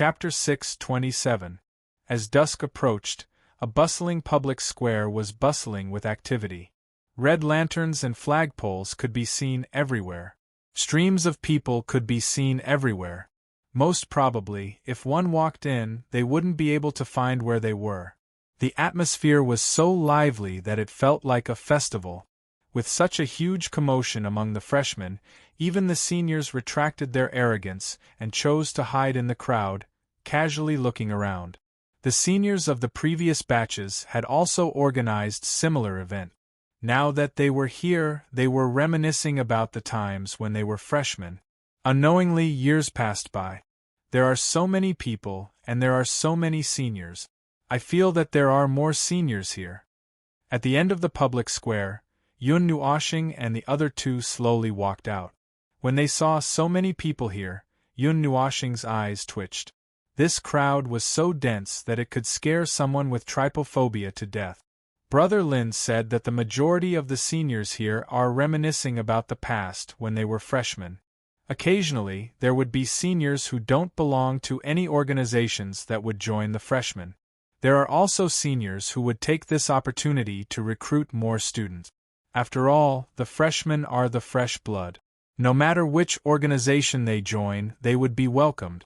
Chapter 6:27. As dusk approached, a bustling public square was bustling with activity. Red lanterns and flagpoles could be seen everywhere. Streams of people could be seen everywhere. Most probably, if one walked in, they wouldn't be able to find where they were. The atmosphere was so lively that it felt like a festival. With such a huge commotion among the freshmen, even the seniors retracted their arrogance and chose to hide in the crowd, casually looking around. The seniors of the previous batches had also organized similar events. Now that they were here, they were reminiscing about the times when they were freshmen. Unknowingly, years passed by. There are so many people, and there are so many seniors. I feel that there are more seniors here. At the end of the public square, Yun Nuoshing and the other two slowly walked out. When they saw so many people here, Yun Nuoshing's eyes twitched. This crowd was so dense that it could scare someone with trypophobia to death. Brother Lin said that the majority of the seniors here are reminiscing about the past when they were freshmen. Occasionally, there would be seniors who don't belong to any organizations that would join the freshmen. There are also seniors who would take this opportunity to recruit more students. After all, the freshmen are the fresh blood. No matter which organization they join, they would be welcomed.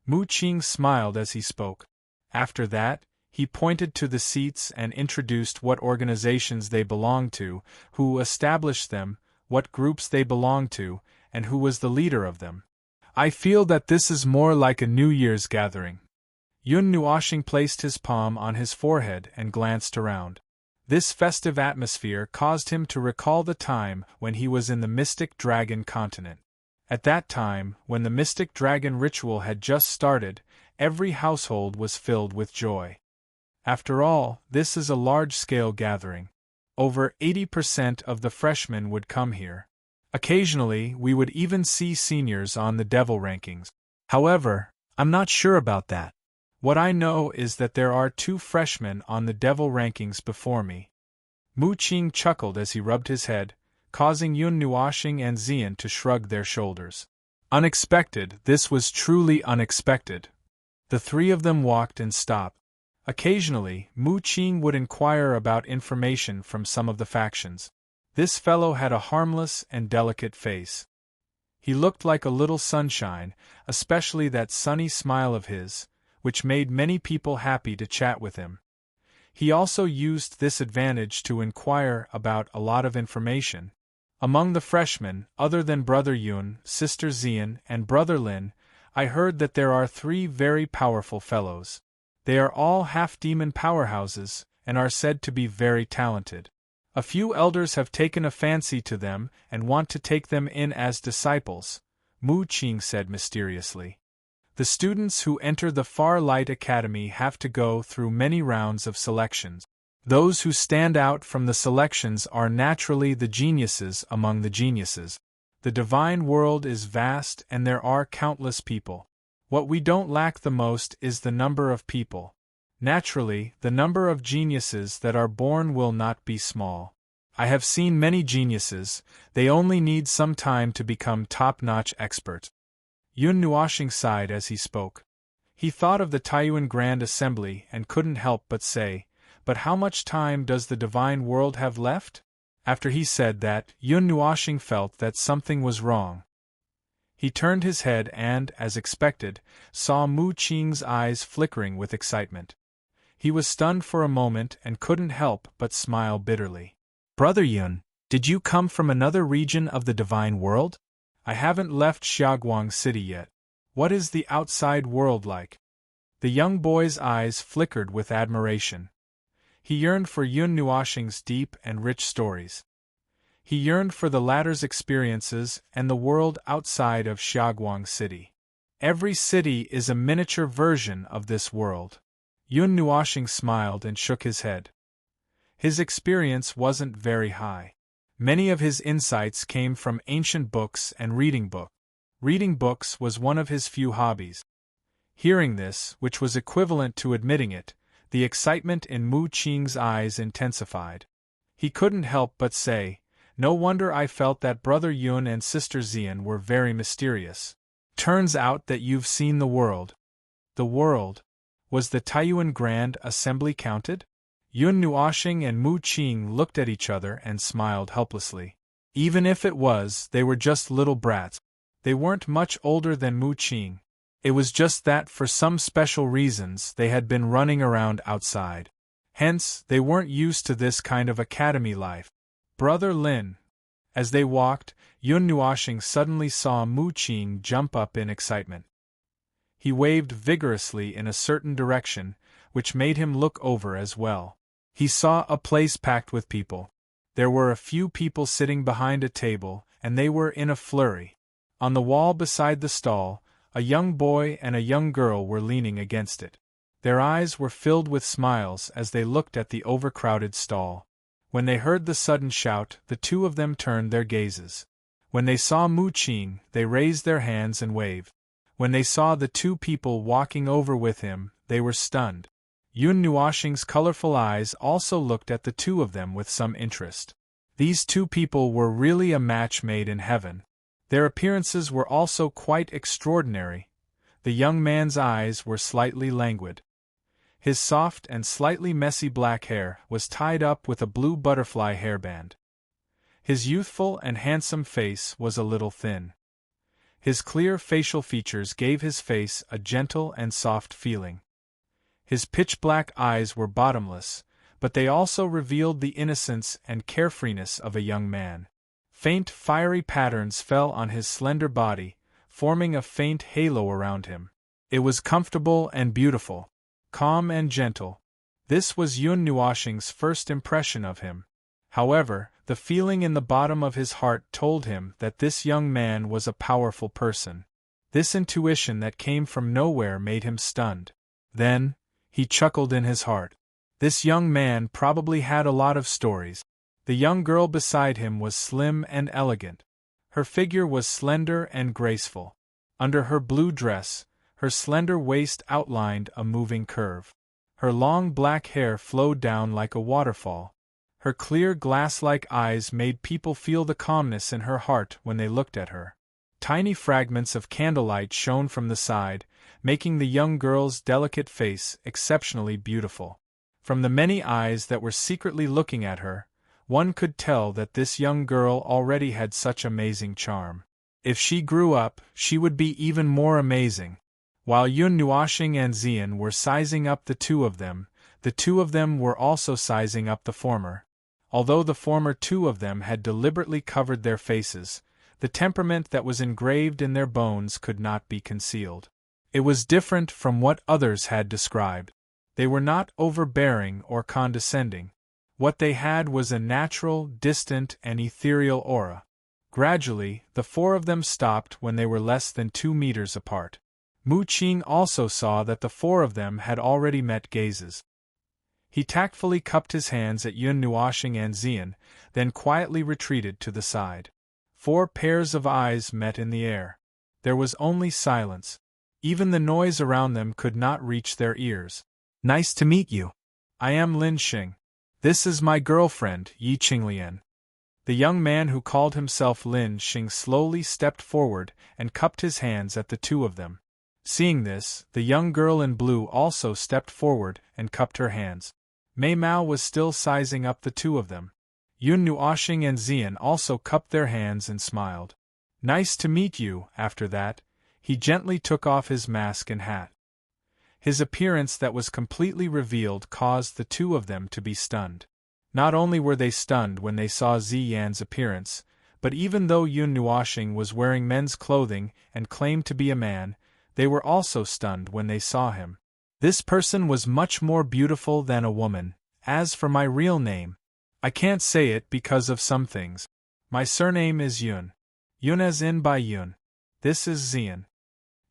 Mu Qing smiled as he spoke. After that, he pointed to the seats and introduced what organizations they belonged to, who established them, what groups they belonged to, and who was the leader of them. I feel that this is more like a New Year's gathering. Yun Nuoshing placed his palm on his forehead and glanced around. This festive atmosphere caused him to recall the time when he was in the Mystic Dragon continent. At that time, when the Mystic Dragon ritual had just started, every household was filled with joy. After all, this is a large-scale gathering. Over 80% of the freshmen would come here. Occasionally, we would even see seniors on the devil rankings. However, I'm not sure about that. What I know is that there are 2 freshmen on the devil rankings before me. Mu Qing chuckled as he rubbed his head, causing Yun Nuoshing and Xian to shrug their shoulders. Unexpected, this was truly unexpected. The 3 of them walked and stopped. Occasionally, Mu Qing would inquire about information from some of the factions. This fellow had a harmless and delicate face. He looked like a little sunshine, especially that sunny smile of his, which made many people happy to chat with him. He also used this advantage to inquire about a lot of information. Among the freshmen, other than Brother Yun, Sister Xian, and Brother Lin, I heard that there are 3 very powerful fellows. They are all half-demon powerhouses, and are said to be very talented. A few elders have taken a fancy to them and want to take them in as disciples, Mu Qing said mysteriously. The students who enter the Far Light Academy have to go through many rounds of selections. Those who stand out from the selections are naturally the geniuses among the geniuses. The divine world is vast and there are countless people. What we don't lack the most is the number of people. Naturally, the number of geniuses that are born will not be small. I have seen many geniuses, they only need some time to become top-notch experts. Yun Nuoshing sighed as he spoke. He thought of the Taiyuan Grand Assembly and couldn't help but say, "But how much time does the divine world have left?" After he said that, Yun Nuoshing felt that something was wrong. He turned his head and, as expected, saw Mu Qing's eyes flickering with excitement. He was stunned for a moment and couldn't help but smile bitterly. "Brother Yun, did you come from another region of the divine world?" "I haven't left Xiaoguang City yet. What is the outside world like?" The young boy's eyes flickered with admiration. He yearned for Yun Nuoshing's deep and rich stories. He yearned for the latter's experiences and the world outside of Xiaoguang City. Every city is a miniature version of this world. Yun Nuoshing smiled and shook his head. His experience wasn't very high. Many of his insights came from ancient books and reading books. Reading books was one of his few hobbies. Hearing this, which was equivalent to admitting it, the excitement in Mu Qing's eyes intensified. He couldn't help but say, "No wonder I felt that Brother Yun and Sister Xian were very mysterious. Turns out that you've seen the world." The world. Was the Taiyuan Grand Assembly counted? Yun Nuoxing and Mu Qing looked at each other and smiled helplessly. Even if it was, they were just little brats. They weren't much older than Mu Qing. It was just that for some special reasons they had been running around outside. Hence, they weren't used to this kind of academy life. Brother Lin. As they walked, Yun Nuoxing suddenly saw Mu Qing jump up in excitement. He waved vigorously in a certain direction, which made him look over as well. He saw a place packed with people. There were a few people sitting behind a table, and they were in a flurry. On the wall beside the stall, a young boy and a young girl were leaning against it. Their eyes were filled with smiles as they looked at the overcrowded stall. When they heard the sudden shout, the two of them turned their gazes. When they saw Mu Qing, they raised their hands and waved. When they saw the two people walking over with him, they were stunned. Yun Nuoxing's colorful eyes also looked at the two of them with some interest. These two people were really a match made in heaven. Their appearances were also quite extraordinary. The young man's eyes were slightly languid. His soft and slightly messy black hair was tied up with a blue butterfly hairband. His youthful and handsome face was a little thin. His clear facial features gave his face a gentle and soft feeling. His pitch-black eyes were bottomless, but they also revealed the innocence and carefreeness of a young man. Faint fiery patterns fell on his slender body, forming a faint halo around him. It was comfortable and beautiful, calm and gentle. This was Yun Nuoxing's first impression of him. However, the feeling in the bottom of his heart told him that this young man was a powerful person. This intuition that came from nowhere made him stunned. Then, he chuckled in his heart. This young man probably had a lot of stories. The young girl beside him was slim and elegant. Her figure was slender and graceful. Under her blue dress, her slender waist outlined a moving curve. Her long black hair flowed down like a waterfall. Her clear glass-like eyes made people feel the calmness in her heart when they looked at her. Tiny fragments of candlelight shone from the side, making the young girl's delicate face exceptionally beautiful. From the many eyes that were secretly looking at her, one could tell that this young girl already had such amazing charm. If she grew up, she would be even more amazing. While Yun Nuoxing and Xian were sizing up the two of them were also sizing up the former. Although the former two of them had deliberately covered their faces, the temperament that was engraved in their bones could not be concealed. It was different from what others had described. They were not overbearing or condescending. What they had was a natural, distant, and ethereal aura. Gradually, the four of them stopped when they were less than 2 meters apart. Mu Qing also saw that the four of them had already met gazes. He tactfully cupped his hands at Yun Nuoxing and Xian, then quietly retreated to the side. 4 pairs of eyes met in the air. There was only silence. Even the noise around them could not reach their ears. "Nice to meet you. I am Lin Xing. This is my girlfriend, Yi Qinglian." The young man who called himself Lin Xing slowly stepped forward and cupped his hands at the two of them. Seeing this, the young girl in blue also stepped forward and cupped her hands. Mei Mao was still sizing up the two of them. Yun Nuoxing and Xian also cupped their hands and smiled. "Nice to meet you." After that, he gently took off his mask and hat. His appearance that was completely revealed caused the two of them to be stunned. Not only were they stunned when they saw Ziyan's appearance, but even though Yun Nuoxing was wearing men's clothing and claimed to be a man, they were also stunned when they saw him. This person was much more beautiful than a woman. As for my real name, I can't say it because of some things. My surname is Yun. Yun as in by Yun. This is Xian.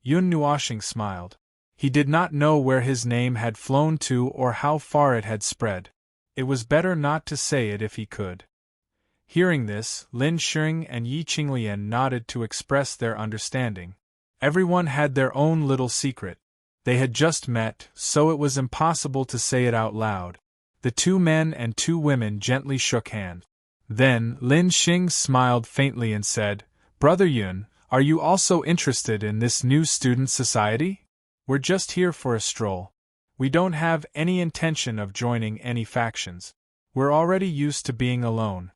Yun Nuoxing smiled. He did not know where his name had flown to or how far it had spread. It was better not to say it if he could. Hearing this, Lin Xing and Yi Qinglian nodded to express their understanding. Everyone had their own little secret. They had just met, so it was impossible to say it out loud. The 2 men and 2 women gently shook hands. Then, Lin Xing smiled faintly and said, "Brother Yun, are you also interested in this new student society?" We're just here for a stroll. We don't have any intention of joining any factions. We're already used to being alone.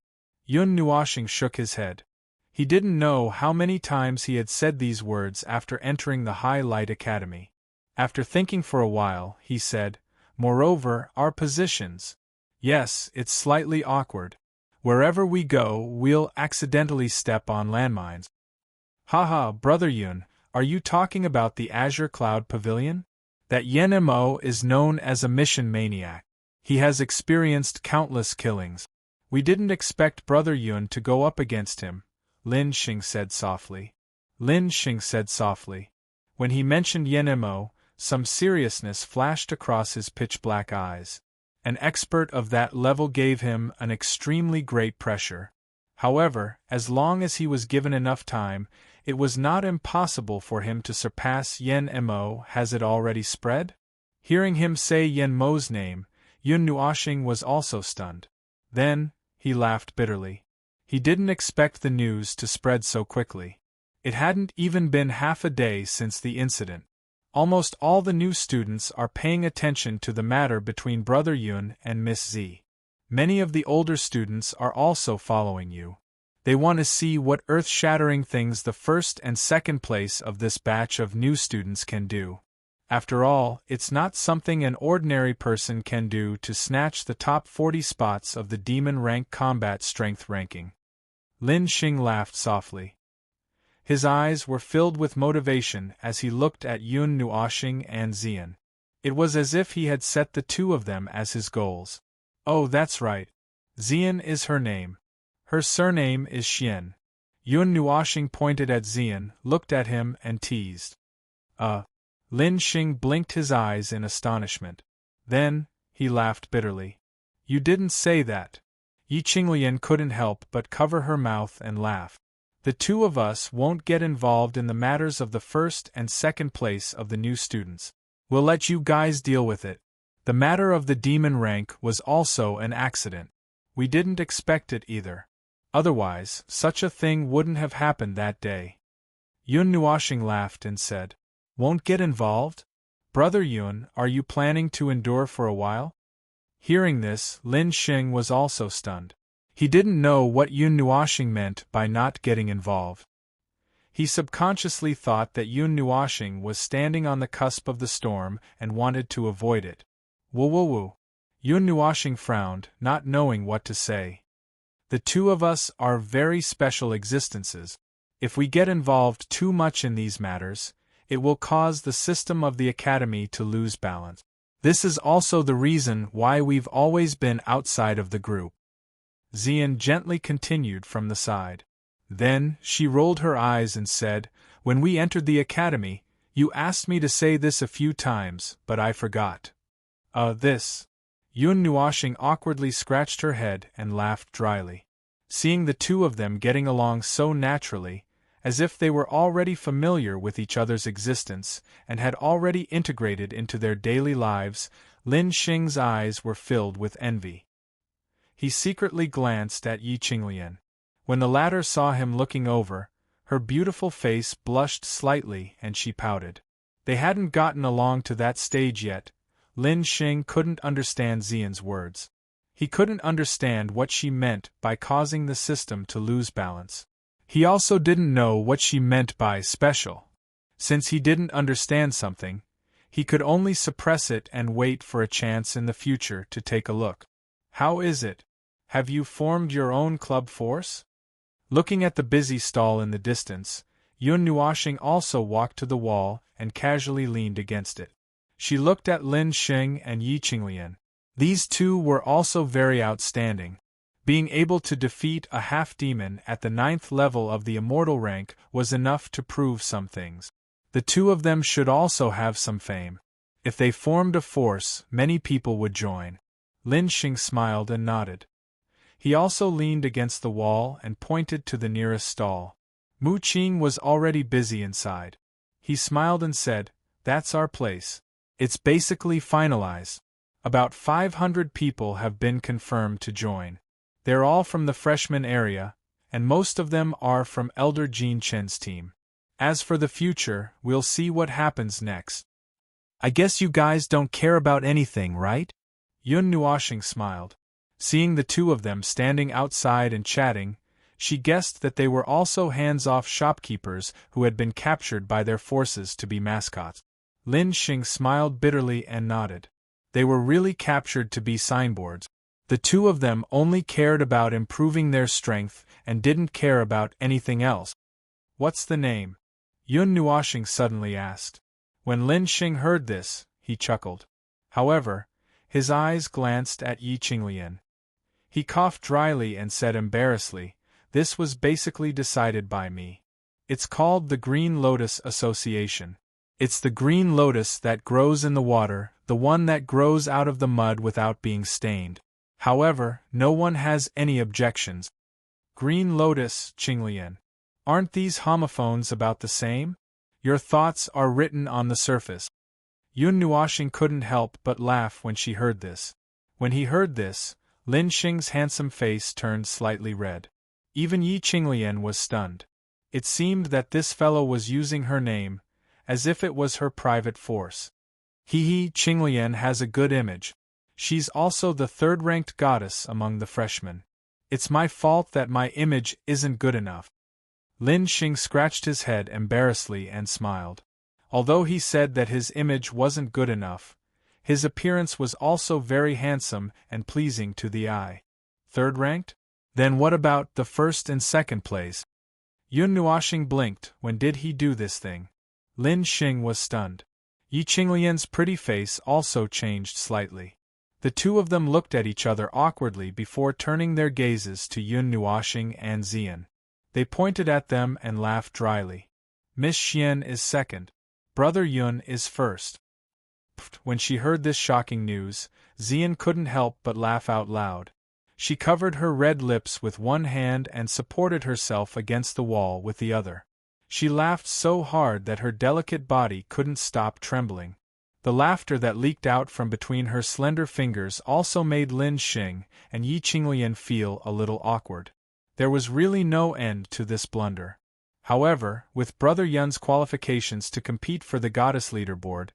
Yun Nuoshing shook his head. He didn't know how many times he had said these words after entering the High Light Academy. After thinking for a while, he said, "Moreover, our positions. Yes, it's slightly awkward. Wherever we go, we'll accidentally step on landmines." "Haha, Brother Yun, are you talking about the Azure Cloud Pavilion? That Yen Mo is known as a mission maniac. He has experienced countless killings. We didn't expect Brother Yun to go up against him," Lin Xing said softly. When he mentioned Yen Mo, some seriousness flashed across his pitch-black eyes. An expert of that level gave him an extremely great pressure. However, as long as he was given enough time, it was not impossible for him to surpass Yen Mo. Has it already spread? Hearing him say Yen Mo's name, Yun Nuoshing was also stunned. Then, he laughed bitterly. He didn't expect the news to spread so quickly. It hadn't even been half a day since the incident. Almost all the new students are paying attention to the matter between Brother Yun and Miss Z. Many of the older students are also following you. They want to see what earth-shattering things the first and second place of this batch of new students can do. After all, it's not something an ordinary person can do to snatch the top 40 spots of the Demon Rank Combat Strength ranking. Lin Xing laughed softly. His eyes were filled with motivation as he looked at Yun Nuoshing and Xian. It was as if he had set the two of them as his goals. "Oh, that's right. Xian is her name. Her surname is Xian." Yun Nuoshing pointed at Xian, looked at him and teased. Lin Xing blinked his eyes in astonishment. Then, he laughed bitterly. "You didn't say that." Yi Qinglian couldn't help but cover her mouth and laugh. "The two of us won't get involved in the matters of the first and second place of the new students. We'll let you guys deal with it. The matter of the demon rank was also an accident. We didn't expect it either. Otherwise, such a thing wouldn't have happened that day." Yun Nuoshing laughed and said, "Won't get involved? Brother Yun, are you planning to endure for a while?" Hearing this, Lin Xing was also stunned. He didn't know what Yun Nuoshing meant by not getting involved. He subconsciously thought that Yun Nuoshing was standing on the cusp of the storm and wanted to avoid it. Woo. Yun Nuoshing frowned, not knowing what to say. "The two of us are very special existences. If we get involved too much in these matters, it will cause the system of the academy to lose balance. This is also the reason why we've always been outside of the group." Xian gently continued from the side. Then, she rolled her eyes and said, "When we entered the academy, you asked me to say this a few times, but I forgot." This. Yun Nuoshing awkwardly scratched her head and laughed dryly. Seeing the two of them getting along so naturally, as if they were already familiar with each other's existence and had already integrated into their daily lives, Lin Xing's eyes were filled with envy. He secretly glanced at Yi Qinglian. When the latter saw him looking over, her beautiful face blushed slightly and she pouted. They hadn't gotten along to that stage yet. Lin Xing couldn't understand Xian's words. He couldn't understand what she meant by causing the system to lose balance. He also didn't know what she meant by special. Since he didn't understand something, he could only suppress it and wait for a chance in the future to take a look. "How is it? Have you formed your own club force?" Looking at the busy stall in the distance, Yun Nuoshing also walked to the wall and casually leaned against it. She looked at Lin Xing and Yi Qinglian. These two were also very outstanding. Being able to defeat a half-demon at the 9th level of the immortal rank was enough to prove some things. The two of them should also have some fame. If they formed a force, many people would join. Lin Xing smiled and nodded. He also leaned against the wall and pointed to the nearest stall. Mu Qing was already busy inside. He smiled and said, "That's our place. It's basically finalized. About 500 people have been confirmed to join. They're all from the freshman area, and most of them are from Elder Jean Chen's team. As for the future, we'll see what happens next." I guess you guys don't care about anything, right? Yun Nuoshing smiled. Seeing the two of them standing outside and chatting, she guessed that they were also hands-off shopkeepers who had been captured by their forces to be mascots. Lin Xing smiled bitterly and nodded. They were really captured to be signboards. The two of them only cared about improving their strength and didn't care about anything else. What's the name? Yun Nuoshing suddenly asked. When Lin Xing heard this, he chuckled. However, his eyes glanced at Yi Qinglian. He coughed dryly and said embarrassedly, "This was basically decided by me. It's called the Green Lotus Association. It's the green lotus that grows in the water, the one that grows out of the mud without being stained. However, no one has any objections." Green lotus, Qinglian. Aren't these homophones about the same? Your thoughts are written on the surface. Yun Nuoshing couldn't help but laugh when she heard this. When he heard this, Lin Xing's handsome face turned slightly red. Even Yi Qinglian was stunned. It seemed that this fellow was using her name, as if it was her private force. Yi Qinglian has a good image. She's also the third-ranked goddess among the freshmen. It's my fault that my image isn't good enough. Lin Xing scratched his head embarrassedly and smiled. Although he said that his image wasn't good enough, his appearance was also very handsome and pleasing to the eye. Third-ranked? Then what about the first and second place? Yun Nuoshing blinked. When did he do this thing? Lin Xing was stunned. Yi Qinglian's pretty face also changed slightly. The two of them looked at each other awkwardly before turning their gazes to Yun Nuoshing and Xian. They pointed at them and laughed dryly. Miss Xian is second. Brother Yun is first. When she heard this shocking news, Xian couldn't help but laugh out loud. She covered her red lips with one hand and supported herself against the wall with the other. She laughed so hard that her delicate body couldn't stop trembling. The laughter that leaked out from between her slender fingers also made Lin Xing and Yi Qinglian feel a little awkward. There was really no end to this blunder. However, with Brother Yun's qualifications to compete for the Goddess Leaderboard,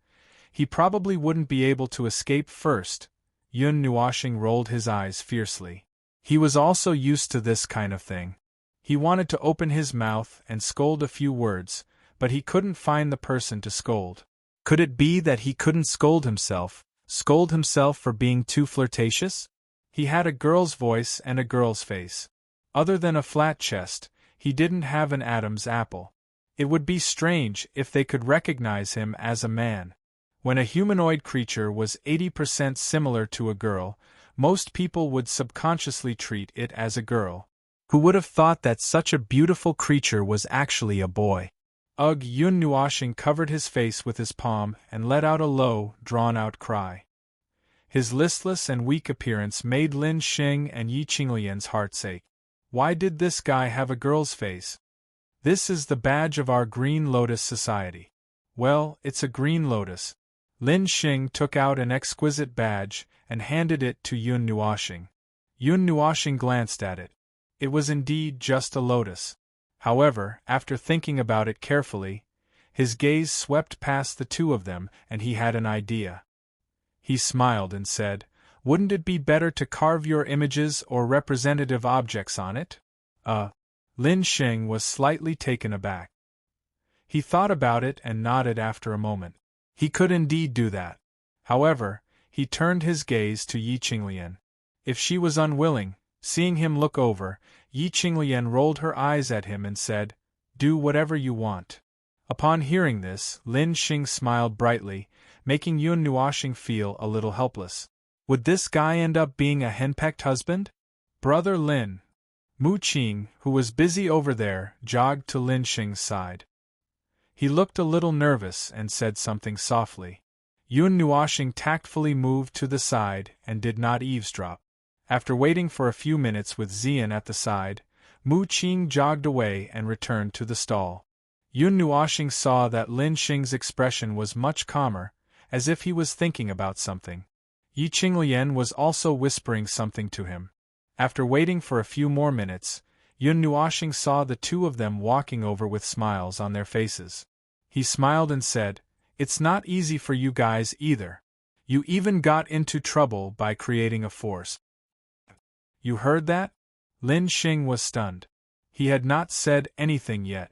he probably wouldn't be able to escape first. Yun Nuoshing rolled his eyes fiercely. He was also used to this kind of thing. He wanted to open his mouth and scold a few words, but he couldn't find the person to scold. Could it be that he couldn't scold himself for being too flirtatious? He had a girl's voice and a girl's face. Other than a flat chest, he didn't have an Adam's apple. It would be strange if they could recognize him as a man. When a humanoid creature was 80% similar to a girl, most people would subconsciously treat it as a girl. Who would have thought that such a beautiful creature was actually a boy? Ugh! Yun Nuoshing covered his face with his palm and let out a low, drawn-out cry. His listless and weak appearance made Lin Xing and Yi Qinglian's hearts ache. Why did this guy have a girl's face? This is the badge of our Green Lotus Society. Well, it's a green lotus. Lin Xing took out an exquisite badge and handed it to Yun Nuoshing. Yun Nuoshing glanced at it. It was indeed just a lotus. However, after thinking about it carefully, his gaze swept past the two of them and he had an idea. He smiled and said, "Wouldn't it be better to carve your images or representative objects on it?" Lin Xing was slightly taken aback. He thought about it and nodded after a moment. He could indeed do that. However, he turned his gaze to Yi Qinglian. If she was unwilling, seeing him look over, Yi Qinglian rolled her eyes at him and said, "Do whatever you want." Upon hearing this, Lin Xing smiled brightly, making Yun Nuoshing feel a little helpless. Would this guy end up being a henpecked husband? Brother Lin. Mu Qing, who was busy over there, jogged to Lin Xing's side. He looked a little nervous and said something softly. Yun Nuoshing tactfully moved to the side and did not eavesdrop. After waiting for a few minutes with Xian at the side, Mu Qing jogged away and returned to the stall. Yun Nuoshing saw that Lin Xing's expression was much calmer, as if he was thinking about something. Yi Qinglian was also whispering something to him. After waiting for a few more minutes, Yun Nuoshing saw the two of them walking over with smiles on their faces. He smiled and said, It's not easy for you guys either. You even got into trouble by creating a force. You heard that? Lin Xing was stunned. He had not said anything yet.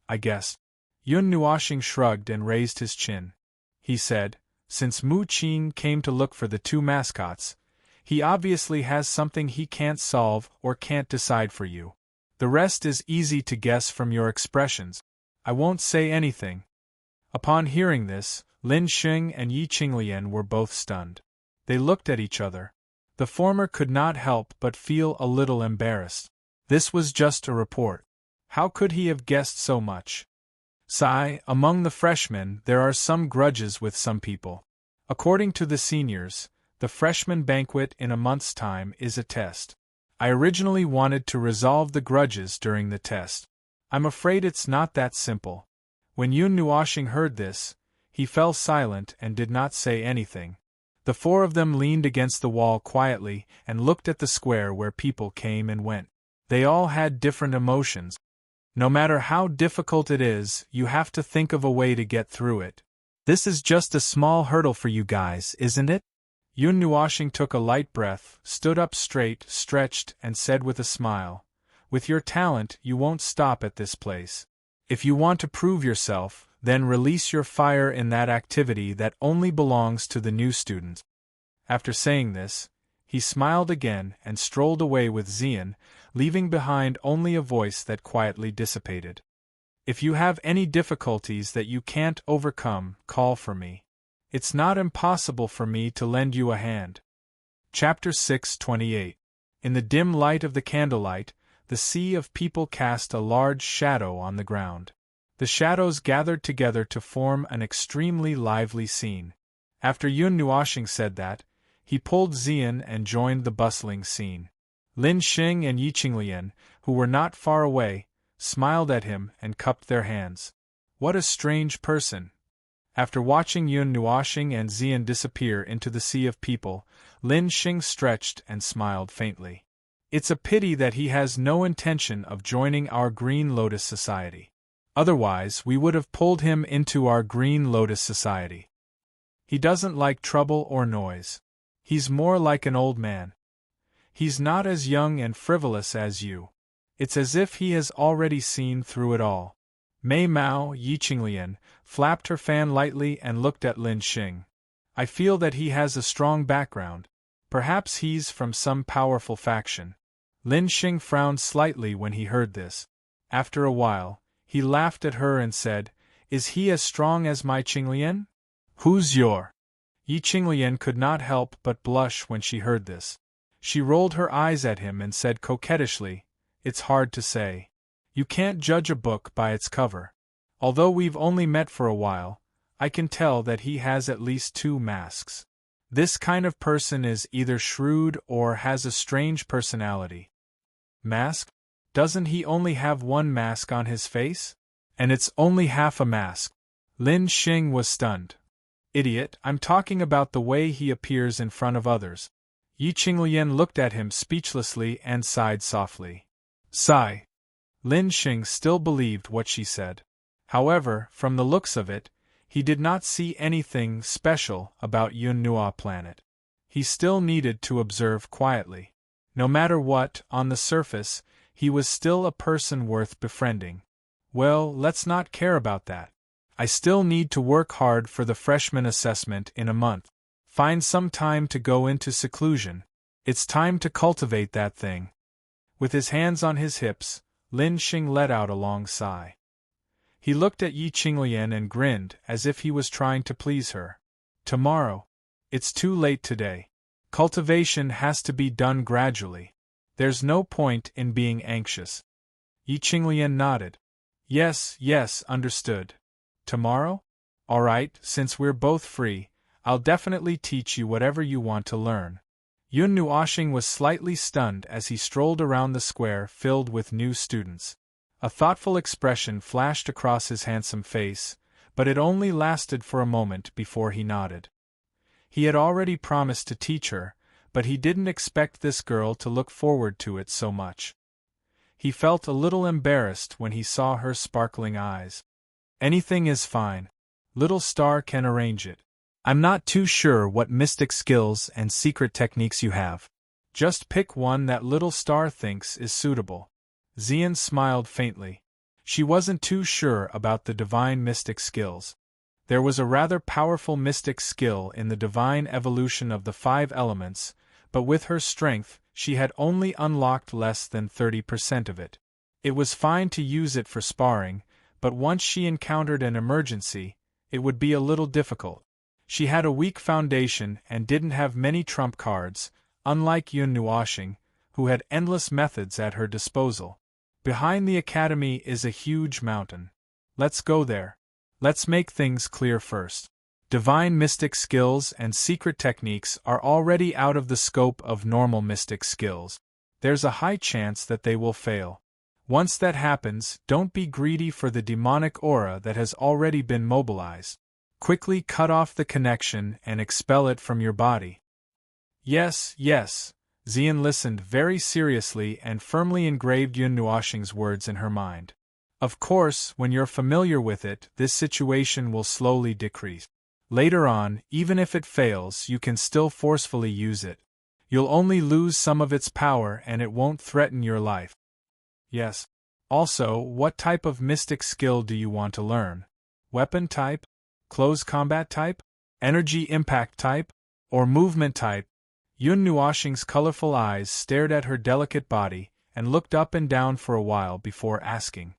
I guess. Yun Nuoxing shrugged and raised his chin. He said, since Mu Qin came to look for the two mascots, he obviously has something he can't solve or can't decide for you. The rest is easy to guess from your expressions. I won't say anything. Upon hearing this, Lin Xing and Yi Qinglian were both stunned. They looked at each other. The former could not help but feel a little embarrassed. This was just a report. How could he have guessed so much? Among the freshmen there are some grudges with some people. According to the seniors, the freshman banquet in a month's time is a test. I originally wanted to resolve the grudges during the test. I'm afraid it's not that simple. When Yun Nuoxing heard this, he fell silent and did not say anything. The four of them leaned against the wall quietly and looked at the square where people came and went. They all had different emotions. No matter how difficult it is, you have to think of a way to get through it. This is just a small hurdle for you guys, isn't it? Yun Nuoxing took a light breath, stood up straight, stretched, and said with a smile, with your talent, you won't stop at this place. If you want to prove yourself, then release your fire in that activity that only belongs to the new students. After saying this, he smiled again and strolled away with Xian, leaving behind only a voice that quietly dissipated. If you have any difficulties that you can't overcome, call for me. It's not impossible for me to lend you a hand. Chapter 6:28. In the dim light of the candlelight, the sea of people cast a large shadow on the ground. The shadows gathered together to form an extremely lively scene. After Yun Nuoxing said that, he pulled Xian and joined the bustling scene. Lin Xing and Yi Qinglian, who were not far away, smiled at him and cupped their hands. What a strange person! After watching Yun Nuoxing and Xian disappear into the sea of people, Lin Xing stretched and smiled faintly. It's a pity that he has no intention of joining our Green Lotus Society. Otherwise, we would have pulled him into our Green Lotus Society. He doesn't like trouble or noise. He's more like an old man. He's not as young and frivolous as you. It's as if he has already seen through it all. Mei Mao, Yi Qinglian, flapped her fan lightly and looked at Lin Xing. I feel that he has a strong background. Perhaps he's from some powerful faction. Lin Xing frowned slightly when he heard this. After a while, he laughed at her and said, Is he as strong as my Qinglian? Who's your? Yi Qinglian could not help but blush when she heard this. She rolled her eyes at him and said coquettishly, It's hard to say. You can't judge a book by its cover. Although we've only met for a while, I can tell that he has at least 2 masks. This kind of person is either shrewd or has a strange personality. Mask? Doesn't he only have 1 mask on his face? And it's only half a mask. Lin Xing was stunned. Idiot, I'm talking about the way he appears in front of others. Yi Qinglian looked at him speechlessly and sighed softly. Sigh. Lin Xing still believed what she said. However, from the looks of it, he did not see anything special about Yun Nua planet. He still needed to observe quietly. No matter what, on the surface, he was still a person worth befriending. Well, let's not care about that. I still need to work hard for the freshman assessment in a month. Find some time to go into seclusion. It's time to cultivate that thing. With his hands on his hips, Lin Xing let out a long sigh. He looked at Yi Qinglian and grinned as if he was trying to please her. Tomorrow. It's too late today. Cultivation has to be done gradually. There's no point in being anxious. Yi Qinglian nodded. Yes, understood. Tomorrow? All right, since we're both free, I'll definitely teach you whatever you want to learn. Yun Nuoxing was slightly stunned as he strolled around the square filled with new students. A thoughtful expression flashed across his handsome face, but it only lasted for a moment before he nodded. He had already promised to teach her, but he didn't expect this girl to look forward to it so much. He felt a little embarrassed when he saw her sparkling eyes. Anything is fine. Little Star can arrange it. I'm not too sure what mystic skills and secret techniques you have. Just pick one that Little Star thinks is suitable. Xian smiled faintly. She wasn't too sure about the divine mystic skills. There was a rather powerful mystic skill in the divine evolution of the 5 elements, but with her strength, she had only unlocked less than 30% of it. It was fine to use it for sparring, but once she encountered an emergency, it would be a little difficult. She had a weak foundation and didn't have many trump cards, unlike Yun Nuoxing, who had endless methods at her disposal. Behind the academy is a huge mountain. Let's go there. Let's make things clear first. Divine mystic skills and secret techniques are already out of the scope of normal mystic skills. There's a high chance that they will fail. Once that happens, don't be greedy for the demonic aura that has already been mobilized. Quickly cut off the connection and expel it from your body. Yes, yes. Xian listened very seriously and firmly engraved Yun Nuoxing's words in her mind. Of course, when you're familiar with it, this situation will slowly decrease. Later on, even if it fails, you can still forcefully use it. You'll only lose some of its power and it won't threaten your life. Yes. Also, what type of mystic skill do you want to learn? Weapon type? Close combat type? Energy impact type? Or movement type? Yun Nuoxing's colorful eyes stared at her delicate body and looked up and down for a while before asking.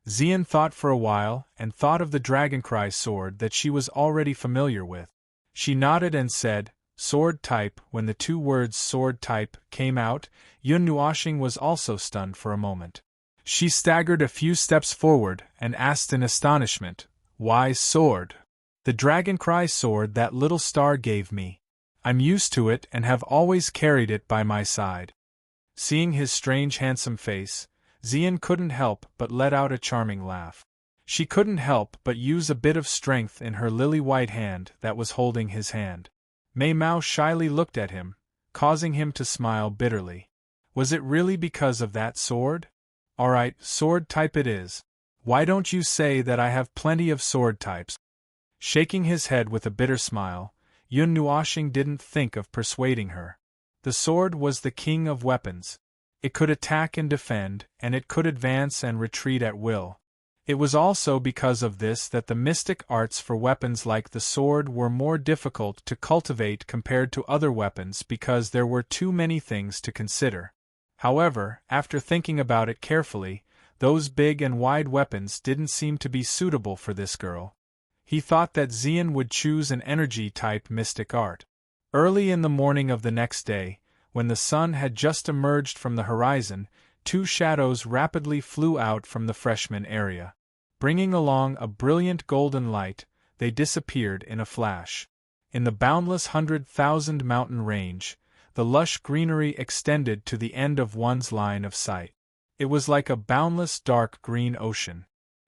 Xian thought for a while and thought of the Dragoncry sword that she was already familiar with. She nodded and said, sword type. When the 2 words sword type came out, Yun Nuoxing was also stunned for a moment. She staggered a few steps forward and asked in astonishment, why sword? The Dragoncry sword that Little Star gave me. I'm used to it and have always carried it by my side. Seeing his strange handsome face, Xian couldn't help but let out a charming laugh. She couldn't help but use a bit of strength in her lily-white hand that was holding his hand. Mei Mao shyly looked at him, causing him to smile bitterly. Was it really because of that sword? Alright, sword type it is. Why don't you say that I have plenty of sword types? Shaking his head with a bitter smile, Yun Nuoxing didn't think of persuading her. The sword was the king of weapons. It could attack and defend, and it could advance and retreat at will. It was also because of this that the mystic arts for weapons like the sword were more difficult to cultivate compared to other weapons because there were too many things to consider. However, after thinking about it carefully, those big and wide weapons didn't seem to be suitable for this girl. He thought that Xian would choose an energy-type mystic art. Early in the morning of the next day, when the sun had just emerged from the horizon, 2 shadows rapidly flew out from the freshman area. Bringing along a brilliant golden light, they disappeared in a flash. In the boundless 100,000 mountain range, the lush greenery extended to the end of one's line of sight. It was like a boundless dark green ocean.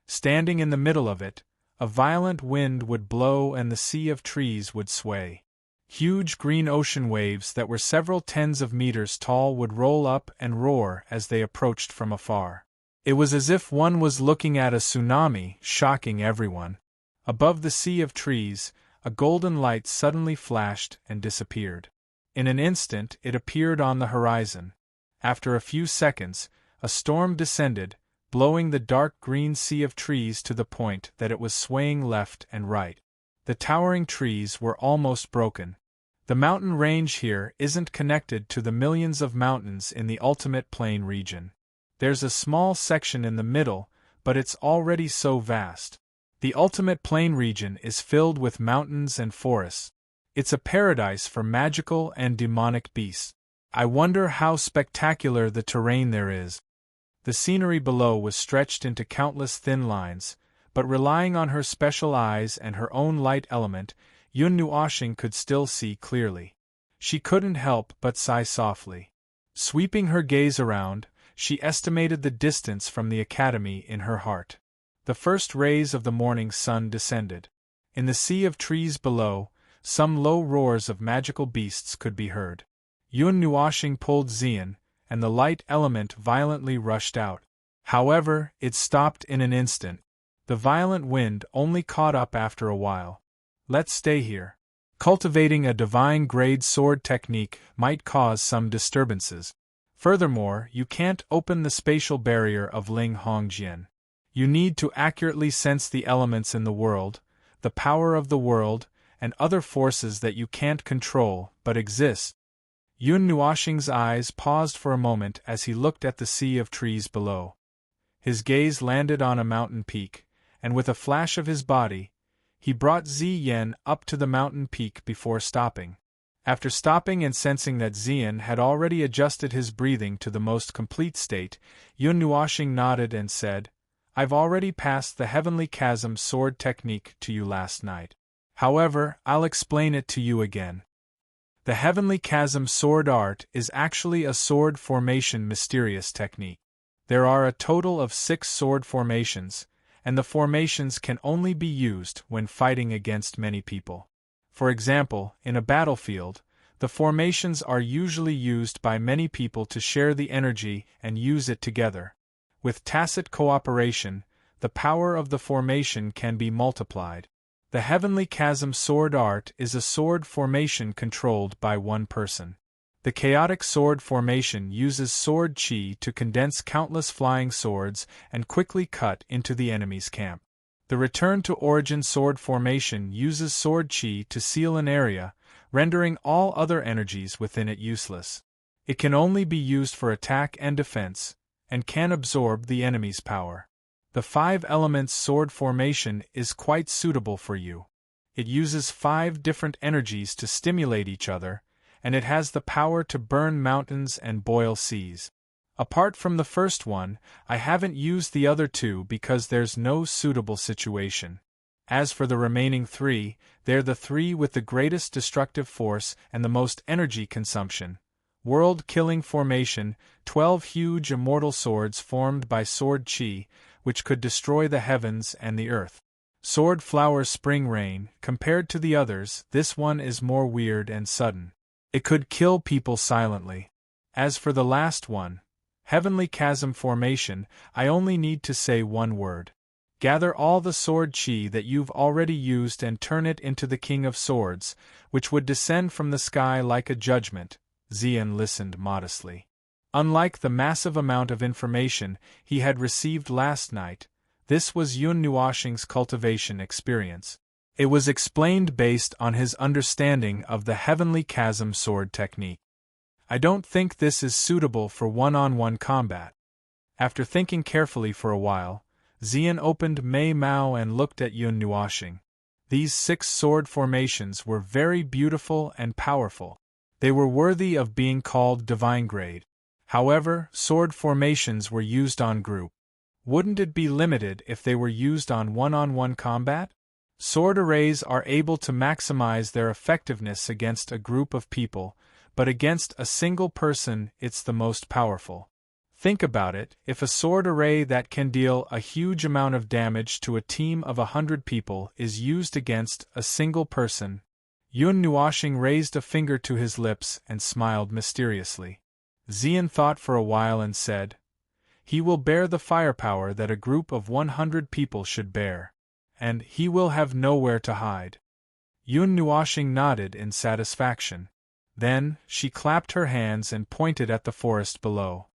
Standing in the middle of it, a violent wind would blow and the sea of trees would sway. Huge green ocean waves that were several tens of meters tall would roll up and roar as they approached from afar. It was as if one was looking at a tsunami, shocking everyone. Above the sea of trees, a golden light suddenly flashed and disappeared. In an instant it appeared on the horizon. After a few seconds, a storm descended, blowing the dark green sea of trees to the point that it was swaying left and right. The towering trees were almost broken. The mountain range here isn't connected to the millions of mountains in the ultimate plain region. There's a small section in the middle, but it's already so vast. The ultimate plain region is filled with mountains and forests. It's a paradise for magical and demonic beasts. I wonder how spectacular the terrain there is. The scenery below was stretched into countless thin lines, but relying on her special eyes and her own light element, Yun Nuoxing could still see clearly. She couldn't help but sigh softly. Sweeping her gaze around, she estimated the distance from the academy in her heart. The first rays of the morning sun descended. In the sea of trees below, some low roars of magical beasts could be heard. Yun Nuoxing pulled Xian, and the light element violently rushed out. However, it stopped in an instant. The violent wind only caught up after a while. Let's stay here. Cultivating a divine-grade sword technique might cause some disturbances. Furthermore, you can't open the spatial barrier of Ling Hongjian. You need to accurately sense the elements in the world, the power of the world, and other forces that you can't control but exist. Yun Nuoxing's eyes paused for a moment as he looked at the sea of trees below. His gaze landed on a mountain peak, and with a flash of his body, he brought Ziyan up to the mountain peak before stopping. After stopping and sensing that Ziyan had already adjusted his breathing to the most complete state, Yun Nuoxing nodded and said, "I've already passed the Heavenly Chasm sword technique to you last night. However, I'll explain it to you again. The Heavenly Chasm sword art is actually a sword formation mysterious technique. There are a total of 6 sword formations, and the formations can only be used when fighting against many people. For example, in a battlefield, the formations are usually used by many people to share the energy and use it together. With tacit cooperation, the power of the formation can be multiplied. The Heavenly Chasm sword art is a sword formation controlled by one person. The chaotic sword formation uses sword chi to condense countless flying swords and quickly cut into the enemy's camp. The return to origin sword formation uses sword chi to seal an area, rendering all other energies within it useless. It can only be used for attack and defense, and can absorb the enemy's power. The 5 elements sword formation is quite suitable for you. It uses 5 different energies to stimulate each other, and it has the power to burn mountains and boil seas. Apart from the first one, I haven't used the other 2 because there's no suitable situation. As for the remaining 3, they're the 3 with the greatest destructive force and the most energy consumption. World-killing formation, 12 huge immortal swords formed by sword chi, which could destroy the heavens and the earth. Sword flower spring rain, compared to the others, this one is more weird and sudden. It could kill people silently. As for the last one, Heavenly Chasm formation, I only need to say one word. Gather all the sword chi that you've already used and turn it into the King of Swords, which would descend from the sky like a judgment. Ziyan listened modestly. Unlike the massive amount of information he had received last night, this was Yun Nuoxing's cultivation experience. It was explained based on his understanding of the Heavenly Chasm sword technique. I don't think this is suitable for one-on-one combat. After thinking carefully for a while, Ziyan opened Mei Mao and looked at Yun Nuoxing. These 6 sword formations were very beautiful and powerful. They were worthy of being called divine grade. However, sword formations were used on group. Wouldn't it be limited if they were used on one-on-one combat? Sword arrays are able to maximize their effectiveness against a group of people, but against a single person it's the most powerful. Think about it, if a sword array that can deal a huge amount of damage to a team of 100 people is used against a single person. Yun Nuoxing raised a finger to his lips and smiled mysteriously. Ziyan thought for a while and said, "He will bear the firepower that a group of 100 people should bear. And he will have nowhere to hide." Yun Nuoxing nodded in satisfaction. Then, she clapped her hands and pointed at the forest below.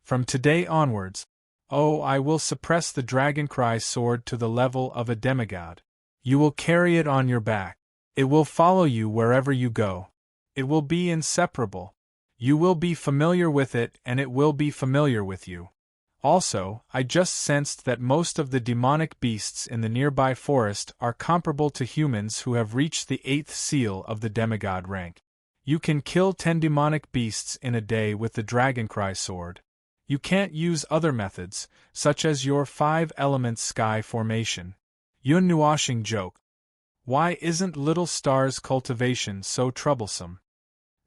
"From today onwards, I will suppress the Dragoncry sword to the level of a demigod. You will carry it on your back. It will follow you wherever you go. It will be inseparable. You will be familiar with it and it will be familiar with you. Also, I just sensed that most of the demonic beasts in the nearby forest are comparable to humans who have reached the 8th seal of the demigod rank. You can kill 10 demonic beasts in a day with the Dragoncry sword. You can't use other methods, such as your 5-element sky formation." Yun Nuoxing joked. "Why isn't Little Star's cultivation so troublesome?"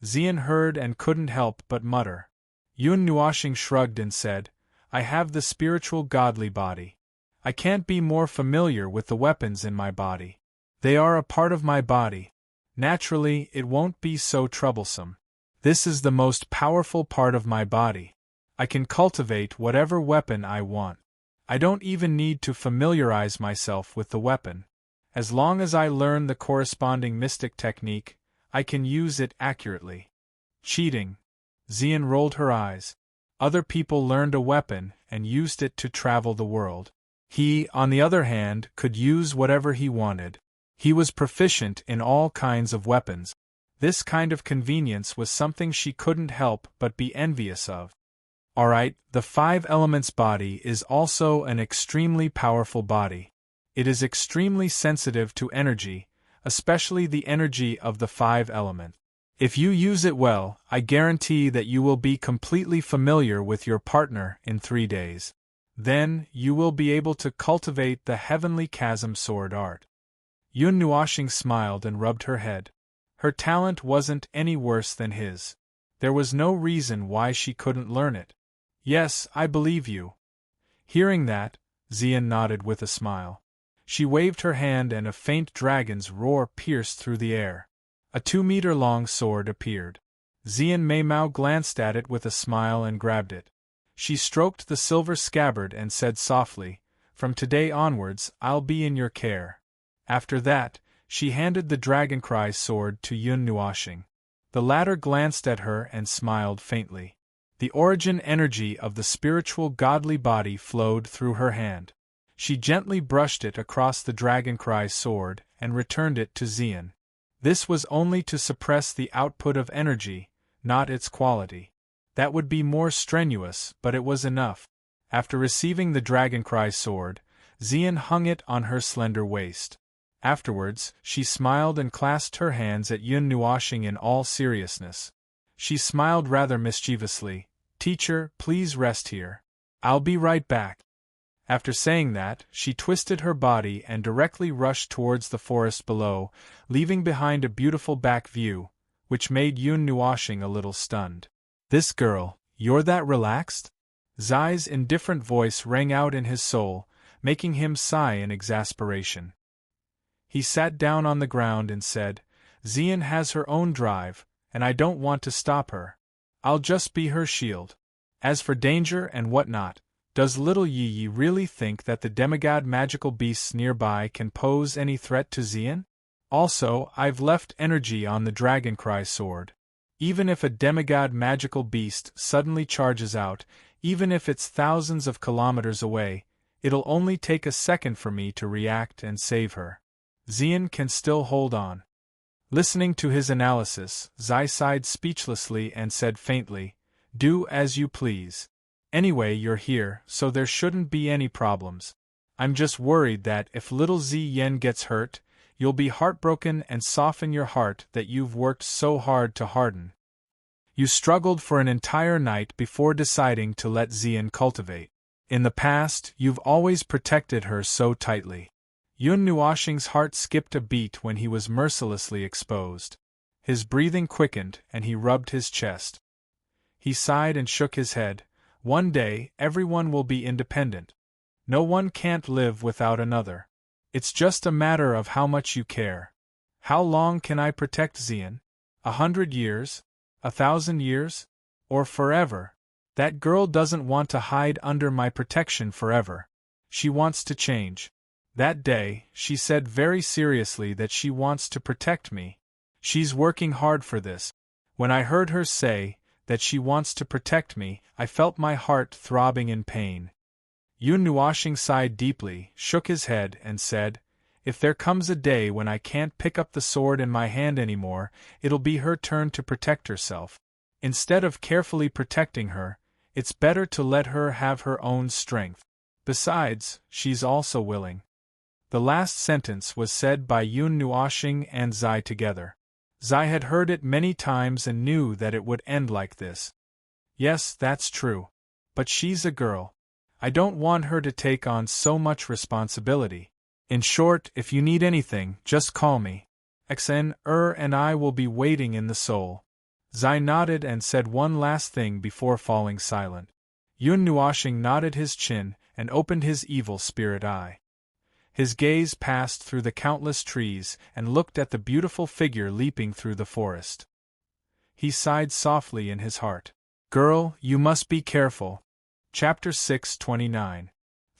Ziyan heard and couldn't help but mutter. Yun Nuoxing shrugged and said, "I have the spiritual godly body. I can't be more familiar with the weapons in my body. They are a part of my body. Naturally, it won't be so troublesome. This is the most powerful part of my body. I can cultivate whatever weapon I want. I don't even need to familiarize myself with the weapon. As long as I learn the corresponding mystic technique, I can use it accurately. Cheating. Xian rolled her eyes. Other people learned a weapon and used it to travel the world. He, on the other hand, could use whatever he wanted. He was proficient in all kinds of weapons. This kind of convenience was something she couldn't help but be envious of. Alright, the 5 elements body is also an extremely powerful body. It is extremely sensitive to energy, especially the energy of the 5 elements. If you use it well, I guarantee that you will be completely familiar with your partner in 3 days. Then, you will be able to cultivate the heavenly chasm sword art. Yun Nuoxing smiled and rubbed her head. Her talent wasn't any worse than his. There was no reason why she couldn't learn it. Yes, I believe you. Hearing that, Xian nodded with a smile. She waved her hand and a faint dragon's roar pierced through the air. A 2-meter-long sword appeared. Xian Meimao glanced at it with a smile and grabbed it. She stroked the silver scabbard and said softly, "From today onwards, I'll be in your care." After that, she handed the Dragoncry sword to Yun Nuoxing. The latter glanced at her and smiled faintly. The origin energy of the spiritual godly body flowed through her hand. She gently brushed it across the Dragoncry sword and returned it to Xian. This was only to suppress the output of energy, not its quality. That would be more strenuous, but it was enough. After receiving the Dragoncry sword, Xian hung it on her slender waist. Afterwards, she smiled and clasped her hands at Yun Nuoxing in all seriousness. She smiled rather mischievously. "Teacher, please rest here. I'll be right back." After saying that, she twisted her body and directly rushed towards the forest below, leaving behind a beautiful back view, which made Yun Nuoxing a little stunned. "This girl, you're that relaxed?" Zai's indifferent voice rang out in his soul, making him sigh in exasperation. He sat down on the ground and said, "Xian has her own drive, and I don't want to stop her. I'll just be her shield. As for danger and whatnot, does little Yi Yi really think that the demigod magical beasts nearby can pose any threat to Xian? Also, I've left energy on the Dragoncry sword. Even if a demigod magical beast suddenly charges out, even if it's thousands of kilometers away, it'll only take a second for me to react and save her. Xian can still hold on." Listening to his analysis, Zai sighed speechlessly and said faintly, "Do as you please. Anyway, you're here, so there shouldn't be any problems. I'm just worried that if little Xian gets hurt, you'll be heartbroken and soften your heart that you've worked so hard to harden. You struggled for an entire night before deciding to let Xian cultivate. In the past, you've always protected her so tightly." Yun Nuoxing's heart skipped a beat when he was mercilessly exposed. His breathing quickened and he rubbed his chest. He sighed and shook his head. "One day, everyone will be independent. No one can't live without another. It's just a matter of how much you care. How long can I protect Xian? 100 years? 1,000 years? Or forever? That girl doesn't want to hide under my protection forever. She wants to change. That day, she said very seriously that she wants to protect me. She's working hard for this. When I heard her say that she wants to protect me, I felt my heart throbbing in pain." Yun Nuoxing sighed deeply, shook his head, and said, "If there comes a day when I can't pick up the sword in my hand anymore, it'll be her turn to protect herself. Instead of carefully protecting her, it's better to let her have her own strength. Besides, she's also willing." The last sentence was said by Yun Nuoxing and Zai together. Zai had heard it many times and knew that it would end like this. "Yes, that's true. But she's a girl. I don't want her to take on so much responsibility. In short, if you need anything, just call me. Xn and I will be waiting in the soul." Zai nodded and said one last thing before falling silent. Yun Nuoxing nodded his chin and opened his evil spirit eye. His gaze passed through the countless trees and looked at the beautiful figure leaping through the forest. He sighed softly in his heart. "Girl, you must be careful." Chapter 629.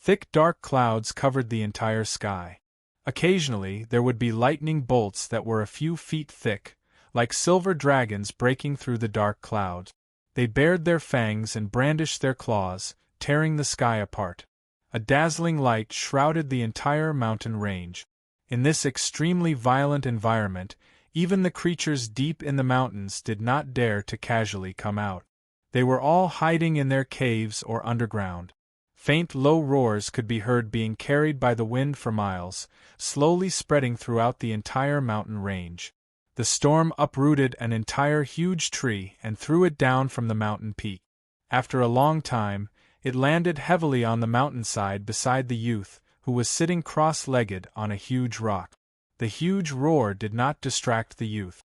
Thick dark clouds covered the entire sky. Occasionally there would be lightning bolts that were a few feet thick, like silver dragons breaking through the dark clouds. They bared their fangs and brandished their claws, tearing the sky apart. A dazzling light shrouded the entire mountain range. In this extremely violent environment, even the creatures deep in the mountains did not dare to casually come out. They were all hiding in their caves or underground. Faint low roars could be heard being carried by the wind for miles, slowly spreading throughout the entire mountain range. The storm uprooted an entire huge tree and threw it down from the mountain peak. After a long time, it landed heavily on the mountainside beside the youth, who was sitting cross-legged on a huge rock. The huge roar did not distract the youth.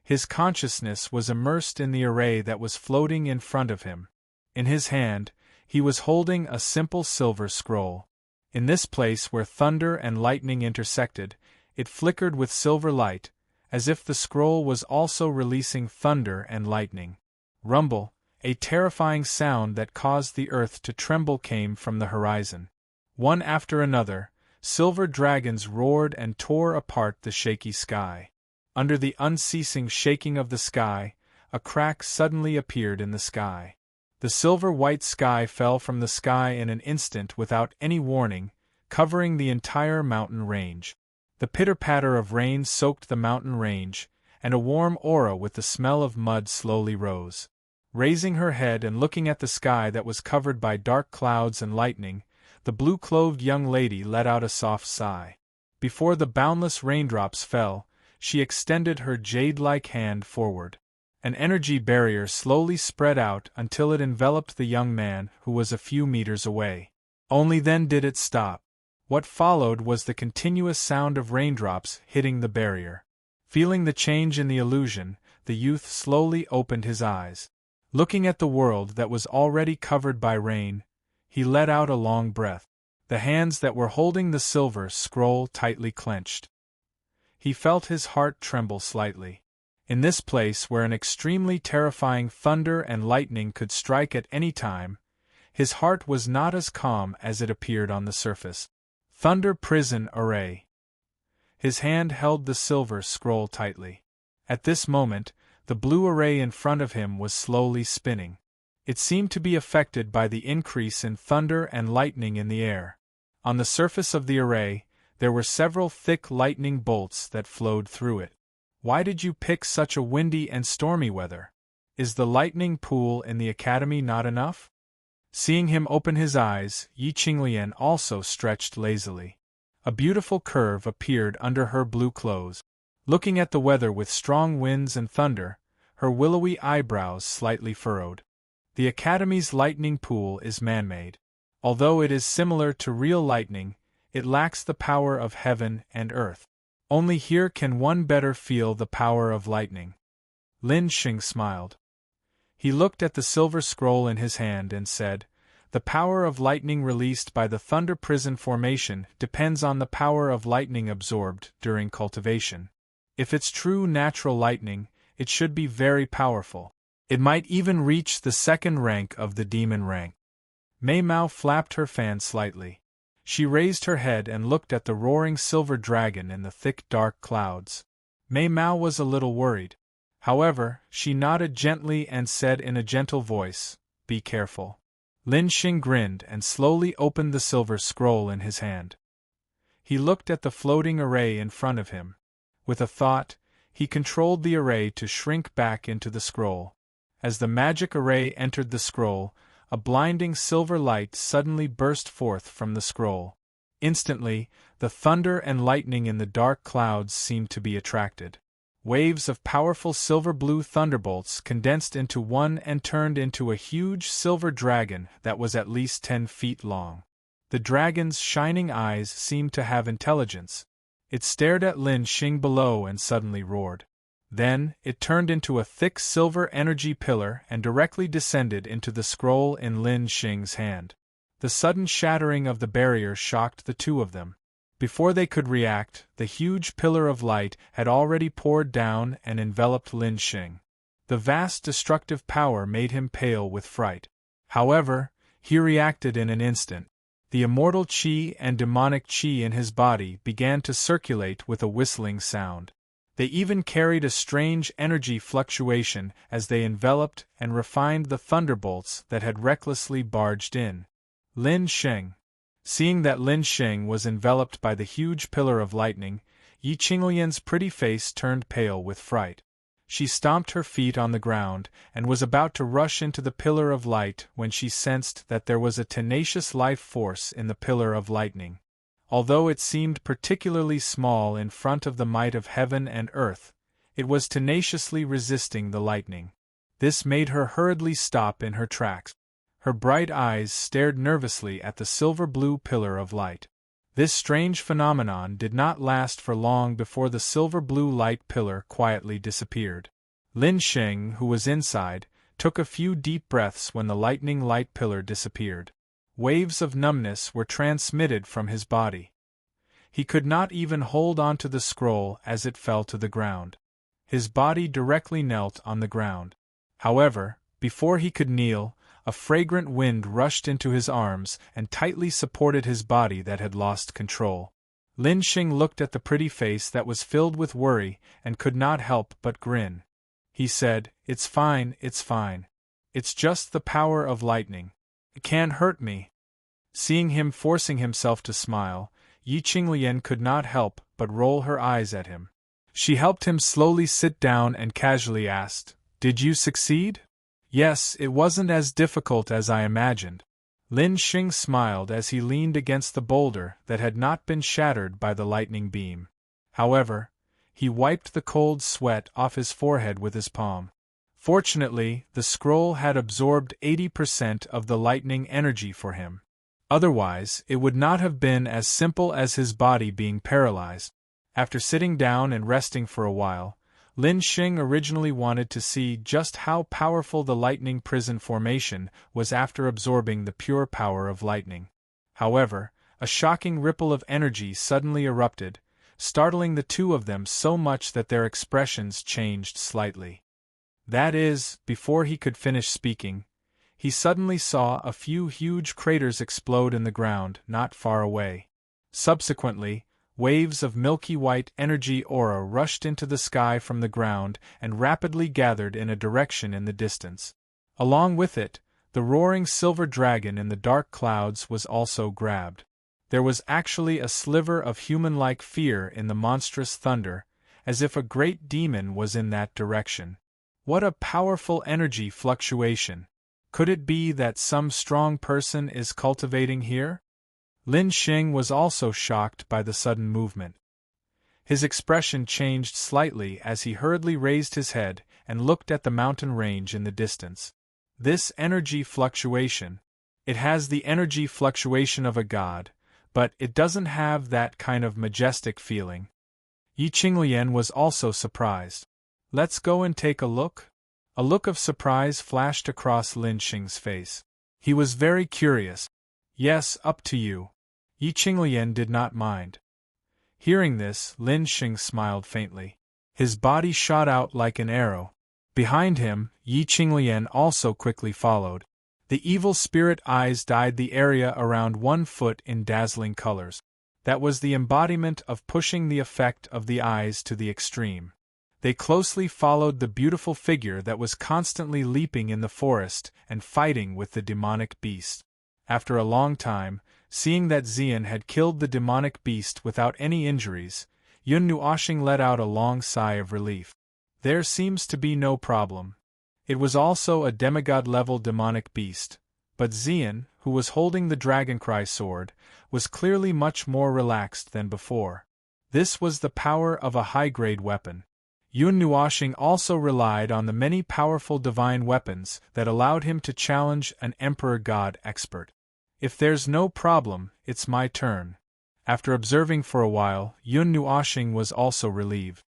His consciousness was immersed in the array that was floating in front of him. In his hand, he was holding a simple silver scroll. In this place where thunder and lightning intersected, it flickered with silver light, as if the scroll was also releasing thunder and lightning. Rumble, a terrifying sound that caused the earth to tremble, came from the horizon. One after another, silver dragons roared and tore apart the shaky sky. Under the unceasing shaking of the sky, a crack suddenly appeared in the sky. The silver-white sky fell from the sky in an instant without any warning, covering the entire mountain range. The pitter-patter of rain soaked the mountain range, and a warm aura with the smell of mud slowly rose. Raising her head and looking at the sky that was covered by dark clouds and lightning, the blue-clothed young lady let out a soft sigh. Before the boundless raindrops fell, she extended her jade-like hand forward. An energy barrier slowly spread out until it enveloped the young man who was a few meters away. Only then did it stop. What followed was the continuous sound of raindrops hitting the barrier. Feeling the change in the illusion, the youth slowly opened his eyes. Looking at the world that was already covered by rain, he let out a long breath. The hands that were holding the silver scroll tightly clenched. He felt his heart tremble slightly. In this place where an extremely terrifying thunder and lightning could strike at any time, his heart was not as calm as it appeared on the surface. Thunder Prison Array. His hand held the silver scroll tightly. At this moment, the blue array in front of him was slowly spinning. It seemed to be affected by the increase in thunder and lightning in the air. On the surface of the array, there were several thick lightning bolts that flowed through it. Why did you pick such a windy and stormy weather? Is the lightning pool in the academy not enough? Seeing him open his eyes, Yi Qinglian also stretched lazily. A beautiful curve appeared under her blue clothes. Looking at the weather with strong winds and thunder, her willowy eyebrows slightly furrowed. The academy's lightning pool is man-made. Although it is similar to real lightning, it lacks the power of heaven and earth. Only here can one better feel the power of lightning. Lin Xing smiled. He looked at the silver scroll in his hand and said, "The power of lightning released by the Thunder Prison formation depends on the power of lightning absorbed during cultivation. If it's true natural lightning, it should be very powerful. It might even reach the second rank of the demon rank." Mei Mao flapped her fan slightly. She raised her head and looked at the roaring silver dragon in the thick dark clouds. Mei Mao was a little worried. However, she nodded gently and said in a gentle voice, "Be careful." Lin Xing grinned and slowly opened the silver scroll in his hand. He looked at the floating array in front of him. With a thought, he controlled the array to shrink back into the scroll. As the magic array entered the scroll, a blinding silver light suddenly burst forth from the scroll. Instantly, the thunder and lightning in the dark clouds seemed to be attracted. Waves of powerful silver-blue thunderbolts condensed into one and turned into a huge silver dragon that was at least 10 feet long. The dragon's shining eyes seemed to have intelligence. It stared at Lin Xing below and suddenly roared. Then, it turned into a thick silver energy pillar and directly descended into the scroll in Lin Xing's hand. The sudden shattering of the barrier shocked the two of them. Before they could react, the huge pillar of light had already poured down and enveloped Lin Xing. The vast destructive power made him pale with fright. However, he reacted in an instant. The immortal qi and demonic qi in his body began to circulate with a whistling sound. They even carried a strange energy fluctuation as they enveloped and refined the thunderbolts that had recklessly barged in. Lin Sheng. Seeing that Lin Sheng was enveloped by the huge pillar of lightning, Yi Qinglian's pretty face turned pale with fright. She stomped her feet on the ground and was about to rush into the pillar of light when she sensed that there was a tenacious life force in the pillar of lightning. Although it seemed particularly small in front of the might of heaven and earth, it was tenaciously resisting the lightning. This made her hurriedly stop in her tracks. Her bright eyes stared nervously at the silver-blue pillar of light. This strange phenomenon did not last for long before the silver-blue light pillar quietly disappeared. Lin Sheng, who was inside, took a few deep breaths when the lightning light pillar disappeared. Waves of numbness were transmitted from his body. He could not even hold onto the scroll as it fell to the ground. His body directly knelt on the ground. However, before he could kneel, a fragrant wind rushed into his arms and tightly supported his body that had lost control. Lin Sheng looked at the pretty face that was filled with worry and could not help but grin. He said, "It's fine, it's fine. It's just the power of lightning. It can't hurt me." Seeing him forcing himself to smile, Yi Qinglian could not help but roll her eyes at him. She helped him slowly sit down and casually asked, "Did you succeed?" "Yes, it wasn't as difficult as I imagined." Lin Sheng smiled as he leaned against the boulder that had not been shattered by the lightning beam. However, he wiped the cold sweat off his forehead with his palm. Fortunately, the scroll had absorbed 80% of the lightning energy for him. Otherwise, it would not have been as simple as his body being paralyzed. After sitting down and resting for a while, Lin Sheng originally wanted to see just how powerful the lightning prison formation was after absorbing the pure power of lightning. However, a shocking ripple of energy suddenly erupted, startling the two of them so much that their expressions changed slightly. That is, before he could finish speaking, he suddenly saw a few huge craters explode in the ground not far away. Subsequently, waves of milky white energy aura rushed into the sky from the ground and rapidly gathered in a direction in the distance. Along with it, the roaring silver dragon in the dark clouds was also grabbed. There was actually a sliver of human-like fear in the monstrous thunder, as if a great demon was in that direction. What a powerful energy fluctuation! Could it be that some strong person is cultivating here? Lin Sheng was also shocked by the sudden movement. His expression changed slightly as he hurriedly raised his head and looked at the mountain range in the distance. This energy fluctuation. It has the energy fluctuation of a god, but it doesn't have that kind of majestic feeling. Yi Qinglian was also surprised. "Let's go and take a look?" A look of surprise flashed across Lin Sheng's face. He was very curious. "Yes, up to you." Yi Qinglian did not mind. Hearing this, Lin Sheng smiled faintly. His body shot out like an arrow. Behind him, Yi Qinglian also quickly followed. The evil spirit eyes dyed the area around 1 foot in dazzling colors. That was the embodiment of pushing the effect of the eyes to the extreme. They closely followed the beautiful figure that was constantly leaping in the forest and fighting with the demonic beast. After a long time, seeing that Xian had killed the demonic beast without any injuries, Yun Nuoxing let out a long sigh of relief. There seems to be no problem. It was also a demigod-level demonic beast, but Xian, who was holding the Dragoncry sword, was clearly much more relaxed than before. This was the power of a high-grade weapon. Yun Nuoxing also relied on the many powerful divine weapons that allowed him to challenge an Emperor God expert. If there's no problem, it's my turn. After observing for a while, Yun Nuoxing was also relieved.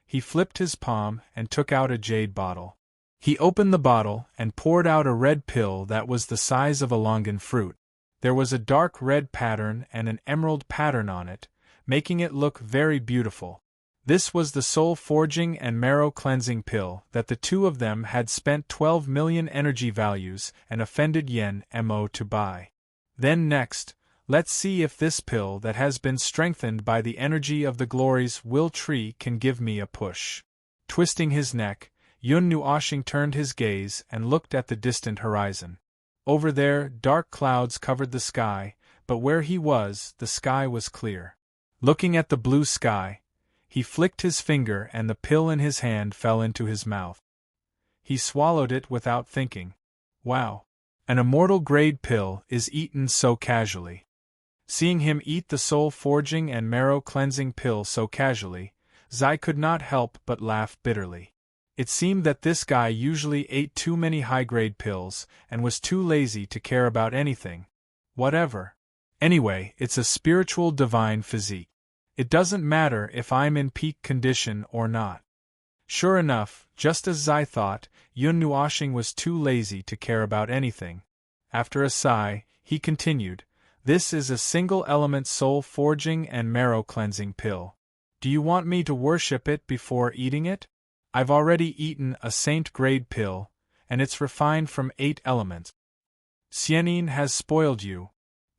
He flipped his palm and took out a jade bottle. He opened the bottle and poured out a red pill that was the size of a longan fruit. There was a dark red pattern and an emerald pattern on it, making it look very beautiful. This was the soul-forging and marrow-cleansing pill that the two of them had spent 12 million energy values and offended Yen Mo to buy. Then next, let's see if this pill that has been strengthened by the energy of the glory's will tree can give me a push. Twisting his neck, Yun Nuoshing turned his gaze and looked at the distant horizon. Over there, dark clouds covered the sky, but where he was, the sky was clear. Looking at the blue sky, he flicked his finger and the pill in his hand fell into his mouth. He swallowed it without thinking. Wow! An immortal grade pill is eaten so casually. Seeing him eat the soul-forging and marrow-cleansing pill so casually, Zai could not help but laugh bitterly. It seemed that this guy usually ate too many high-grade pills and was too lazy to care about anything. Whatever. Anyway, it's a spiritual divine physique. It doesn't matter if I'm in peak condition or not. Sure enough, just as Zai thought, Yun Nuoshing was too lazy to care about anything. After a sigh, he continued, "This is a single-element soul-forging and marrow-cleansing pill. Do you want me to worship it before eating it? I've already eaten a saint-grade pill, and it's refined from 8 elements. Serene has spoiled you."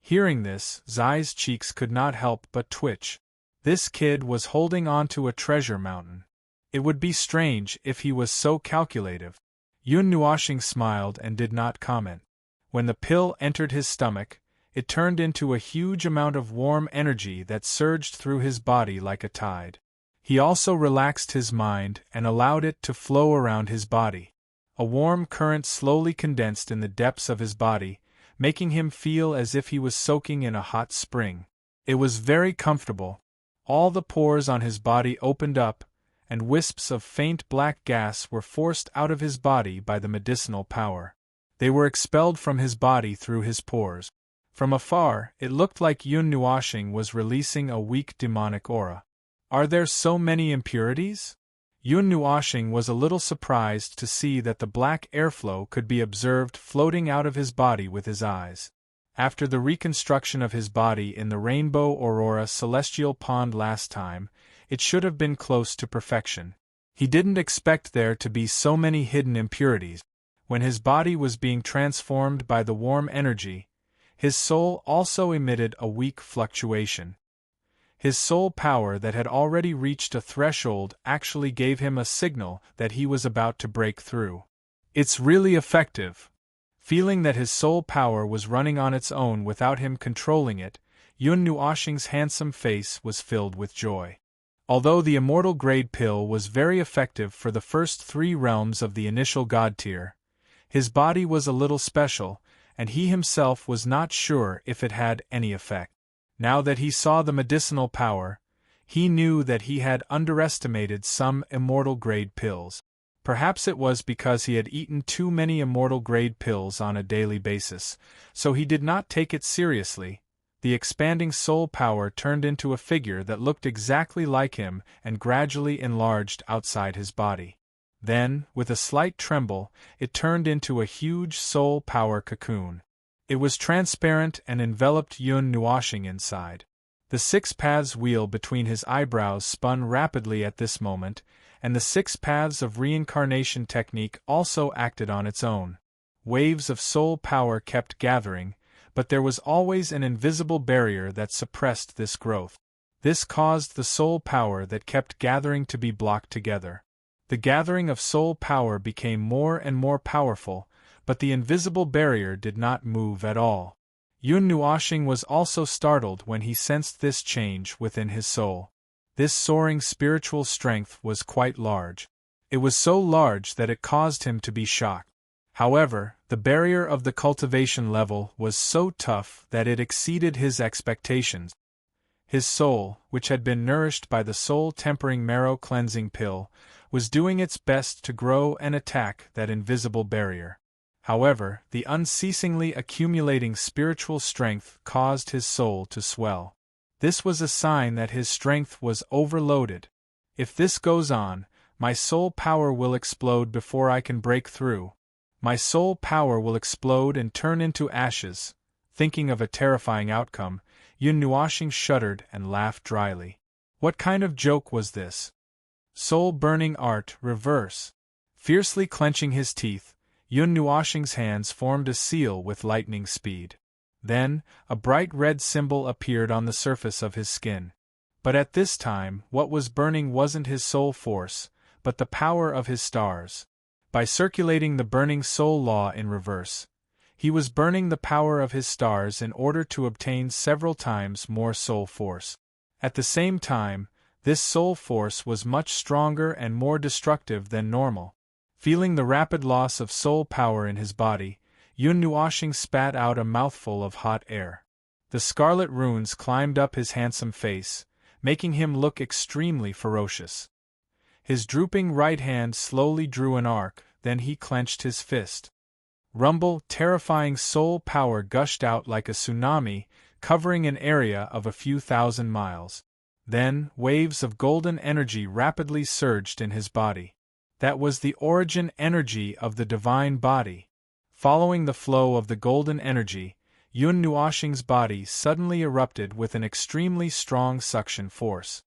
Hearing this, Zai's cheeks could not help but twitch. This kid was holding on to a treasure mountain. It would be strange if he was so calculative. Yun Nuoshing smiled and did not comment. When the pill entered his stomach, it turned into a huge amount of warm energy that surged through his body like a tide. He also relaxed his mind and allowed it to flow around his body. A warm current slowly condensed in the depths of his body, making him feel as if he was soaking in a hot spring. It was very comfortable. All the pores on his body opened up, and wisps of faint black gas were forced out of his body by the medicinal power. They were expelled from his body through his pores. From afar, it looked like Yun Nuoshing was releasing a weak demonic aura. Are there so many impurities? Yun Nuoshing was a little surprised to see that the black airflow could be observed floating out of his body with his eyes. After the reconstruction of his body in the Rainbow Aurora Celestial Pond last time, it should have been close to perfection. He didn't expect there to be so many hidden impurities. When his body was being transformed by the warm energy, his soul also emitted a weak fluctuation. His soul power that had already reached a threshold actually gave him a signal that he was about to break through. It's really effective. Feeling that his soul power was running on its own without him controlling it, Yun Nuoshing's handsome face was filled with joy. Although the immortal grade pill was very effective for the first 3 realms of the initial god tier, his body was a little special, and he himself was not sure if it had any effect. Now that he saw the medicinal power, he knew that he had underestimated some immortal grade pills. Perhaps it was because he had eaten too many immortal grade pills on a daily basis, so he did not take it seriously. The expanding soul power turned into a figure that looked exactly like him and gradually enlarged outside his body. Then, with a slight tremble, it turned into a huge soul power cocoon. It was transparent and enveloped Yun Nuoshing inside. The 6 paths wheel between his eyebrows spun rapidly at this moment, and the 6 paths of reincarnation technique also acted on its own. Waves of soul power kept gathering, but there was always an invisible barrier that suppressed this growth. This caused the soul power that kept gathering to be blocked together. The gathering of soul power became more and more powerful, but the invisible barrier did not move at all. Yun Nuoshing was also startled when he sensed this change within his soul. This soaring spiritual strength was quite large. It was so large that it caused him to be shocked. However, the barrier of the cultivation level was so tough that it exceeded his expectations. His soul, which had been nourished by the soul-tempering marrow-cleansing pill, was doing its best to grow and attack that invisible barrier. However, the unceasingly accumulating spiritual strength caused his soul to swell. This was a sign that his strength was overloaded. If this goes on, my soul power will explode before I can break through. My soul power will explode and turn into ashes. Thinking of a terrifying outcome, Yun Nuoshing shuddered and laughed dryly. What kind of joke was this? Soul-burning art, reverse. Fiercely clenching his teeth, Yun Nuoshing's hands formed a seal with lightning speed. Then, a bright red symbol appeared on the surface of his skin. But at this time, what was burning wasn't his soul force, but the power of his stars. By circulating the burning soul law in reverse, he was burning the power of his stars in order to obtain several times more soul force. At the same time, this soul force was much stronger and more destructive than normal. Feeling the rapid loss of soul power in his body, Yun Nuoshing spat out a mouthful of hot air. The scarlet runes climbed up his handsome face, making him look extremely ferocious. His drooping right hand slowly drew an arc, then he clenched his fist. Rumble, terrifying soul power gushed out like a tsunami, covering an area of a few thousand miles. Then, waves of golden energy rapidly surged in his body. That was the origin energy of the divine body. Following the flow of the golden energy, Yun Nuoshing's body suddenly erupted with an extremely strong suction force.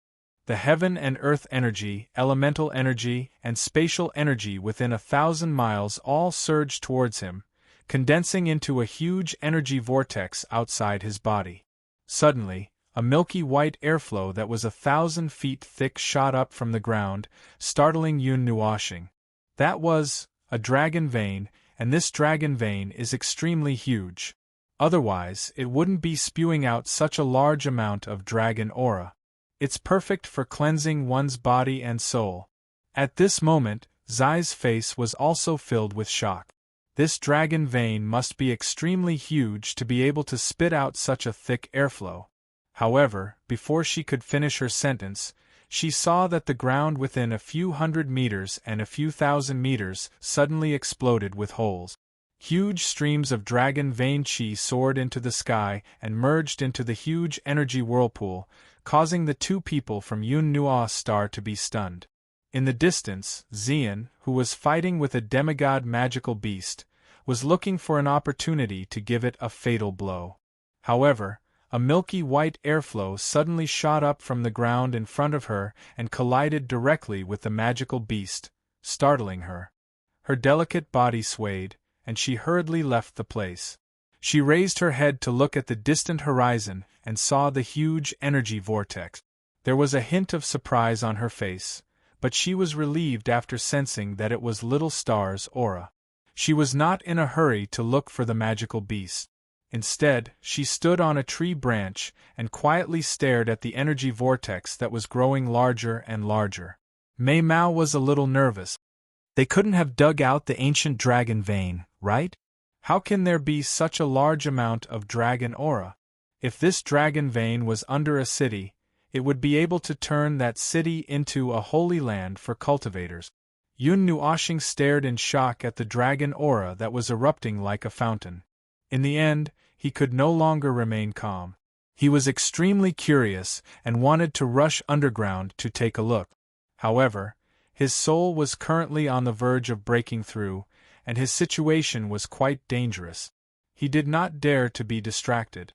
The heaven and earth energy, elemental energy, and spatial energy within 1,000 miles all surged towards him, condensing into a huge energy vortex outside his body. Suddenly, a milky white airflow that was 1,000 feet thick shot up from the ground, startling Yun Nuoshing. That was a dragon vein, and this dragon vein is extremely huge. Otherwise, it wouldn't be spewing out such a large amount of dragon aura. It's perfect for cleansing one's body and soul. At this moment, Zai's face was also filled with shock. This dragon vein must be extremely huge to be able to spit out such a thick airflow. However, before she could finish her sentence, she saw that the ground within a few hundred meters and a few thousand meters suddenly exploded with holes. Huge streams of dragon vein chi soared into the sky and merged into the huge energy whirlpool, causing the two people from Yun Nuo's star to be stunned. In the distance, Xian, who was fighting with a demigod magical beast, was looking for an opportunity to give it a fatal blow. However, a milky white airflow suddenly shot up from the ground in front of her and collided directly with the magical beast, startling her. Her delicate body swayed, and she hurriedly left the place. She raised her head to look at the distant horizon and saw the huge energy vortex. There was a hint of surprise on her face, but she was relieved after sensing that it was Little Star's aura. She was not in a hurry to look for the magical beast. Instead, she stood on a tree branch and quietly stared at the energy vortex that was growing larger and larger. Mei Mao was a little nervous. They couldn't have dug out the ancient dragon vein, right? How can there be such a large amount of dragon aura? If this dragon vein was under a city, it would be able to turn that city into a holy land for cultivators. Yun Nuoshing stared in shock at the dragon aura that was erupting like a fountain. In the end, he could no longer remain calm. He was extremely curious and wanted to rush underground to take a look. However, his soul was currently on the verge of breaking through, and his situation was quite dangerous. He did not dare to be distracted.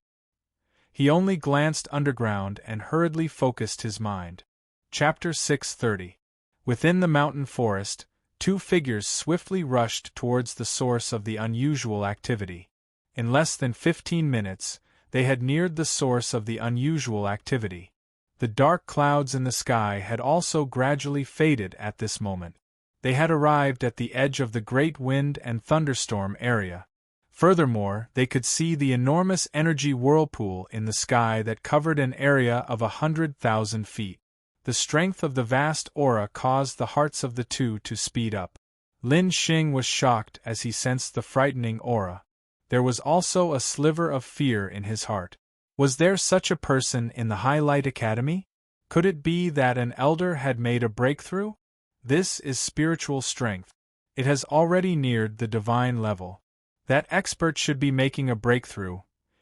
He only glanced underground and hurriedly focused his mind. Chapter 630. Within the mountain forest, two figures swiftly rushed towards the source of the unusual activity. In less than 15 minutes, they had neared the source of the unusual activity. The dark clouds in the sky had also gradually faded at this moment. They had arrived at the edge of the great wind and thunderstorm area. Furthermore, they could see the enormous energy whirlpool in the sky that covered an area of 100,000 feet. The strength of the vast aura caused the hearts of the two to speed up. Lin Xing was shocked as he sensed the frightening aura. There was also a sliver of fear in his heart. Was there such a person in the High Light Academy? Could it be that an elder had made a breakthrough? This is spiritual strength. It has already neared the divine level. That expert should be making a breakthrough.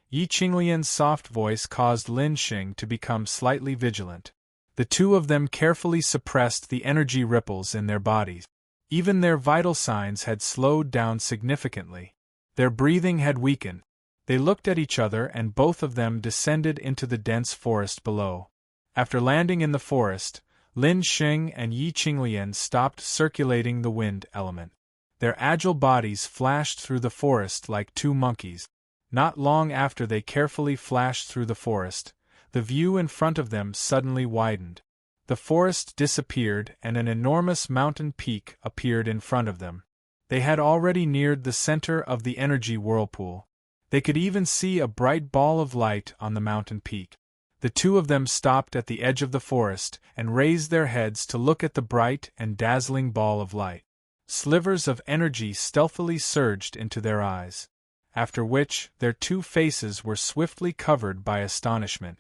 Yi Qinglian's soft voice caused Lin Xing to become slightly vigilant. The two of them carefully suppressed the energy ripples in their bodies. Even their vital signs had slowed down significantly. Their breathing had weakened. They looked at each other and both of them descended into the dense forest below. After landing in the forest, Lin Xing and Yi Qinglian stopped circulating the wind element. Their agile bodies flashed through the forest like two monkeys. Not long after they carefully flashed through the forest, the view in front of them suddenly widened. The forest disappeared and an enormous mountain peak appeared in front of them. They had already neared the center of the energy whirlpool. They could even see a bright ball of light on the mountain peak. The two of them stopped at the edge of the forest and raised their heads to look at the bright and dazzling ball of light. Slivers of energy stealthily surged into their eyes, after which their two faces were swiftly covered by astonishment.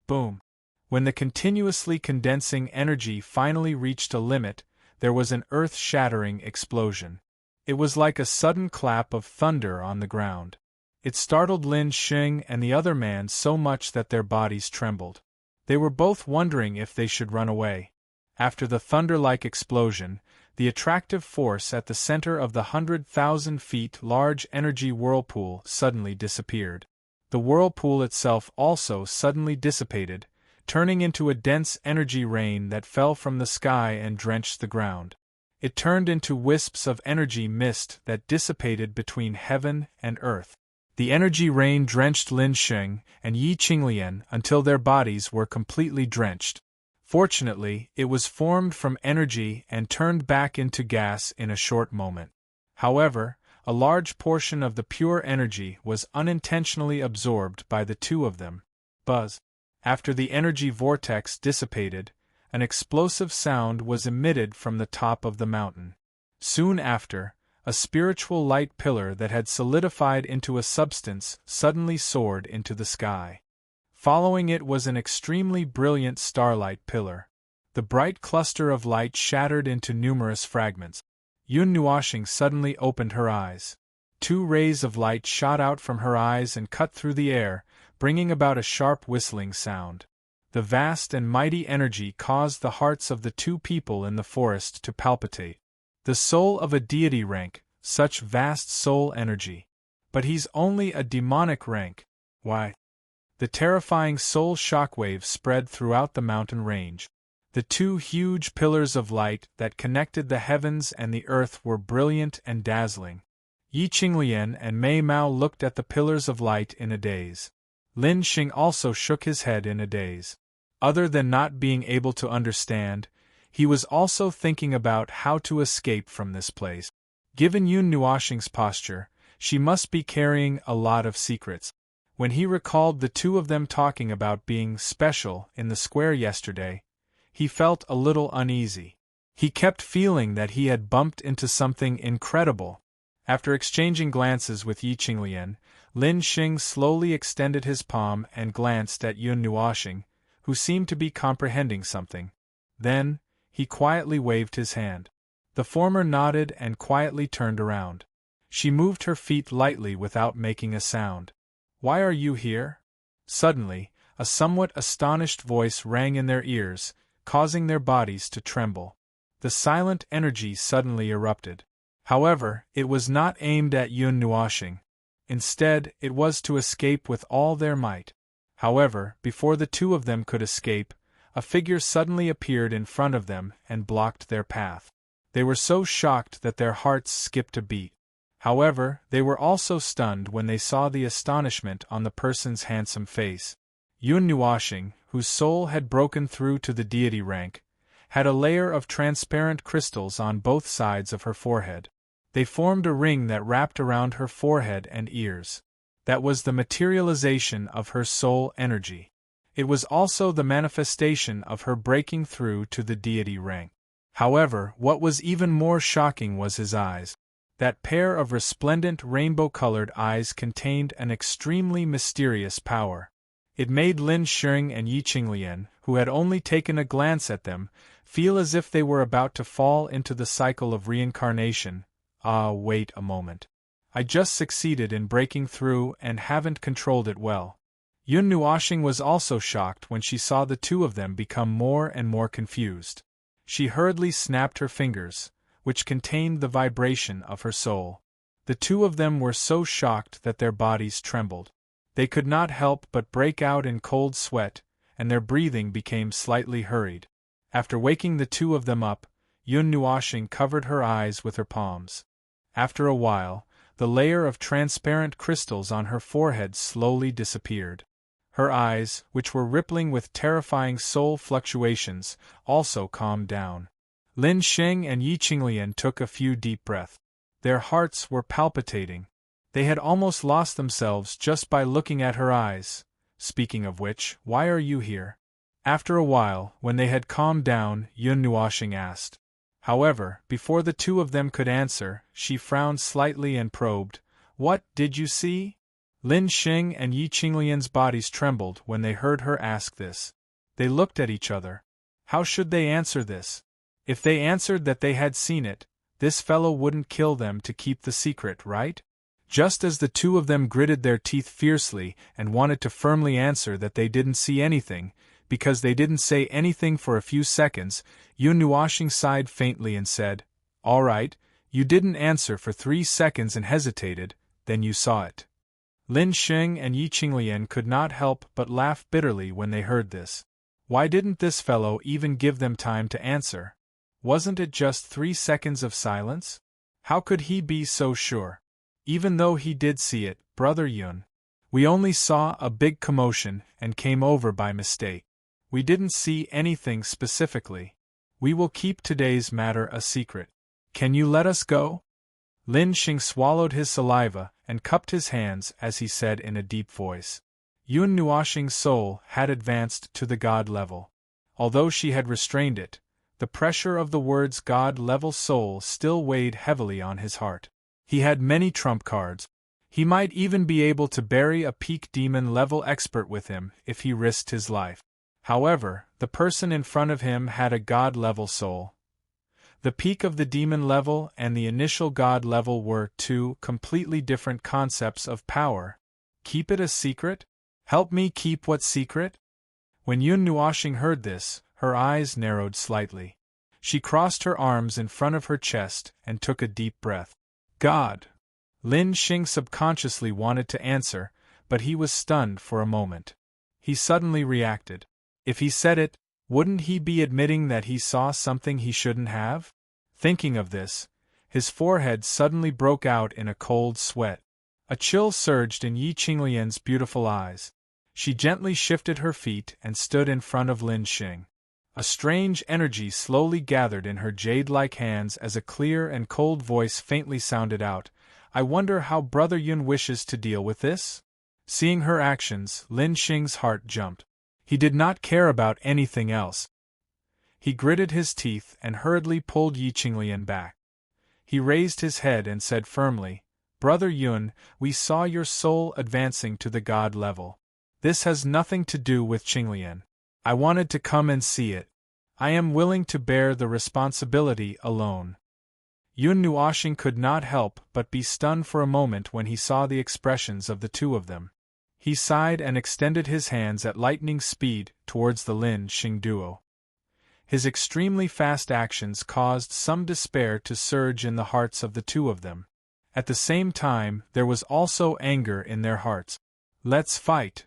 Boom! When the continuously condensing energy finally reached a limit, there was an earth-shattering explosion. It was like a sudden clap of thunder on the ground. It startled Lin Xing and the other man so much that their bodies trembled. They were both wondering if they should run away. After the thunder-like explosion, the attractive force at the center of the 100,000 feet large energy whirlpool suddenly disappeared. The whirlpool itself also suddenly dissipated, turning into a dense energy rain that fell from the sky and drenched the ground. It turned into wisps of energy mist that dissipated between heaven and earth. The energy rain drenched Lin Xing and Yi Qinglian until their bodies were completely drenched. Fortunately, it was formed from energy and turned back into gas in a short moment. However, a large portion of the pure energy was unintentionally absorbed by the two of them. Buzz! After the energy vortex dissipated, an explosive sound was emitted from the top of the mountain. Soon after, a spiritual light pillar that had solidified into a substance suddenly soared into the sky. Following it was an extremely brilliant starlight pillar. The bright cluster of light shattered into numerous fragments. Yun Nuoxing suddenly opened her eyes. Two rays of light shot out from her eyes and cut through the air, bringing about a sharp whistling sound. The vast and mighty energy caused the hearts of the two people in the forest to palpitate. The soul of a deity rank, such vast soul energy. But he's only a demonic rank. Why? The terrifying soul shockwave spread throughout the mountain range. The two huge pillars of light that connected the heavens and the earth were brilliant and dazzling. Yi Qinglian and Mei Mao looked at the pillars of light in a daze. Lin Xing also shook his head in a daze. Other than not being able to understand, he was also thinking about how to escape from this place. Given Yun Nuoxing's posture, she must be carrying a lot of secrets. When he recalled the two of them talking about being special in the square yesterday, he felt a little uneasy. He kept feeling that he had bumped into something incredible. After exchanging glances with Yi Qinglian, Lin Xing slowly extended his palm and glanced at Yun Nuoxing, who seemed to be comprehending something. Then, he quietly waved his hand. The former nodded and quietly turned around. She moved her feet lightly without making a sound. "Why are you here?" Suddenly, a somewhat astonished voice rang in their ears, causing their bodies to tremble. The silent energy suddenly erupted. However, it was not aimed at Yun Nuoxing. Instead, it was to escape with all their might. However, before the two of them could escape, a figure suddenly appeared in front of them and blocked their path. They were so shocked that their hearts skipped a beat. However, they were also stunned when they saw the astonishment on the person's handsome face. Yun Nuoxing, whose soul had broken through to the deity rank, had a layer of transparent crystals on both sides of her forehead. They formed a ring that wrapped around her forehead and ears. That was the materialization of her soul energy. It was also the manifestation of her breaking through to the deity rank. However, what was even more shocking was his eyes. That pair of resplendent rainbow-colored eyes contained an extremely mysterious power. It made Lin Xing and Yi Qinglian, who had only taken a glance at them, feel as if they were about to fall into the cycle of reincarnation. Ah, wait a moment. I just succeeded in breaking through and haven't controlled it well. Yun Nuoxing was also shocked when she saw the two of them become more and more confused. She hurriedly snapped her fingers, which contained the vibration of her soul. The two of them were so shocked that their bodies trembled. They could not help but break out in cold sweat, and their breathing became slightly hurried. After waking the two of them up, Yun Nuoxing covered her eyes with her palms. After a while, The layer of transparent crystals on her forehead slowly disappeared. Her eyes, which were rippling with terrifying soul fluctuations, also calmed down. Lin Xing and Yi Qinglian took a few deep breaths. Their hearts were palpitating. They had almost lost themselves just by looking at her eyes. Speaking of which, why are you here? After a while, when they had calmed down, Yun Nuoxing asked. However, before the two of them could answer, she frowned slightly and probed, "What did you see?" Lin Xing and Yi Qinglian's bodies trembled when they heard her ask this. They looked at each other. How should they answer this? If they answered that they had seen it, this fellow wouldn't kill them to keep the secret, right? Just as the two of them gritted their teeth fiercely and wanted to firmly answer that they didn't see anything, because they didn't say anything for a few seconds, Yun Nuoxing sighed faintly and said, "All right, you didn't answer for 3 seconds and hesitated, then you saw it." Lin Xing and Yi Qinglian could not help but laugh bitterly when they heard this. Why didn't this fellow even give them time to answer? Wasn't it just 3 seconds of silence? How could he be so sure? Even though he did see it, Brother Yun. We only saw a big commotion and came over by mistake. We didn't see anything specifically. We will keep today's matter a secret. Can you let us go? Lin Xing swallowed his saliva and cupped his hands as he said in a deep voice. Yun Nuoxing's soul had advanced to the god level. Although she had restrained it, the pressure of the words god-level soul still weighed heavily on his heart. He had many trump cards. He might even be able to bury a peak demon-level expert with him if he risked his life. However, the person in front of him had a god-level soul. The peak of the demon level and the initial god level were two completely different concepts of power. Keep it a secret? Help me keep what secret? When Yun Nuoxing heard this, her eyes narrowed slightly. She crossed her arms in front of her chest and took a deep breath. God! Lin Xing subconsciously wanted to answer, but he was stunned for a moment. He suddenly reacted. If he said it, wouldn't he be admitting that he saw something he shouldn't have? Thinking of this, his forehead suddenly broke out in a cold sweat. A chill surged in Yi Qinglian's beautiful eyes. She gently shifted her feet and stood in front of Lin Xing. A strange energy slowly gathered in her jade-like hands as a clear and cold voice faintly sounded out, "I wonder how Brother Yun wishes to deal with this?" Seeing her actions, Lin Xing's heart jumped. He did not care about anything else. He gritted his teeth and hurriedly pulled Yi Qinglian back. He raised his head and said firmly, "Brother Yun, we saw your soul advancing to the god level. This has nothing to do with Qinglian. I wanted to come and see it. I am willing to bear the responsibility alone." Yun Nuoxing could not help but be stunned for a moment when he saw the expressions of the two of them. He sighed and extended his hands at lightning speed towards the Lin Xing duo. His extremely fast actions caused some despair to surge in the hearts of the two of them. At the same time, there was also anger in their hearts. "Let's fight!"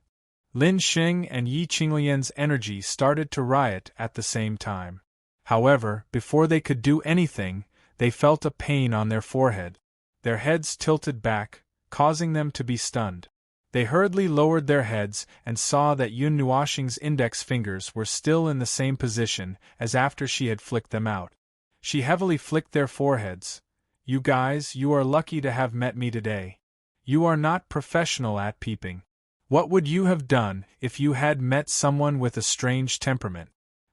Lin Xing and Yi Qinglian's energy started to riot at the same time. However, before they could do anything, they felt a pain on their forehead. Their heads tilted back, causing them to be stunned. They hurriedly lowered their heads and saw that Yun Nuoxing's index fingers were still in the same position as after she had flicked them out. She heavily flicked their foreheads. "You guys, you are lucky to have met me today. You are not professional at peeping. What would you have done if you had met someone with a strange temperament?"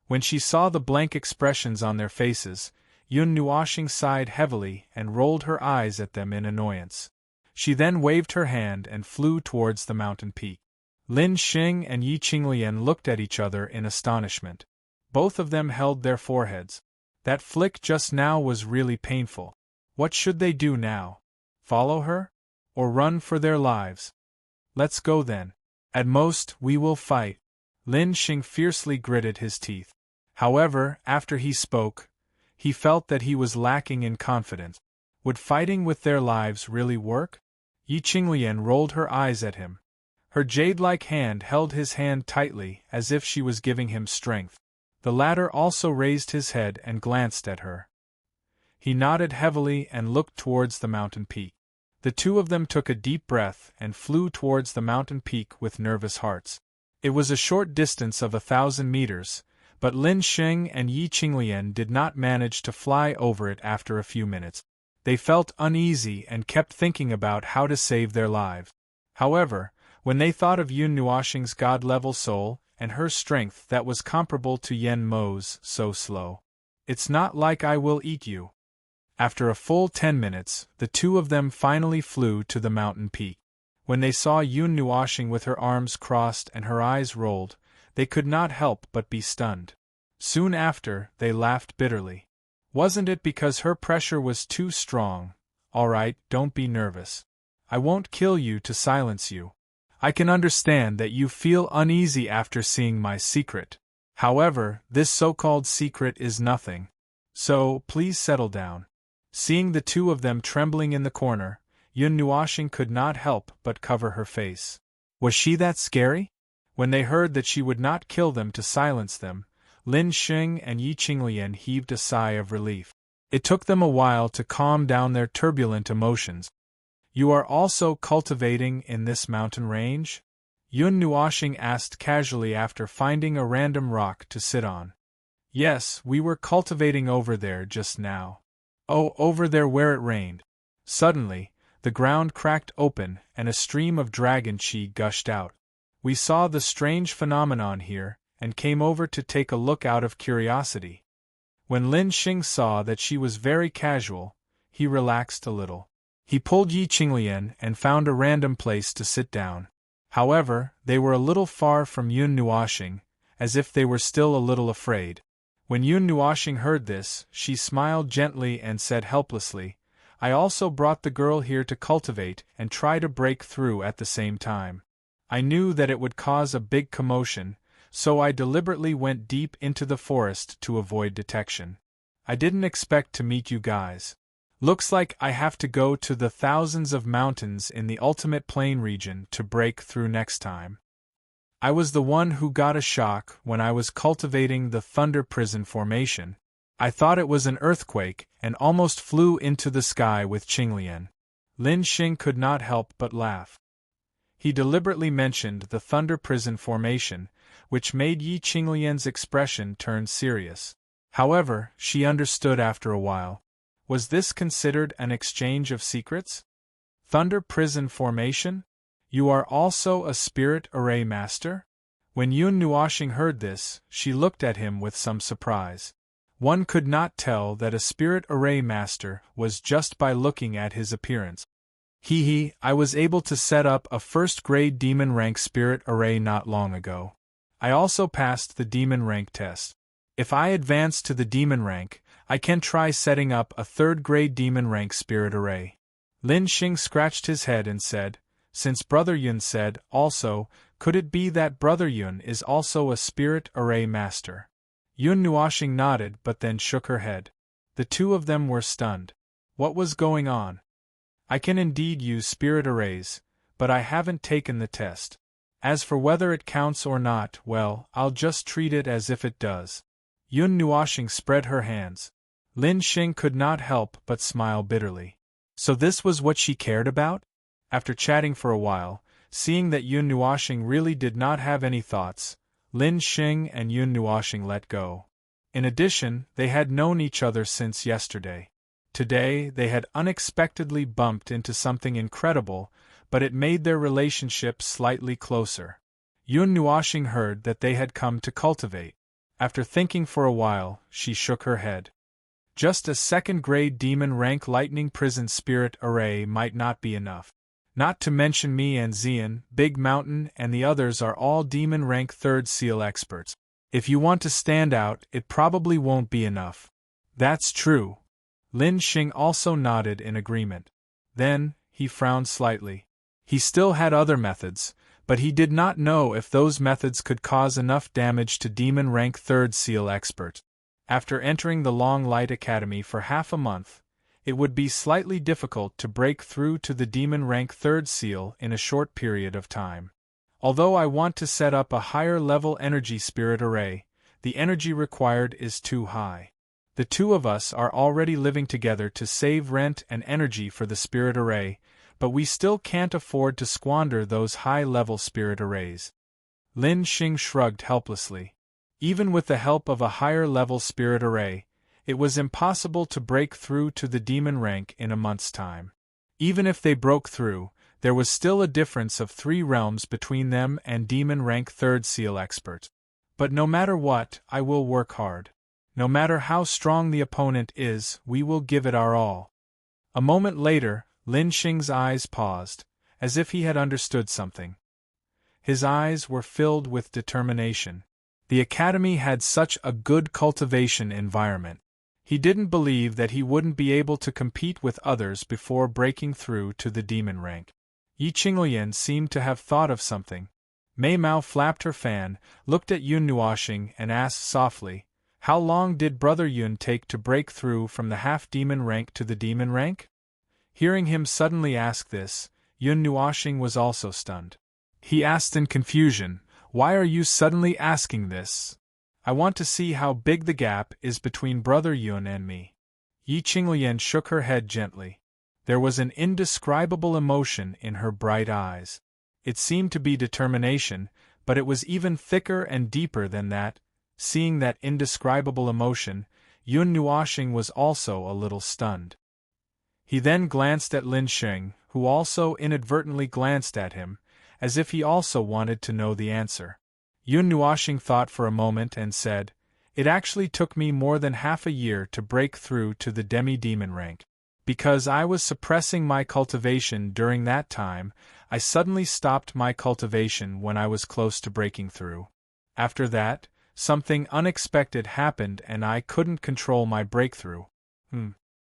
When she saw the blank expressions on their faces, Yun Nuoxing sighed heavily and rolled her eyes at them in annoyance. She then waved her hand and flew towards the mountain peak. Lin Xing and Yi Qinglian looked at each other in astonishment. Both of them held their foreheads. That flick just now was really painful. What should they do now? Follow her? Or run for their lives? "Let's go then. At most, we will fight." Lin Xing fiercely gritted his teeth. However, after he spoke, he felt that he was lacking in confidence. Would fighting with their lives really work? Yi Qinglian rolled her eyes at him. Her jade-like hand held his hand tightly as if she was giving him strength. The latter also raised his head and glanced at her. He nodded heavily and looked towards the mountain peak. The two of them took a deep breath and flew towards the mountain peak with nervous hearts. It was a short distance of 1,000 meters, but Lin Xing and Yi Qinglian did not manage to fly over it after a few minutes. They felt uneasy and kept thinking about how to save their lives. However, when they thought of Yun Nuoxing's god-level soul and her strength that was comparable to Yen Mo's so slow. It's not like I will eat you. After a full 10 minutes, the two of them finally flew to the mountain peak. When they saw Yun Nuoxing with her arms crossed and her eyes rolled, they could not help but be stunned. Soon after, they laughed bitterly. Wasn't it because her pressure was too strong? All right, don't be nervous. I won't kill you to silence you. I can understand that you feel uneasy after seeing my secret. However, this so-called secret is nothing. So, please settle down. Seeing the two of them trembling in the corner, Yun Nuoxing could not help but cover her face. Was she that scary? When they heard that she would not kill them to silence them, Lin Xing and Yi Qinglian heaved a sigh of relief. It took them a while to calm down their turbulent emotions. You are also cultivating in this mountain range? Yun Nuoxing asked casually after finding a random rock to sit on. Yes, we were cultivating over there just now. Oh, over there where it rained. Suddenly, the ground cracked open and a stream of dragon chi gushed out. We saw the strange phenomenon here, and came over to take a look out of curiosity. When Lin Xing saw that she was very casual, he relaxed a little. He pulled Yi Qinglian and found a random place to sit down. However, they were a little far from Yun Nuoxing, as if they were still a little afraid. When Yun Nuoxing heard this, she smiled gently and said helplessly, I also brought the girl here to cultivate and try to break through at the same time. I knew that it would cause a big commotion, so I deliberately went deep into the forest to avoid detection. I didn't expect to meet you guys. Looks like I have to go to the thousands of mountains in the ultimate plain region to break through next time. I was the one who got a shock when I was cultivating the Thunder Prison formation. I thought it was an earthquake and almost flew into the sky with Qinglian. Lin Xing could not help but laugh. He deliberately mentioned the Thunder Prison formation, which made Yi Qinglian's expression turn serious. However, she understood after a while. Was this considered an exchange of secrets? Thunder Prison formation? You are also a spirit array master? When Yun Nuoxing heard this, she looked at him with some surprise. One could not tell that a spirit array master was just by looking at his appearance. I was able to set up a first-grade demon rank spirit array not long ago. I also passed the demon rank test. If I advance to the demon rank, I can try setting up a third-grade demon rank spirit array. Lin Xing scratched his head and said, since Brother Yun said, also, could it be that Brother Yun is also a spirit array master? Yun Nuoxing nodded but then shook her head. The two of them were stunned. What was going on? I can indeed use spirit arrays, but I haven't taken the test. As for whether it counts or not, well, I'll just treat it as if it does. Yun Nuoxing spread her hands. Lin Xing could not help but smile bitterly. So this was what she cared about? After chatting for a while, seeing that Yun Nuoxing really did not have any thoughts, Lin Xing and Yun Nuoxing let go. In addition, they had known each other since yesterday. Today, they had unexpectedly bumped into something incredible, but it made their relationship slightly closer. Yun Nuoxing heard that they had come to cultivate. After thinking for a while, she shook her head. Just a second-grade demon rank lightning prison spirit array might not be enough. Not to mention me and Xian, Big Mountain and the others are all demon rank third seal experts. If you want to stand out, it probably won't be enough. That's true. Lin Xing also nodded in agreement. Then, he frowned slightly. He still had other methods, but he did not know if those methods could cause enough damage to demon rank third seal experts. After entering the Long Light Academy for half a month, it would be slightly difficult to break through to the demon rank third seal in a short period of time. Although I want to set up a higher level energy spirit array, the energy required is too high. The two of us are already living together to save rent and energy for the spirit array, but we still can't afford to squander those high-level spirit arrays. Lin Xing shrugged helplessly. Even with the help of a higher-level spirit array, it was impossible to break through to the demon rank in a month's time. Even if they broke through, there was still a difference of 3 realms between them and demon rank 3rd seal expert. But no matter what, I will work hard. No matter how strong the opponent is, we will give it our all. A moment later, Lin Xing's eyes paused, as if he had understood something. His eyes were filled with determination. The academy had such a good cultivation environment. He didn't believe that he wouldn't be able to compete with others before breaking through to the demon rank. Yi Qinglian seemed to have thought of something. Mei Mao flapped her fan, looked at Yun Nuoxing and asked softly, "How long did Brother Yun take to break through from the half-demon rank to the demon rank?" Hearing him suddenly ask this, Yun Nuoxing was also stunned. He asked in confusion, "Why are you suddenly asking this? I want to see how big the gap is between Brother Yun and me." Yi Qinglian shook her head gently. There was an indescribable emotion in her bright eyes. It seemed to be determination, but it was even thicker and deeper than that. Seeing that indescribable emotion, Yun Nuoxing was also a little stunned. He then glanced at Lin Xing, who also inadvertently glanced at him, as if he also wanted to know the answer. Yun Nuoxing thought for a moment and said, "It actually took me more than half a year to break through to the demi-demon rank. Because I was suppressing my cultivation during that time, I suddenly stopped my cultivation when I was close to breaking through. After that, something unexpected happened and I couldn't control my breakthrough.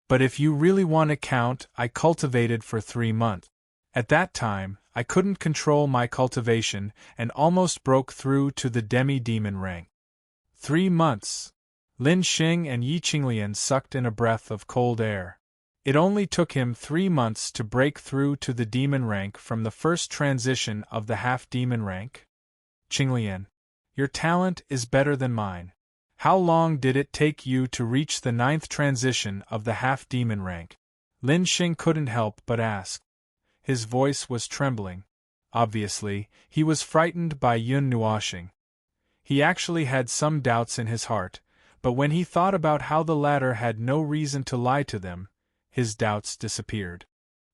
But if you really want to count, I cultivated for 3 months. At that time, I couldn't control my cultivation and almost broke through to the demi-demon rank." 3 months! Lin Xing and Yi Qinglian sucked in a breath of cold air. It only took him 3 months to break through to the demon rank from the first transition of the half-demon rank? Qinglian, your talent is better than mine. How long did it take you to reach the 9th transition of the half-demon rank? Lin Xing couldn't help but ask. His voice was trembling. Obviously, he was frightened by Yun Nuoxing. He actually had some doubts in his heart, but when he thought about how the latter had no reason to lie to them, his doubts disappeared.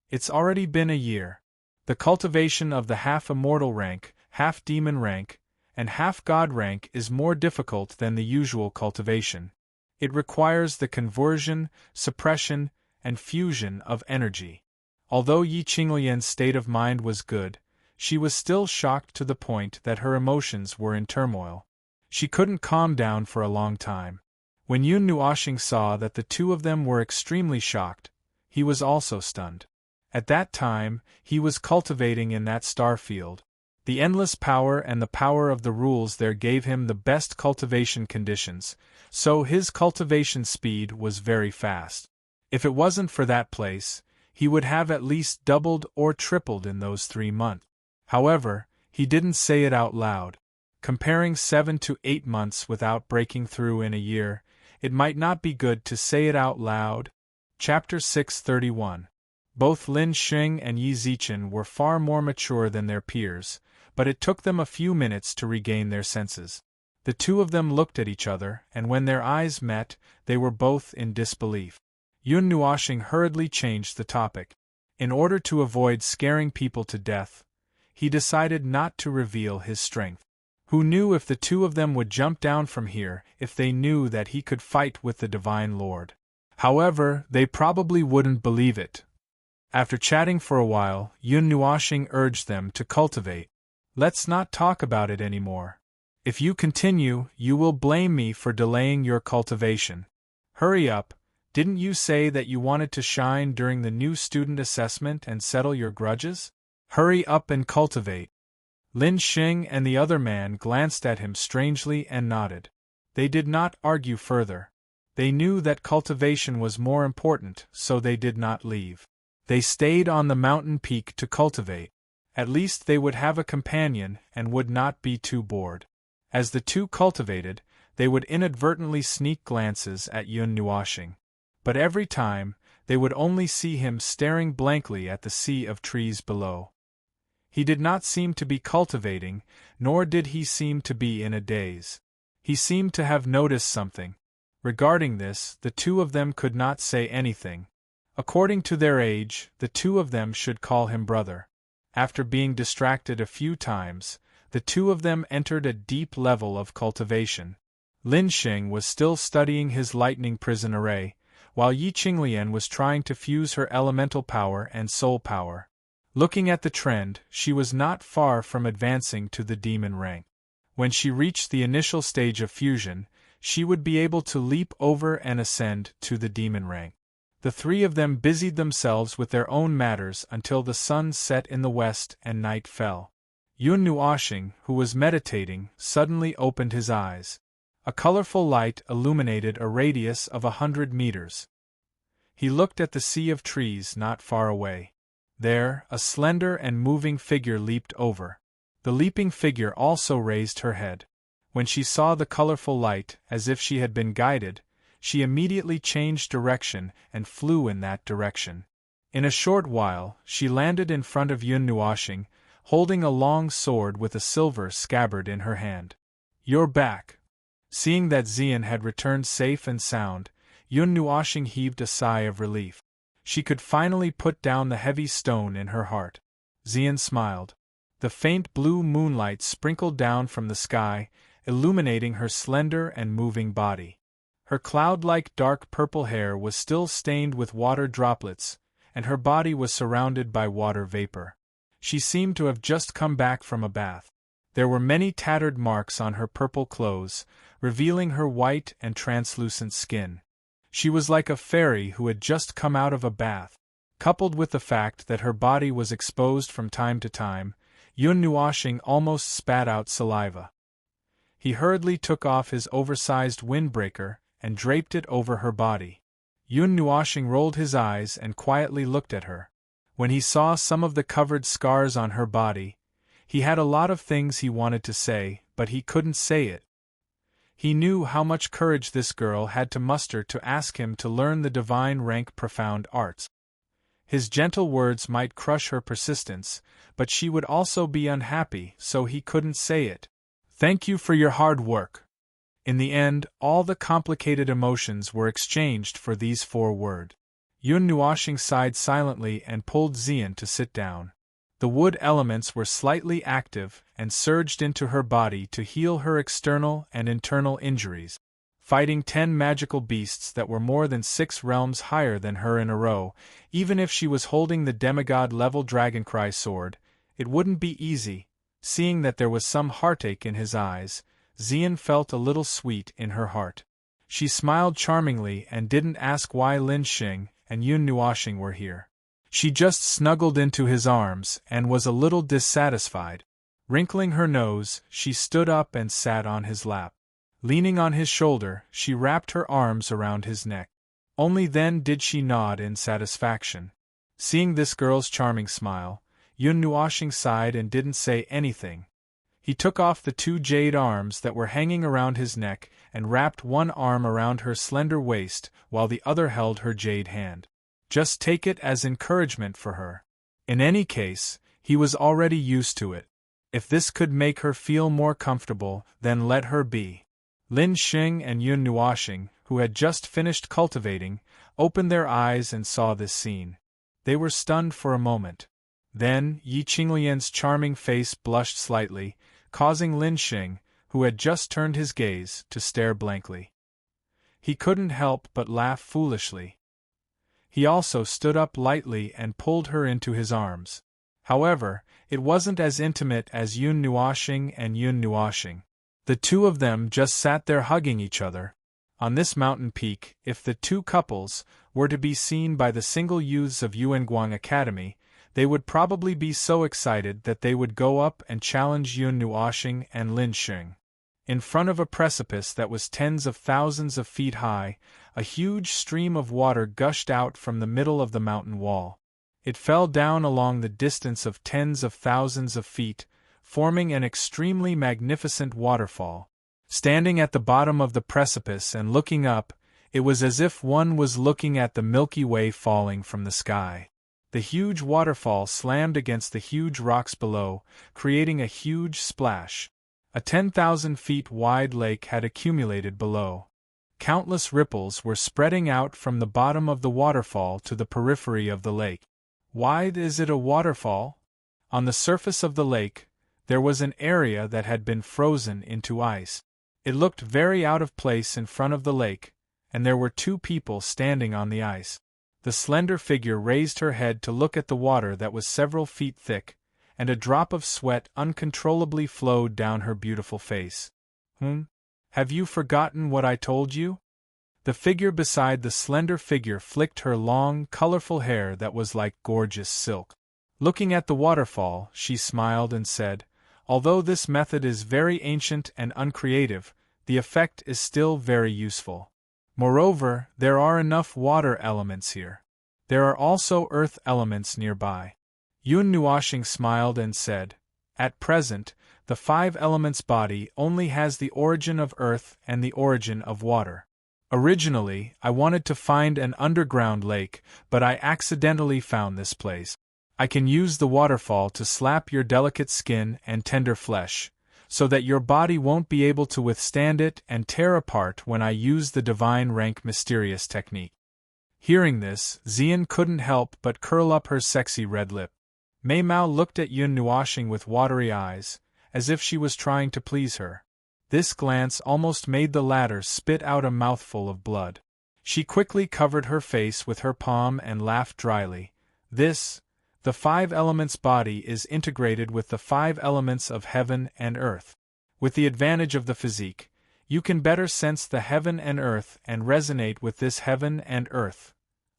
It's already been a year. The cultivation of the half-immortal rank, half-demon rank, and half-god rank is more difficult than the usual cultivation. It requires the conversion, suppression, and fusion of energy. Although Yi Qinglian's state of mind was good, she was still shocked to the point that her emotions were in turmoil. She couldn't calm down for a long time. When Yun Nuoxing saw that the two of them were extremely shocked, he was also stunned. At that time, he was cultivating in that star field. The endless power and the power of the rules there gave him the best cultivation conditions, so his cultivation speed was very fast. If it wasn't for that place, he would have at least doubled or tripled in those 3 months. However, he didn't say it out loud. Comparing 7 to 8 months without breaking through in a year, it might not be good to say it out loud. Chapter 631. Both Lin Xing and Yi Zichen were far more mature than their peers, but it took them a few minutes to regain their senses. The two of them looked at each other, and when their eyes met, they were both in disbelief. Yun Nuoxing hurriedly changed the topic. In order to avoid scaring people to death, he decided not to reveal his strength. Who knew if the two of them would jump down from here if they knew that he could fight with the Divine Lord? However, they probably wouldn't believe it. After chatting for a while, Yun Nuoxing urged them to cultivate. Let's not talk about it anymore. If you continue, you will blame me for delaying your cultivation. Hurry up, didn't you say that you wanted to shine during the new student assessment and settle your grudges? Hurry up and cultivate. Lin Xing and the other man glanced at him strangely and nodded. They did not argue further. They knew that cultivation was more important, so they did not leave. They stayed on the mountain peak to cultivate. At least they would have a companion and would not be too bored. As the two cultivated, they would inadvertently sneak glances at Yun Nuoxing. But every time, they would only see him staring blankly at the sea of trees below. He did not seem to be cultivating, nor did he seem to be in a daze. He seemed to have noticed something. Regarding this, the two of them could not say anything. According to their age, the two of them should call him brother. After being distracted a few times, the two of them entered a deep level of cultivation. Lin Xing was still studying his lightning prison array, while Yi Qinglian was trying to fuse her elemental power and soul power. Looking at the trend, she was not far from advancing to the demon rank. When she reached the initial stage of fusion, she would be able to leap over and ascend to the demon rank. The three of them busied themselves with their own matters until the sun set in the west and night fell. Yun Nuoxing, who was meditating, suddenly opened his eyes. A colorful light illuminated a radius of 100 meters. He looked at the sea of trees not far away. There, a slender and moving figure leaped over. The leaping figure also raised her head. When she saw the colorful light, as if she had been guided, she immediately changed direction and flew in that direction. In a short while, she landed in front of Yun Nuoxing, holding a long sword with a silver scabbard in her hand. "You're back." Seeing that Xian had returned safe and sound, Yun Nuoxing heaved a sigh of relief. She could finally put down the heavy stone in her heart. Xian smiled. The faint blue moonlight sprinkled down from the sky, illuminating her slender and moving body. Her cloud-like dark purple hair was still stained with water droplets, and her body was surrounded by water vapor. She seemed to have just come back from a bath. There were many tattered marks on her purple clothes, revealing her white and translucent skin. She was like a fairy who had just come out of a bath. Coupled with the fact that her body was exposed from time to time, Yun Nuoxing almost spat out saliva. He hurriedly took off his oversized windbreaker and draped it over her body. Yun Nuoxing rolled his eyes and quietly looked at her. When he saw some of the covered scars on her body, he had a lot of things he wanted to say, but he couldn't say it. He knew how much courage this girl had to muster to ask him to learn the divine rank profound arts. His gentle words might crush her persistence, but she would also be unhappy, so he couldn't say it. "Thank you for your hard work." In the end, all the complicated emotions were exchanged for these 4 words. Yun Nuoxing sighed silently and pulled Xian to sit down. The wood elements were slightly active and surged into her body to heal her external and internal injuries. Fighting 10 magical beasts that were more than 6 realms higher than her in a row, even if she was holding the demigod-level Dragoncry sword, it wouldn't be easy. Seeing that there was some heartache in his eyes, Xian felt a little sweet in her heart. She smiled charmingly and didn't ask why Lin Xing and Yun Nuoxing were here. She just snuggled into his arms and was a little dissatisfied. Wrinkling her nose, she stood up and sat on his lap. Leaning on his shoulder, she wrapped her arms around his neck. Only then did she nod in satisfaction. Seeing this girl's charming smile, Yun Nuoxing sighed and didn't say anything. He took off the 2 jade arms that were hanging around his neck and wrapped one arm around her slender waist while the other held her jade hand. Just take it as encouragement for her. In any case, he was already used to it. If this could make her feel more comfortable, then let her be. Lin Xing and Yun Nuoxing, who had just finished cultivating, opened their eyes and saw this scene. They were stunned for a moment. Then, Yi Qinglian's charming face blushed slightly, causing Lin Xing, who had just turned his gaze, to stare blankly. He couldn't help but laugh foolishly. He also stood up lightly and pulled her into his arms. However, it wasn't as intimate as Yun Nuoxing and Yun Nuoxing. The two of them just sat there hugging each other. On this mountain peak, if the 2 couples were to be seen by the single youths of Yuanguang Academy, they would probably be so excited that they would go up and challenge Yun Nuoxing and Lin Xing. In front of a precipice that was tens of thousands of feet high, a huge stream of water gushed out from the middle of the mountain wall. It fell down along the distance of tens of thousands of feet, forming an extremely magnificent waterfall. Standing at the bottom of the precipice and looking up, It was as if one was looking at the Milky Way falling from the sky. The huge waterfall slammed against the huge rocks below, creating a huge splash. A 10,000 feet wide lake had accumulated below. Countless ripples were spreading out from the bottom of the waterfall to the periphery of the lake. Why is it a waterfall? On the surface of the lake, there was an area that had been frozen into ice. It looked very out of place in front of the lake, and there were two people standing on the ice. The slender figure raised her head to look at the water that was several feet thick, and a drop of sweat uncontrollably flowed down her beautiful face. Have you forgotten what I told you? The figure beside the slender figure flicked her long, colorful hair that was like gorgeous silk. Looking at the waterfall, she smiled and said, "Although this method is very ancient and uncreative, the effect is still very useful. Moreover, there are enough water elements here. There are also earth elements nearby." Yun Nuoshing smiled and said, "At present, the 5 elements body only has the origin of earth and the origin of water. Originally, I wanted to find an underground lake, but I accidentally found this place. I can use the waterfall to slap your delicate skin and tender flesh, so that your body won't be able to withstand it and tear apart when I use the divine rank mysterious technique." Hearing this, Xian couldn't help but curl up her sexy red lip. Mei Mao looked at Yun Nuoshing with watery eyes, as if she was trying to please her. This glance almost made the latter spit out a mouthful of blood. She quickly covered her face with her palm and laughed dryly. The 5 elements body is integrated with the 5 elements of heaven and earth. With the advantage of the physique, you can better sense the heaven and earth and resonate with this heaven and earth.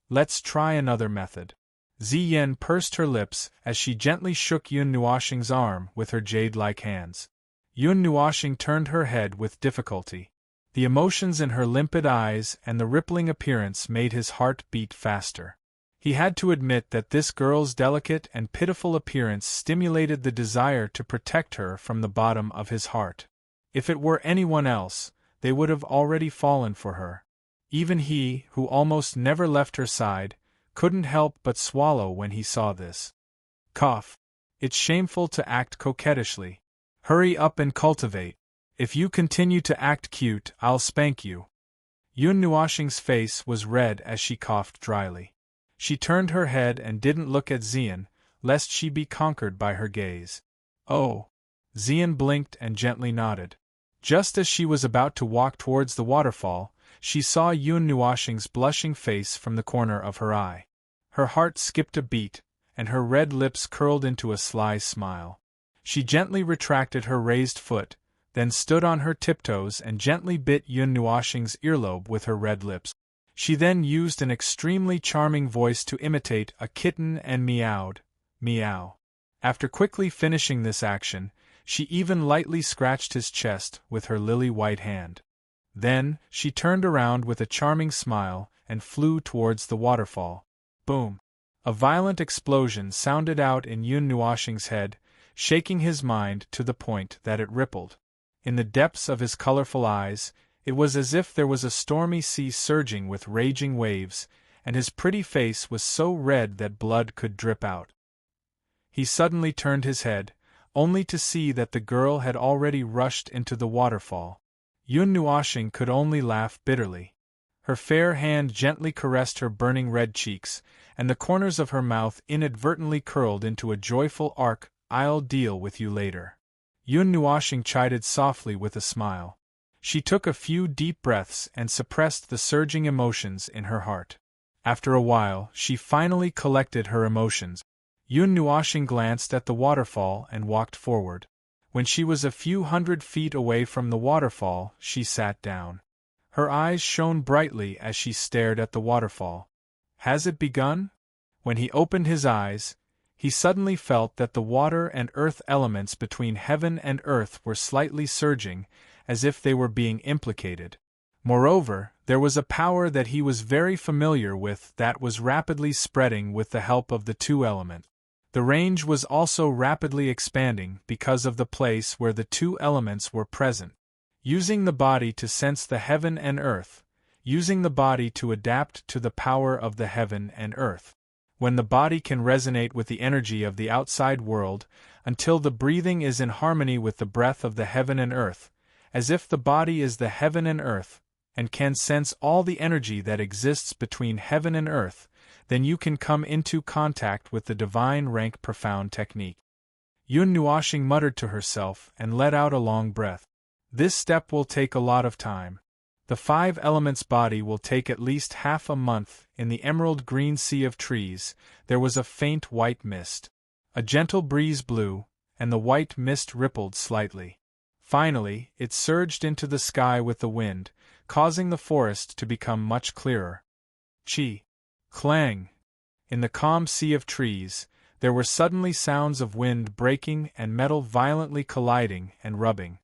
Let's try another method." Ziyen pursed her lips as she gently shook Yun Nuoshing's arm with her jade-like hands. Yun Nuoshing turned her head with difficulty. The emotions in her limpid eyes and the rippling appearance made his heart beat faster. He had to admit that this girl's delicate and pitiful appearance stimulated the desire to protect her from the bottom of his heart. If it were anyone else, they would have already fallen for her. Even he, who almost never left her side, couldn't help but swallow when he saw this. Cough. It's shameful to act coquettishly. Hurry up and cultivate. If you continue to act cute, I'll spank you. Yun Nuoshing's face was red as she coughed dryly. She turned her head and didn't look at Xian, lest she be conquered by her gaze. "Oh." Xian blinked and gently nodded. Just as she was about to walk towards the waterfall, she saw Yun Nuoshing's blushing face from the corner of her eye. Her heart skipped a beat, and her red lips curled into a sly smile. She gently retracted her raised foot, then stood on her tiptoes and gently bit Yun Nuoshing's earlobe with her red lips. She then used an extremely charming voice to imitate a kitten and meowed, "Meow." After quickly finishing this action, she even lightly scratched his chest with her lily-white hand. Then, she turned around with a charming smile and flew towards the waterfall. Boom! A violent explosion sounded out in Yun Nuoshing's head, shaking his mind to the point that it rippled. In the depths of his colorful eyes, it was as if there was a stormy sea surging with raging waves, and his pretty face was so red that blood could drip out. He suddenly turned his head, only to see that the girl had already rushed into the waterfall. Yun Nuoshing could only laugh bitterly. Her fair hand gently caressed her burning red cheeks, and the corners of her mouth inadvertently curled into a joyful arc. "I'll deal with you later." Yun Nuoshing chided softly with a smile. She took a few deep breaths and suppressed the surging emotions in her heart. After a while, she finally collected her emotions. Yun Nuoshing glanced at the waterfall and walked forward. When she was a few hundred feet away from the waterfall, she sat down. Her eyes shone brightly as she stared at the waterfall. Has it begun? When he opened his eyes, he suddenly felt that the water and earth elements between heaven and earth were slightly surging, as if they were being implicated. Moreover, there was a power that he was very familiar with that was rapidly spreading with the help of the 2 elements. The range was also rapidly expanding because of the place where the 2 elements were present. Using the body to sense the heaven and earth, using the body to adapt to the power of the heaven and earth. When the body can resonate with the energy of the outside world, until the breathing is in harmony with the breath of the heaven and earth, as if the body is the heaven and earth, and can sense all the energy that exists between heaven and earth, then you can come into contact with the divine rank profound technique. Yun Nuoshing muttered to herself and let out a long breath. This step will take a lot of time. The 5 elements body will take at least half a month. In the emerald green sea of trees, there was a faint white mist. A gentle breeze blew, and the white mist rippled slightly. Finally, it surged into the sky with the wind, causing the forest to become much clearer. Chi. Clang. In the calm sea of trees, there were suddenly sounds of wind breaking and metal violently colliding and rubbing.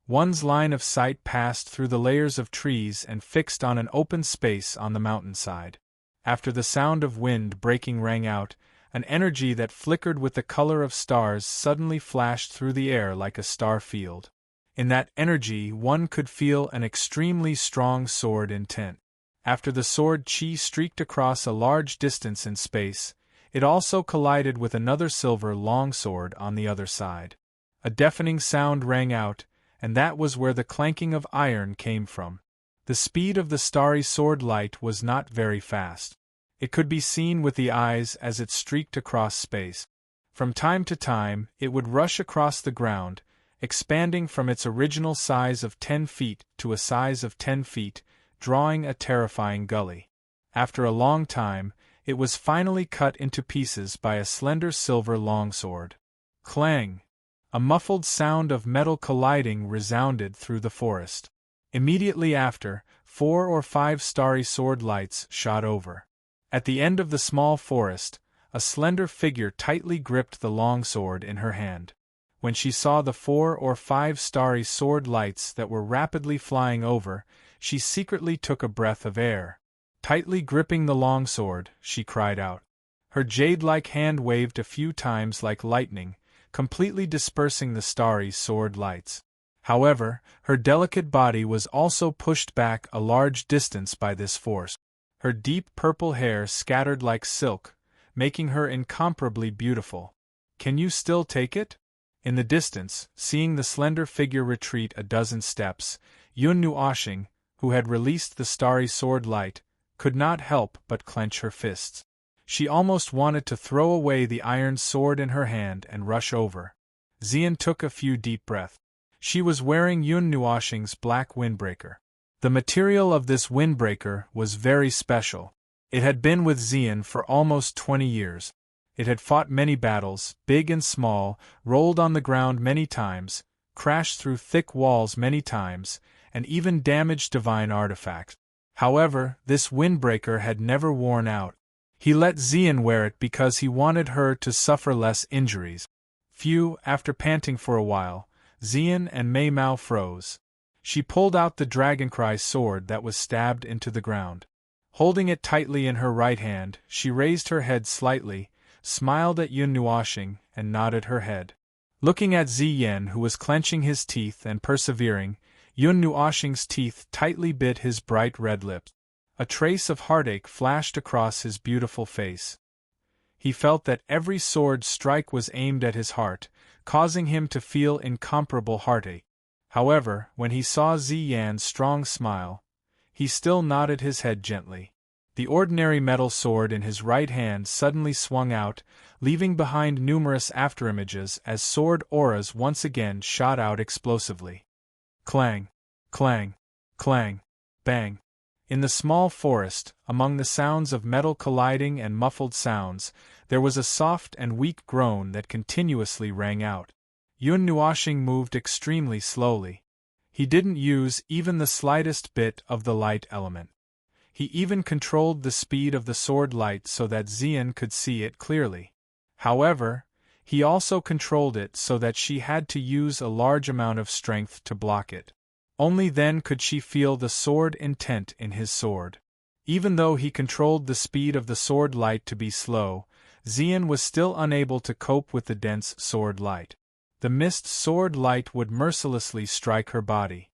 One's line of sight passed through the layers of trees and fixed on an open space on the mountainside. After the sound of wind breaking rang out, an energy that flickered with the color of stars suddenly flashed through the air like a star field. In that energy one could feel an extremely strong sword intent. After the sword Qi streaked across a large distance in space, it also collided with another silver longsword on the other side. A deafening sound rang out, and that was where the clanking of iron came from. The speed of the starry sword light was not very fast. It could be seen with the eyes as it streaked across space. From time to time, it would rush across the ground, expanding from its original size of 10 feet to a size of 10 feet, drawing a terrifying gully. After a long time, it was finally cut into pieces by a slender silver longsword. Clang! A muffled sound of metal colliding resounded through the forest. Immediately after, 4 or 5 starry sword lights shot over. At the end of the small forest, a slender figure tightly gripped the longsword in her hand. When she saw the 4 or 5 starry sword lights that were rapidly flying over, she secretly took a breath of air. Tightly gripping the longsword, she cried out. Her jade-like hand waved a few times like lightning, completely dispersing the starry sword lights. However, her delicate body was also pushed back a large distance by this force. Her deep purple hair scattered like silk, making her incomparably beautiful. Can you still take it? In the distance, seeing the slender figure retreat a dozen steps, Yun Nuoshing, who had released the starry sword light, could not help but clench her fists. She almost wanted to throw away the iron sword in her hand and rush over. Xian took a few deep breaths. She was wearing Yun Nuoshing's black windbreaker. The material of this windbreaker was very special. It had been with Xian for almost 20 years. It had fought many battles, big and small, rolled on the ground many times, crashed through thick walls many times, and even damaged divine artifacts. However, this windbreaker had never worn out. He let Xian wear it because he wanted her to suffer less injuries. After panting for a while, Xian and Mei Mao froze. She pulled out the dragoncry sword that was stabbed into the ground. Holding it tightly in her right hand, she raised her head slightly, smiled at Yun Nuoshing, and nodded her head. Looking at Ziyan, who was clenching his teeth and persevering, Yun Nuoshing's teeth tightly bit his bright red lips. A trace of heartache flashed across his beautiful face. He felt that every sword strike was aimed at his heart, causing him to feel incomparable heartache. However, when he saw Ziyan's strong smile, he still nodded his head gently. The ordinary metal sword in his right hand suddenly swung out, leaving behind numerous afterimages as sword auras once again shot out explosively. Clang! Clang! Clang! Bang! In the small forest, among the sounds of metal colliding and muffled sounds, there was a soft and weak groan that continuously rang out. Yun Nuoshing moved extremely slowly. He didn't use even the slightest bit of the light element. He even controlled the speed of the sword light so that Xian could see it clearly. However, he also controlled it so that she had to use a large amount of strength to block it. Only then could she feel the sword intent in his sword. Even though he controlled the speed of the sword light to be slow, Xian was still unable to cope with the dense sword light. The mist sword light would mercilessly strike her body.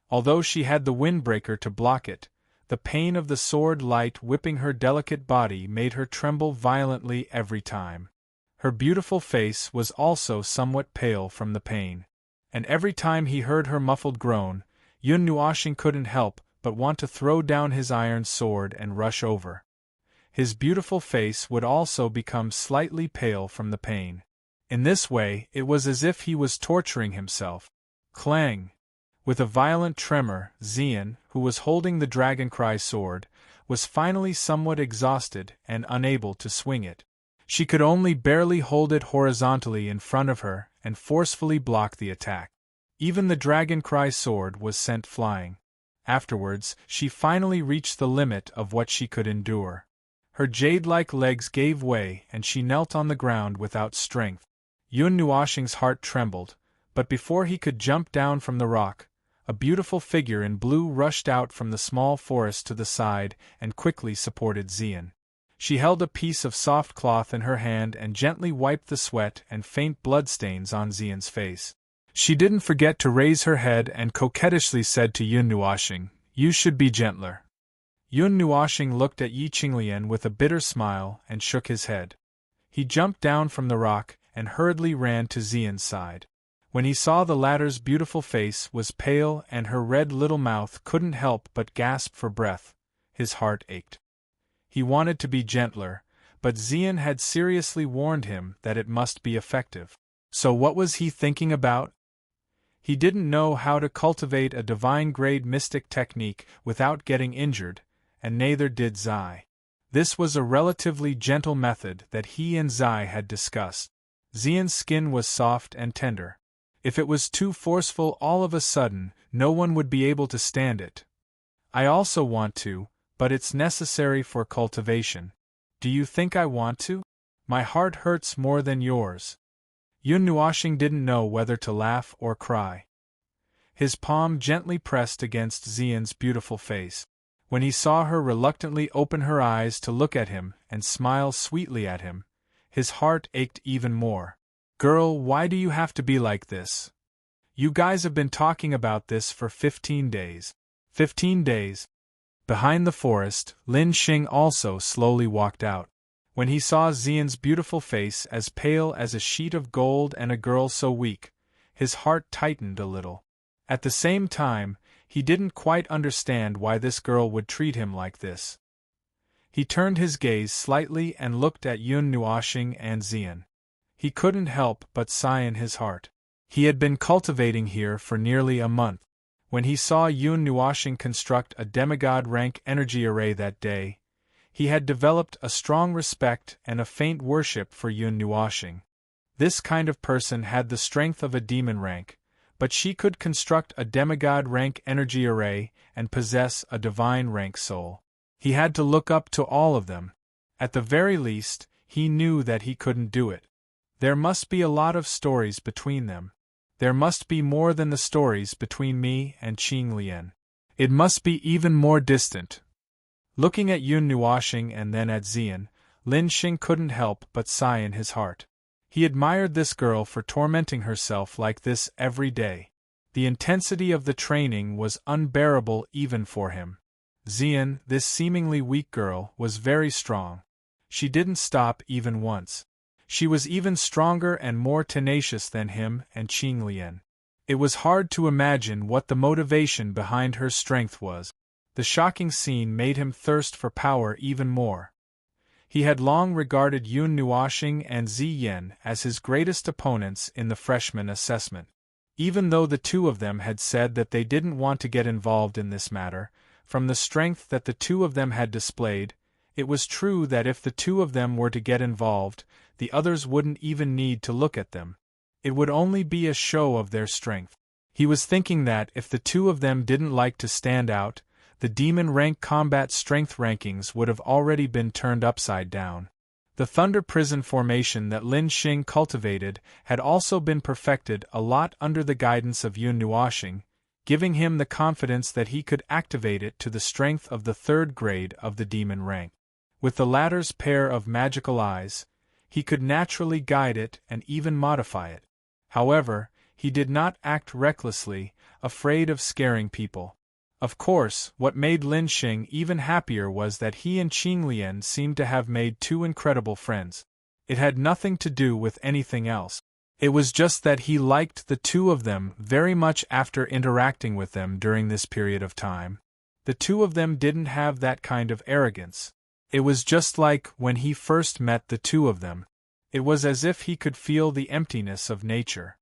Although she had the windbreaker to block it, The pain of the sword light whipping her delicate body made her tremble violently every time. Her beautiful face was also somewhat pale from the pain. And every time he heard her muffled groan, Yun Nuoxing couldn't help but want to throw down his iron sword and rush over. His beautiful face would also become slightly pale from the pain. In this way, it was as if he was torturing himself. Clang! With a violent tremor, Xian, who was holding the dragoncry sword, was finally somewhat exhausted and unable to swing it. She could only barely hold it horizontally in front of her and forcefully block the attack. Even the dragoncry sword was sent flying. Afterwards, she finally reached the limit of what she could endure. Her jade-like legs gave way and she knelt on the ground without strength. Yun Nuoxing's heart trembled, but before he could jump down from the rock, a beautiful figure in blue rushed out from the small forest to the side and quickly supported Xian. She held a piece of soft cloth in her hand and gently wiped the sweat and faint bloodstains on Xian's face. She didn't forget to raise her head and coquettishly said to Yun Nuoxing, "You should be gentler." Yun Nuoxing looked at Yi Qinglian with a bitter smile and shook his head. He jumped down from the rock and hurriedly ran to Xian's side. When he saw the latter's beautiful face was pale and her red little mouth couldn't help but gasp for breath, his heart ached. He wanted to be gentler, but Xian had seriously warned him that it must be effective. So what was he thinking about? He didn't know how to cultivate a divine-grade mystic technique without getting injured, and neither did Zai. This was a relatively gentle method that he and Zai had discussed. Xian's skin was soft and tender. If it was too forceful all of a sudden, no one would be able to stand it. I also want to, but it's necessary for cultivation. Do you think I want to? My heart hurts more than yours. Yun Nuoxing didn't know whether to laugh or cry. His palm gently pressed against Xian's beautiful face. When he saw her reluctantly open her eyes to look at him and smile sweetly at him, his heart ached even more. Girl, why do you have to be like this? You guys have been talking about this for 15 days. 15 days. Behind the forest, Lin Xing also slowly walked out. When he saw Xian's beautiful face as pale as a sheet of gold and a girl so weak, his heart tightened a little. At the same time, he didn't quite understand why this girl would treat him like this. He turned his gaze slightly and looked at Yun Nuoxing and Xian. He couldn't help but sigh in his heart. He had been cultivating here for nearly a month. When he saw Yun Nuoxing construct a demigod-rank energy array that day, he had developed a strong respect and a faint worship for Yun Nuoxing. This kind of person had the strength of a demon rank, but she could construct a demigod-rank energy array and possess a divine-rank soul. He had to look up to all of them. At the very least, he knew that he couldn't do it. There must be a lot of stories between them. There must be more than the stories between me and Qinglian. It must be even more distant. Looking at Yun Nuoxing and then at Xian, Lin Xing couldn't help but sigh in his heart. He admired this girl for tormenting herself like this every day. The intensity of the training was unbearable even for him. Xian, this seemingly weak girl, was very strong. She didn't stop even once. She was even stronger and more tenacious than him and Qinglian. It was hard to imagine what the motivation behind her strength was. The shocking scene made him thirst for power even more. He had long regarded Yun Nuoxing and Ziyan as his greatest opponents in the freshman assessment. Even though the two of them had said that they didn't want to get involved in this matter, from the strength that the two of them had displayed, it was true that if the two of them were to get involved, the others wouldn't even need to look at them. It would only be a show of their strength. He was thinking that if the two of them didn't like to stand out, the demon rank combat strength rankings would have already been turned upside down. The Thunder Prison formation that Lin Xing cultivated had also been perfected a lot under the guidance of Yun Nuoxing, giving him the confidence that he could activate it to the strength of the third grade of the demon rank. With the latter's pair of magical eyes, he could naturally guide it and even modify it. However, he did not act recklessly, afraid of scaring people. Of course, what made Lin Xing even happier was that he and Qing Lian seemed to have made two incredible friends. It had nothing to do with anything else. It was just that he liked the two of them very much after interacting with them during this period of time. The two of them didn't have that kind of arrogance. It was just like when he first met the two of them. It was as if he could feel the emptiness of nature.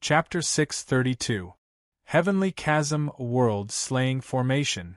Chapter 632. Heavenly Chasm World-Slaying Formation.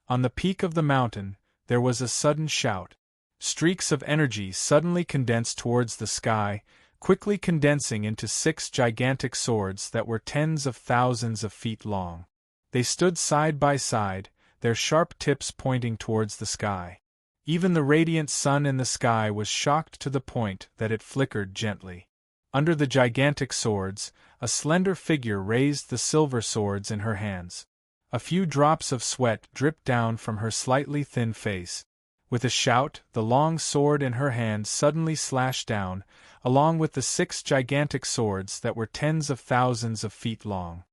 On the peak of the mountain, there was a sudden shout. Streaks of energy suddenly condensed towards the sky, quickly condensing into 6 gigantic swords that were tens of thousands of feet long. They stood side by side, their sharp tips pointing towards the sky. Even the radiant sun in the sky was shocked to the point that it flickered gently. Under the gigantic swords, a slender figure raised the silver swords in her hands. A few drops of sweat dripped down from her slightly thin face. With a shout, the long sword in her hand suddenly slashed down, along with the 6 gigantic swords that were tens of thousands of feet long.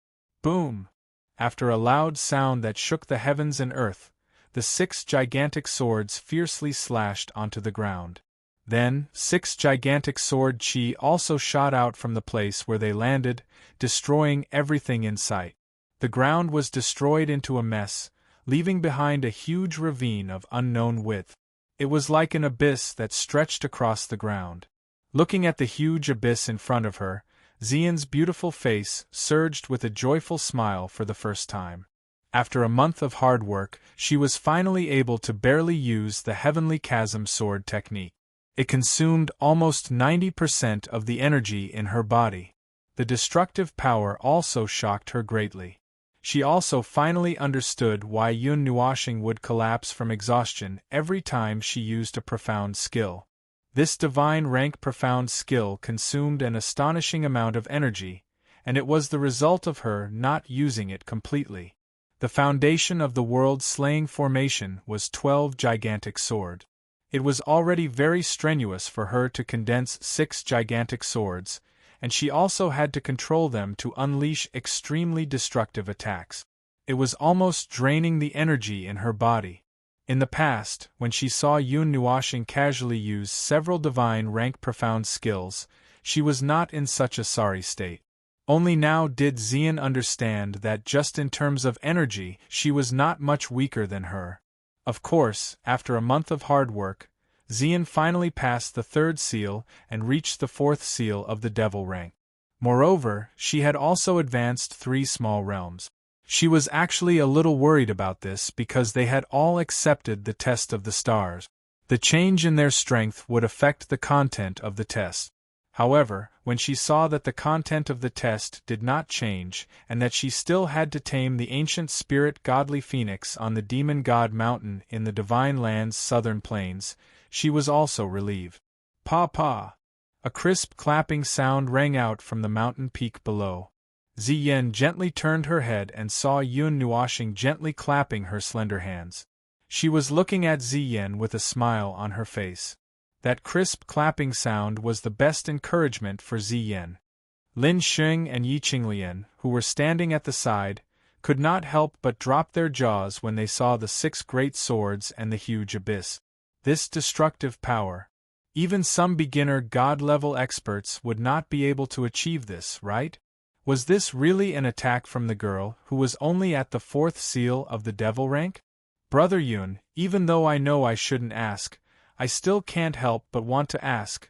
Boom! After a loud sound that shook the heavens and earth, the 6 gigantic swords fiercely slashed onto the ground. Then, 6 gigantic sword chi also shot out from the place where they landed, destroying everything in sight. The ground was destroyed into a mess, leaving behind a huge ravine of unknown width. It was like an abyss that stretched across the ground. Looking at the huge abyss in front of her, Xian's beautiful face surged with a joyful smile for the first time. After a month of hard work, she was finally able to barely use the Heavenly Chasm sword technique. It consumed almost 90% of the energy in her body. The destructive power also shocked her greatly. She also finally understood why Yun Nuoxing would collapse from exhaustion every time she used a profound skill. This divine rank profound skill consumed an astonishing amount of energy, and it was the result of her not using it completely. The foundation of the world-slaying formation was 12 gigantic swords. It was already very strenuous for her to condense 6 gigantic swords, and she also had to control them to unleash extremely destructive attacks. It was almost draining the energy in her body. In the past, when she saw Yun Nuoxing casually use several divine rank profound skills, she was not in such a sorry state. Only now did Xian understand that just in terms of energy she was not much weaker than her. Of course, after a month of hard work, Xian finally passed the 3rd seal and reached the 4th seal of the devil rank. Moreover, she had also advanced 3 small realms. She was actually a little worried about this because they had all accepted the test of the stars. The change in their strength would affect the content of the test. However, when she saw that the content of the test did not change and that she still had to tame the ancient spirit godly phoenix on the demon god mountain in the divine land's southern plains, she was also relieved. Pa! A crisp clapping sound rang out from the mountain peak below. Ziyen gently turned her head and saw Yun Nuoxing gently clapping her slender hands. She was looking at Ziyen with a smile on her face. That crisp clapping sound was the best encouragement for Ziyen. Lin Xing and Yi Qinglian, who were standing at the side, could not help but drop their jaws when they saw the 6 great swords and the huge abyss. This destructive power. Even some beginner god-level experts would not be able to achieve this, right? Was this really an attack from the girl who was only at the 4th seal of the devil rank? Brother Yun, even though I know I shouldn't ask, I still can't help but want to ask.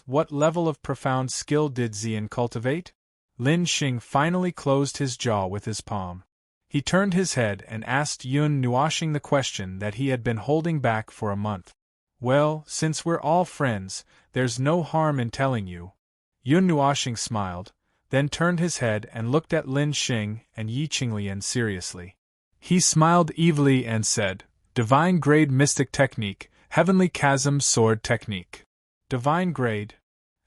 What level of profound skill did Xian cultivate? Lin Xing finally closed his jaw with his palm. He turned his head and asked Yun Nuoxing the question that he had been holding back for a month. Well, since we're all friends, there's no harm in telling you. Yun Nuoxing smiled, then turned his head and looked at Lin Xing and Yi Qinglian seriously. He smiled evilly and said, Divine Grade Mystic Technique, Heavenly Chasm Sword Technique. Divine Grade.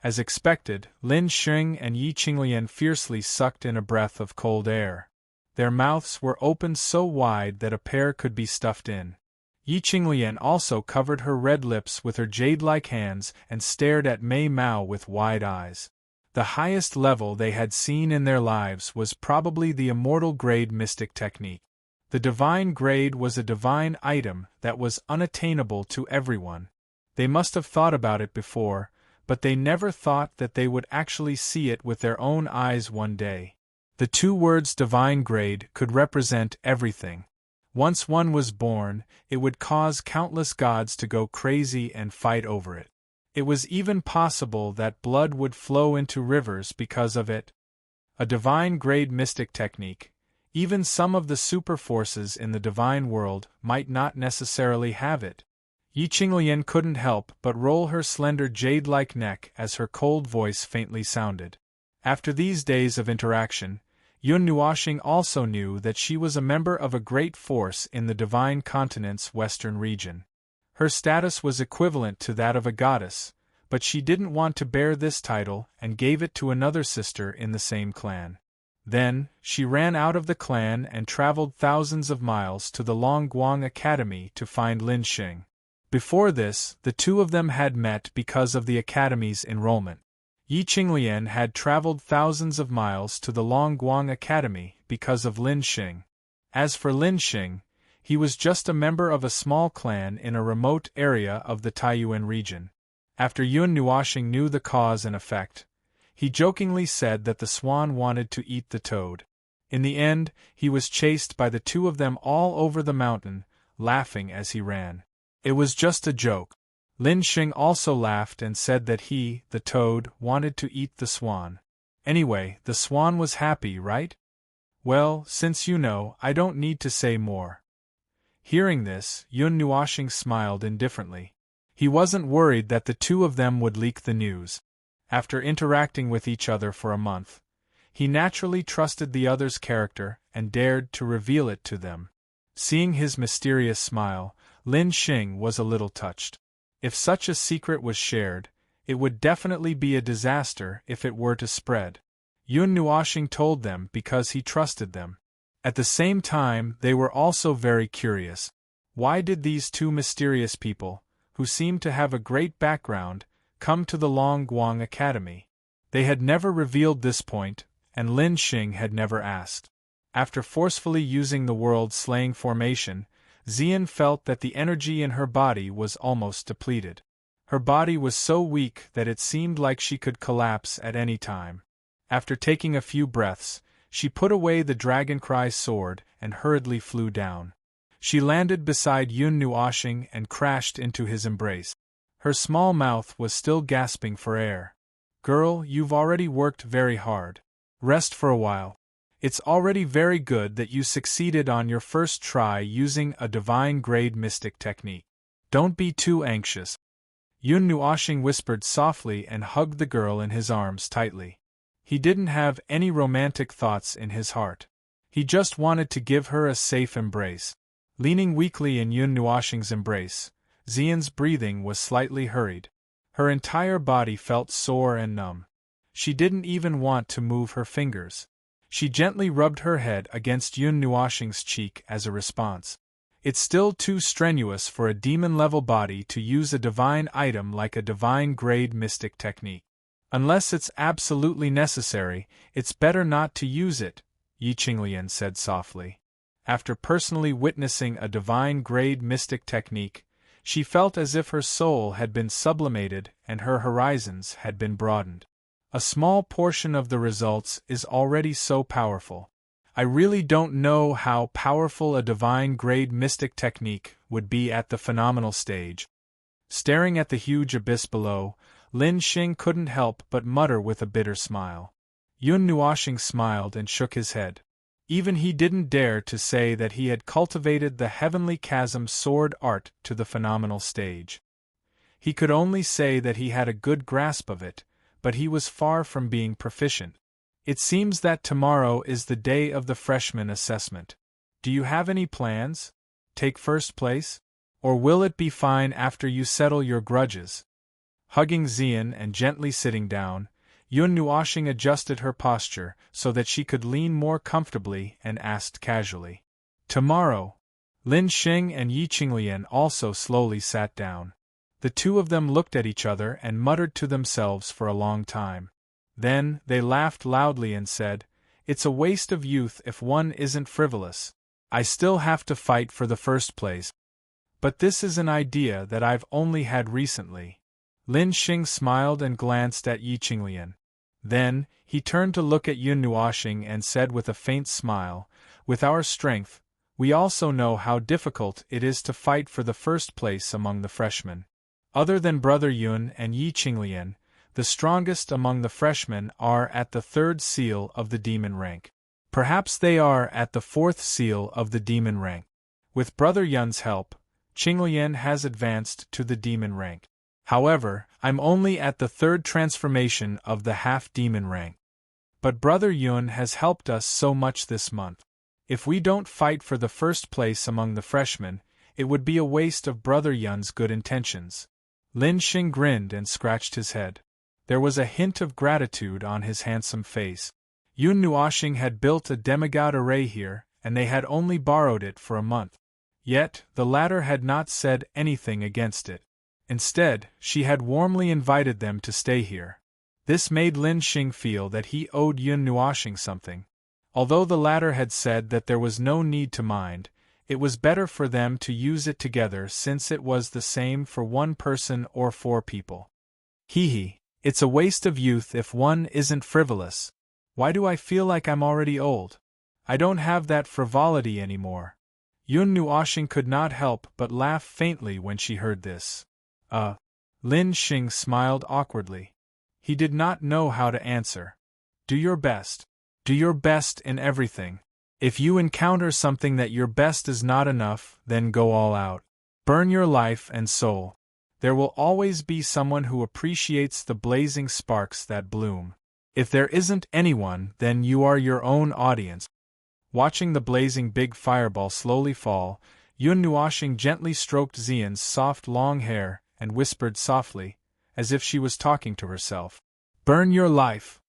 As expected, Lin Xing and Yi Qinglian fiercely sucked in a breath of cold air. Their mouths were opened so wide that a pear could be stuffed in. Yi Qinglian also covered her red lips with her jade-like hands and stared at Mei Mao with wide eyes. The highest level they had seen in their lives was probably the Immortal Grade Mystic Technique. The divine grade was a divine item that was unattainable to everyone. They must have thought about it before, but they never thought that they would actually see it with their own eyes one day. The two words divine grade could represent everything. Once one was born, it would cause countless gods to go crazy and fight over it. It was even possible that blood would flow into rivers because of it. A divine grade mystic technique. Even some of the super forces in the divine world might not necessarily have it. Yi Qinglian couldn't help but roll her slender jade-like neck as her cold voice faintly sounded. After these days of interaction, Yun Nuoxing also knew that she was a member of a great force in the divine continent's western region. Her status was equivalent to that of a goddess, but she didn't want to bear this title and gave it to another sister in the same clan. Then, she ran out of the clan and traveled thousands of miles to the Longguang Academy to find Lin Xing. Before this, the two of them had met because of the academy's enrollment. Yi Qinglian had traveled thousands of miles to the Longguang Academy because of Lin Xing. As for Lin Xing, he was just a member of a small clan in a remote area of the Taiyuan region. After Yun Nuoxing knew the cause and effect, he jokingly said that the swan wanted to eat the toad. In the end, he was chased by the two of them all over the mountain, laughing as he ran. It was just a joke. Lin Xing also laughed and said that he, the toad, wanted to eat the swan. Anyway, the swan was happy, right? Well, since you know, I don't need to say more. Hearing this, Yun Nuoxing smiled indifferently. He wasn't worried that the two of them would leak the news. After interacting with each other for a month, he naturally trusted the other's character and dared to reveal it to them. Seeing his mysterious smile, Lin Xing was a little touched. If such a secret was shared, it would definitely be a disaster if it were to spread. Yun Nuoxing told them because he trusted them. At the same time, they were also very curious. Why did these two mysterious people, who seemed to have a great background, come to the Longguang Academy? They had never revealed this point, and Lin Xing had never asked. After forcefully using the world-slaying formation, Xian felt that the energy in her body was almost depleted. Her body was so weak that it seemed like she could collapse at any time. After taking a few breaths, she put away the Dragoncry sword and hurriedly flew down. She landed beside Yun Nuoxing and crashed into his embrace. Her small mouth was still gasping for air. "Girl, you've already worked very hard. Rest for a while. It's already very good that you succeeded on your first try using a divine-grade mystic technique. Don't be too anxious." Yun Nuoxing whispered softly and hugged the girl in his arms tightly. He didn't have any romantic thoughts in his heart. He just wanted to give her a safe embrace. Leaning weakly in Yun Nuoxing's embrace, Xian's breathing was slightly hurried. Her entire body felt sore and numb. She didn't even want to move her fingers. She gently rubbed her head against Yun Nuoxing's cheek as a response. It's still too strenuous for a demon-level body to use a divine item like a divine-grade mystic technique. Unless it's absolutely necessary, it's better not to use it, Yi Qinglian said softly. After personally witnessing a divine-grade mystic technique, she felt as if her soul had been sublimated and her horizons had been broadened. A small portion of the results is already so powerful. I really don't know how powerful a divine-grade mystic technique would be at the phenomenal stage. Staring at the huge abyss below, Lin Xing couldn't help but mutter with a bitter smile. Yun Nuoxing smiled and shook his head. Even he didn't dare to say that he had cultivated the heavenly chasm sword art to the phenomenal stage. He could only say that he had a good grasp of it, but he was far from being proficient. It seems that tomorrow is the day of the freshman assessment. Do you have any plans? Take first place? Or will it be fine after you settle your grudges? Hugging Xian and gently sitting down, Yun Nuoxing adjusted her posture so that she could lean more comfortably and asked casually. Tomorrow. Lin Xing and Yi Qinglian also slowly sat down. The two of them looked at each other and muttered to themselves for a long time. Then, they laughed loudly and said, "It's a waste of youth if one isn't frivolous. I still have to fight for the first place. But this is an idea that I've only had recently. Lin Xing smiled and glanced at Yi Qinglian. Then, he turned to look at Yun Nuoxing and said with a faint smile, with our strength, we also know how difficult it is to fight for the first place among the freshmen. Other than Brother Yun and Yi Qinglian, the strongest among the freshmen are at the 3rd seal of the demon rank. Perhaps they are at the 4th seal of the demon rank. With Brother Yun's help, Qinglian has advanced to the demon rank. However, I'm only at the 3rd transformation of the half-demon rank. But Brother Yun has helped us so much this month. If we don't fight for the first place among the freshmen, it would be a waste of Brother Yun's good intentions. Lin Xing grinned and scratched his head. There was a hint of gratitude on his handsome face. Yun Nuoxing had built a demigod array here, and they had only borrowed it for a month. Yet, the latter had not said anything against it. Instead, she had warmly invited them to stay here. This made Lin Xing feel that he owed Yun Nuoxing something. Although the latter had said that there was no need to mind, it was better for them to use it together since it was the same for one person or 4 people. Hee, it's a waste of youth if one isn't frivolous. Why do I feel like I'm already old? I don't have that frivolity anymore. Yun Nuoxing could not help but laugh faintly when she heard this. Lin Xing smiled awkwardly. He did not know how to answer. Do your best. Do your best in everything. If you encounter something that your best is not enough, then go all out. Burn your life and soul. There will always be someone who appreciates the blazing sparks that bloom. If there isn't anyone, then you are your own audience. Watching the blazing big fireball slowly fall, Yun Nuoxing gently stroked Xian's soft long hair and whispered softly, as if she was talking to herself. Burn your life.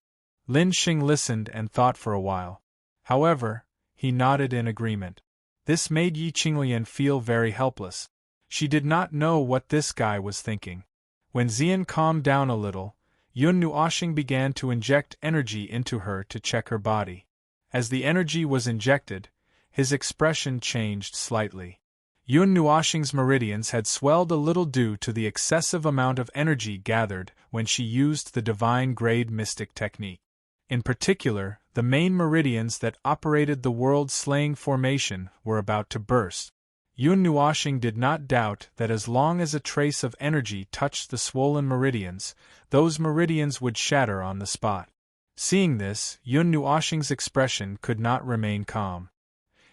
Lin Xing listened and thought for a while. However, he nodded in agreement. This made Yi Qinglian feel very helpless. She did not know what this guy was thinking. When Xian calmed down a little, Yun Nuoxing began to inject energy into her to check her body. As the energy was injected, his expression changed slightly. Yun Nuoxing's meridians had swelled a little due to the excessive amount of energy gathered when she used the divine grade mystic technique. In particular, the main meridians that operated the world-slaying formation were about to burst. Yun Nuoxing did not doubt that as long as a trace of energy touched the swollen meridians, those meridians would shatter on the spot. Seeing this, Yun Nuoxing's expression could not remain calm.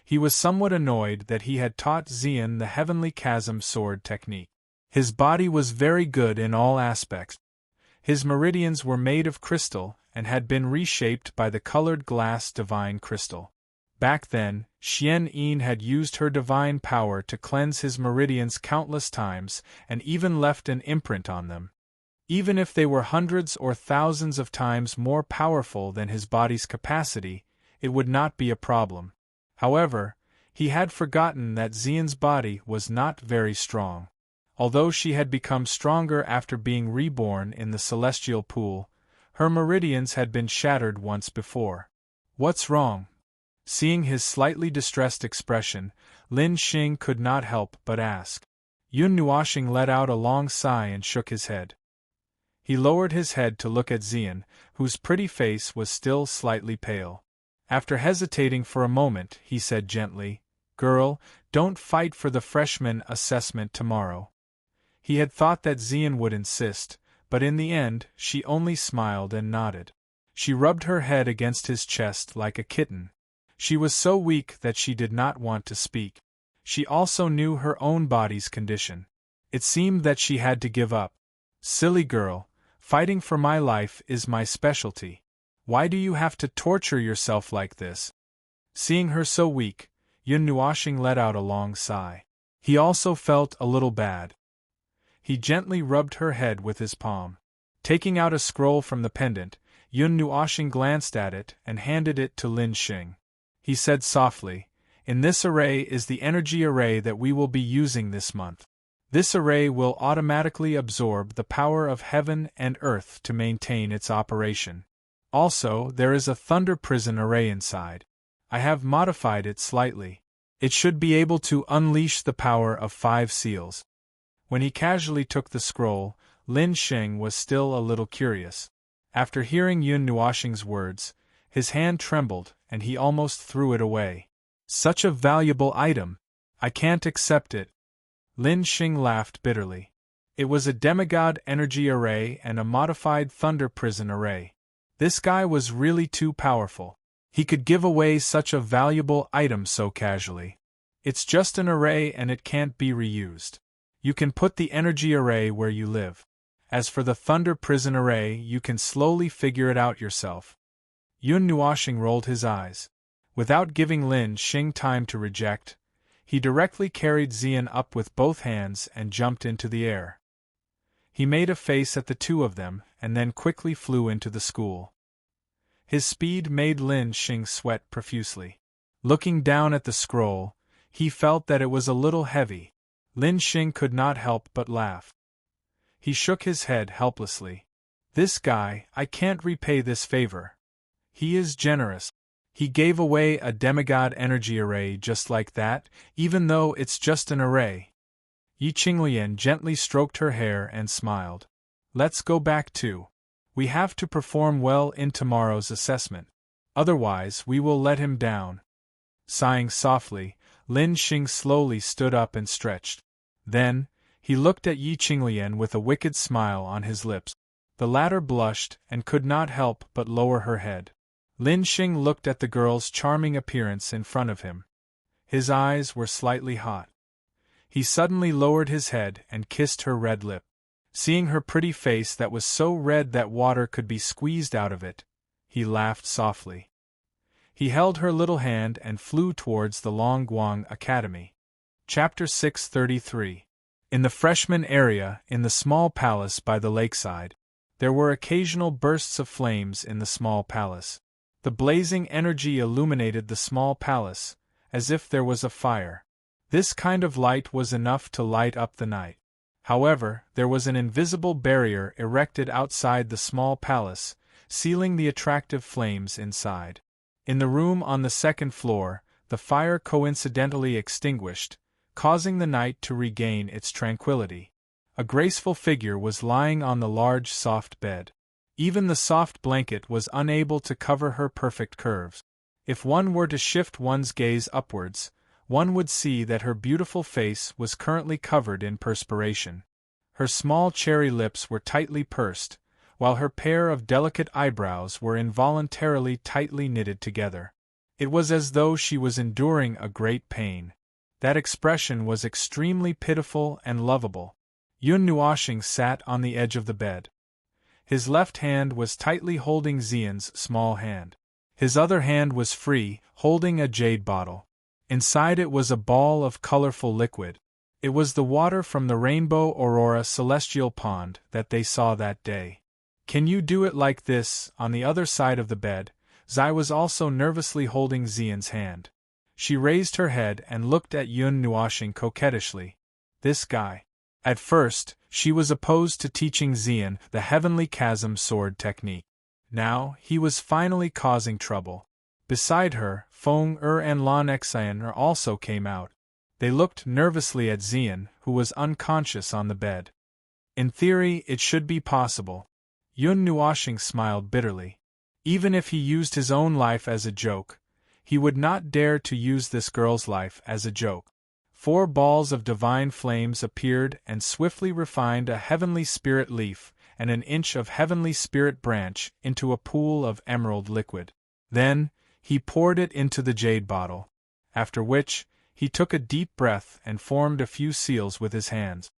He was somewhat annoyed that he had taught Xian the Heavenly Chasm sword technique. His body was very good in all aspects. His meridians were made of crystal and had been reshaped by the colored glass divine crystal. Back then, Xian Yin had used her divine power to cleanse his meridians countless times and even left an imprint on them. Even if they were hundreds or thousands of times more powerful than his body's capacity, it would not be a problem. However, he had forgotten that Xian's body was not very strong. Although she had become stronger after being reborn in the celestial pool, her meridians had been shattered once before. What's wrong? Seeing his slightly distressed expression, Lin Xing could not help but ask. Yun Nuoxing let out a long sigh and shook his head. He lowered his head to look at Xian, whose pretty face was still slightly pale. After hesitating for a moment, he said gently, "Girl, don't fight for the freshman assessment tomorrow." He had thought that Xian would insist, but in the end, she only smiled and nodded. She rubbed her head against his chest like a kitten. She was so weak that she did not want to speak. She also knew her own body's condition. It seemed that she had to give up. "Silly girl, fighting for my life is my specialty. Why do you have to torture yourself like this?" Seeing her so weak, Yun Nuoxing let out a long sigh. He also felt a little bad. He gently rubbed her head with his palm. Taking out a scroll from the pendant, Yun Nuoxing glanced at it and handed it to Lin Xing. He said softly, "In this array is the energy array that we will be using this month. This array will automatically absorb the power of heaven and earth to maintain its operation. Also, there is a thunder prison array inside. I have modified it slightly. It should be able to unleash the power of 5 seals. When he casually took the scroll, Lin Sheng was still a little curious. After hearing Yun Nuoxing's words, his hand trembled and he almost threw it away. Such a valuable item! I can't accept it. Lin Sheng laughed bitterly. It was a demigod energy array and a modified thunder prison array. This guy was really too powerful. He could give away such a valuable item so casually. It's just an array and it can't be reused. You can put the energy array where you live. As for the thunder prison array, you can slowly figure it out yourself. Yun Nuoxing rolled his eyes. Without giving Lin Sheng time to reject, he directly carried Xian up with both hands and jumped into the air. He made a face at the two of them and then quickly flew into the school. His speed made Lin Sheng sweat profusely. Looking down at the scroll, he felt that it was a little heavy. Lin Sheng could not help but laugh. He shook his head helplessly. This guy, I can't repay this favor. He is generous. He gave away a demigod energy array just like that, even though it's just an array. Yi Qinglian gently stroked her hair and smiled. Let's go back too. We have to perform well in tomorrow's assessment. Otherwise, we will let him down. Sighing softly, Lin Sheng slowly stood up and stretched. Then, he looked at Yi Qinglian with a wicked smile on his lips. The latter blushed and could not help but lower her head. Lin Sheng looked at the girl's charming appearance in front of him. His eyes were slightly hot. He suddenly lowered his head and kissed her red lip. Seeing her pretty face that was so red that water could be squeezed out of it, he laughed softly. He held her little hand and flew towards the Longguang Academy. Chapter 633. In the freshman area, in the small palace by the lakeside, there were occasional bursts of flames in the small palace. The blazing energy illuminated the small palace, as if there was a fire. This kind of light was enough to light up the night. However, there was an invisible barrier erected outside the small palace, sealing the attractive flames inside. In the room on the second floor, the fire coincidentally extinguished, causing the night to regain its tranquility. A graceful figure was lying on the large soft bed. Even the soft blanket was unable to cover her perfect curves. If one were to shift one's gaze upwards, one would see that her beautiful face was currently covered in perspiration. Her small cherry lips were tightly pursed, while her pair of delicate eyebrows were involuntarily tightly knitted together. It was as though she was enduring a great pain. That expression was extremely pitiful and lovable. Yun Nuoxing sat on the edge of the bed. His left hand was tightly holding Xian's small hand. His other hand was free, holding a jade bottle. Inside it was a ball of colorful liquid. It was the water from the Rainbow Aurora Celestial Pond that they saw that day. Can you do it like this? On the other side of the bed, Zai was also nervously holding Xian's hand. She raised her head and looked at Yun Nuoxing coquettishly. This guy. At first, she was opposed to teaching Xian the Heavenly Chasm sword technique. Now, he was finally causing trouble. Beside her, Feng and Lan Xian also came out. They looked nervously at Xian, who was unconscious on the bed. In theory, it should be possible. Yun Nuoxing smiled bitterly. Even if he used his own life as a joke, he would not dare to use this girl's life as a joke. 4 balls of divine flames appeared and swiftly refined a heavenly spirit leaf and an inch of heavenly spirit branch into a pool of emerald liquid. Then, he poured it into the jade bottle, after which, he took a deep breath and formed a few seals with his hands.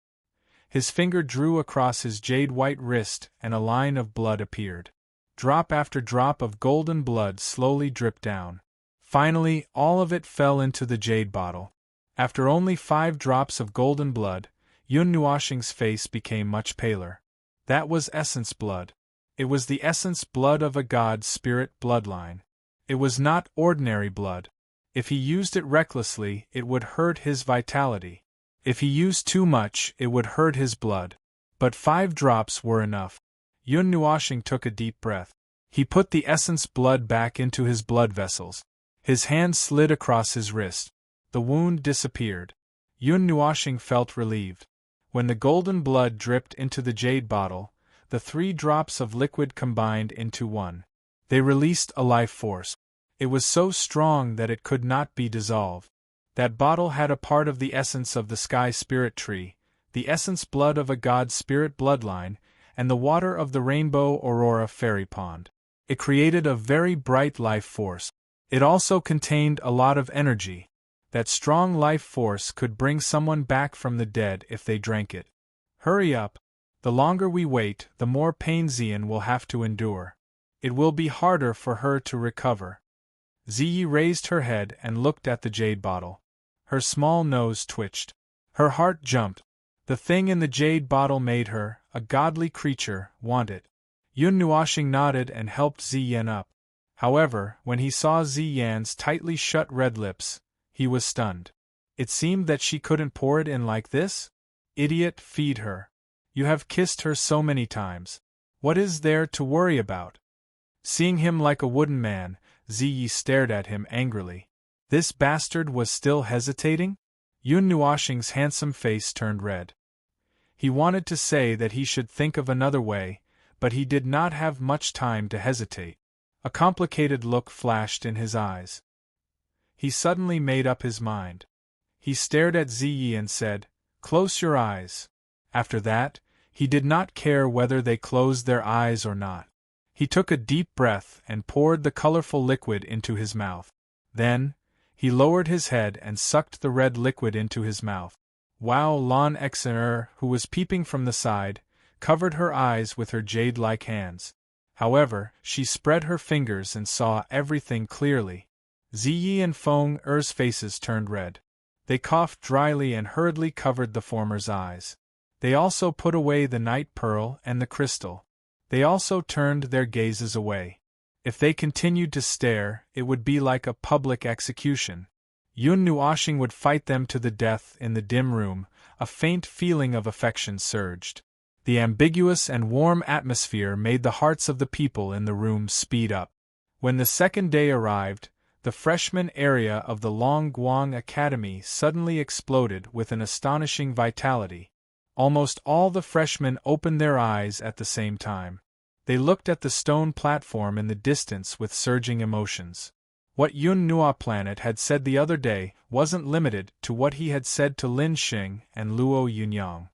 His finger drew across his jade-white wrist and a line of blood appeared. Drop after drop of golden blood slowly dripped down. Finally, all of it fell into the jade bottle. After only 5 drops of golden blood, Yun Nuoxing's face became much paler. That was essence blood. It was the essence blood of a god spirit bloodline. It was not ordinary blood. If he used it recklessly, it would hurt his vitality. If he used too much, it would hurt his blood. But 5 drops were enough. Yun Nuoxing took a deep breath. He put the essence blood back into his blood vessels. His hand slid across his wrist. The wound disappeared. Yun Nuoxing felt relieved. When the golden blood dripped into the jade bottle, the 3 drops of liquid combined into one. They released a life force. It was so strong that it could not be dissolved. That bottle had a part of the essence of the sky spirit tree, the essence blood of a god spirit bloodline, and the water of the rainbow aurora fairy pond. It created a very bright life force. It also contained a lot of energy. That strong life force could bring someone back from the dead if they drank it. Hurry up. The longer we wait, the more pain Xian will have to endure. It will be harder for her to recover. Ziyi raised her head and looked at the jade bottle. Her small nose twitched. Her heart jumped. The thing in the jade bottle made her, a godly creature, want it. Yun Nuoxing nodded and helped Ziyan up. However, when he saw Ziyan's tightly shut red lips, he was stunned. It seemed that she couldn't pour it in like this? Idiot, feed her. You have kissed her so many times. What is there to worry about? Seeing him like a wooden man, Ziyi stared at him angrily. This bastard was still hesitating? Yun Nuoxing's handsome face turned red. He wanted to say that he should think of another way, but he did not have much time to hesitate. A complicated look flashed in his eyes. He suddenly made up his mind. He stared at Ziyi and said, "Close your eyes." After that, he did not care whether they closed their eyes or not. He took a deep breath and poured the colorful liquid into his mouth. Then, he lowered his head and sucked the red liquid into his mouth. Wow Lan Xer, who was peeping from the side, covered her eyes with her jade-like hands. However, she spread her fingers and saw everything clearly. Ziyi and Feng Er's faces turned red. They coughed dryly and hurriedly covered the former's eyes. They also put away the night pearl and the crystal. They also turned their gazes away. If they continued to stare, it would be like a public execution. Yun Nuoxing would fight them to the death in the dim room. A faint feeling of affection surged. The ambiguous and warm atmosphere made the hearts of the people in the room speed up. When the second day arrived, the freshman area of the Longguang Academy suddenly exploded with an astonishing vitality. Almost all the freshmen opened their eyes at the same time. They looked at the stone platform in the distance with surging emotions. What Yun Nua Planet had said the other day wasn't limited to what he had said to Lin Xing and Luo Yunyang.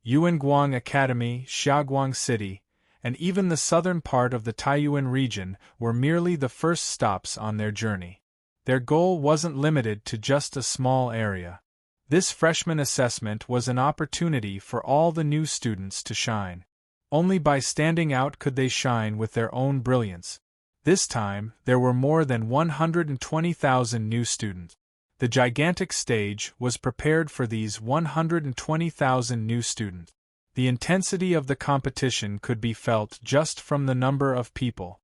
Yuanguang Academy, Xiaoguang City, and even the southern part of the Taiyuan region were merely the first stops on their journey. Their goal wasn't limited to just a small area. This freshman assessment was an opportunity for all the new students to shine. Only by standing out could they shine with their own brilliance. This time, there were more than 120,000 new students. The gigantic stage was prepared for these 120,000 new students. The intensity of the competition could be felt just from the number of people.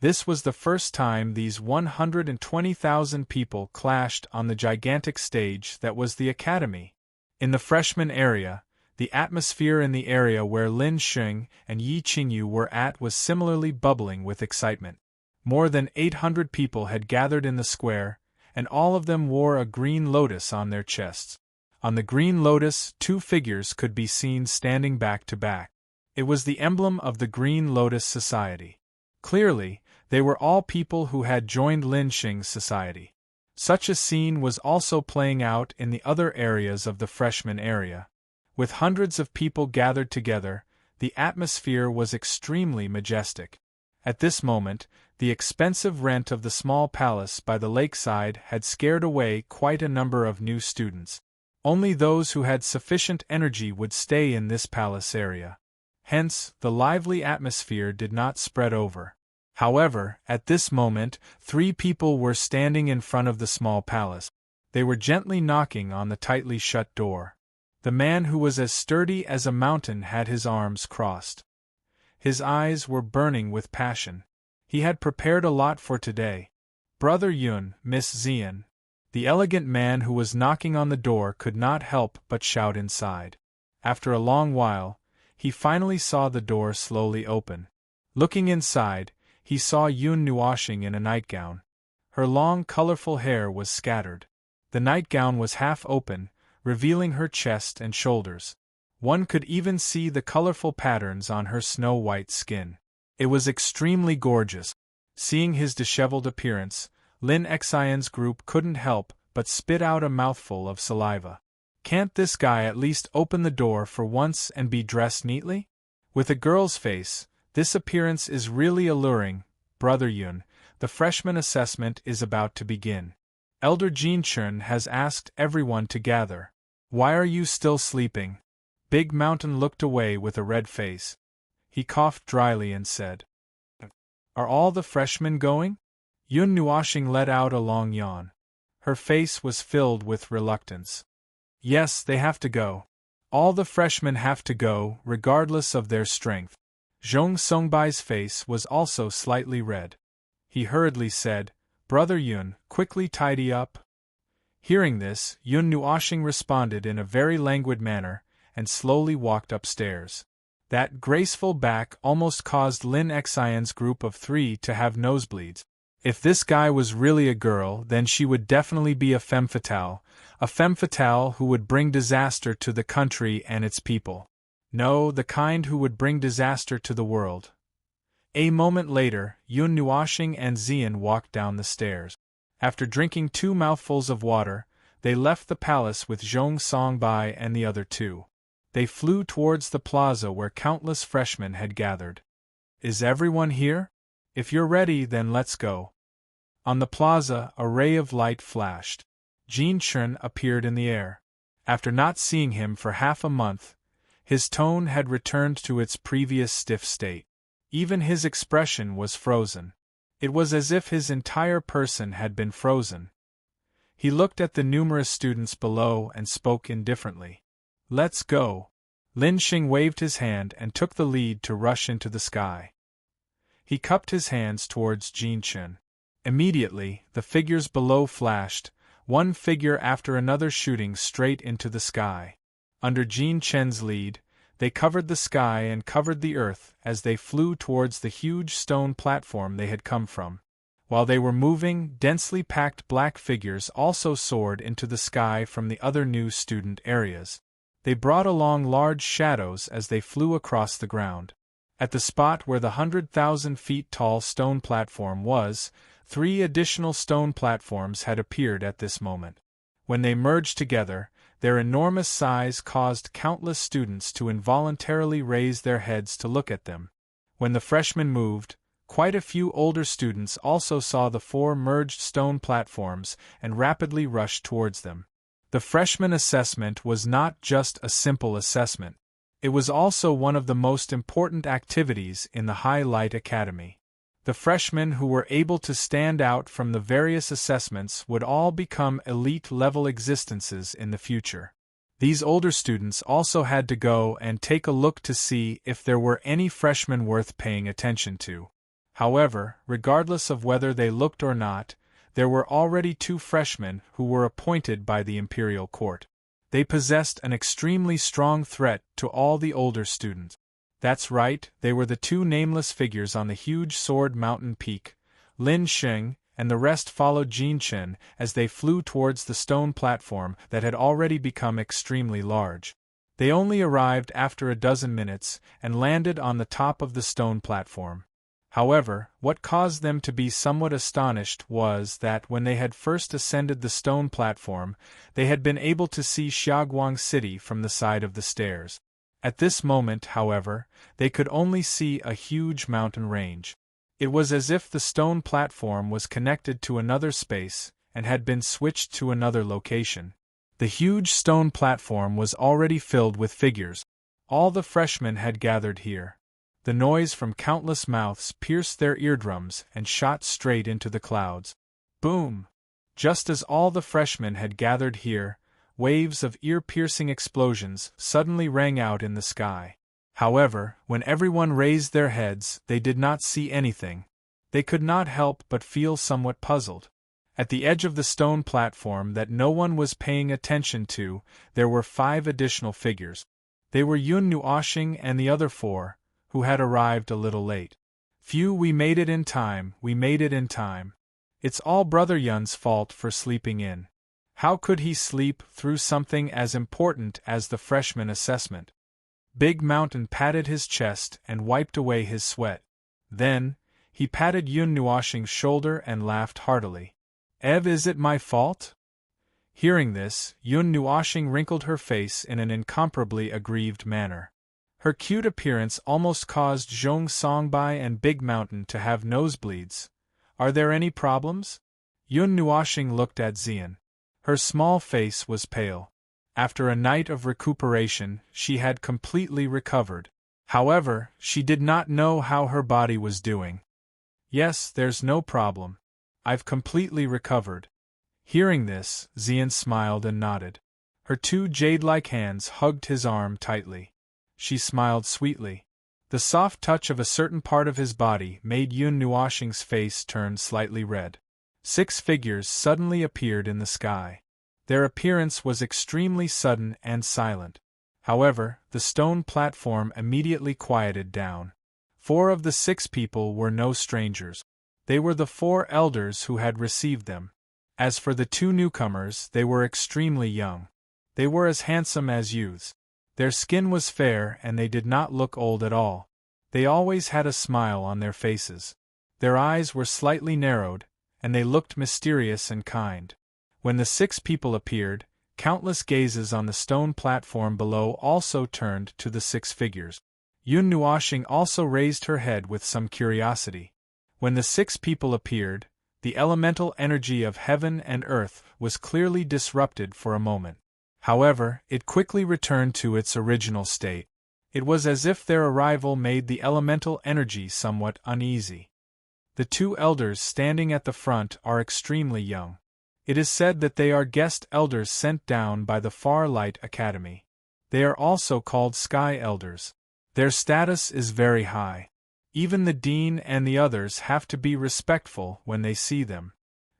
This was the first time these 120,000 people clashed on the gigantic stage that was the academy. In the freshman area, the atmosphere in the area where Lin Xing and Yi Qingyu were at was similarly bubbling with excitement. More than 800 people had gathered in the square, and all of them wore a green lotus on their chests. On the green lotus, 2 figures could be seen standing back to back. It was the emblem of the Green Lotus Society. Clearly, they were all people who had joined Lin Xing's society. Such a scene was also playing out in the other areas of the freshman area. With hundreds of people gathered together, the atmosphere was extremely majestic. At this moment, the expensive rent of the small palace by the lakeside had scared away quite a number of new students. Only those who had sufficient energy would stay in this palace area. Hence, the lively atmosphere did not spread over. However, at this moment, 3 people were standing in front of the small palace. They were gently knocking on the tightly shut door. The man who was as sturdy as a mountain had his arms crossed. His eyes were burning with passion. He had prepared a lot for today. Brother Yun, Miss Xian. The elegant man who was knocking on the door could not help but shout inside. After a long while, he finally saw the door slowly open. Looking inside, he saw Yun Nuoxing in a nightgown. Her long, colorful hair was scattered. The nightgown was half open, revealing her chest and shoulders. One could even see the colorful patterns on her snow-white skin. It was extremely gorgeous. Seeing his disheveled appearance, Lin Xian's group couldn't help but spit out a mouthful of saliva. Can't this guy at least open the door for once and be dressed neatly? With a girl's face, this appearance is really alluring. Brother Yun, the freshman assessment is about to begin. Elder Jin Chun has asked everyone to gather. Why are you still sleeping? Big Mountain looked away with a red face. He coughed dryly and said, Are all the freshmen going? Yun Nuoshing let out a long yawn. Her face was filled with reluctance. Yes, they have to go. All the freshmen have to go, regardless of their strength. Zhong Songbai's face was also slightly red. He hurriedly said, Brother Yun, quickly tidy up. Hearing this, Yun Nuoshing responded in a very languid manner, and slowly walked upstairs. That graceful back almost caused Lin Xian's group of 3 to have nosebleeds. If this guy was really a girl, then she would definitely be a femme fatale who would bring disaster to the country and its people. No, the kind who would bring disaster to the world. A moment later, Yun Nuoshing and Xian walked down the stairs. After drinking 2 mouthfuls of water, they left the palace with Zhong Songbai and the other 2. They flew towards the plaza where countless freshmen had gathered. Is everyone here? If you're ready, then let's go. On the plaza, a ray of light flashed. Jin Chun appeared in the air. After not seeing him for half a month, his tone had returned to its previous stiff state. Even his expression was frozen. It was as if his entire person had been frozen. He looked at the numerous students below and spoke indifferently. Let's go. Lin Xing waved his hand and took the lead to rush into the sky. He cupped his hands towards Jin Chun. Immediately, the figures below flashed, one figure after another shooting straight into the sky. Under Jin Chen's lead, they covered the sky and covered the earth as they flew towards the huge stone platform they had come from. While they were moving, densely packed black figures also soared into the sky from the other new student areas. They brought along large shadows as they flew across the ground. At the spot where the 100,000 feet tall stone platform was, 3 additional stone platforms had appeared at this moment. When they merged together, their enormous size caused countless students to involuntarily raise their heads to look at them. When the freshmen moved, quite a few older students also saw the 4 merged stone platforms and rapidly rushed towards them. The freshman assessment was not just a simple assessment. It was also one of the most important activities in the High Light Academy. The freshmen who were able to stand out from the various assessments would all become elite-level existences in the future. These older students also had to go and take a look to see if there were any freshmen worth paying attention to. However, regardless of whether they looked or not, there were already 2 freshmen who were appointed by the imperial court. They possessed an extremely strong threat to all the older students. That's right, they were the 2 nameless figures on the huge sword mountain peak. Lin Xing and the rest followed Jin Chen as they flew towards the stone platform that had already become extremely large. They only arrived after a dozen minutes and landed on the top of the stone platform. However, what caused them to be somewhat astonished was that when they had first ascended the stone platform, they had been able to see Xiaoguang City from the side of the stairs. At this moment, however, they could only see a huge mountain range. It was as if the stone platform was connected to another space and had been switched to another location. The huge stone platform was already filled with figures. All the freshmen had gathered here. The noise from countless mouths pierced their eardrums and shot straight into the clouds. Boom! Just as all the freshmen had gathered here, waves of ear-piercing explosions suddenly rang out in the sky. However, when everyone raised their heads, they did not see anything. They could not help but feel somewhat puzzled. At the edge of the stone platform that no one was paying attention to, there were 5 additional figures. They were Yun Nuoshing and the other 4, who had arrived a little late. Phew, we made it in time, we made it in time. It's all Brother Yun's fault for sleeping in. How could he sleep through something as important as the freshman assessment? Big Mountain patted his chest and wiped away his sweat. Then, he patted Yun Nuoshing's shoulder and laughed heartily. Ev, is it my fault? Hearing this, Yun Nuoshing wrinkled her face in an incomparably aggrieved manner. Her cute appearance almost caused Zhong Songbai and Big Mountain to have nosebleeds. Are there any problems? Yun Nuoshing looked at Xian. Her small face was pale. After a night of recuperation, she had completely recovered. However, she did not know how her body was doing. Yes, there's no problem. I've completely recovered. Hearing this, Xian smiled and nodded. Her two jade-like hands hugged his arm tightly. She smiled sweetly. The soft touch of a certain part of his body made Yun Nuoshing's face turn slightly red. 6 figures suddenly appeared in the sky. Their appearance was extremely sudden and silent. However, the stone platform immediately quieted down. 4 of the 6 people were no strangers. They were the 4 elders who had received them. As for the 2 newcomers, they were extremely young. They were as handsome as youths. Their skin was fair and they did not look old at all. They always had a smile on their faces. Their eyes were slightly narrowed, and they looked mysterious and kind. When the 6 people appeared, countless gazes on the stone platform below also turned to the 6 figures. Yun Nuoshing also raised her head with some curiosity. When the 6 people appeared, the elemental energy of heaven and earth was clearly disrupted for a moment. However, it quickly returned to its original state. It was as if their arrival made the elemental energy somewhat uneasy. The 2 elders standing at the front are extremely young. It is said that they are guest elders sent down by the Far Light Academy. They are also called Sky Elders. Their status is very high. Even the dean and the others have to be respectful when they see them.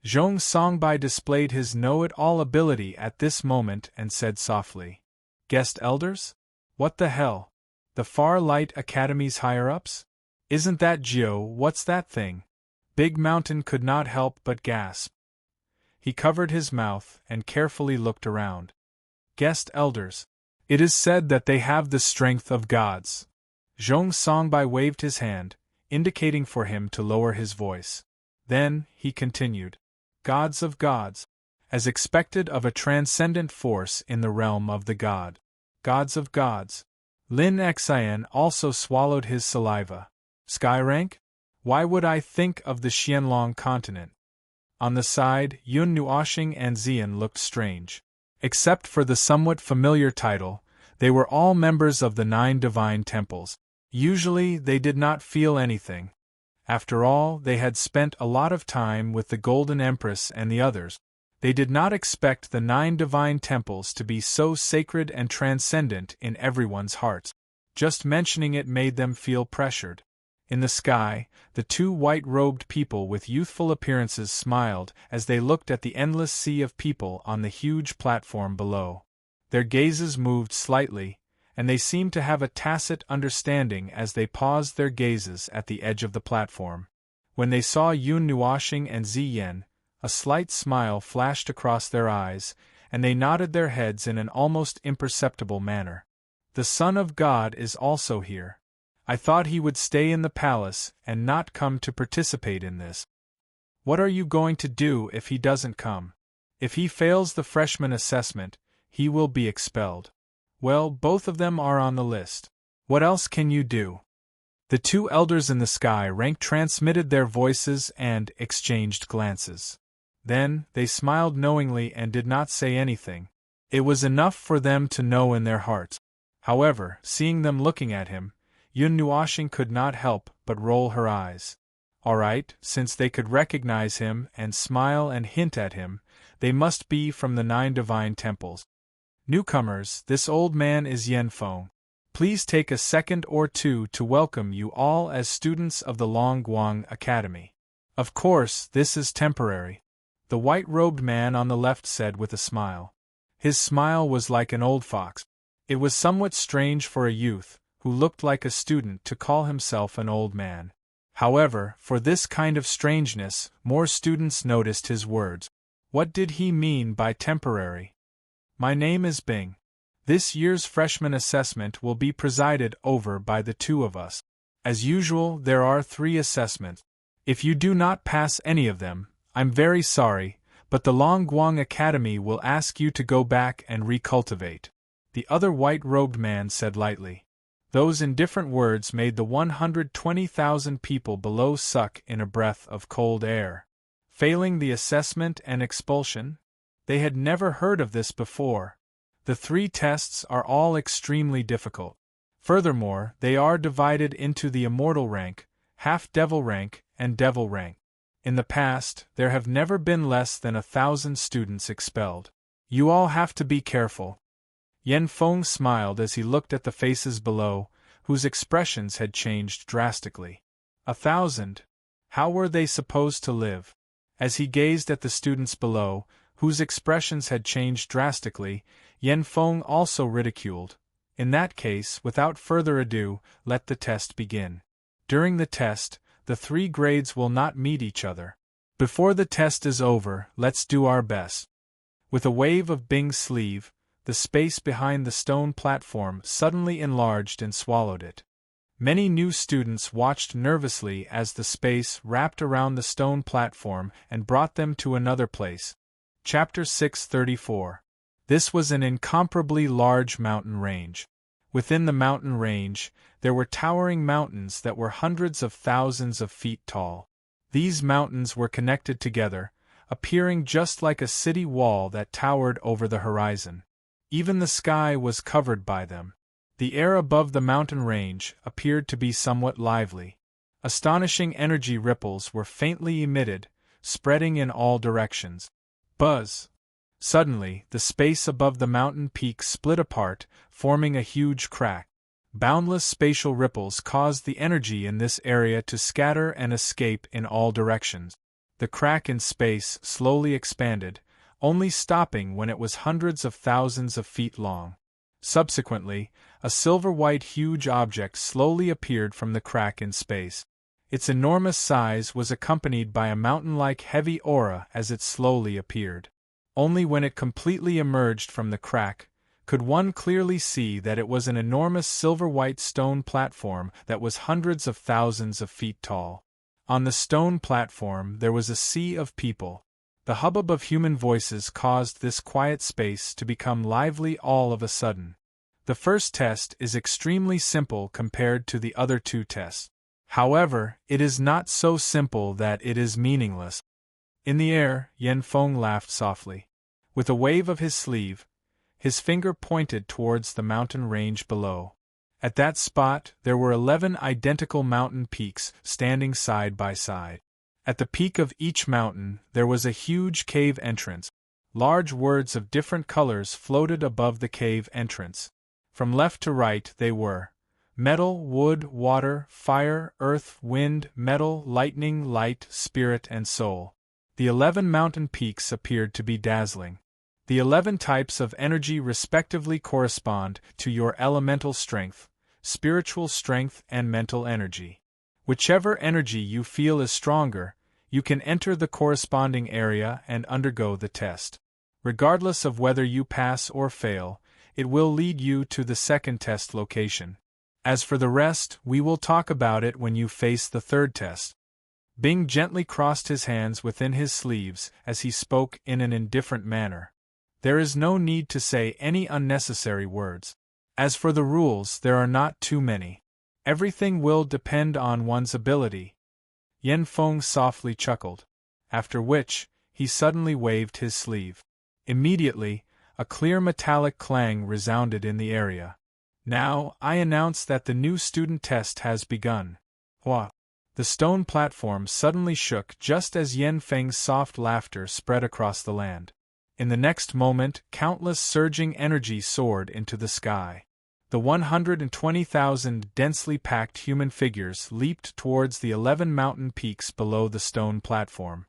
Zhong Songbai displayed his know-it-all ability at this moment and said softly, "Guest elders? What the hell? The Far Light Academy's higher-ups? Isn't that Geo? What's that thing?" Big Mountain could not help but gasp. He covered his mouth and carefully looked around. Guest elders. It is said that they have the strength of gods. Zhong Songbai waved his hand, indicating for him to lower his voice. Then, he continued. Gods of gods. As expected of a transcendent force in the realm of the god. Gods of gods. Lin Xian also swallowed his saliva. Sky rank? Why would I think of the Xianlong continent? On the side, Yun Nuoshing and Xian looked strange. Except for the somewhat familiar title, they were all members of the 9 divine temples. Usually, they did not feel anything. After all, they had spent a lot of time with the Golden Empress and the others. They did not expect the 9 divine temples to be so sacred and transcendent in everyone's hearts. Just mentioning it made them feel pressured. In the sky, the 2 white-robed people with youthful appearances smiled as they looked at the endless sea of people on the huge platform below. Their gazes moved slightly, and they seemed to have a tacit understanding as they paused their gazes at the edge of the platform. When they saw Yun Nuoshing and Ziyan, a slight smile flashed across their eyes, and they nodded their heads in an almost imperceptible manner. The Son of God is also here. I thought he would stay in the palace and not come to participate in this. What are you going to do if he doesn't come? If he fails the freshman assessment, he will be expelled. Well, both of them are on the list. What else can you do? The 2 elders in the sky rank transmitted their voices and exchanged glances. Then, they smiled knowingly and did not say anything. It was enough for them to know in their hearts. However, seeing them looking at him, Yun Nuoshing could not help but roll her eyes. All right, since they could recognize him and smile and hint at him, they must be from the 9 divine temples. Newcomers, this old man is Yen Feng. Please take a second or two to welcome you all as students of the Longguang Academy. Of course, this is temporary. The white-robed man on the left said with a smile. His smile was like an old fox. It was somewhat strange for a youth, who looked like a student, to call himself an old man. However, for this kind of strangeness, more students noticed his words. What did he mean by temporary? My name is Bing. This year's freshman assessment will be presided over by the two of us. As usual, there are 3 assessments. If you do not pass any of them, I'm very sorry, but the Longguang Academy will ask you to go back and recultivate. The other white-robed man said lightly. Those indifferent words made the 120,000 people below suck in a breath of cold air. Failing the assessment and expulsion? They had never heard of this before. The 3 tests are all extremely difficult. Furthermore, they are divided into the immortal rank, half-devil rank, and devil rank. In the past, there have never been less than 1,000 students expelled. You all have to be careful. Yan Feng smiled as he looked at the faces below, whose expressions had changed drastically. 1,000? How were they supposed to live? As he gazed at the students below, whose expressions had changed drastically, Yan Feng also ridiculed. In that case, without further ado, let the test begin. During the test, the 3 grades will not meet each other. Before the test is over, let's do our best. With a wave of Bing's sleeve, the space behind the stone platform suddenly enlarged and swallowed it. Many new students watched nervously as the space wrapped around the stone platform and brought them to another place. Chapter 634. This was an incomparably large mountain range. Within the mountain range, there were towering mountains that were hundreds of thousands of feet tall. These mountains were connected together, appearing just like a city wall that towered over the horizon. Even the sky was covered by them. The air above the mountain range appeared to be somewhat lively. Astonishing energy ripples were faintly emitted, spreading in all directions. Buzz! Suddenly, the space above the mountain peak split apart, forming a huge crack. Boundless spatial ripples caused the energy in this area to scatter and escape in all directions. The crack in space slowly expanded, only stopping when it was hundreds of thousands of feet long. Subsequently, a silver-white huge object slowly appeared from the crack in space. Its enormous size was accompanied by a mountain-like heavy aura as it slowly appeared. Only when it completely emerged from the crack could one clearly see that it was an enormous silver-white stone platform that was hundreds of thousands of feet tall. On the stone platform there was a sea of people. The hubbub of human voices caused this quiet space to become lively all of a sudden. The first test is extremely simple compared to the other 2 tests. However, it is not so simple that it is meaningless. In the air, Yan Feng laughed softly. With a wave of his sleeve, his finger pointed towards the mountain range below. At that spot, there were 11 identical mountain peaks standing side by side. At the peak of each mountain, there was a huge cave entrance. Large words of different colors floated above the cave entrance. From left to right they were metal, wood, water, fire, earth, wind, metal, lightning, light, spirit, and soul. The 11 mountain peaks appeared to be dazzling. The 11 types of energy respectively correspond to your elemental strength, spiritual strength, and mental energy. Whichever energy you feel is stronger, you can enter the corresponding area and undergo the test. Regardless of whether you pass or fail, it will lead you to the second test location. As for the rest, we will talk about it when you face the third test. Bing gently crossed his hands within his sleeves as he spoke in an indifferent manner. There is no need to say any unnecessary words. As for the rules, there are not too many. Everything will depend on one's ability. Yan Feng softly chuckled, after which, he suddenly waved his sleeve. Immediately, a clear metallic clang resounded in the area. Now, I announce that the new student test has begun. Hua! The stone platform suddenly shook just as Yan Feng's soft laughter spread across the land. In the next moment, countless surging energy soared into the sky. The 120,000 densely packed human figures leaped towards the 11 mountain peaks below the stone platform.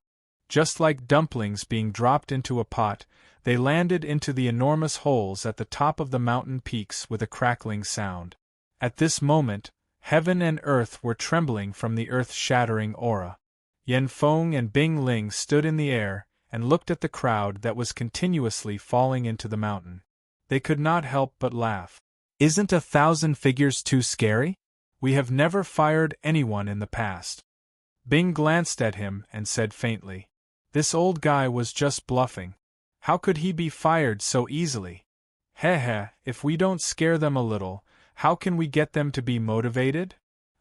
Just like dumplings being dropped into a pot, they landed into the enormous holes at the top of the mountain peaks with a crackling sound. At this moment, heaven and earth were trembling from the earth-shattering aura. Yan Feng and Bing Ling stood in the air, and looked at the crowd that was continuously falling into the mountain. They could not help but laugh. "Isn't 1,000 figures too scary? We have never fired anyone in the past." Bing glanced at him and said faintly, "This old guy was just bluffing. How could he be fired so easily? Heh, if we don't scare them a little, how can we get them to be motivated?"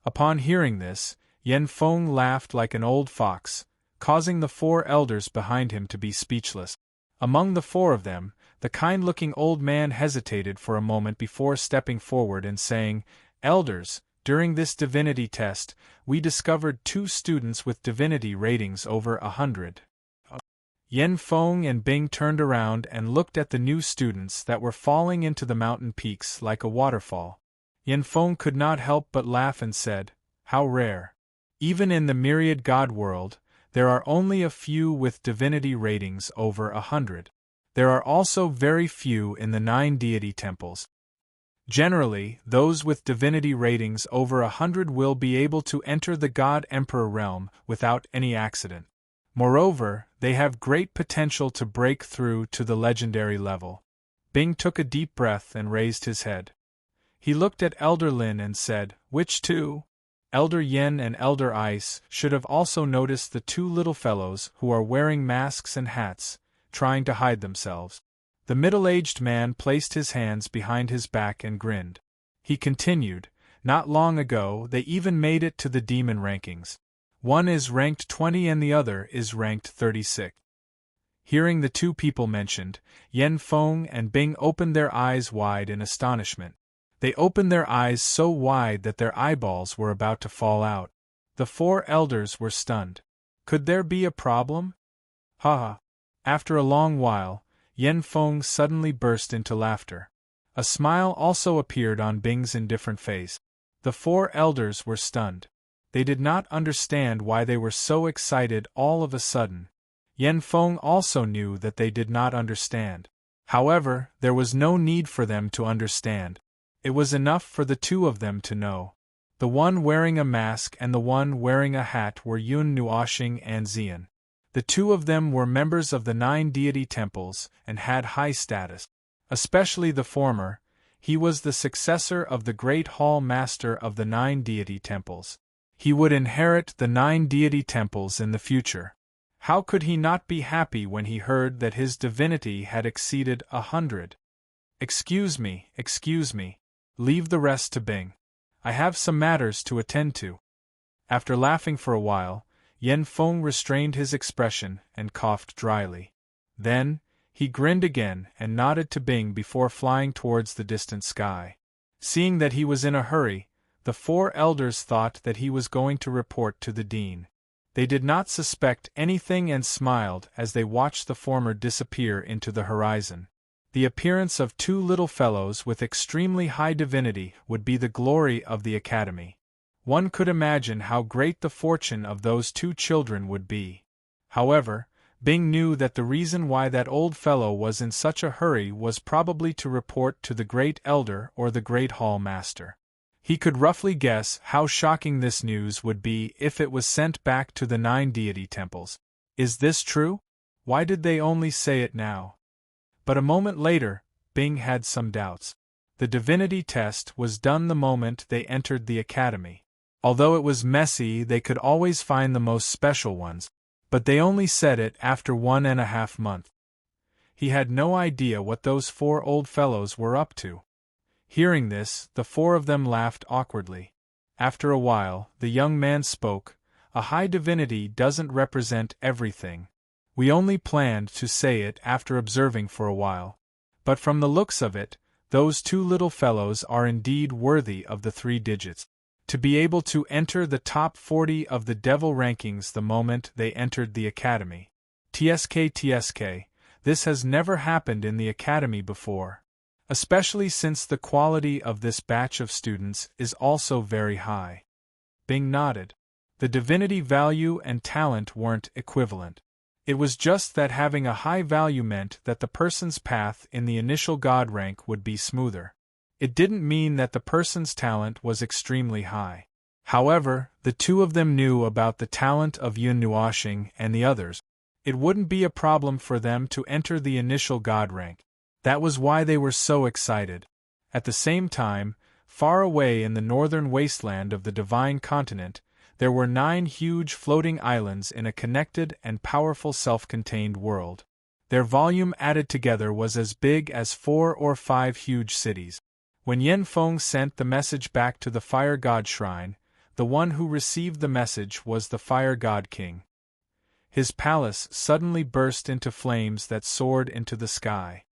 Upon hearing this, Yen Feng laughed like an old fox, causing the 4 elders behind him to be speechless. Among the 4 of them, the kind-looking old man hesitated for a moment before stepping forward and saying, "Elders, during this divinity test, we discovered 2 students with divinity ratings over 100. Yen Feng and Bing turned around and looked at the new students that were falling into the mountain peaks like a waterfall. Yen Feng could not help but laugh and said, "How rare. Even in the myriad god world, there are only a few with divinity ratings over 100. There are also very few in the 9 deity temples. Generally, those with divinity ratings over 100 will be able to enter the God-Emperor realm without any accident. Moreover, they have great potential to break through to the legendary level." Bing took a deep breath and raised his head. He looked at Elder Lin and said, "Which 2? Elder Yen and Elder Ice should have also noticed the 2 little fellows who are wearing masks and hats, trying to hide themselves." The middle-aged man placed his hands behind his back and grinned. He continued, "Not long ago they even made it to the demon rankings. One is ranked 20 and the other is ranked 36. Hearing the 2 people mentioned, Yen Feng and Bing opened their eyes wide in astonishment. They opened their eyes so wide that their eyeballs were about to fall out. The 4 elders were stunned. Could there be a problem? Ha! After a long while, Yen Feng suddenly burst into laughter. A smile also appeared on Bing's indifferent face. The 4 elders were stunned. They did not understand why they were so excited all of a sudden. Yen Feng also knew that they did not understand. However, there was no need for them to understand. It was enough for the 2 of them to know. The one wearing a mask and the one wearing a hat were Yun Nuoxing and Xian. The 2 of them were members of the 9 deity temples and had high status. Especially the former, he was the successor of the Great Hall Master of the 9 deity temples. He would inherit the 9 deity temples in the future. How could he not be happy when he heard that his divinity had exceeded 100? Excuse me. Leave the rest to Bing. I have some matters to attend to." After laughing for a while, Yen Feng restrained his expression and coughed dryly. Then, he grinned again and nodded to Bing before flying towards the distant sky. Seeing that he was in a hurry, the 4 elders thought that he was going to report to the dean. They did not suspect anything and smiled as they watched the former disappear into the horizon. The appearance of 2 little fellows with extremely high divinity would be the glory of the academy. One could imagine how great the fortune of those 2 children would be. However, Bing knew that the reason why that old fellow was in such a hurry was probably to report to the Great Elder or the Great Hall Master. He could roughly guess how shocking this news would be if it was sent back to the 9 deity temples. Is this true? Why did they only say it now? But a moment later, Bing had some doubts. The divinity test was done the moment they entered the academy. Although it was messy, they could always find the most special ones, but they only said it after 1.5 months. He had no idea what those 4 old fellows were up to. Hearing this, the 4 of them laughed awkwardly. After a while, the young man spoke, "A high divinity doesn't represent everything. We only planned to say it after observing for a while. But from the looks of it, those 2 little fellows are indeed worthy of the 3 digits. To be able to enter the top 40 of the devil rankings the moment they entered the academy. TSK, this has never happened in the academy before. Especially since the quality of this batch of students is also very high." Bing nodded. The divinity value and talent weren't equivalent. It was just that having a high value meant that the person's path in the initial god rank would be smoother. It didn't mean that the person's talent was extremely high. However, the 2 of them knew about the talent of Yun Nuoxing and the others. It wouldn't be a problem for them to enter the initial god rank. That was why they were so excited. At the same time, far away in the northern wasteland of the divine continent, there were 9 huge floating islands in a connected and powerful self-contained world. Their volume added together was as big as 4 or 5 huge cities. When Yanfeng sent the message back to the Fire God Shrine, the one who received the message was the Fire God King. His palace suddenly burst into flames that soared into the sky.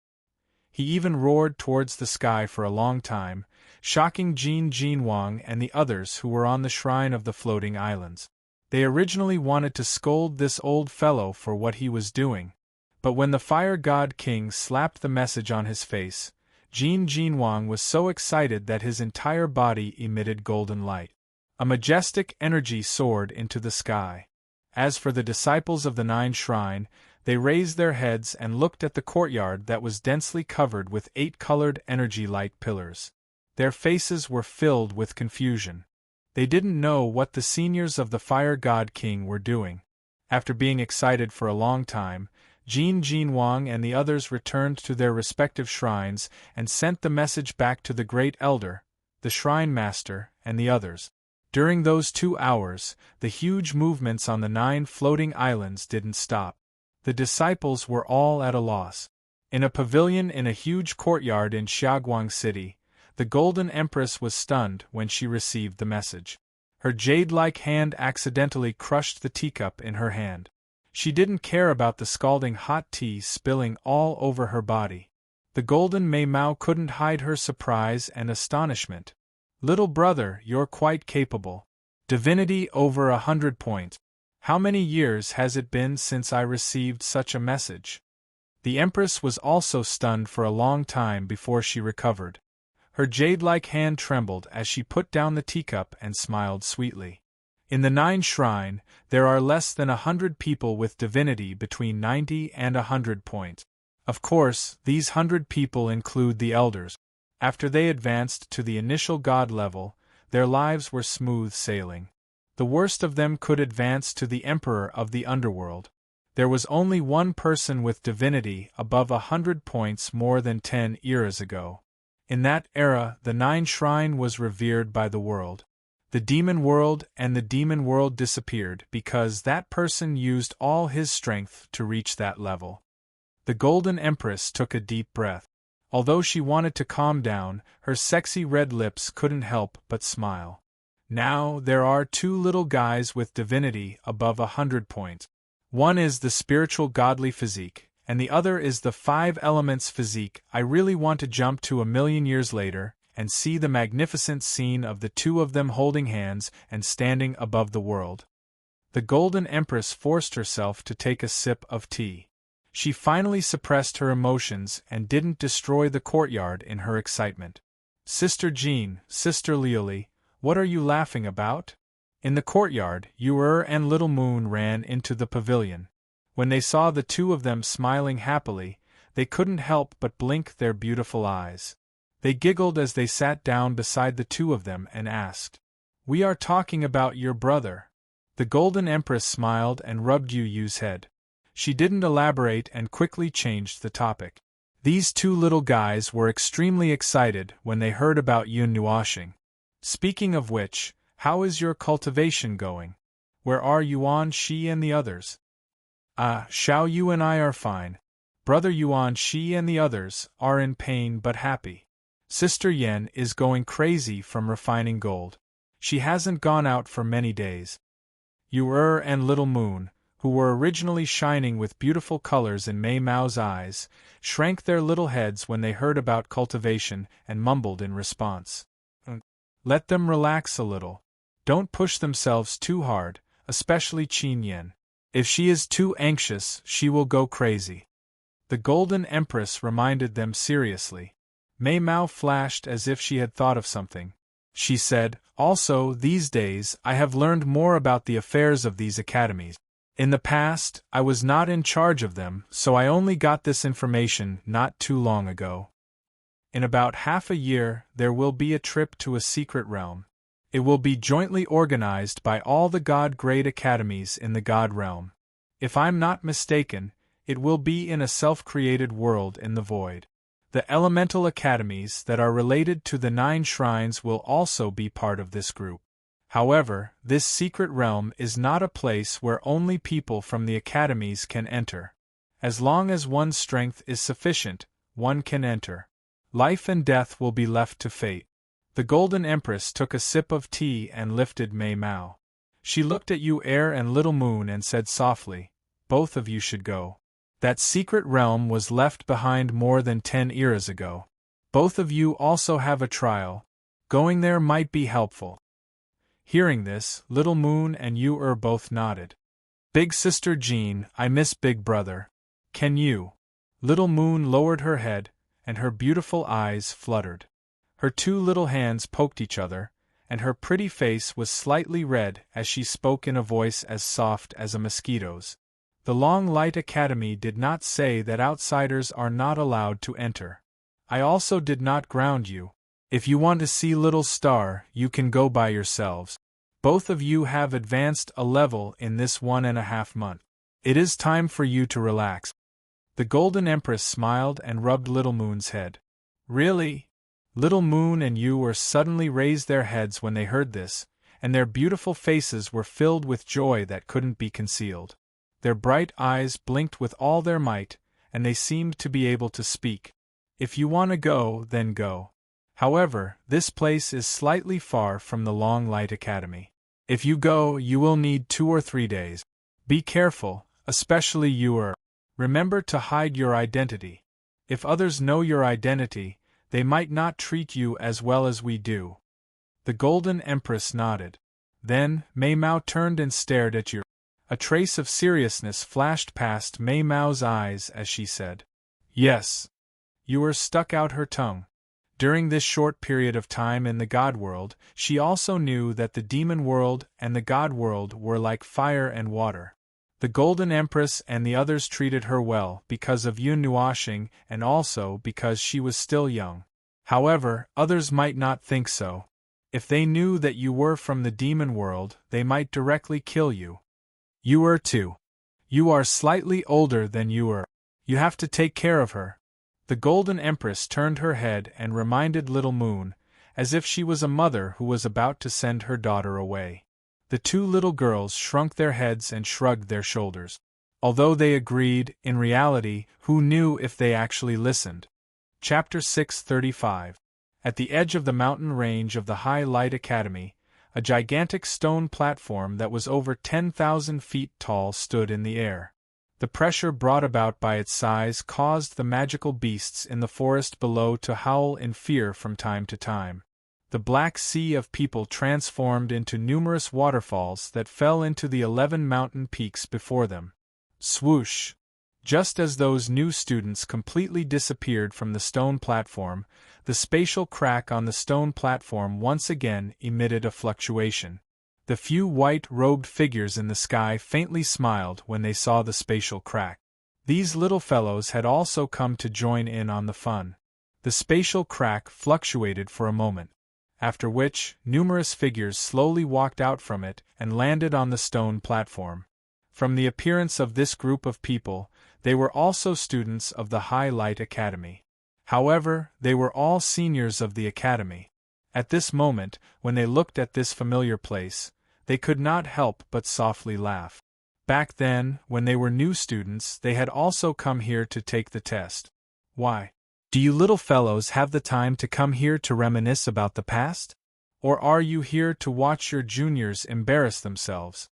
He even roared towards the sky for a long time, shocking Jin Wang and the others who were on the shrine of the floating islands. They originally wanted to scold this old fellow for what he was doing, but when the Fire God King slapped the message on his face, Jin Wang was so excited that his entire body emitted golden light. A majestic energy soared into the sky. As for the disciples of the 9 Shrine, they raised their heads and looked at the courtyard that was densely covered with 8 colored energy light pillars. Their faces were filled with confusion. They didn't know what the seniors of the Fire God King were doing. After being excited for a long time, Jin Wang and the others returned to their respective shrines and sent the message back to the Great Elder, the Shrine Master, and the others. During those 2 hours, the huge movements on the 9 floating islands didn't stop. The disciples were all at a loss. In a pavilion in a huge courtyard in Xiaoguang City, the Golden Empress was stunned when she received the message. Her jade-like hand accidentally crushed the teacup in her hand. She didn't care about the scalding hot tea spilling all over her body. The Golden Mei Mao couldn't hide her surprise and astonishment. "Little brother, you're quite capable. Divinity over 100 points. How many years has it been since I received such a message?" The Empress was also stunned for a long time before she recovered. Her jade-like hand trembled as she put down the teacup and smiled sweetly. In the 9 Shrine, there are less than 100 people with divinity between 90 and 100 points. Of course, these 100 people include the elders. After they advanced to the initial god level, their lives were smooth sailing. The worst of them could advance to the Emperor of the Underworld. There was only one person with divinity above 100 points more than 10 eras ago. In that era, the 9 Shrine was revered by the world. The demon world and the demon world disappeared because that person used all his strength to reach that level. The Golden Empress took a deep breath. Although she wanted to calm down, her sexy red lips couldn't help but smile. Now there are 2 little guys with divinity above 100 points. One is the spiritual godly physique, and the other is the 5 elements physique. I really want to jump to 1,000,000 years later and see the magnificent scene of the 2 of them holding hands and standing above the world. The Golden Empress forced herself to take a sip of tea. She finally suppressed her emotions and didn't destroy the courtyard in her excitement. "Sister Jean, Sister Liuli, what are you laughing about?" In the courtyard, Yu and Little Moon ran into the pavilion. When they saw the 2 of them smiling happily, they couldn't help but blink their beautiful eyes. They giggled as they sat down beside the 2 of them and asked, "We are talking about your brother." The Golden Empress smiled and rubbed Yu's head. She didn't elaborate and quickly changed the topic. These 2 little guys were extremely excited when they heard about Yun Nuoshing. "Speaking of which, how is your cultivation going? Where are Yuan Shi and the others?" Xiao Yu and I are fine. Brother Yuan Shi and the others are in pain but happy. Sister Yen is going crazy from refining gold. She hasn't gone out for many days." Yu and Little Moon, who were originally shining with beautiful colors in Mei Mao's eyes, shrank their little heads when they heard about cultivation and mumbled in response. "Let them relax a little. Don't push themselves too hard, especially Qin Yen. If she is too anxious, she will go crazy." The Golden Empress reminded them seriously. Mei Mao flashed as if she had thought of something. She said, "Also, these days, I have learned more about the affairs of these academies. In the past, I was not in charge of them, so I only got this information not too long ago. In about half a year, there will be a trip to a secret realm. It will be jointly organized by all the God-grade academies in the God realm. If I'm not mistaken, it will be in a self-created world in the void. The elemental academies that are related to the 9 shrines will also be part of this group. However, this secret realm is not a place where only people from the academies can enter. As long as one's strength is sufficient, one can enter. Life and death will be left to fate. The Golden Empress took a sip of tea and lifted Mei Mao. She looked at you Air and Little Moon and said softly, "Both of you should go. That secret realm was left behind more than 10 eras ago. Both of you also have a trial. Going there might be helpful." Hearing this, Little Moon and you both nodded. "Big Sister Jean, I miss Big Brother. Can you?" Little Moon lowered her head, and her beautiful eyes fluttered. Her 2 little hands poked each other, and her pretty face was slightly red as she spoke in a voice as soft as a mosquito's. "The Long Light Academy did not say that outsiders are not allowed to enter. I also did not ground you. If you want to see Little Star, you can go by yourselves. Both of you have advanced a level in this 1.5 months. It is time for you to relax." The Golden Empress smiled and rubbed Little Moon's head. "Really?" Little Moon and you suddenly raised their heads when they heard this, and their beautiful faces were filled with joy that couldn't be concealed. Their bright eyes blinked with all their might, and they seemed to be able to speak. "If you want to go, then go. However, this place is slightly far from the Long Light Academy. If you go, you will need 2 or 3 days. Be careful, especially you. Remember to hide your identity. If others know your identity, they might not treat you as well as we do." The Golden Empress nodded. Then, Mei Mao turned and stared at you. A trace of seriousness flashed past Mei Mao's eyes as she said, "Yes." You stuck out her tongue. During this short period of time in the God world, she also knew that the demon world and the God world were like fire and water. The Golden Empress and the others treated her well because of Yun Nuashing and also because she was still young. However, others might not think so. If they knew that you were from the demon world, they might directly kill you. You too. You are slightly older than you. You have to take care of her. The Golden Empress turned her head and reminded Little Moon, as if she was a mother who was about to send her daughter away. The 2 little girls shrunk their heads and shrugged their shoulders. Although they agreed, in reality, who knew if they actually listened? Chapter 635. At the edge of the mountain range of the High Light Academy, a gigantic stone platform that was over 10,000 feet tall stood in the air. The pressure brought about by its size caused the magical beasts in the forest below to howl in fear from time to time. The black sea of people transformed into numerous waterfalls that fell into the 11 mountain peaks before them. Swoosh! Just as those new students completely disappeared from the stone platform, the spatial crack on the stone platform once again emitted a fluctuation. The few white-robed figures in the sky faintly smiled when they saw the spatial crack. These little fellows had also come to join in on the fun. The spatial crack fluctuated for a moment, after which numerous figures slowly walked out from it and landed on the stone platform. From the appearance of this group of people, they were also students of the High Light Academy. However, they were all seniors of the academy. At this moment, when they looked at this familiar place, they could not help but softly laugh. Back then, when they were new students, they had also come here to take the test. Why? Do you little fellows have the time to come here to reminisce about the past? Or are you here to watch your juniors embarrass themselves?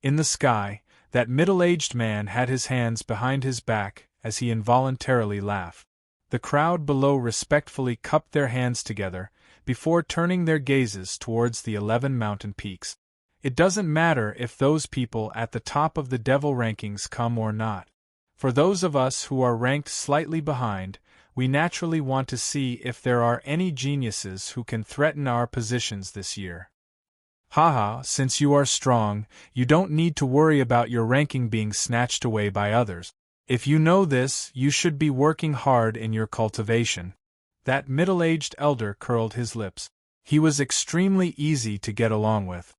In the sky, that middle-aged man had his hands behind his back as he involuntarily laughed. The crowd below respectfully cupped their hands together, before turning their gazes towards the 11 mountain peaks. It doesn't matter if those people at the top of the devil rankings come or not. For those of us who are ranked slightly behind, we naturally want to see if there are any geniuses who can threaten our positions this year. Haha, since you are strong, you don't need to worry about your ranking being snatched away by others. If you know this, you should be working hard in your cultivation. That middle-aged elder curled his lips. He was extremely easy to get along with.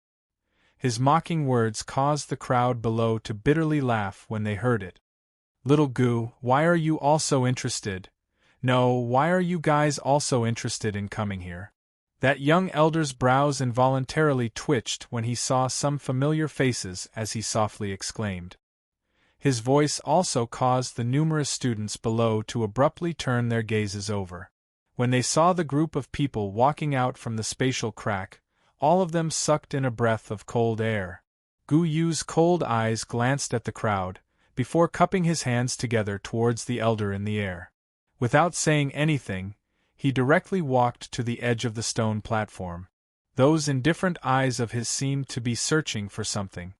His mocking words caused the crowd below to bitterly laugh when they heard it. Little Goo, why are you also interested? No, why are you guys also interested in coming here? That young elder's brows involuntarily twitched when he saw some familiar faces as he softly exclaimed. His voice also caused the numerous students below to abruptly turn their gazes over. When they saw the group of people walking out from the spatial crack, all of them sucked in a breath of cold air. Gu Yu's cold eyes glanced at the crowd, before cupping his hands together towards the elder in the air. Without saying anything, he directly walked to the edge of the stone platform. Those indifferent eyes of his seemed to be searching for something.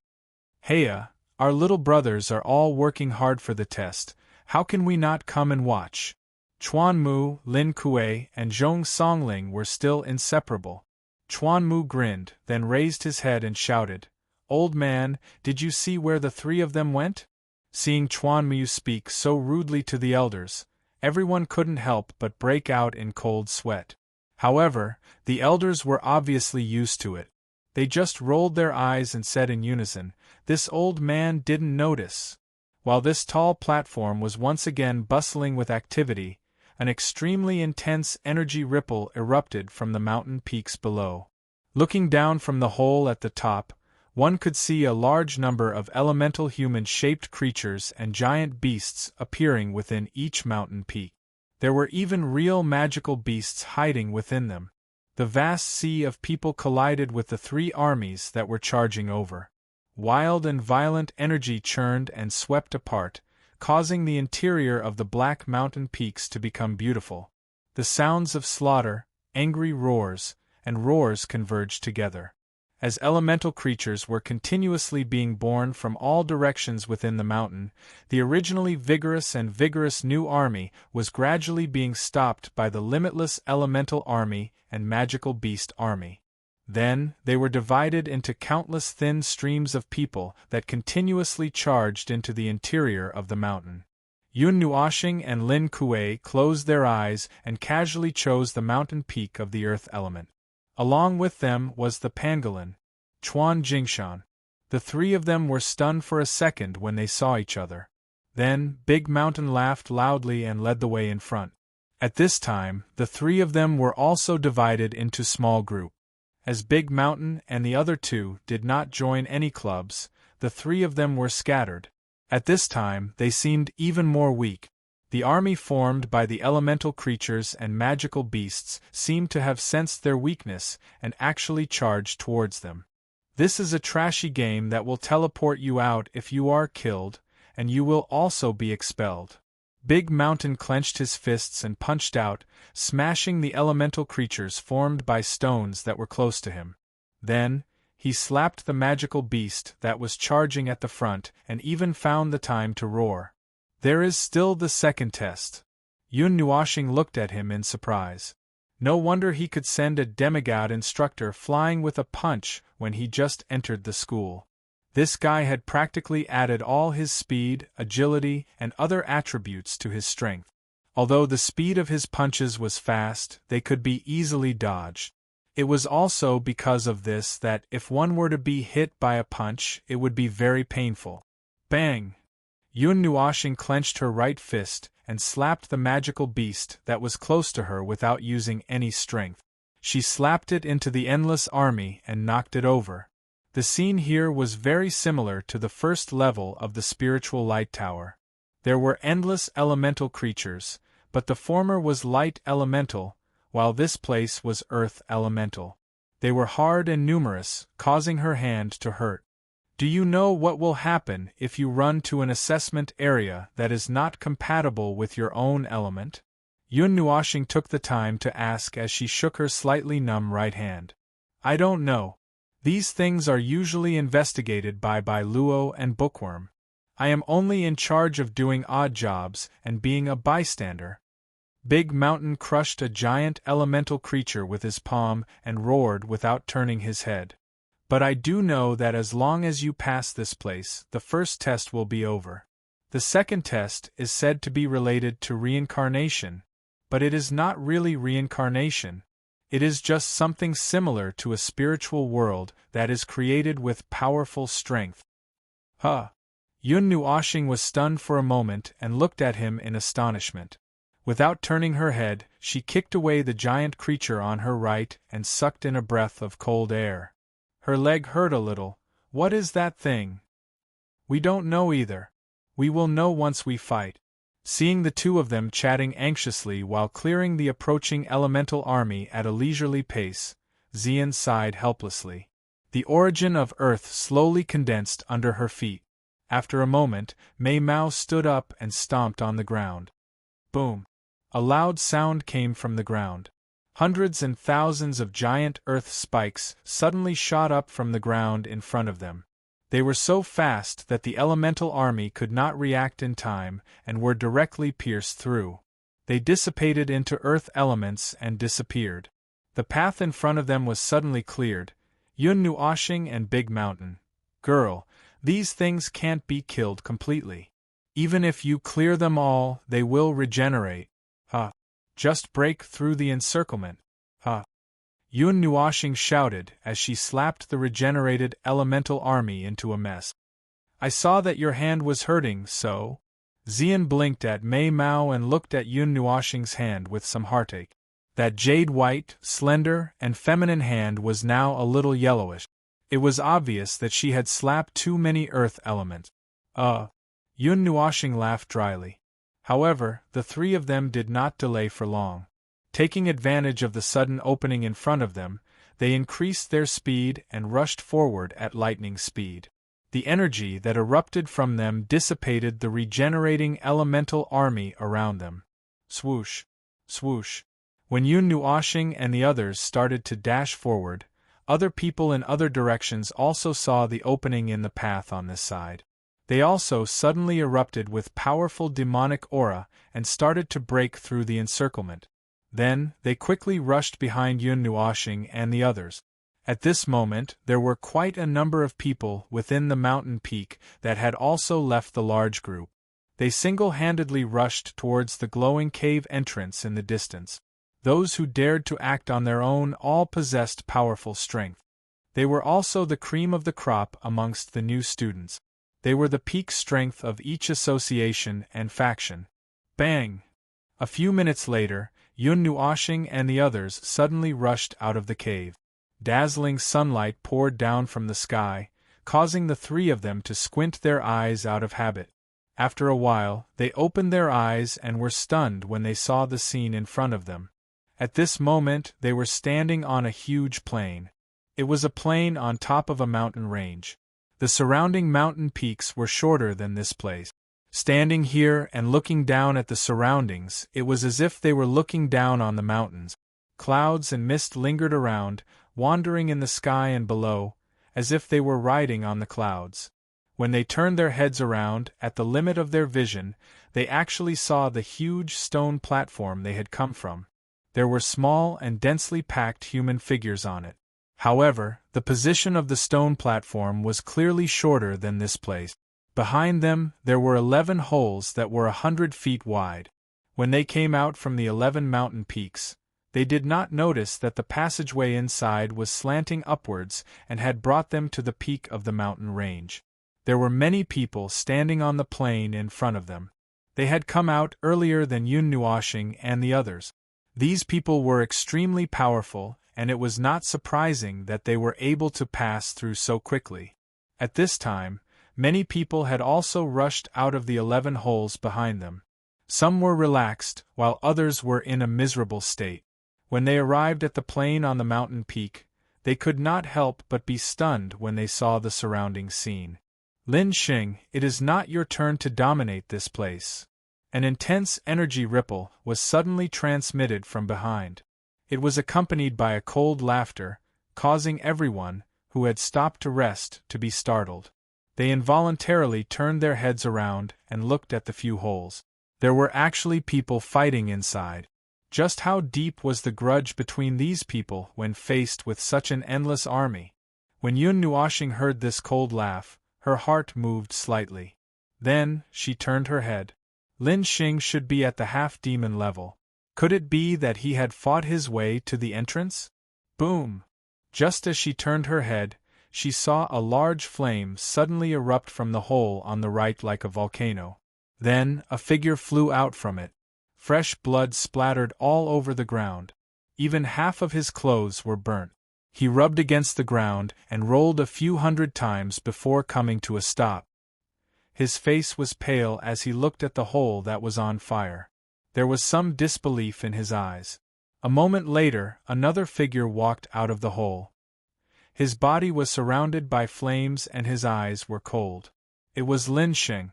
Heya, our little brothers are all working hard for the test, how can we not come and watch? Chuan Mu, Lin Kuei, and Zhong Songling were still inseparable. Chuan Mu grinned, then raised his head and shouted, "Old man, did you see where the three of them went?" Seeing Chuan Mu speak so rudely to the elders, everyone couldn't help but break out in cold sweat. However, the elders were obviously used to it. They just rolled their eyes and said in unison, "This old man didn't notice." While this tall platform was once again bustling with activity, an extremely intense energy ripple erupted from the mountain peaks below. Looking down from the hole at the top, one could see a large number of elemental human-shaped creatures and giant beasts appearing within each mountain peak. There were even real magical beasts hiding within them. The vast sea of people collided with the three armies that were charging over. Wild and violent energy churned and swept apart, causing the interior of the black mountain peaks to become beautiful. The sounds of slaughter, angry roars, and roars converged together. As elemental creatures were continuously being born from all directions within the mountain, the originally vigorous new army was gradually being stopped by the limitless elemental army and magical beast army. Then, they were divided into countless thin streams of people that continuously charged into the interior of the mountain. Yun Nuoshing and Lin Kuei closed their eyes and casually chose the mountain peak of the earth element. Along with them was the pangolin, Chuan Jingshan. The three of them were stunned for a second when they saw each other. Then, Big Mountain laughed loudly and led the way in front. At this time, the three of them were also divided into small groups. As Big Mountain and the other two did not join any clubs, the three of them were scattered. At this time, they seemed even more weak. The army formed by the elemental creatures and magical beasts seemed to have sensed their weakness and actually charged towards them. This is a trashy game that will teleport you out if you are killed, and you will also be expelled. Big Mountain clenched his fists and punched out, smashing the elemental creatures formed by stones that were close to him. Then, he slapped the magical beast that was charging at the front and even found the time to roar. There is still the second test. Yun Nuoshing looked at him in surprise. No wonder he could send a demigod instructor flying with a punch when he just entered the school. This guy had practically added all his speed, agility, and other attributes to his strength. Although the speed of his punches was fast, they could be easily dodged. It was also because of this that if one were to be hit by a punch, it would be very painful. Bang! Yun Nuoshing clenched her right fist and slapped the magical beast that was close to her without using any strength. She slapped it into the endless army and knocked it over. The scene here was very similar to the first level of the spiritual light tower. There were endless elemental creatures, but the former was light elemental, while this place was earth elemental. They were hard and numerous, causing her hand to hurt. Do you know what will happen if you run to an assessment area that is not compatible with your own element? Yun Nuoshing took the time to ask as she shook her slightly numb right hand. I don't know. These things are usually investigated by Luo and Bookworm. I am only in charge of doing odd jobs and being a bystander. Big Mountain crushed a giant elemental creature with his palm and roared without turning his head. But I do know that as long as you pass this place, the first test will be over. The second test is said to be related to reincarnation, but it is not really reincarnation. It is just something similar to a spiritual world that is created with powerful strength. Huh. Yun Nuoshing was stunned for a moment and looked at him in astonishment. Without turning her head, she kicked away the giant creature on her right and sucked in a breath of cold air. Her leg hurt a little. What is that thing? We don't know either. We will know once we fight. Seeing the two of them chatting anxiously while clearing the approaching elemental army at a leisurely pace, Xian sighed helplessly. The origin of Earth slowly condensed under her feet. After a moment, Mei Mao stood up and stomped on the ground. Boom! A loud sound came from the ground. Hundreds and thousands of giant earth spikes suddenly shot up from the ground in front of them. They were so fast that the elemental army could not react in time and were directly pierced through. They dissipated into earth elements and disappeared. The path in front of them was suddenly cleared. Yun Nuoshing and Big Mountain. Girl, these things can't be killed completely. Even if you clear them all, they will regenerate. Huh. Just break through the encirclement. Huh. Yun Nuoshing shouted as she slapped the regenerated elemental army into a mess. I saw that your hand was hurting, so? Xian blinked at Mei Mao and looked at Yun Nuoshing's hand with some heartache. That jade-white, slender, and feminine hand was now a little yellowish. It was obvious that she had slapped too many earth elements. Yun Nuoshing laughed dryly. However, the three of them did not delay for long. Taking advantage of the sudden opening in front of them, they increased their speed and rushed forward at lightning speed. The energy that erupted from them dissipated the regenerating elemental army around them. Swoosh! Swoosh! When Yun Nuoshing and the others started to dash forward, other people in other directions also saw the opening in the path on this side. They also suddenly erupted with powerful demonic aura and started to break through the encirclement. Then, they quickly rushed behind Yun Nuoshing and the others. At this moment, there were quite a number of people within the mountain peak that had also left the large group. They single-handedly rushed towards the glowing cave entrance in the distance. Those who dared to act on their own all possessed powerful strength. They were also the cream of the crop amongst the new students. They were the peak strength of each association and faction. Bang! A few minutes later, Yun Nuoshing and the others suddenly rushed out of the cave. Dazzling sunlight poured down from the sky, causing the three of them to squint their eyes out of habit. After a while, they opened their eyes and were stunned when they saw the scene in front of them. At this moment, they were standing on a huge plain. It was a plain on top of a mountain range. The surrounding mountain peaks were shorter than this place. Standing here and looking down at the surroundings, it was as if they were looking down on the mountains. Clouds and mist lingered around, wandering in the sky and below, as if they were riding on the clouds. When they turned their heads around, at the limit of their vision, they actually saw the huge stone platform they had come from. There were small and densely packed human figures on it. However, the position of the stone platform was clearly shorter than this place. Behind them, there were 11 holes that were 100 feet wide. When they came out from the 11 mountain peaks, they did not notice that the passageway inside was slanting upwards and had brought them to the peak of the mountain range. There were many people standing on the plain in front of them. They had come out earlier than Yun Nuoshing and the others. These people were extremely powerful, and it was not surprising that they were able to pass through so quickly. At this time, many people had also rushed out of the 11 holes behind them. Some were relaxed, while others were in a miserable state. When they arrived at the plain on the mountain peak, they could not help but be stunned when they saw the surrounding scene. Lin Xing, it is not your turn to dominate this place. An intense energy ripple was suddenly transmitted from behind. It was accompanied by a cold laughter, causing everyone, who had stopped to rest, to be startled. They involuntarily turned their heads around and looked at the few holes. There were actually people fighting inside. Just how deep was the grudge between these people when faced with such an endless army? When Yun Nuoshing heard this cold laugh, her heart moved slightly. Then, she turned her head. Lin Xing should be at the half-demon level. Could it be that he had fought his way to the entrance? Boom! Just as she turned her head, she saw a large flame suddenly erupt from the hole on the right like a volcano. Then, a figure flew out from it. Fresh blood splattered all over the ground. Even half of his clothes were burnt. He rubbed against the ground and rolled a few hundred times before coming to a stop. His face was pale as he looked at the hole that was on fire. There was some disbelief in his eyes. A moment later, another figure walked out of the hole. His body was surrounded by flames and his eyes were cold. It was Lin Xing.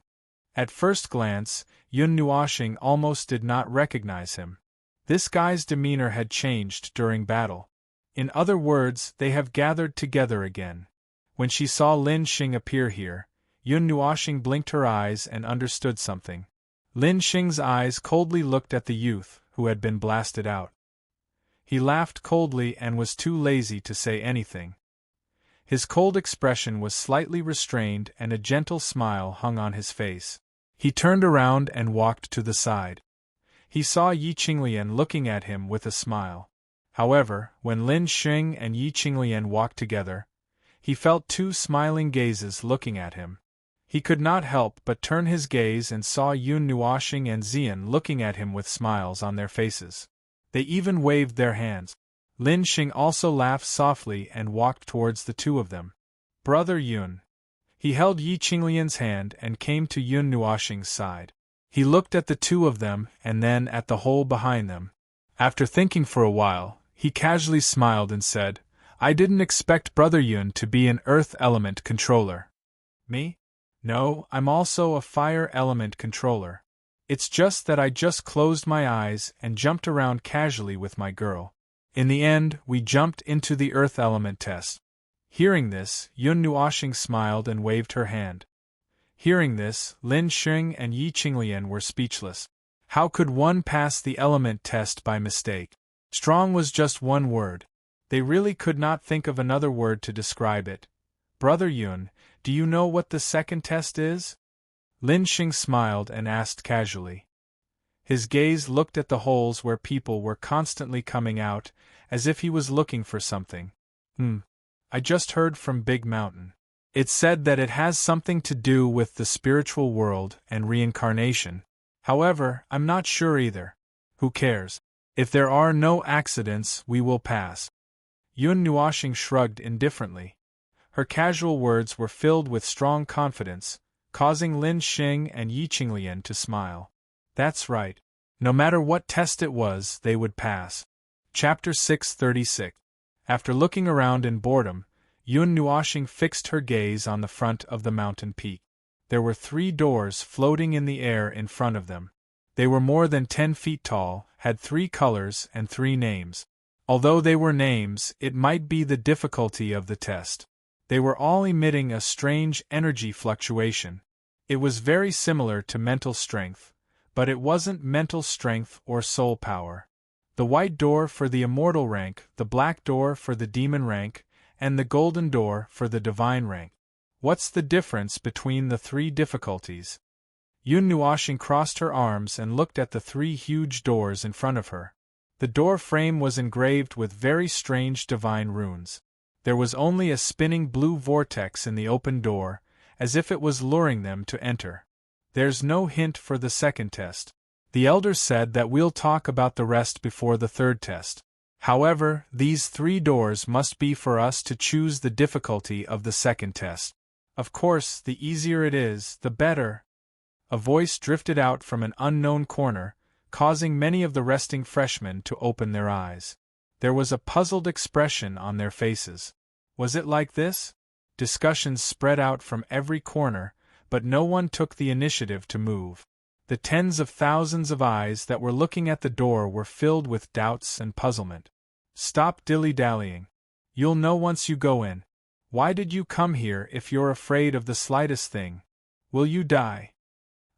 At first glance, Yun Nuoxing almost did not recognize him. This guy's demeanor had changed during battle. In other words, they have gathered together again. When she saw Lin Xing appear here, Yun Nuoxing blinked her eyes and understood something. Lin Xing's eyes coldly looked at the youth, who had been blasted out. He laughed coldly and was too lazy to say anything. His cold expression was slightly restrained and a gentle smile hung on his face. He turned around and walked to the side. He saw Yi Qinglian looking at him with a smile. However, when Lin Xing and Yi Qinglian walked together, he felt two smiling gazes looking at him. He could not help but turn his gaze and saw Yun Nuoxing and Xian looking at him with smiles on their faces. They even waved their hands. Lin Xing also laughed softly and walked towards the two of them. Brother Yun. He held Yi Qinglian's hand and came to Yun Nuoxing's side. He looked at the two of them and then at the hole behind them. After thinking for a while, he casually smiled and said, "I didn't expect Brother Yun to be an earth element controller." Me? No, I'm also a fire element controller. It's just that I just closed my eyes and jumped around casually with my girl. In the end, we jumped into the earth element test. Hearing this, Yun Nuoxing smiled and waved her hand. Hearing this, Lin Xing and Yi Qinglian were speechless. How could one pass the element test by mistake? Strong was just one word. They really could not think of another word to describe it. Brother Yun, do you know what the second test is? Lin Xing smiled and asked casually. His gaze looked at the holes where people were constantly coming out, as if he was looking for something. I just heard from Big Mountain. It said that it has something to do with the spiritual world and reincarnation. However, I'm not sure either. Who cares? If there are no accidents, we will pass. Yun Nuoxing shrugged indifferently. Her casual words were filled with strong confidence, causing Lin Xing and Yi Qinglian to smile. That's right. No matter what test it was, they would pass. Chapter 636. After looking around in boredom, Yun Nuoxing fixed her gaze on the front of the mountain peak. There were 3 doors floating in the air in front of them. They were more than 10 feet tall, had 3 colors and 3 names. Although they were names, it might be the difficulty of the test. They were all emitting a strange energy fluctuation. It was very similar to mental strength, but it wasn't mental strength or soul power. The white door for the immortal rank, the black door for the demon rank, and the golden door for the divine rank. What's the difference between the 3 difficulties? Yun Nuoxing crossed her arms and looked at the 3 huge doors in front of her. The door frame was engraved with very strange divine runes. There was only a spinning blue vortex in the open door, as if it was luring them to enter. There's no hint for the second test. The elders said that we'll talk about the rest before the third test. However, these 3 doors must be for us to choose the difficulty of the second test. Of course, the easier it is, the better. A voice drifted out from an unknown corner, causing many of the resting freshmen to open their eyes. There was a puzzled expression on their faces. Was it like this? Discussions spread out from every corner, but no one took the initiative to move. The tens of thousands of eyes that were looking at the door were filled with doubts and puzzlement. Stop dilly-dallying. You'll know once you go in. Why did you come here if you're afraid of the slightest thing? Will you die?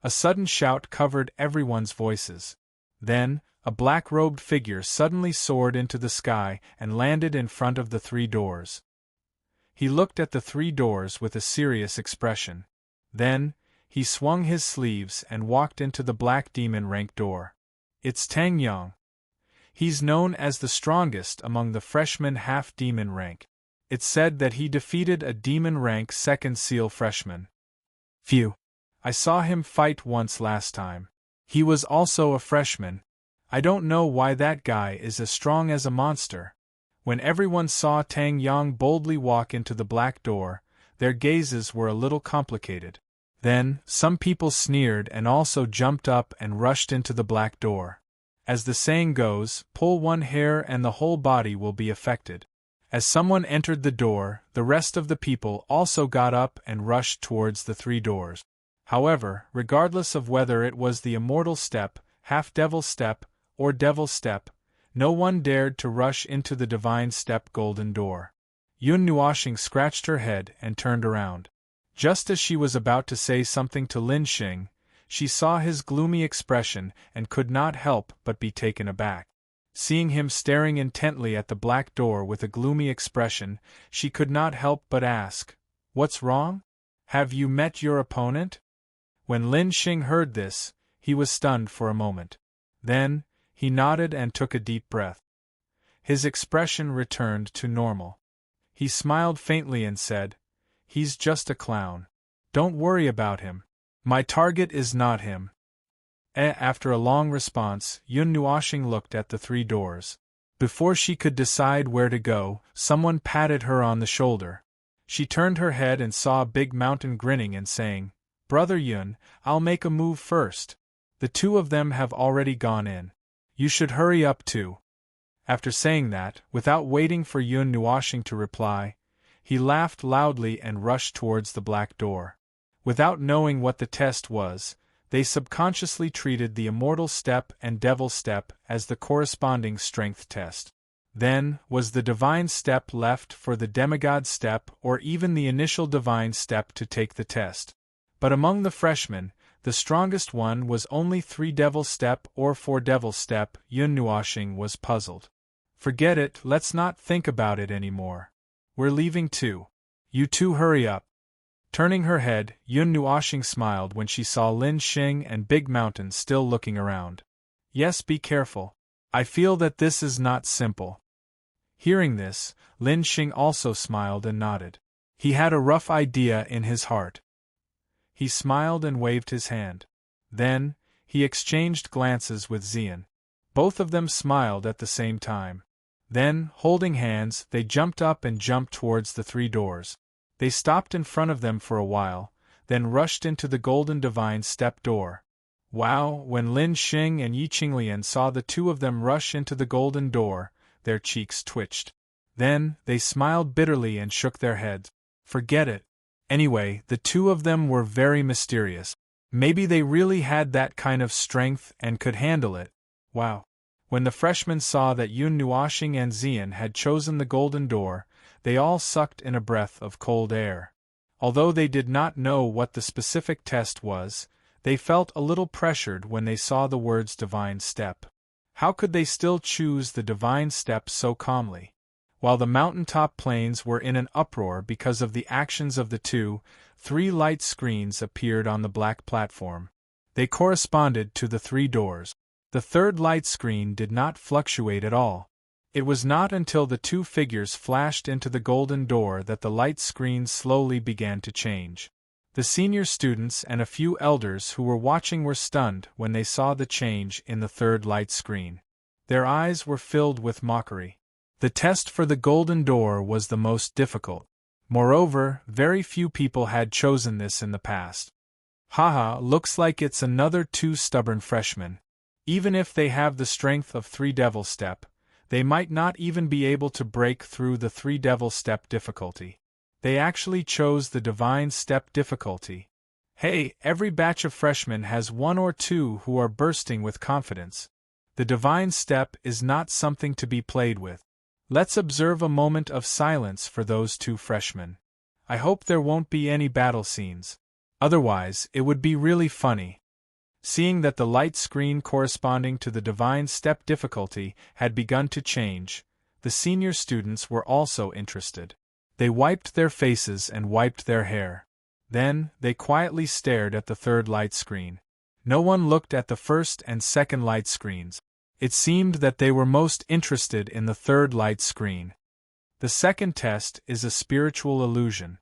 A sudden shout covered everyone's voices. Then, a black-robed figure suddenly soared into the sky and landed in front of the 3 doors. He looked at the 3 doors with a serious expression. Then, he swung his sleeves and walked into the black demon rank door. It's Tang Yang. He's known as the strongest among the freshman half-demon rank. It's said that he defeated a demon rank second seal freshman. Phew. I saw him fight once last time. He was also a freshman. I don't know why that guy is as strong as a monster. When everyone saw Tang Yang boldly walk into the black door, their gazes were a little complicated. Then, some people sneered and also jumped up and rushed into the black door. As the saying goes, pull one hair and the whole body will be affected. As someone entered the door, the rest of the people also got up and rushed towards the 3 doors. However, regardless of whether it was the immortal step, half-devil step, or devil step, no one dared to rush into the divine step golden door. Yun Nuoxing scratched her head and turned around. Just as she was about to say something to Lin Xing, she saw his gloomy expression and could not help but be taken aback. Seeing him staring intently at the black door with a gloomy expression, she could not help but ask, "What's wrong? Have you met your opponent?" When Lin Xing heard this, he was stunned for a moment. Then, he nodded and took a deep breath. His expression returned to normal. He smiled faintly and said, "He's just a clown. Don't worry about him. My target is not him." After a long response, Yun Nuoxing looked at the 3 doors. Before she could decide where to go, someone patted her on the shoulder. She turned her head and saw a big mountain grinning and saying, "Brother Yun, I'll make a move first. The 2 of them have already gone in. You should hurry up too." After saying that, without waiting for Yun Nuoxing to reply, he laughed loudly and rushed towards the black door. Without knowing what the test was, they subconsciously treated the immortal step and devil step as the corresponding strength test. Then, was the divine step left for the demigod step or even the initial divine step to take the test? But among the freshmen, the strongest one was only 3 devil step or 4 devil step. Yun Nuoxing was puzzled. "Forget it, let's not think about it anymore. We're leaving too. You 2 hurry up." Turning her head, Yun Nuoxing smiled when she saw Lin Xing and Big Mountain still looking around. "Yes, be careful. I feel that this is not simple." Hearing this, Lin Xing also smiled and nodded. He had a rough idea in his heart. He smiled and waved his hand. Then, he exchanged glances with Xian. Both of them smiled at the same time. Then, holding hands, they jumped up and jumped towards the 3 doors. They stopped in front of them for a while, then rushed into the golden divine step door. Wow! When Lin Xing and Yi Qinglian saw the 2 of them rush into the golden door, their cheeks twitched. Then, they smiled bitterly and shook their heads. Forget it. Anyway, the 2 of them were very mysterious. Maybe they really had that kind of strength and could handle it. Wow! When the freshmen saw that Yun Nuoxing and Xian had chosen the golden door, they all sucked in a breath of cold air. Although they did not know what the specific test was, they felt a little pressured when they saw the words divine step. How could they still choose the divine step so calmly? While the mountaintop plains were in an uproar because of the actions of the 2, 3 light screens appeared on the black platform. They corresponded to the 3 doors. The 3rd light screen did not fluctuate at all. It was not until the 2 figures flashed into the golden door that the light screen slowly began to change. The senior students and a few elders who were watching were stunned when they saw the change in the 3rd light screen. Their eyes were filled with mockery. The test for the golden door was the most difficult. Moreover, very few people had chosen this in the past. Haha, looks like it's another 2 stubborn freshmen. Even if they have the strength of 3 devil step, they might not even be able to break through the 3 devil step difficulty. They actually chose the divine step difficulty. Hey, every batch of freshmen has 1 or 2 who are bursting with confidence. The divine step is not something to be played with. Let's observe a moment of silence for those 2 freshmen. I hope there won't be any battle scenes. Otherwise, it would be really funny. Seeing that the light screen corresponding to the divine step difficulty had begun to change, the senior students were also interested. They wiped their faces and wiped their hair. Then, they quietly stared at the 3rd light screen. No one looked at the 1st and 2nd light screens. It seemed that they were most interested in the third light screen. The second test is a spiritual illusion.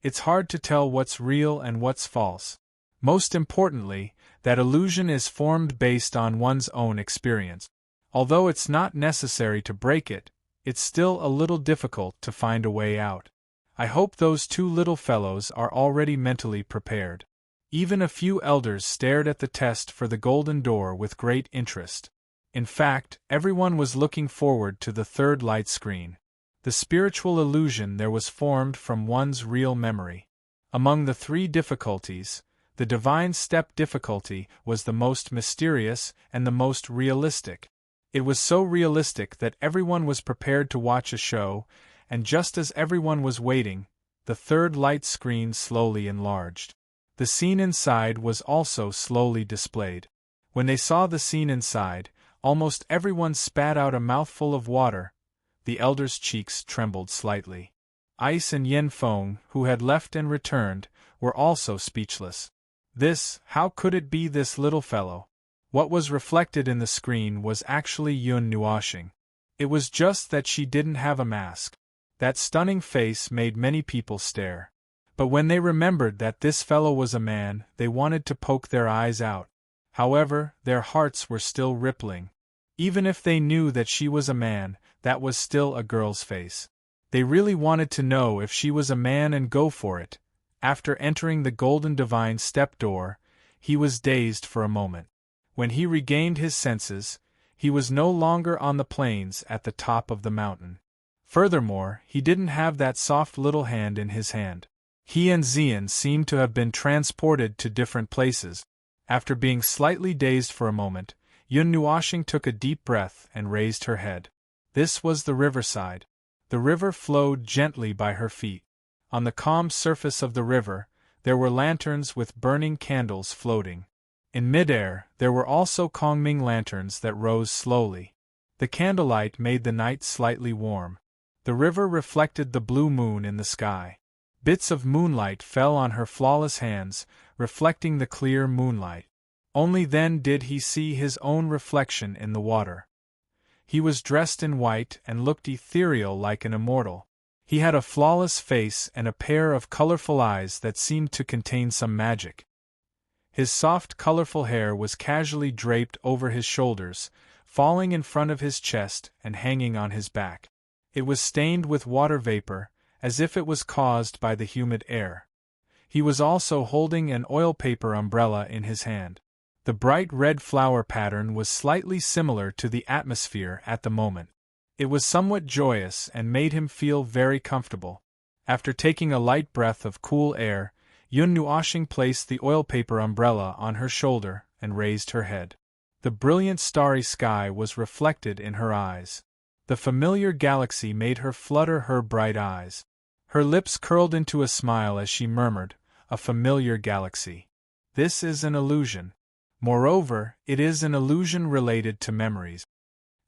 It's hard to tell what's real and what's false. Most importantly, that illusion is formed based on one's own experience. Although it's not necessary to break it, it's still a little difficult to find a way out. I hope those two little fellows are already mentally prepared. Even a few elders stared at the test for the golden door with great interest. In fact, everyone was looking forward to the third light screen. The spiritual illusion there was formed from one's real memory. Among the three difficulties, the divine step difficulty was the most mysterious and the most realistic. It was so realistic that everyone was prepared to watch a show, and just as everyone was waiting, the third light screen slowly enlarged. The scene inside was also slowly displayed. When they saw the scene inside, almost everyone spat out a mouthful of water. The elders' cheeks trembled slightly. Ice and Yin Feng, who had left and returned, were also speechless. How could it be this little fellow? What was reflected in the screen was actually Yun Nuoxing. It was just that she didn't have a mask. That stunning face made many people stare. But when they remembered that this fellow was a man, they wanted to poke their eyes out. However, their hearts were still rippling. Even if they knew that she was a man, that was still a girl's face. They really wanted to know if she was a man and go for it. After entering the golden divine step door, he was dazed for a moment. When he regained his senses, he was no longer on the plains at the top of the mountain. Furthermore, he didn't have that soft little hand in his hand. He and Xian seemed to have been transported to different places. After being slightly dazed for a moment, Yun Nuoxing took a deep breath and raised her head. This was the riverside. The river flowed gently by her feet. On the calm surface of the river, there were lanterns with burning candles floating. In midair, there were also Kongming lanterns that rose slowly. The candlelight made the night slightly warm. The river reflected the blue moon in the sky. Bits of moonlight fell on her flawless hands, reflecting the clear moonlight. Only then did he see his own reflection in the water. He was dressed in white and looked ethereal like an immortal. He had a flawless face and a pair of colorful eyes that seemed to contain some magic. His soft, colorful hair was casually draped over his shoulders, falling in front of his chest and hanging on his back. It was stained with water vapor, as if it was caused by the humid air. He was also holding an oil paper umbrella in his hand. The bright red flower pattern was slightly similar to the atmosphere at the moment. It was somewhat joyous and made him feel very comfortable. After taking a light breath of cool air, Yun Nuoxing placed the oil paper umbrella on her shoulder and raised her head. The brilliant starry sky was reflected in her eyes. The familiar galaxy made her flutter her bright eyes. Her lips curled into a smile as she murmured, "A familiar galaxy. This is an illusion. Moreover, it is an illusion related to memories.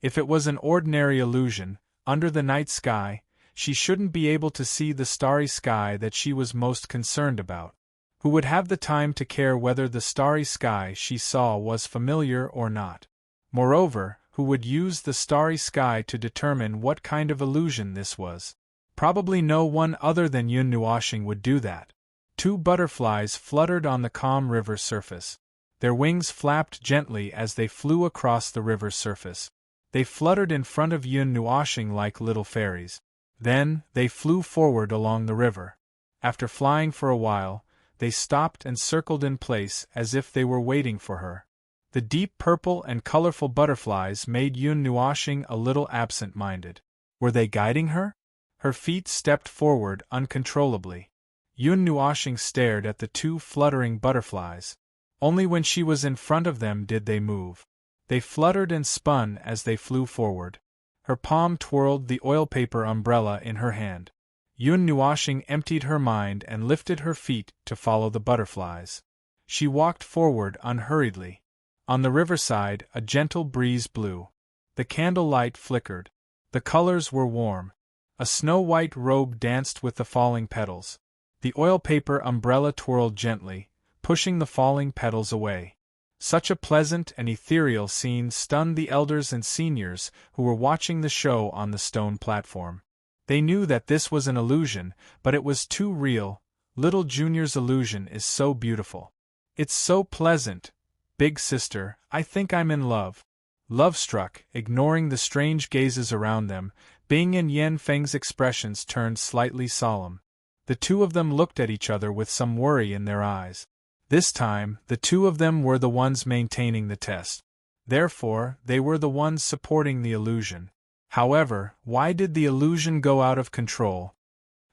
If it was an ordinary illusion, under the night sky, she shouldn't be able to see the starry sky that she was most concerned about. Who would have the time to care whether the starry sky she saw was familiar or not? Moreover, who would use the starry sky to determine what kind of illusion this was? Probably no one other than Yun Nuoxing would do that. Two butterflies fluttered on the calm river surface. Their wings flapped gently as they flew across the river's surface. They fluttered in front of Yun Nuoxing like little fairies. Then, they flew forward along the river. After flying for a while, they stopped and circled in place as if they were waiting for her. The deep purple and colorful butterflies made Yun Nuoxing a little absent-minded. Were they guiding her? Her feet stepped forward uncontrollably. Yun Nuoxing stared at the two fluttering butterflies. Only when she was in front of them did they move. They fluttered and spun as they flew forward. Her palm twirled the oil paper umbrella in her hand. Yun Nuoxing emptied her mind and lifted her feet to follow the butterflies. She walked forward unhurriedly. On the riverside, a gentle breeze blew. The candlelight flickered. The colors were warm. A snow-white robe danced with the falling petals. The oil paper umbrella twirled gently, pushing the falling petals away. Such a pleasant and ethereal scene stunned the elders and seniors who were watching the show on the stone platform. They knew that this was an illusion, but it was too real. Little Junior's illusion is so beautiful. It's so pleasant. Big sister, I think I'm in love. Love-struck, ignoring the strange gazes around them, Bing and Yan Feng's expressions turned slightly solemn. The two of them looked at each other with some worry in their eyes. This time, the two of them were the ones maintaining the test. Therefore, they were the ones supporting the illusion. However, why did the illusion go out of control?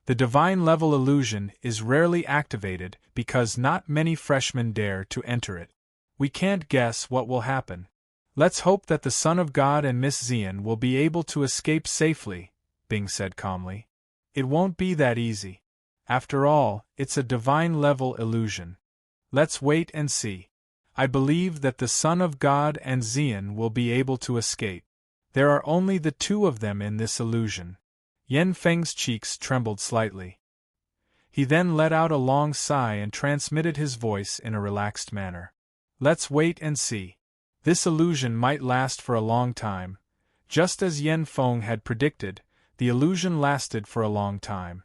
The divine-level illusion is rarely activated because not many freshmen dare to enter it. We can't guess what will happen. Let's hope that the Son of God and Miss Xian will be able to escape safely, Bing said calmly. It won't be that easy. After all, it's a divine-level illusion. Let's wait and see. I believe that the Son of God and Xian will be able to escape. There are only the two of them in this illusion. Yan Feng's cheeks trembled slightly. He then let out a long sigh and transmitted his voice in a relaxed manner. Let's wait and see. This illusion might last for a long time. Just as Yan Feng had predicted, the illusion lasted for a long time.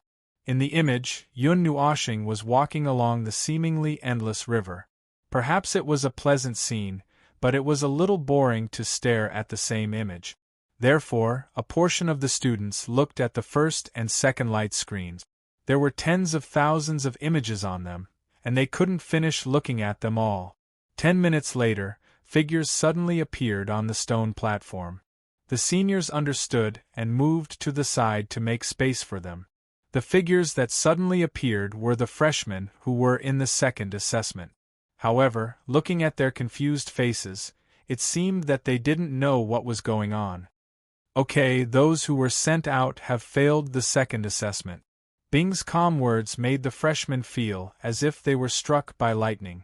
In the image, Yun Nuoxing was walking along the seemingly endless river. Perhaps it was a pleasant scene, but it was a little boring to stare at the same image. Therefore, a portion of the students looked at the first and second light screens. There were tens of thousands of images on them, and they couldn't finish looking at them all. 10 minutes later, figures suddenly appeared on the stone platform. The seniors understood and moved to the side to make space for them. The figures that suddenly appeared were the freshmen who were in the second assessment. However, looking at their confused faces, it seemed that they didn't know what was going on. Okay, those who were sent out have failed the second assessment. Bing's calm words made the freshmen feel as if they were struck by lightning.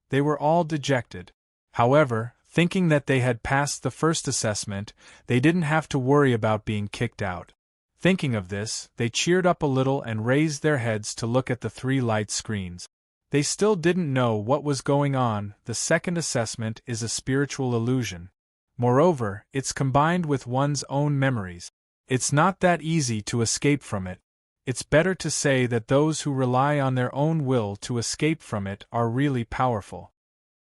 They were all dejected. However, thinking that they had passed the first assessment, they didn't have to worry about being kicked out. Thinking of this, they cheered up a little and raised their heads to look at the 3 light screens. They still didn't know what was going on. The second assessment is a spiritual illusion. Moreover, it's combined with one's own memories. It's not that easy to escape from it. It's better to say that those who rely on their own will to escape from it are really powerful.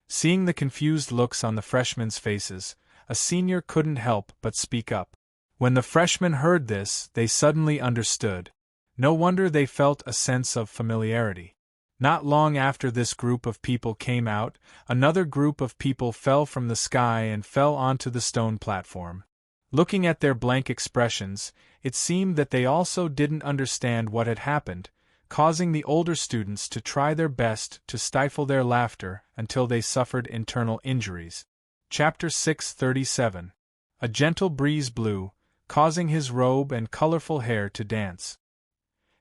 Seeing the confused looks on the freshmen's faces, a senior couldn't help but speak up. When the freshmen heard this, they suddenly understood. No wonder they felt a sense of familiarity. Not long after this group of people came out, another group of people fell from the sky and fell onto the stone platform. Looking at their blank expressions, it seemed that they also didn't understand what had happened, causing the older students to try their best to stifle their laughter until they suffered internal injuries. Chapter 637. A gentle breeze blew, causing his robe and colorful hair to dance.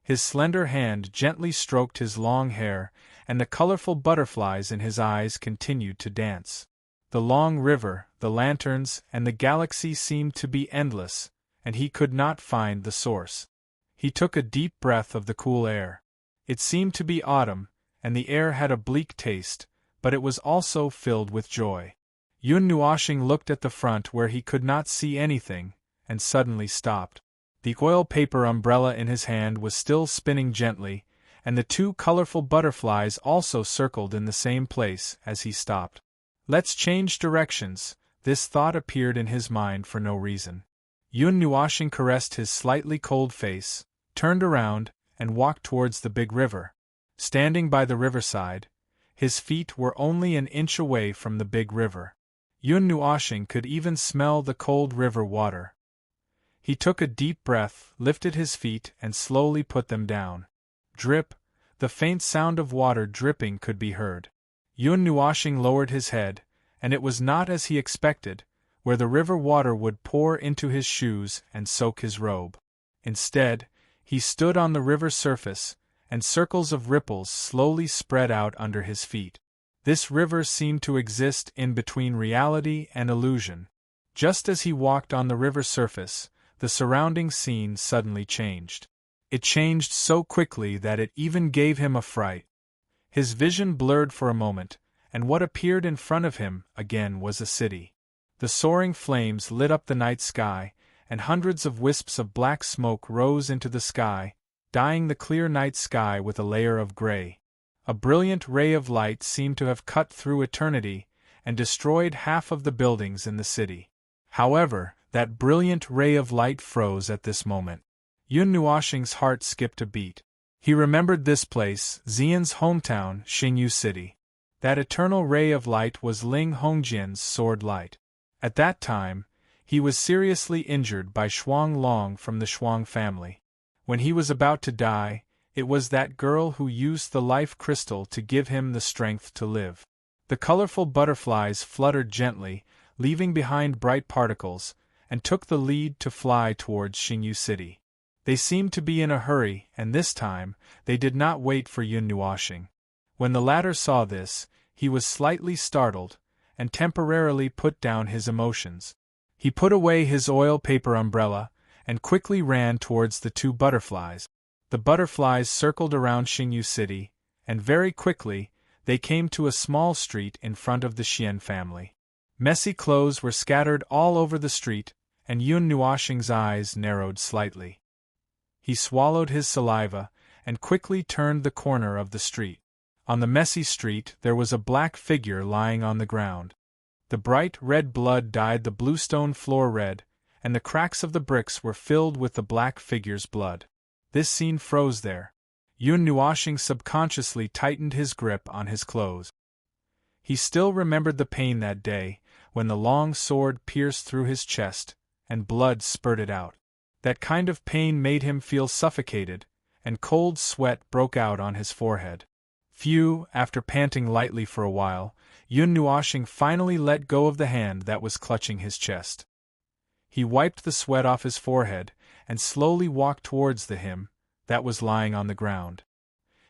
His slender hand gently stroked his long hair, and the colorful butterflies in his eyes continued to dance. The long river, the lanterns, and the galaxy seemed to be endless, and he could not find the source. He took a deep breath of the cool air. It seemed to be autumn, and the air had a bleak taste, but it was also filled with joy. Yun Nuoxing looked at the front where he could not see anything, and suddenly stopped. The oil paper umbrella in his hand was still spinning gently, and the 2 colorful butterflies also circled in the same place as he stopped. Let's change directions. This thought appeared in his mind for no reason. Yun Nuoxing caressed his slightly cold face, turned around, and walked towards the big river. Standing by the riverside, his feet were only an inch away from the big river. Yun Nuoxing could even smell the cold river water. He took a deep breath, lifted his feet, and slowly put them down. Drip, the faint sound of water dripping could be heard. Yun Nuoxing lowered his head, and it was not as he expected, where the river water would pour into his shoes and soak his robe. Instead, he stood on the river surface, and circles of ripples slowly spread out under his feet. This river seemed to exist in between reality and illusion. Just as he walked on the river surface, the surrounding scene suddenly changed. It changed so quickly that it even gave him a fright. His vision blurred for a moment, and what appeared in front of him, again, was a city. The soaring flames lit up the night sky, and hundreds of wisps of black smoke rose into the sky, dyeing the clear night sky with a layer of gray. A brilliant ray of light seemed to have cut through eternity, and destroyed half of the buildings in the city. However, that brilliant ray of light froze at this moment. Yun Nuoxing's heart skipped a beat. He remembered this place, Xian's hometown, Xingyu City. That eternal ray of light was Ling Hongjian's sword light. At that time, he was seriously injured by Shuang Long from the Shuang family. When he was about to die, it was that girl who used the life crystal to give him the strength to live. The colorful butterflies fluttered gently, leaving behind bright particles, and took the lead to fly towards Xingyu City. They seemed to be in a hurry, and this time, they did not wait for Yun Nuoxing. When the latter saw this, he was slightly startled, and temporarily put down his emotions. He put away his oil paper umbrella, and quickly ran towards the two butterflies. The butterflies circled around Xingyu City, and very quickly, they came to a small street in front of the Xian family. Messy clothes were scattered all over the street, and Yun Nuoxing's eyes narrowed slightly. He swallowed his saliva, and quickly turned the corner of the street. On the messy street there was a black figure lying on the ground. The bright red blood dyed the bluestone floor red, and the cracks of the bricks were filled with the black figure's blood. This scene froze there. Yun Nuoxing subconsciously tightened his grip on his clothes. He still remembered the pain that day, when the long sword pierced through his chest, and blood spurted out. That kind of pain made him feel suffocated, and cold sweat broke out on his forehead. Phew, after panting lightly for a while, Yun Nuoxing finally let go of the hand that was clutching his chest. He wiped the sweat off his forehead, and slowly walked towards the him that was lying on the ground.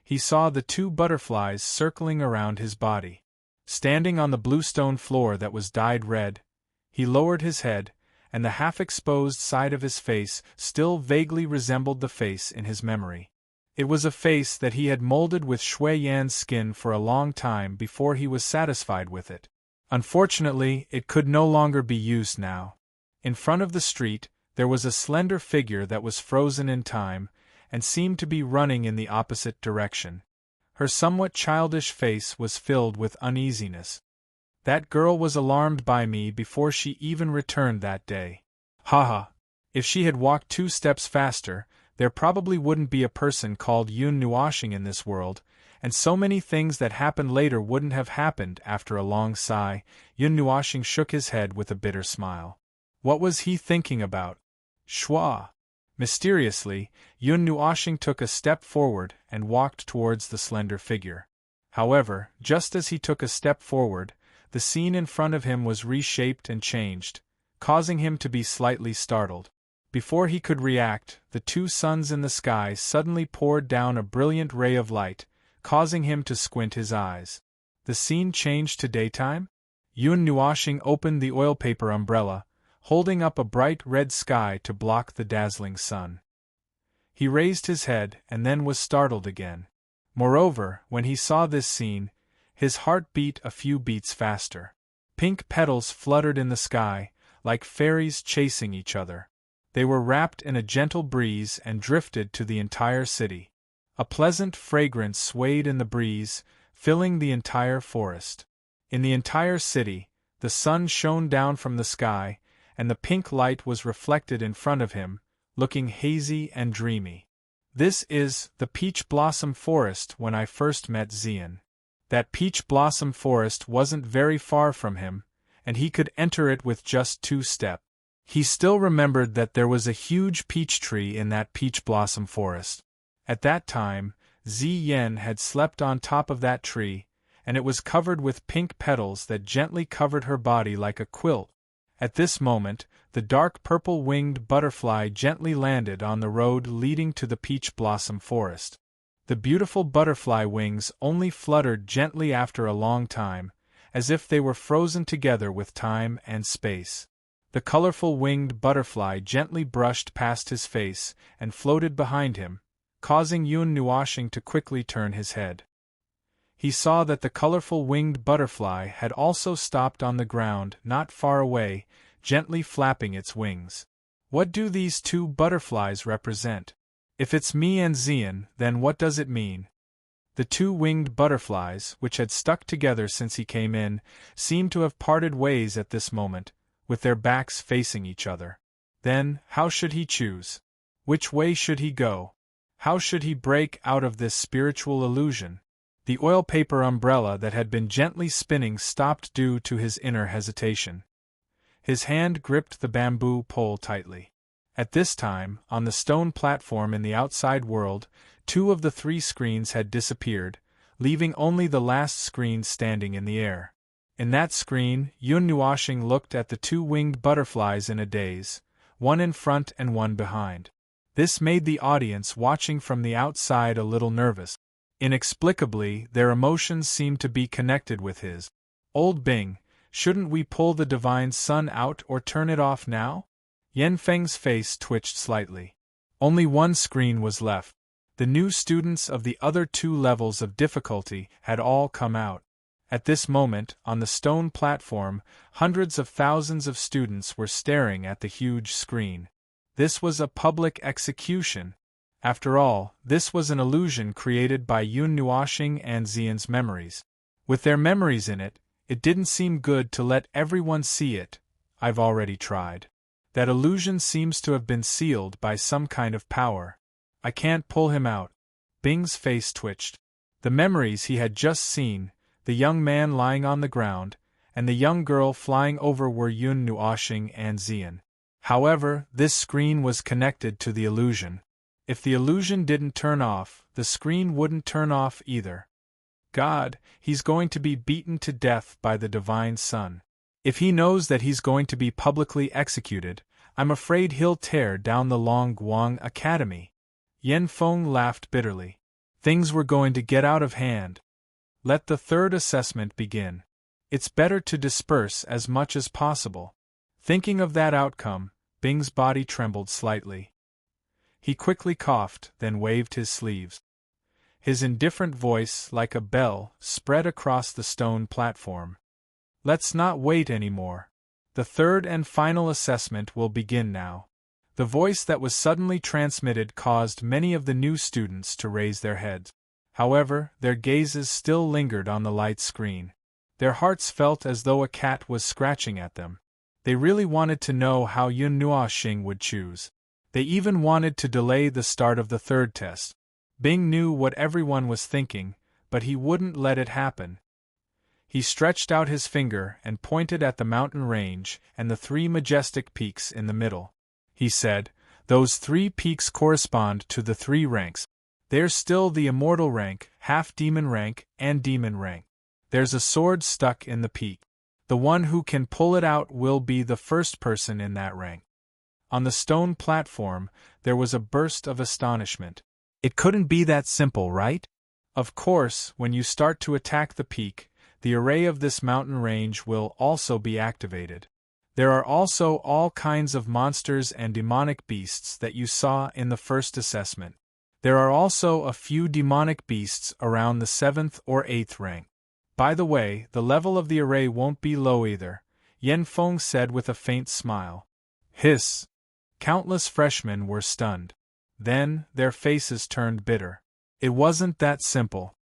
He saw the two butterflies circling around his body. Standing on the bluestone floor that was dyed red, he lowered his head, and the half-exposed side of his face still vaguely resembled the face in his memory. It was a face that he had molded with Shui Yan's skin for a long time before he was satisfied with it. Unfortunately, it could no longer be used now. In front of the street, there was a slender figure that was frozen in time, and seemed to be running in the opposite direction. Her somewhat childish face was filled with uneasiness. That girl was alarmed by me before she even returned that day. Haha! If she had walked 2 steps faster, there probably wouldn't be a person called Yun Nuoxing in this world, and so many things that happened later wouldn't have happened. After a long sigh, Yun Nuoxing shook his head with a bitter smile. What was he thinking about? Schwa! Mysteriously, Yun Nuoxing took a step forward and walked towards the slender figure. However, just as he took a step forward, the scene in front of him was reshaped and changed, causing him to be slightly startled. Before he could react, the 2 suns in the sky suddenly poured down a brilliant ray of light, causing him to squint his eyes. The scene changed to daytime? Yun Nuoxing opened the oil paper umbrella, holding up a bright red sky to block the dazzling sun. He raised his head and then was startled again. Moreover, when he saw this scene, his heart beat a few beats faster. Pink petals fluttered in the sky, like fairies chasing each other. They were wrapped in a gentle breeze and drifted to the entire city. A pleasant fragrance swayed in the breeze, filling the entire forest. In the entire city, the sun shone down from the sky, and the pink light was reflected in front of him, looking hazy and dreamy. This is the peach blossom forest. When I first met Xian, that peach blossom forest wasn't very far from him, and he could enter it with just 2 steps. He still remembered that there was a huge peach tree in that peach blossom forest. At that time, Xian had slept on top of that tree, and it was covered with pink petals that gently covered her body like a quilt. At this moment, the dark purple-winged butterfly gently landed on the road leading to the peach blossom forest. The beautiful butterfly wings only fluttered gently after a long time, as if they were frozen together with time and space. The colorful winged butterfly gently brushed past his face and floated behind him, causing Yun Nuoxing to quickly turn his head. He saw that the colorful winged butterfly had also stopped on the ground not far away, gently flapping its wings. What do these two butterflies represent? If it's me and Xian, then what does it mean? The two winged butterflies, which had stuck together since he came in, seemed to have parted ways at this moment, with their backs facing each other. Then, how should he choose? Which way should he go? How should he break out of this spiritual illusion? The oil paper umbrella that had been gently spinning stopped due to his inner hesitation. His hand gripped the bamboo pole tightly. At this time, on the stone platform in the outside world, 2 of the 3 screens had disappeared, leaving only the last screen standing in the air. In that screen, Yun Nuoxing looked at the 2 winged butterflies in a daze, one in front and one behind. This made the audience watching from the outside a little nervous. Inexplicably, their emotions seemed to be connected with his. "Old Bing, shouldn't we pull the divine sun out or turn it off now?" Yan Feng's face twitched slightly. Only one screen was left. The new students of the other 2 levels of difficulty had all come out. At this moment, on the stone platform, hundreds of thousands of students were staring at the huge screen. This was a public execution. After all, this was an illusion created by Yun Nuoxing and Xian's memories. With their memories in it, it didn't seem good to let everyone see it. I've already tried. That illusion seems to have been sealed by some kind of power. I can't pull him out. Bing's face twitched. The memories he had just seen, the young man lying on the ground, and the young girl flying over were Yun Nuoxing and Xian. However, this screen was connected to the illusion. If the illusion didn't turn off, the screen wouldn't turn off either. God, he's going to be beaten to death by the divine sun. If he knows that he's going to be publicly executed, I'm afraid he'll tear down the Long Guang Academy. Yan Feng laughed bitterly. Things were going to get out of hand. Let the 3rd assessment begin. It's better to disperse as much as possible. Thinking of that outcome, Bing's body trembled slightly. He quickly coughed, then waved his sleeves. His indifferent voice, like a bell, spread across the stone platform. Let's not wait anymore. The 3rd and final assessment will begin now. The voice that was suddenly transmitted caused many of the new students to raise their heads. However, their gazes still lingered on the light screen. Their hearts felt as though a cat was scratching at them. They really wanted to know how Yun Nuoxing would choose. They even wanted to delay the start of the 3rd test. Bing knew what everyone was thinking, but he wouldn't let it happen. He stretched out his finger and pointed at the mountain range and the 3 majestic peaks in the middle. He said, "Those 3 peaks correspond to the 3 ranks. There's still the immortal rank, half-demon rank, and demon rank. There's a sword stuck in the peak. The one who can pull it out will be the first person in that rank." On the stone platform, there was a burst of astonishment. It couldn't be that simple, right? Of course, when you start to attack the peak, the array of this mountain range will also be activated. There are also all kinds of monsters and demonic beasts that you saw in the 1st assessment. There are also a few demonic beasts around the 7th or 8th rank. By the way, the level of the array won't be low either, Yan Feng said with a faint smile. Hiss! Countless freshmen were stunned. Then, their faces turned bitter. It wasn't that simple.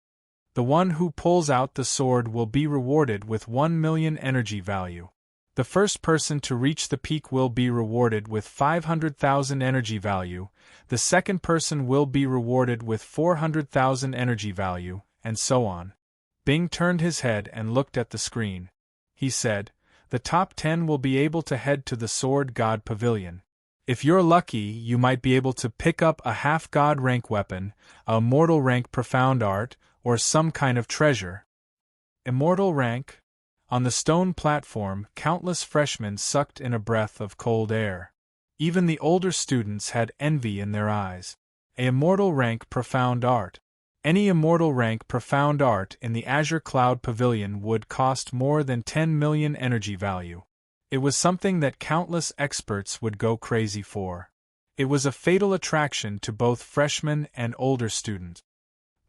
The one who pulls out the sword will be rewarded with 1 million energy value. The first person to reach the peak will be rewarded with 500,000 energy value, the second person will be rewarded with 400,000 energy value, and so on. Bing turned his head and looked at the screen. He said, "The top 10 will be able to head to the Sword God Pavilion. If you're lucky, you might be able to pick up a half-god rank weapon, a immortal rank profound art, or some kind of treasure." Immortal rank? On the stone platform, countless freshmen sucked in a breath of cold air. Even the older students had envy in their eyes. A immortal rank profound art. Any immortal rank profound art in the Azure Cloud Pavilion would cost more than 10 million energy value. It was something that countless experts would go crazy for. It was a fatal attraction to both freshmen and older students.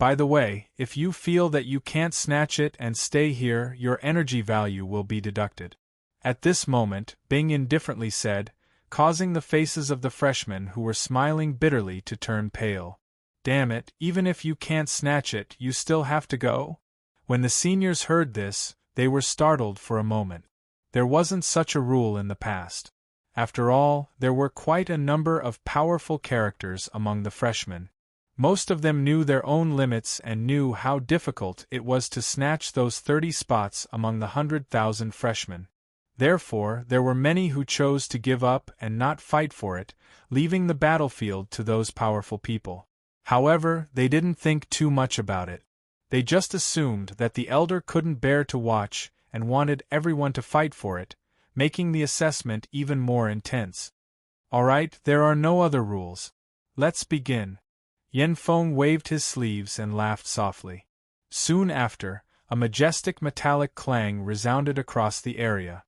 By the way, if you feel that you can't snatch it and stay here, your energy value will be deducted. At this moment, Bing indifferently said, causing the faces of the freshmen who were smiling bitterly to turn pale. Damn it, even if you can't snatch it, you still have to go? When the seniors heard this, they were startled for a moment. There wasn't such a rule in the past. After all, there were quite a number of powerful characters among the freshmen. Most of them knew their own limits and knew how difficult it was to snatch those 30 spots among the 100,000 freshmen. Therefore, there were many who chose to give up and not fight for it, leaving the battlefield to those powerful people. However, they didn't think too much about it. They just assumed that the elder couldn't bear to watch and wanted everyone to fight for it, making the assessment even more intense. All right, there are no other rules. Let's begin. Yen Feng waved his sleeves and laughed softly. Soon after, a majestic metallic clang resounded across the area.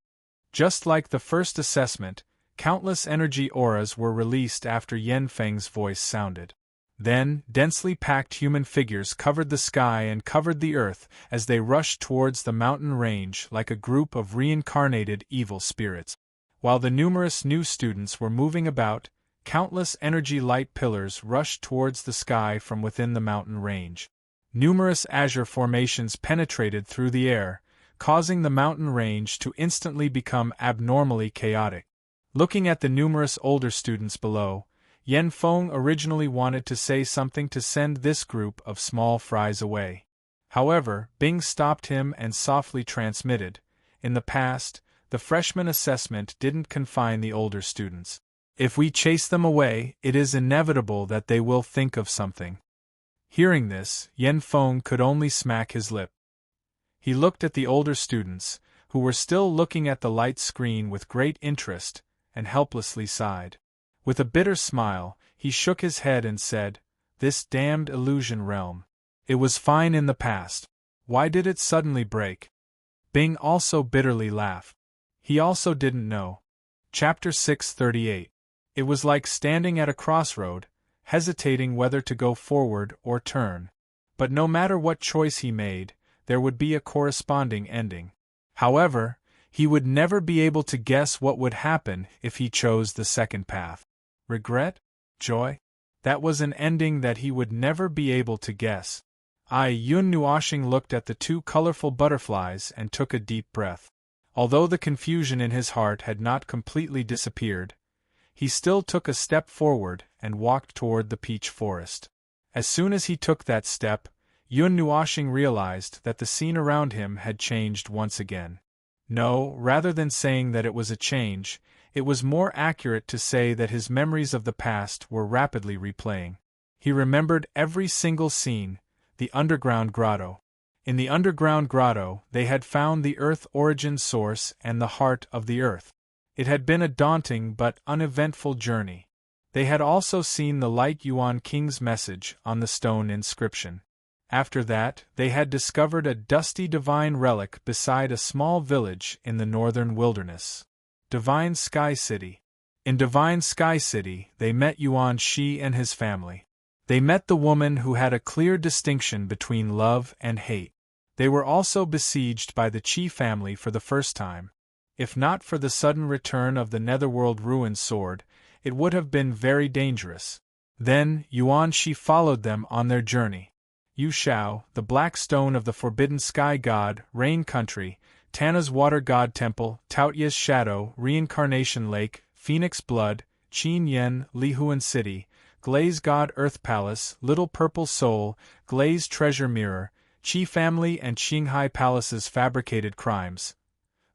Just like the first assessment, countless energy auras were released after Yen Feng's voice sounded. Then, densely packed human figures covered the sky and covered the earth as they rushed towards the mountain range like a group of reincarnated evil spirits. While the numerous new students were moving about, countless energy light pillars rushed towards the sky from within the mountain range. Numerous azure formations penetrated through the air, causing the mountain range to instantly become abnormally chaotic. Looking at the numerous older students below, Yen Feng originally wanted to say something to send this group of small fries away. However, Bing stopped him and softly transmitted, "In the past, the freshman assessment didn't confine the older students. If we chase them away, it is inevitable that they will think of something." Hearing this, Yen Feng could only smack his lip. He looked at the older students, who were still looking at the light screen with great interest, and helplessly sighed. With a bitter smile, he shook his head and said, "This damned illusion realm. It was fine in the past. Why did it suddenly break?" Bing also bitterly laughed. He also didn't know. Chapter 638. It was like standing at a crossroad, hesitating whether to go forward or turn. But no matter what choice he made, there would be a corresponding ending. However, he would never be able to guess what would happen if he chose the second path. Regret? Joy? That was an ending that he would never be able to guess. Yun Nuoshing looked at the two colorful butterflies and took a deep breath. Although the confusion in his heart had not completely disappeared, he still took a step forward and walked toward the peach forest. As soon as he took that step, Yun Nuoshing realized that the scene around him had changed once again. No, rather than saying that it was a change, it was more accurate to say that his memories of the past were rapidly replaying. He remembered every single scene: the underground grotto. In the underground grotto, they had found the Earth origin source and the heart of the Earth. It had been a daunting but uneventful journey. They had also seen the Light Yuan King's message on the stone inscription. After that, they had discovered a dusty divine relic beside a small village in the northern wilderness. Divine Sky City. In Divine Sky City, they met Yuan Shi and his family. They met the woman who had a clear distinction between love and hate. They were also besieged by the Qi family for the first time. If not for the sudden return of the Netherworld Ruin Sword, it would have been very dangerous. Then, Yuan Shi followed them on their journey. Yu Shao, the Black Stone of the Forbidden Sky God, Rain Country, Tana's Water God Temple, Taotia's Shadow, Reincarnation Lake, Phoenix Blood, Qin Yen, Lihuan City, Glaze God Earth Palace, Little Purple Soul, Glaze Treasure Mirror, Qi Family and Qinghai Palace's Fabricated Crimes.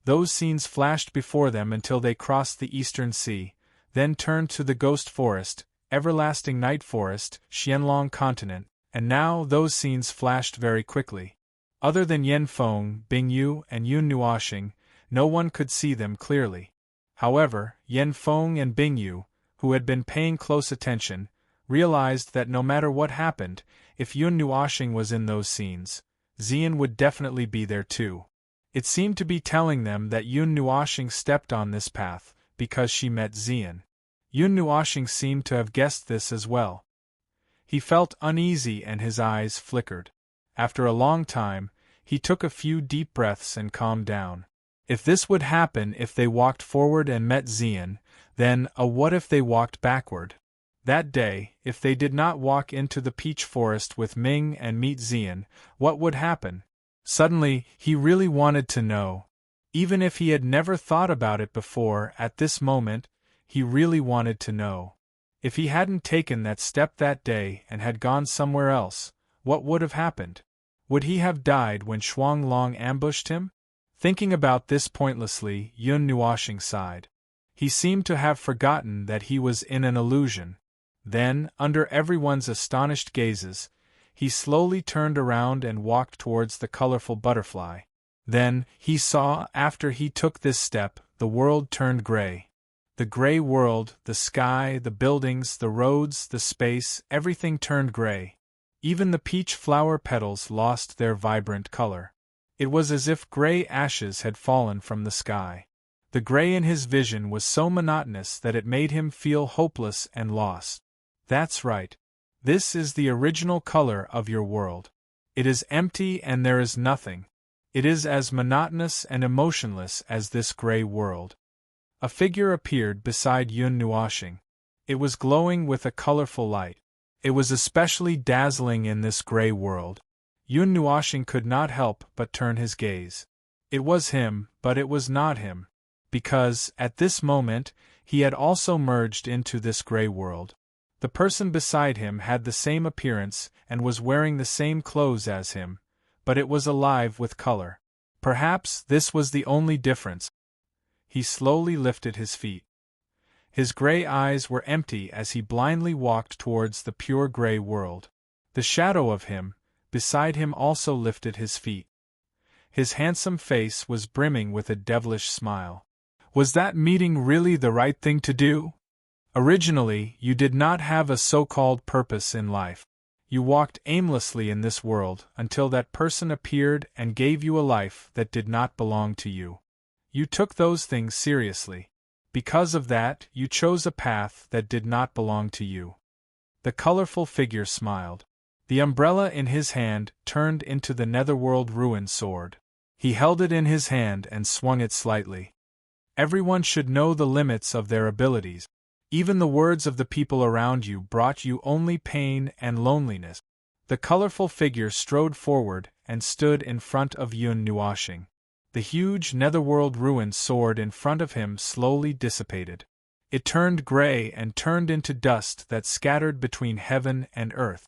Those scenes flashed before them until they crossed the Eastern Sea, then turned to the Ghost Forest, Everlasting Night Forest, Xianlong Continent, and now those scenes flashed very quickly. Other than Yen Feng, Bing Yu, and Yun Nuoshing, no one could see them clearly. However, Yen Feng and Bing Yu, who had been paying close attention, realized that no matter what happened, if Yun Nuoshing was in those scenes, Xian would definitely be there too. It seemed to be telling them that Yun Nuoshing stepped on this path because she met Xian. Yun Nuoshing seemed to have guessed this as well. He felt uneasy and his eyes flickered. After a long time, he took a few deep breaths and calmed down. If this would happen if they walked forward and met Xian, then what if they walked backward? That day, if they did not walk into the peach forest with Ming and meet Xian, what would happen? Suddenly, he really wanted to know. Even if he had never thought about it before, at this moment, he really wanted to know. If he hadn't taken that step that day and had gone somewhere else, what would have happened? Would he have died when Shuanglong ambushed him? Thinking about this pointlessly, Yun Nuoshing sighed. He seemed to have forgotten that he was in an illusion. Then, under everyone's astonished gazes, he slowly turned around and walked towards the colorful butterfly. Then, he saw, after he took this step, the world turned gray. The gray world, the sky, the buildings, the roads, the space, everything turned gray. Even the peach flower petals lost their vibrant color. It was as if gray ashes had fallen from the sky. The gray in his vision was so monotonous that it made him feel hopeless and lost. That's right. This is the original color of your world. It is empty and there is nothing. It is as monotonous and emotionless as this gray world. A figure appeared beside Yun Nuoshing. It was glowing with a colorful light. It was especially dazzling in this gray world. Yun Nuoshing could not help but turn his gaze. It was him, but it was not him. Because, at this moment, he had also merged into this gray world. The person beside him had the same appearance and was wearing the same clothes as him, but it was alive with color. Perhaps this was the only difference. He slowly lifted his feet. His gray eyes were empty as he blindly walked towards the pure gray world. The shadow of him, beside him, also lifted his feet. His handsome face was brimming with a devilish smile. Was that meeting really the right thing to do? Originally, you did not have a so-called purpose in life. You walked aimlessly in this world until that person appeared and gave you a life that did not belong to you. You took those things seriously. Because of that, you chose a path that did not belong to you. The colorful figure smiled. The umbrella in his hand turned into the netherworld ruin sword. He held it in his hand and swung it slightly. Everyone should know the limits of their abilities. Even the words of the people around you brought you only pain and loneliness. The colorful figure strode forward and stood in front of Yun Nuoshing. The huge netherworld ruin sword in front of him slowly dissipated. It turned gray and turned into dust that scattered between heaven and earth.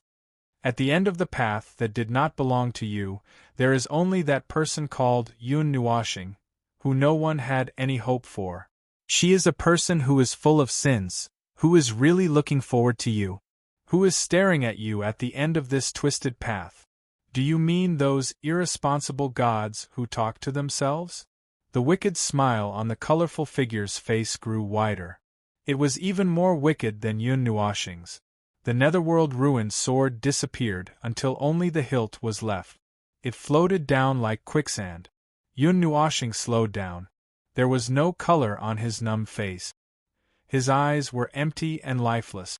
At the end of the path that did not belong to you, there is only that person called Yun Nuoshing, who no one had any hope for. She is a person who is full of sins, who is really looking forward to you, who is staring at you at the end of this twisted path. Do you mean those irresponsible gods who talk to themselves? The wicked smile on the colorful figure's face grew wider. It was even more wicked than Yun Nuoshing's. The netherworld ruin sword disappeared until only the hilt was left. It floated down like quicksand. Yun Nuoshing slowed down. There was no color on his numb face. His eyes were empty and lifeless.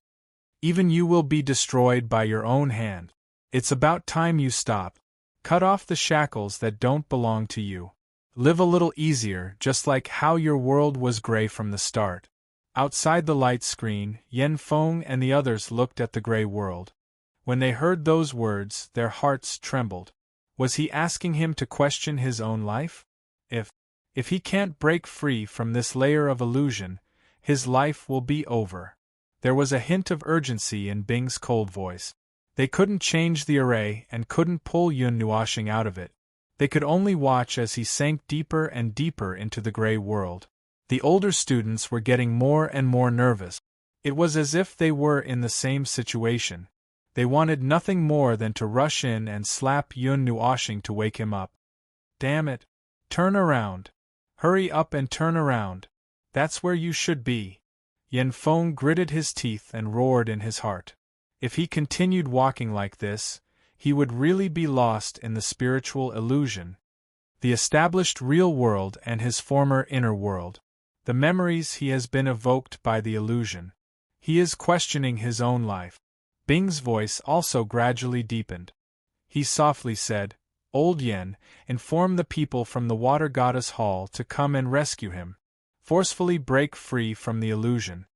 Even you will be destroyed by your own hand. It's about time you stop. Cut off the shackles that don't belong to you. Live a little easier, just like how your world was gray from the start. Outside the light screen, Yen Feng and the others looked at the gray world. When they heard those words, their hearts trembled. Was he asking him to question his own life? If he can't break free from this layer of illusion, his life will be over. There was a hint of urgency in Bing's cold voice. They couldn't change the array and couldn't pull Yun Nuoshing out of it. They could only watch as he sank deeper and deeper into the gray world. The older students were getting more and more nervous. It was as if they were in the same situation. They wanted nothing more than to rush in and slap Yun Nuoshing to wake him up. Damn it! Turn around! Hurry up and turn around! That's where you should be! Yen Feng gritted his teeth and roared in his heart. If he continued walking like this, he would really be lost in the spiritual illusion, the established real world and his former inner world. The memories he has been evoked by the illusion. He is questioning his own life. Bing's voice also gradually deepened. He softly said, "Old Yen, inform the people from the Water Goddess Hall to come and rescue him. Forcefully break free from the illusion."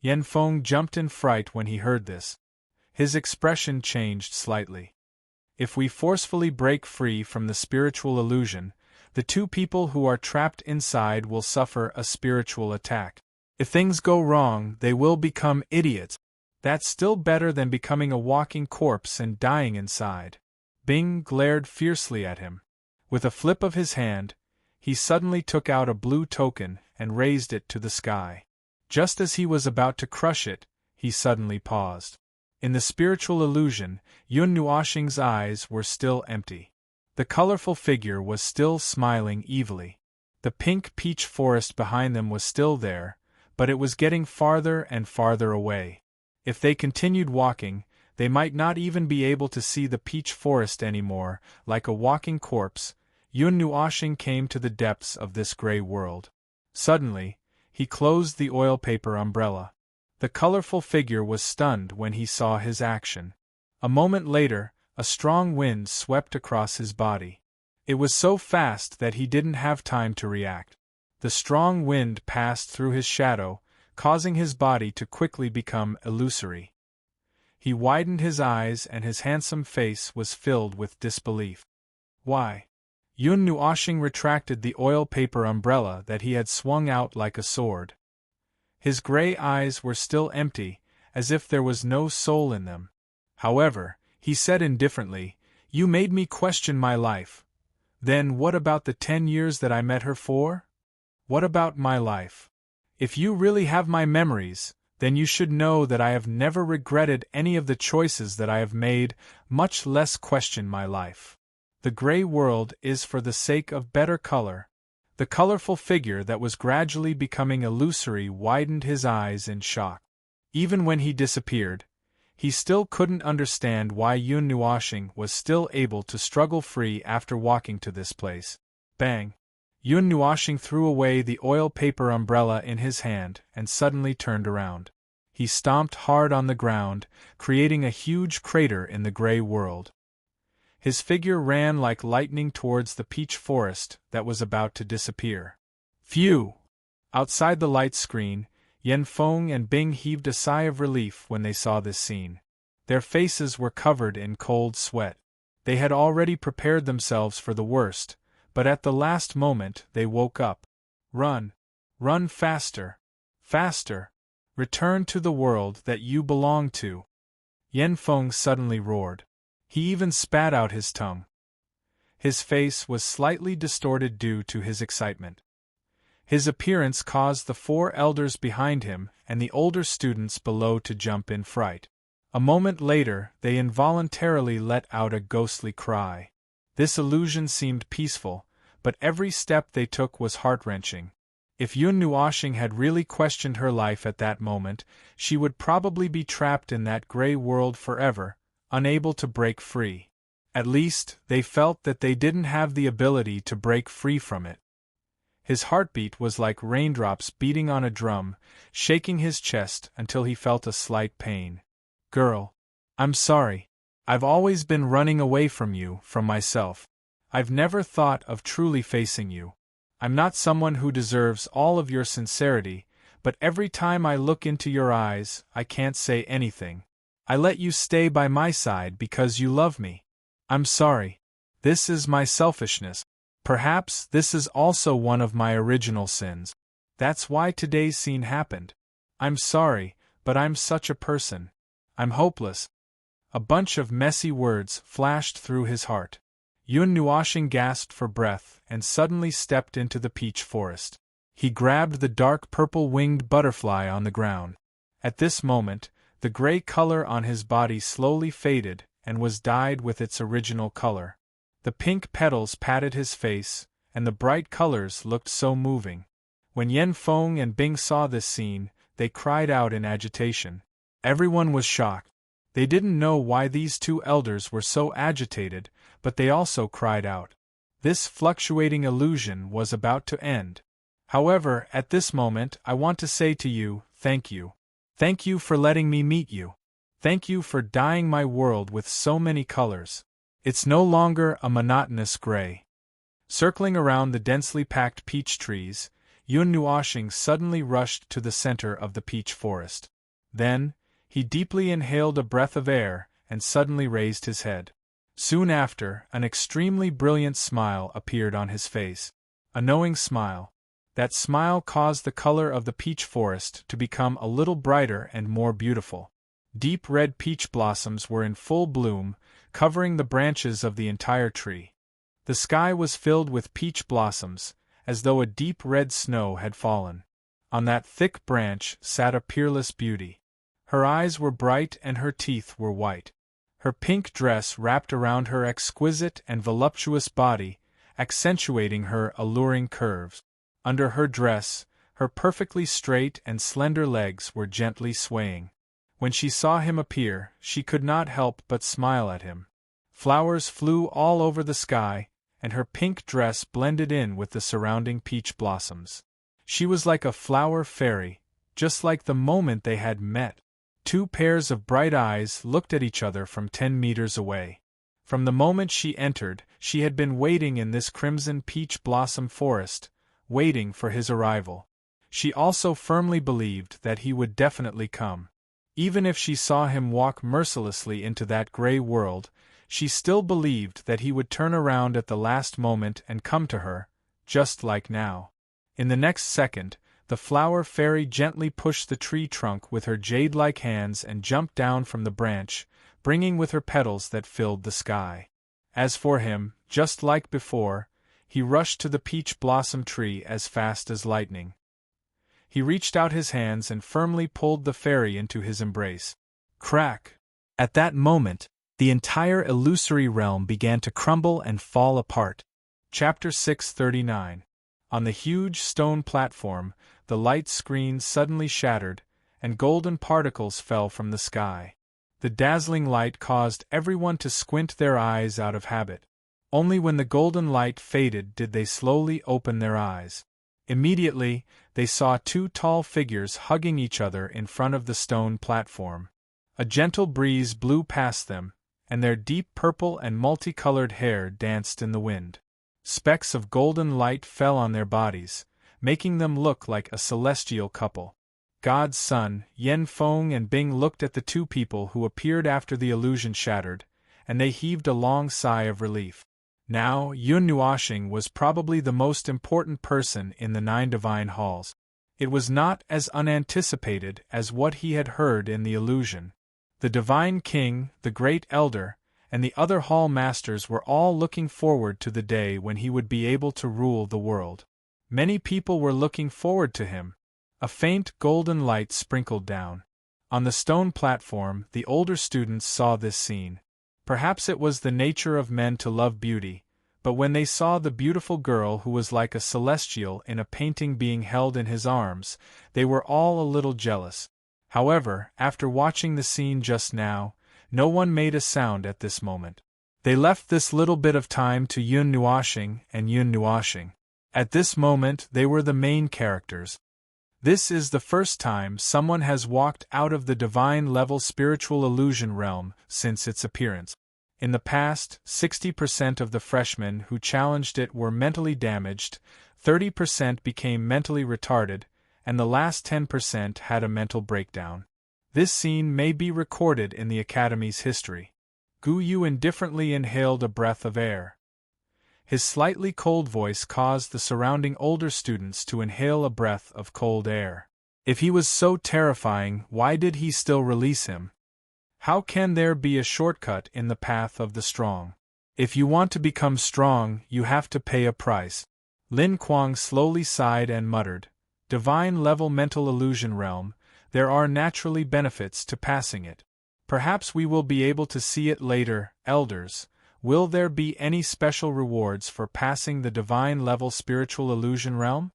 Yen Feng jumped in fright when he heard this. His expression changed slightly. If we forcefully break free from the spiritual illusion, the two people who are trapped inside will suffer a spiritual attack. If things go wrong, they will become idiots. That's still better than becoming a walking corpse and dying inside. Bing glared fiercely at him. With a flip of his hand, he suddenly took out a blue token and raised it to the sky. Just as he was about to crush it, he suddenly paused. In the spiritual illusion, Yun Nuoxing's eyes were still empty. The colorful figure was still smiling evilly. The pink peach forest behind them was still there, but it was getting farther and farther away. If they continued walking, they might not even be able to see the peach forest anymore. Like a walking corpse, Yun Nuoxing came to the depths of this gray world. Suddenly, he closed the oil paper umbrella. The colorful figure was stunned when he saw his action. A moment later, a strong wind swept across his body. It was so fast that he didn't have time to react. The strong wind passed through his shadow, causing his body to quickly become illusory. He widened his eyes and his handsome face was filled with disbelief. "Why?" Yun Nuoxing retracted the oil paper umbrella that he had swung out like a sword. His gray eyes were still empty, as if there was no soul in them. However, he said indifferently, "You made me question my life. Then what about the 10 years that I met her for? What about my life? If you really have my memories, then you should know that I have never regretted any of the choices that I have made, much less question my life. The gray world is for the sake of better color." The colorful figure that was gradually becoming illusory widened his eyes in shock. Even when he disappeared, he still couldn't understand why Yun Nuoxing was still able to struggle free after walking to this place. Bang! Yun Nuoxing threw away the oil paper umbrella in his hand and suddenly turned around. He stomped hard on the ground, creating a huge crater in the gray world. His figure ran like lightning towards the peach forest that was about to disappear. Phew! Outside the light screen, Yen Feng and Bing heaved a sigh of relief when they saw this scene. Their faces were covered in cold sweat. They had already prepared themselves for the worst, but at the last moment they woke up. "Run! Run faster! Faster! Return to the world that you belong to!" Yen Feng suddenly roared. He even spat out his tongue. His face was slightly distorted due to his excitement. His appearance caused the 4 elders behind him and the older students below to jump in fright. A moment later, they involuntarily let out a ghostly cry. This illusion seemed peaceful, but every step they took was heart-wrenching. If Yun Nuoxing had really questioned her life at that moment, she would probably be trapped in that gray world forever, unable to break free. At least, they felt that they didn't have the ability to break free from it. His heartbeat was like raindrops beating on a drum, shaking his chest until he felt a slight pain. "Girl, I'm sorry. I've always been running away from you, from myself. I've never thought of truly facing you. I'm not someone who deserves all of your sincerity, but every time I look into your eyes, I can't say anything. I let you stay by my side because you love me. I'm sorry. This is my selfishness. Perhaps this is also one of my original sins. That's why today's scene happened. I'm sorry, but I'm such a person. I'm hopeless." A bunch of messy words flashed through his heart. Yun Nuoxing gasped for breath and suddenly stepped into the peach forest. He grabbed the dark purple-winged butterfly on the ground. At this moment, the gray color on his body slowly faded and was dyed with its original color. The pink petals patted his face, and the bright colors looked so moving. When Yen Feng and Bing saw this scene, they cried out in agitation. Everyone was shocked. They didn't know why these 2 elders were so agitated, but they also cried out. This fluctuating illusion was about to end. However, at this moment I want to say to you, thank you. Thank you for letting me meet you. Thank you for dyeing my world with so many colors. It's no longer a monotonous gray. Circling around the densely packed peach trees, Yun Nuoshing suddenly rushed to the center of the peach forest. Then, he deeply inhaled a breath of air and suddenly raised his head. Soon after, an extremely brilliant smile appeared on his face. A knowing smile. That smile caused the color of the peach forest to become a little brighter and more beautiful. Deep red peach blossoms were in full bloom, covering the branches of the entire tree. The sky was filled with peach blossoms, as though a deep red snow had fallen. On that thick branch sat a peerless beauty. Her eyes were bright and her teeth were white. Her pink dress wrapped around her exquisite and voluptuous body, accentuating her alluring curves. Under her dress, her perfectly straight and slender legs were gently swaying. When she saw him appear, she could not help but smile at him. Flowers flew all over the sky, and her pink dress blended in with the surrounding peach blossoms. She was like a flower fairy, just like the moment they had met. Two pairs of bright eyes looked at each other from 10 meters away. From the moment she entered, she had been waiting in this crimson peach blossom forest, waiting for his arrival. She also firmly believed that he would definitely come. Even if she saw him walk mercilessly into that gray world, she still believed that he would turn around at the last moment and come to her, just like now. In the next second, the flower fairy gently pushed the tree trunk with her jade-like hands and jumped down from the branch, bringing with her petals that filled the sky. As for him, just like before, he rushed to the peach blossom tree as fast as lightning. He reached out his hands and firmly pulled the fairy into his embrace. Crack! At that moment, the entire illusory realm began to crumble and fall apart. Chapter 639. On the huge stone platform, the light screen suddenly shattered, and golden particles fell from the sky. The dazzling light caused everyone to squint their eyes out of habit. Only when the golden light faded did they slowly open their eyes. Immediately, they saw two tall figures hugging each other in front of the stone platform. A gentle breeze blew past them, and their deep purple and multicolored hair danced in the wind. Specks of golden light fell on their bodies, making them look like a celestial couple. God's son, Yen Feng and Bing looked at the two people who appeared after the illusion shattered, and they heaved a long sigh of relief. Now, Yun Nuoshing was probably the most important person in the 9 divine halls. It was not as unanticipated as what he had heard in the illusion. The divine king, the great elder, and the other hall masters were all looking forward to the day when he would be able to rule the world. Many people were looking forward to him. A faint golden light sprinkled down. On the stone platform, the older students saw this scene. Perhaps it was the nature of men to love beauty, but when they saw the beautiful girl who was like a celestial in a painting being held in his arms, they were all a little jealous. However, after watching the scene just now, no one made a sound at this moment. They left this little bit of time to Yun Nuoshing and Yun Nuoshing. At this moment they were the main characters. This is the first time someone has walked out of the divine-level spiritual illusion realm since its appearance. In the past, 60% of the freshmen who challenged it were mentally damaged, 30% became mentally retarded, and the last 10% had a mental breakdown. This scene may be recorded in the Academy's history. Gu Yu indifferently inhaled a breath of air. His slightly cold voice caused the surrounding older students to inhale a breath of cold air. If he was so terrifying, why did he still release him? How can there be a shortcut in the path of the strong? If you want to become strong, you have to pay a price. Lin Kuang slowly sighed and muttered, "Divine-level mental illusion realm, there are naturally benefits to passing it. Perhaps we will be able to see it later, elders. Will there be any special rewards for passing the divine-level spiritual illusion realm?"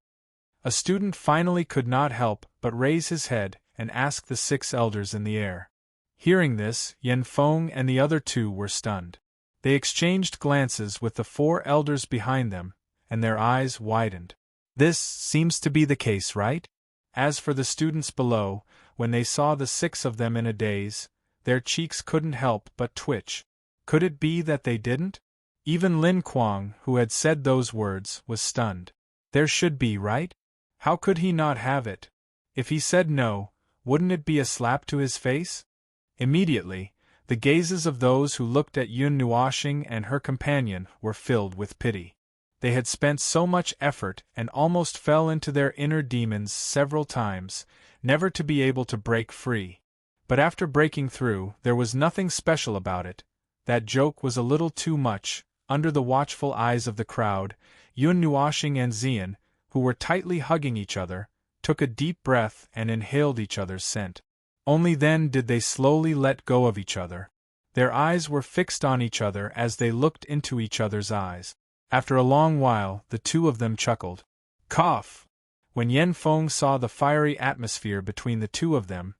A student finally could not help but raise his head and ask the 6 elders in the air. Hearing this, Yen Feng and the other 2 were stunned. They exchanged glances with the 4 elders behind them, and their eyes widened. This seems to be the case, right? As for the students below, when they saw the 6 of them in a daze, their cheeks couldn't help but twitch. Could it be that they didn't? Even Lin Kuang, who had said those words, was stunned. There should be, right? How could he not have it? If he said no, wouldn't it be a slap to his face? Immediately, the gazes of those who looked at Yun Nuoxing and her companion were filled with pity. They had spent so much effort and almost fell into their inner demons several times, never to be able to break free. But after breaking through, there was nothing special about it. That joke was a little too much. Under the watchful eyes of the crowd, Yun Nuoxing and Xian, who were tightly hugging each other, took a deep breath and inhaled each other's scent. Only then did they slowly let go of each other. Their eyes were fixed on each other as they looked into each other's eyes. After a long while, the two of them chuckled. Cough! When Yen Feng saw the fiery atmosphere between the two of them,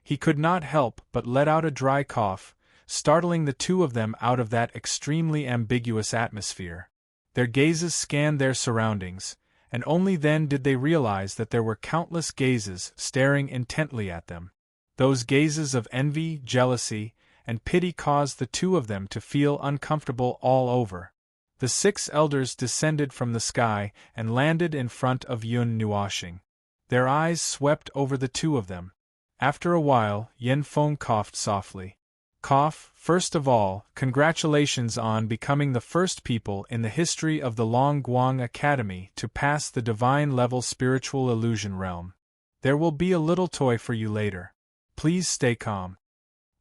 he could not help but let out a dry cough, startling the two of them out of that extremely ambiguous atmosphere. Their gazes scanned their surroundings, and only then did they realize that there were countless gazes staring intently at them. Those gazes of envy, jealousy, and pity caused the two of them to feel uncomfortable all over. The 6 elders descended from the sky and landed in front of Yun Nuoxing. Their eyes swept over the two of them. After a while, Yen Feng coughed softly. Cough, first of all, congratulations on becoming the first people in the history of the Long Guang Academy to pass the divine-level spiritual illusion realm. There will be a little toy for you later. Please stay calm.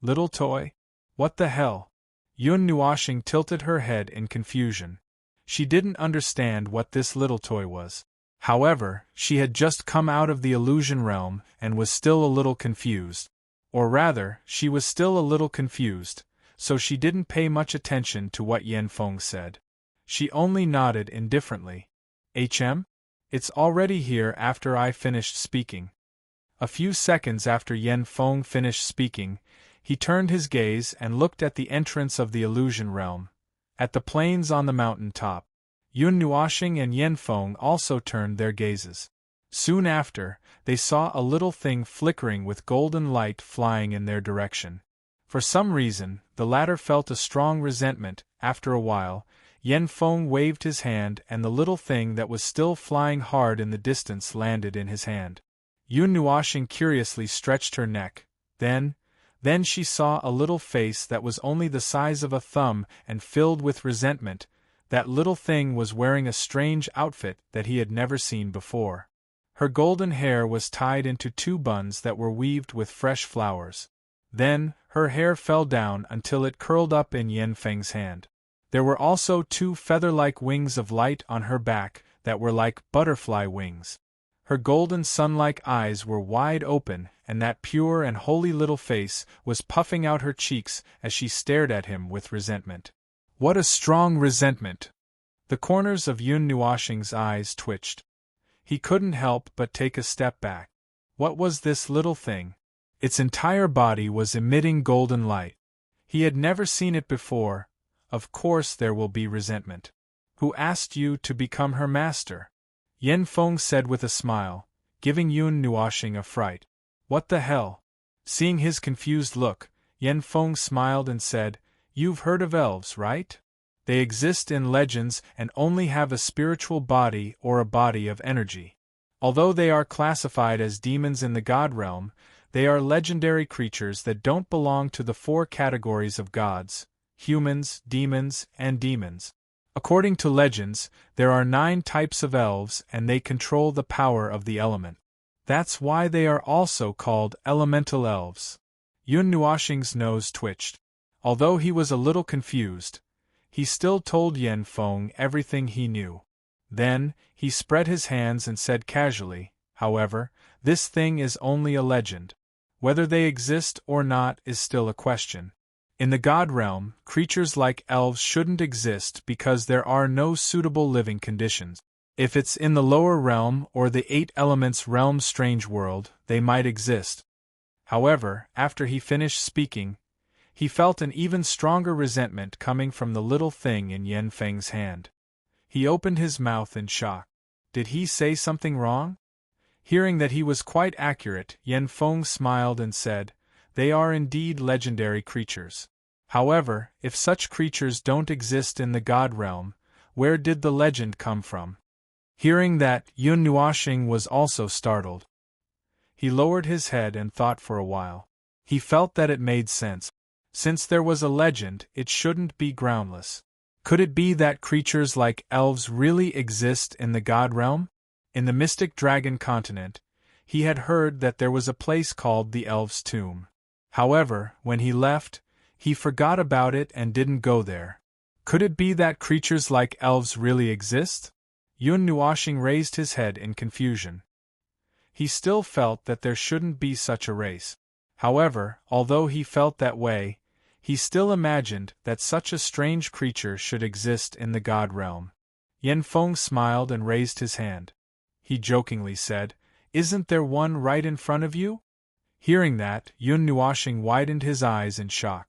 Little toy? What the hell? Yun Nuoxing tilted her head in confusion. She didn't understand what this little toy was. However, she had just come out of the illusion realm and was still a little confused. Or rather, she was still a little confused, so she didn't pay much attention to what Yen Feng said. She only nodded indifferently. It's already here after I finished speaking. A few seconds after Yen Feng finished speaking, he turned his gaze and looked at the entrance of the illusion realm, at the plains on the mountain top. Yun Nuoxing and Yen Feng also turned their gazes. Soon after, they saw a little thing flickering with golden light flying in their direction. For some reason, the latter felt a strong resentment. After a while, Yen Feng waved his hand and the little thing that was still flying hard in the distance landed in his hand. Yun Nuoxing curiously stretched her neck. Then she saw a little face that was only the size of a thumb and filled with resentment. That little thing was wearing a strange outfit that he had never seen before. Her golden hair was tied into 2 buns that were weaved with fresh flowers. Then, her hair fell down until it curled up in Yen Feng's hand. There were also 2 feather-like wings of light on her back that were like butterfly wings. Her golden sun-like eyes were wide open, and that pure and holy little face was puffing out her cheeks as she stared at him with resentment. What a strong resentment! The corners of Yun Nuoxing's eyes twitched. He couldn't help but take a step back. What was this little thing? Its entire body was emitting golden light. He had never seen it before. Of course there will be resentment. Who asked you to become her master? Yen Feng said with a smile, giving Yun Nuoxing a fright. What the hell? Seeing his confused look, Yen Feng smiled and said, You've heard of elves, right? They exist in legends and only have a spiritual body or a body of energy. Although they are classified as demons in the god realm, they are legendary creatures that don't belong to the 4 categories of gods: humans, demons, and demons. According to legends, there are 9 types of elves and they control the power of the element. That's why they are also called elemental elves. Yun Nuoxing's nose twitched. Although he was a little confused, he still told Yen Feng everything he knew. Then, he spread his hands and said casually, however, this thing is only a legend. Whether they exist or not is still a question. In the god realm, creatures like elves shouldn't exist because there are no suitable living conditions. If it's in the lower realm or the 8 elements realm strange world, they might exist. However, after he finished speaking, he felt an even stronger resentment coming from the little thing in Yen Feng's hand. He opened his mouth in shock. Did he say something wrong? Hearing that he was quite accurate, Yen Feng smiled and said, they are indeed legendary creatures. However, if such creatures don't exist in the god realm, where did the legend come from? Hearing that, Yun Nuoxing was also startled. He lowered his head and thought for a while. He felt that it made sense. Since there was a legend, it shouldn't be groundless. Could it be that creatures like elves really exist in the god realm? In the mystic dragon continent, he had heard that there was a place called the Elves' Tomb. However, when he left, he forgot about it and didn't go there. Could it be that creatures like elves really exist? Yun Nuoxing raised his head in confusion. He still felt that there shouldn't be such a race. However, although he felt that way, he still imagined that such a strange creature should exist in the god realm. Yen Feng smiled and raised his hand. He jokingly said, "Isn't there one right in front of you?" Hearing that, Yun Nuoxing widened his eyes in shock.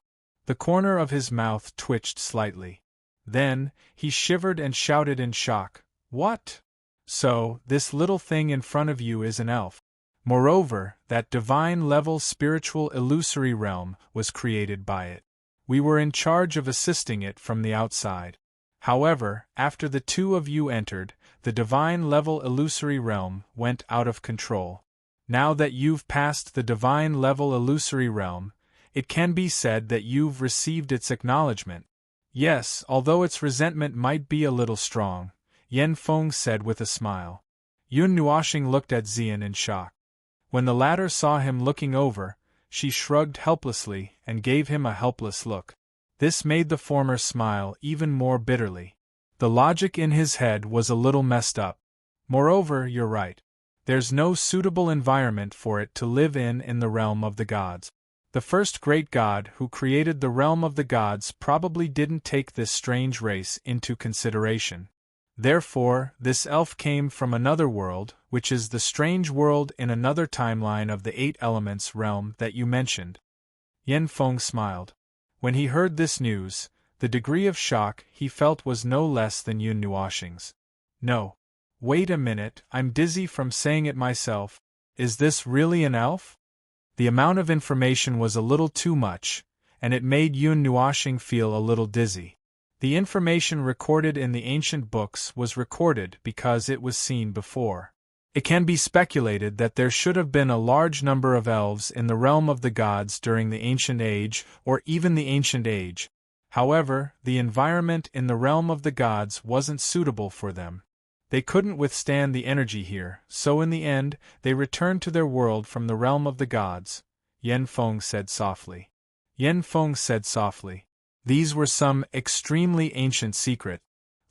The corner of his mouth twitched slightly. Then, he shivered and shouted in shock, "What? So, this little thing in front of you is an elf. Moreover, that divine-level spiritual illusory realm was created by it. We were in charge of assisting it from the outside. However, after the two of you entered, the divine-level illusory realm went out of control. Now that you've passed the divine-level illusory realm, it can be said that you've received its acknowledgement. Yes, although its resentment might be a little strong," Yen Feng said with a smile. Yun Nuoxing looked at Xian in shock. When the latter saw him looking over, she shrugged helplessly and gave him a helpless look. This made the former smile even more bitterly. The logic in his head was a little messed up. Moreover, you're right. There's no suitable environment for it to live in the realm of the gods. The first great god who created the realm of the gods probably didn't take this strange race into consideration. Therefore, this elf came from another world, which is the strange world in another timeline of the Eight Elements realm that you mentioned. Yen Feng smiled. When he heard this news, the degree of shock he felt was no less than Yun Nuoxing's. No. Wait a minute, I'm dizzy from saying it myself. Is this really an elf? The amount of information was a little too much, and it made Yun Nuoxing feel a little dizzy. The information recorded in the ancient books was recorded because it was seen before. It can be speculated that there should have been a large number of elves in the realm of the gods during the Ancient Age, or even the Ancient Age. However, the environment in the realm of the gods wasn't suitable for them. They couldn't withstand the energy here, so in the end, they returned to their world from the realm of the gods, Yen Feng said softly. Yen Feng said softly. These were some extremely ancient secret.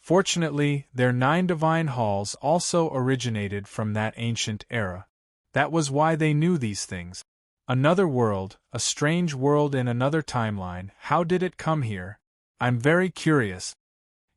Fortunately, their 9 divine halls also originated from that ancient era. That was why they knew these things. Another world, a strange world in another timeline, how did it come here? I'm very curious.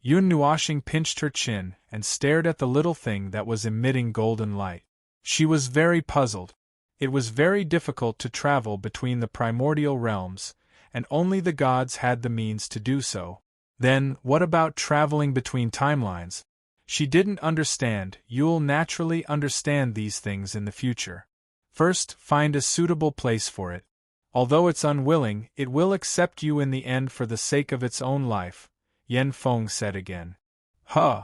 Yun Nuoxing pinched her chin and stared at the little thing that was emitting golden light. She was very puzzled. It was very difficult to travel between the primordial realms, and only the gods had the means to do so. Then, what about traveling between timelines? She didn't understand. You'll naturally understand these things in the future. First, find a suitable place for it. Although it's unwilling, it will accept you in the end for the sake of its own life, Yen Feng said again. Huh!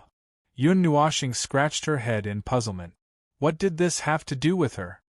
Yun Nuoxing scratched her head in puzzlement. What did this have to do with her?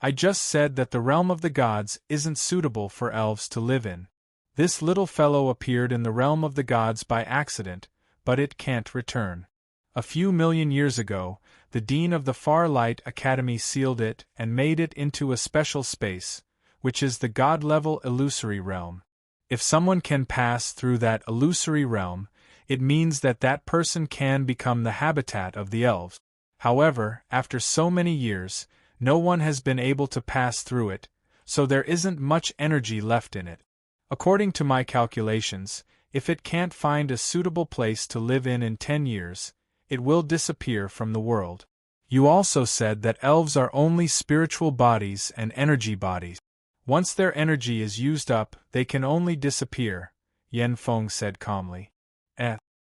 I just said that the realm of the gods isn't suitable for elves to live in. This little fellow appeared in the realm of the gods by accident, but it can't return. A few million years ago, the dean of the Far Light Academy sealed it and made it into a special space, which is the god-level illusory realm. If someone can pass through that illusory realm, it means that that person can become the habitat of the elves. However, after so many years, no one has been able to pass through it, so there isn't much energy left in it. According to my calculations, if it can't find a suitable place to live in 10 years, it will disappear from the world. You also said that elves are only spiritual bodies and energy bodies. Once their energy is used up, they can only disappear, Yen Feng said calmly.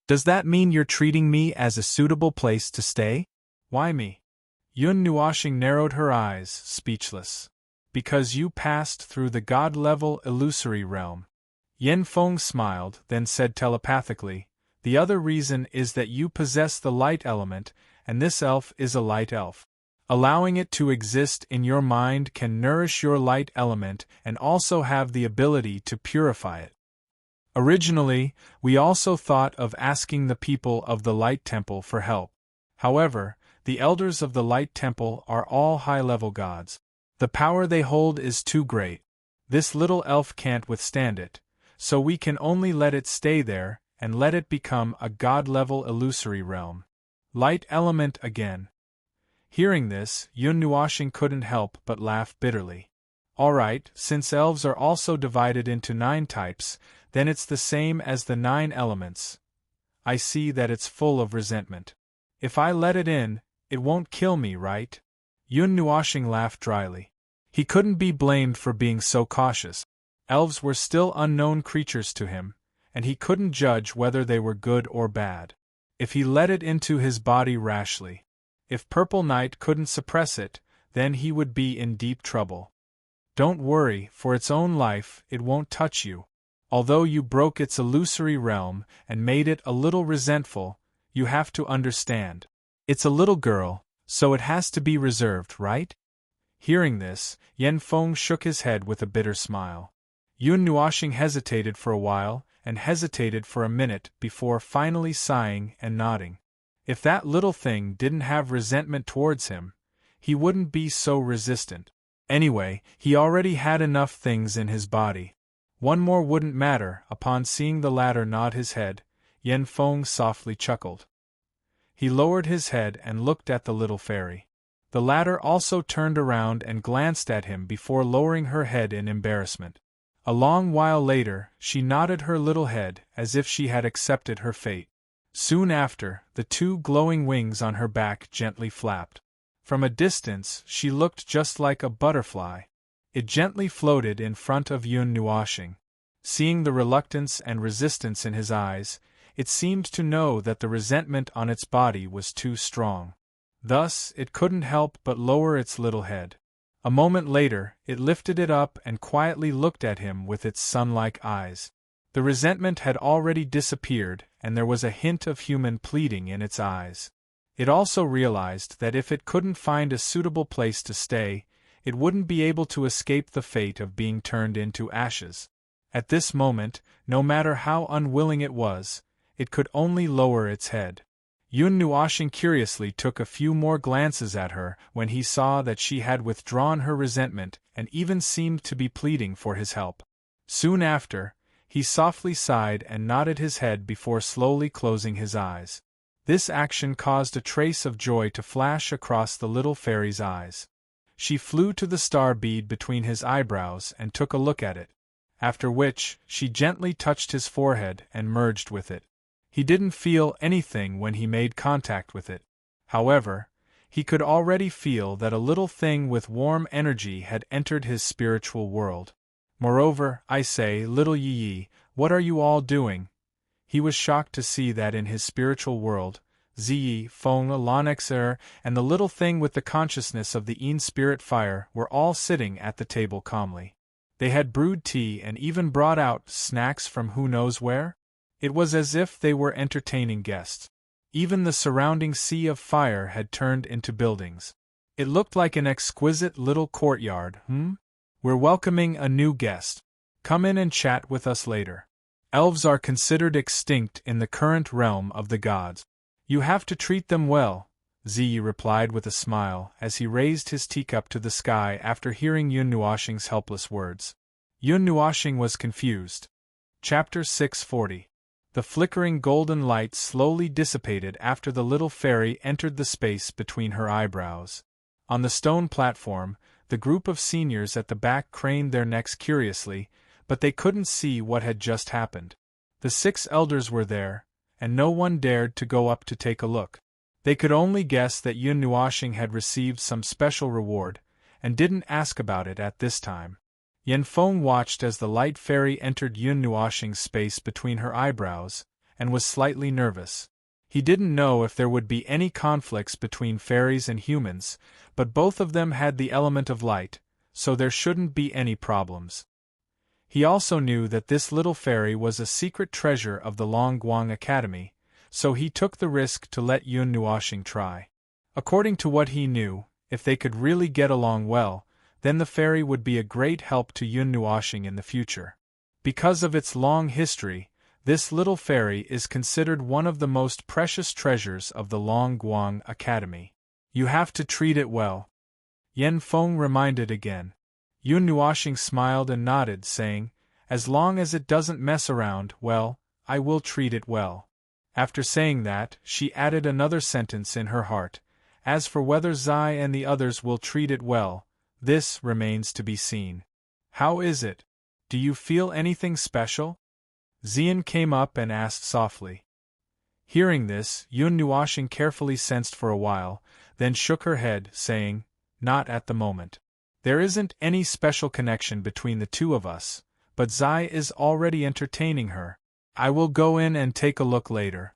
Does that mean you're treating me as a suitable place to stay? Why me? Yun Nuoxing narrowed her eyes, speechless. Because you passed through the god-level illusory realm. Yen Feng smiled, then said telepathically, the other reason is that you possess the light element, and this elf is a light elf. Allowing it to exist in your mind can nourish your light element and also have the ability to purify it. Originally, we also thought of asking the people of the Light Temple for help. However, the elders of the Light Temple are all high-level gods. The power they hold is too great. This little elf can't withstand it, so we can only let it stay there and let it become a god-level illusory realm. Light element again. Hearing this, Yun Nuoshing couldn't help but laugh bitterly. Alright, since elves are also divided into 9 types, then it's the same as the 9 elements. I see that it's full of resentment. If I let it in, it won't kill me, right? Yun Nuoshing laughed dryly. He couldn't be blamed for being so cautious. Elves were still unknown creatures to him, and he couldn't judge whether they were good or bad. If he let it into his body rashly. If Purple Night couldn't suppress it, then he would be in deep trouble. Don't worry, for its own life, it won't touch you. Although you broke its illusory realm and made it a little resentful, you have to understand. It's a little girl, so it has to be reserved, right? Hearing this, Yen Feng shook his head with a bitter smile. Yun Nuoshing hesitated for a while, and hesitated for a minute before finally sighing and nodding. If that little thing didn't have resentment towards him, he wouldn't be so resistant. Anyway, he already had enough things in his body. One more wouldn't matter. Upon seeing the latter nod his head, Yen Feng softly chuckled. He lowered his head and looked at the little fairy. The latter also turned around and glanced at him before lowering her head in embarrassment. A long while later, she nodded her little head as if she had accepted her fate. Soon after, the 2 glowing wings on her back gently flapped. From a distance, she looked just like a butterfly. It gently floated in front of Yun Nuoshing. Seeing the reluctance and resistance in his eyes, it seemed to know that the resentment on its body was too strong. Thus, it couldn't help but lower its little head. A moment later, it lifted it up and quietly looked at him with its sun-like eyes. The resentment had already disappeared, and there was a hint of human pleading in its eyes. It also realized that if it couldn't find a suitable place to stay, it wouldn't be able to escape the fate of being turned into ashes. At this moment, no matter how unwilling it was, it could only lower its head. Yun Nuoshing curiously took a few more glances at her when he saw that she had withdrawn her resentment and even seemed to be pleading for his help. Soon after, he softly sighed and nodded his head before slowly closing his eyes. This action caused a trace of joy to flash across the little fairy's eyes. She flew to the star bead between his eyebrows and took a look at it, after which she gently touched his forehead and merged with it. He didn't feel anything when he made contact with it. However, he could already feel that a little thing with warm energy had entered his spiritual world. Moreover, I say, little Yi, what are you all doing? He was shocked to see that in his spiritual world, Ziyi, Feng, Lanexer, and the little thing with the consciousness of the Een spirit fire were all sitting at the table calmly. They had brewed tea and even brought out snacks from who knows where? It was as if they were entertaining guests. Even the surrounding sea of fire had turned into buildings. It looked like an exquisite little courtyard. We're welcoming a new guest. Come in and chat with us later. Elves are considered extinct in the current realm of the gods. You have to treat them well, Ziyi replied with a smile as he raised his teacup to the sky after hearing Yun Nuoshing's helpless words. Yun Nuoshing was confused. Chapter 640. The flickering golden light slowly dissipated after the little fairy entered the space between her eyebrows. On the stone platform, the group of seniors at the back craned their necks curiously, but they couldn't see what had just happened. The 6 elders were there, and no one dared to go up to take a look. They could only guess that Yun Nuoshing had received some special reward, and didn't ask about it at this time. Yen Feng watched as the light fairy entered Yun Nuoshing's space between her eyebrows, and was slightly nervous. He didn't know if there would be any conflicts between fairies and humans, but both of them had the element of light, so there shouldn't be any problems. He also knew that this little fairy was a secret treasure of the Longguang Academy, so he took the risk to let Yun Nuoxing try. According to what he knew, if they could really get along well, then the fairy would be a great help to Yun Nuoxing in the future. Because of its long history, this little fairy is considered one of the most precious treasures of the Longguang Academy. You have to treat it well. Yan Feng reminded again. Yun Nuoxing smiled and nodded, saying, as long as it doesn't mess around, well, I will treat it well. After saying that, she added another sentence in her heart. As for whether Zai and the others will treat it well, this remains to be seen. How is it? Do you feel anything special? Xian came up and asked softly. Hearing this, Yun Nuoxing carefully sensed for a while, then shook her head, saying, not at the moment. There isn't any special connection between the two of us, but Zai is already entertaining her. I will go in and take a look later.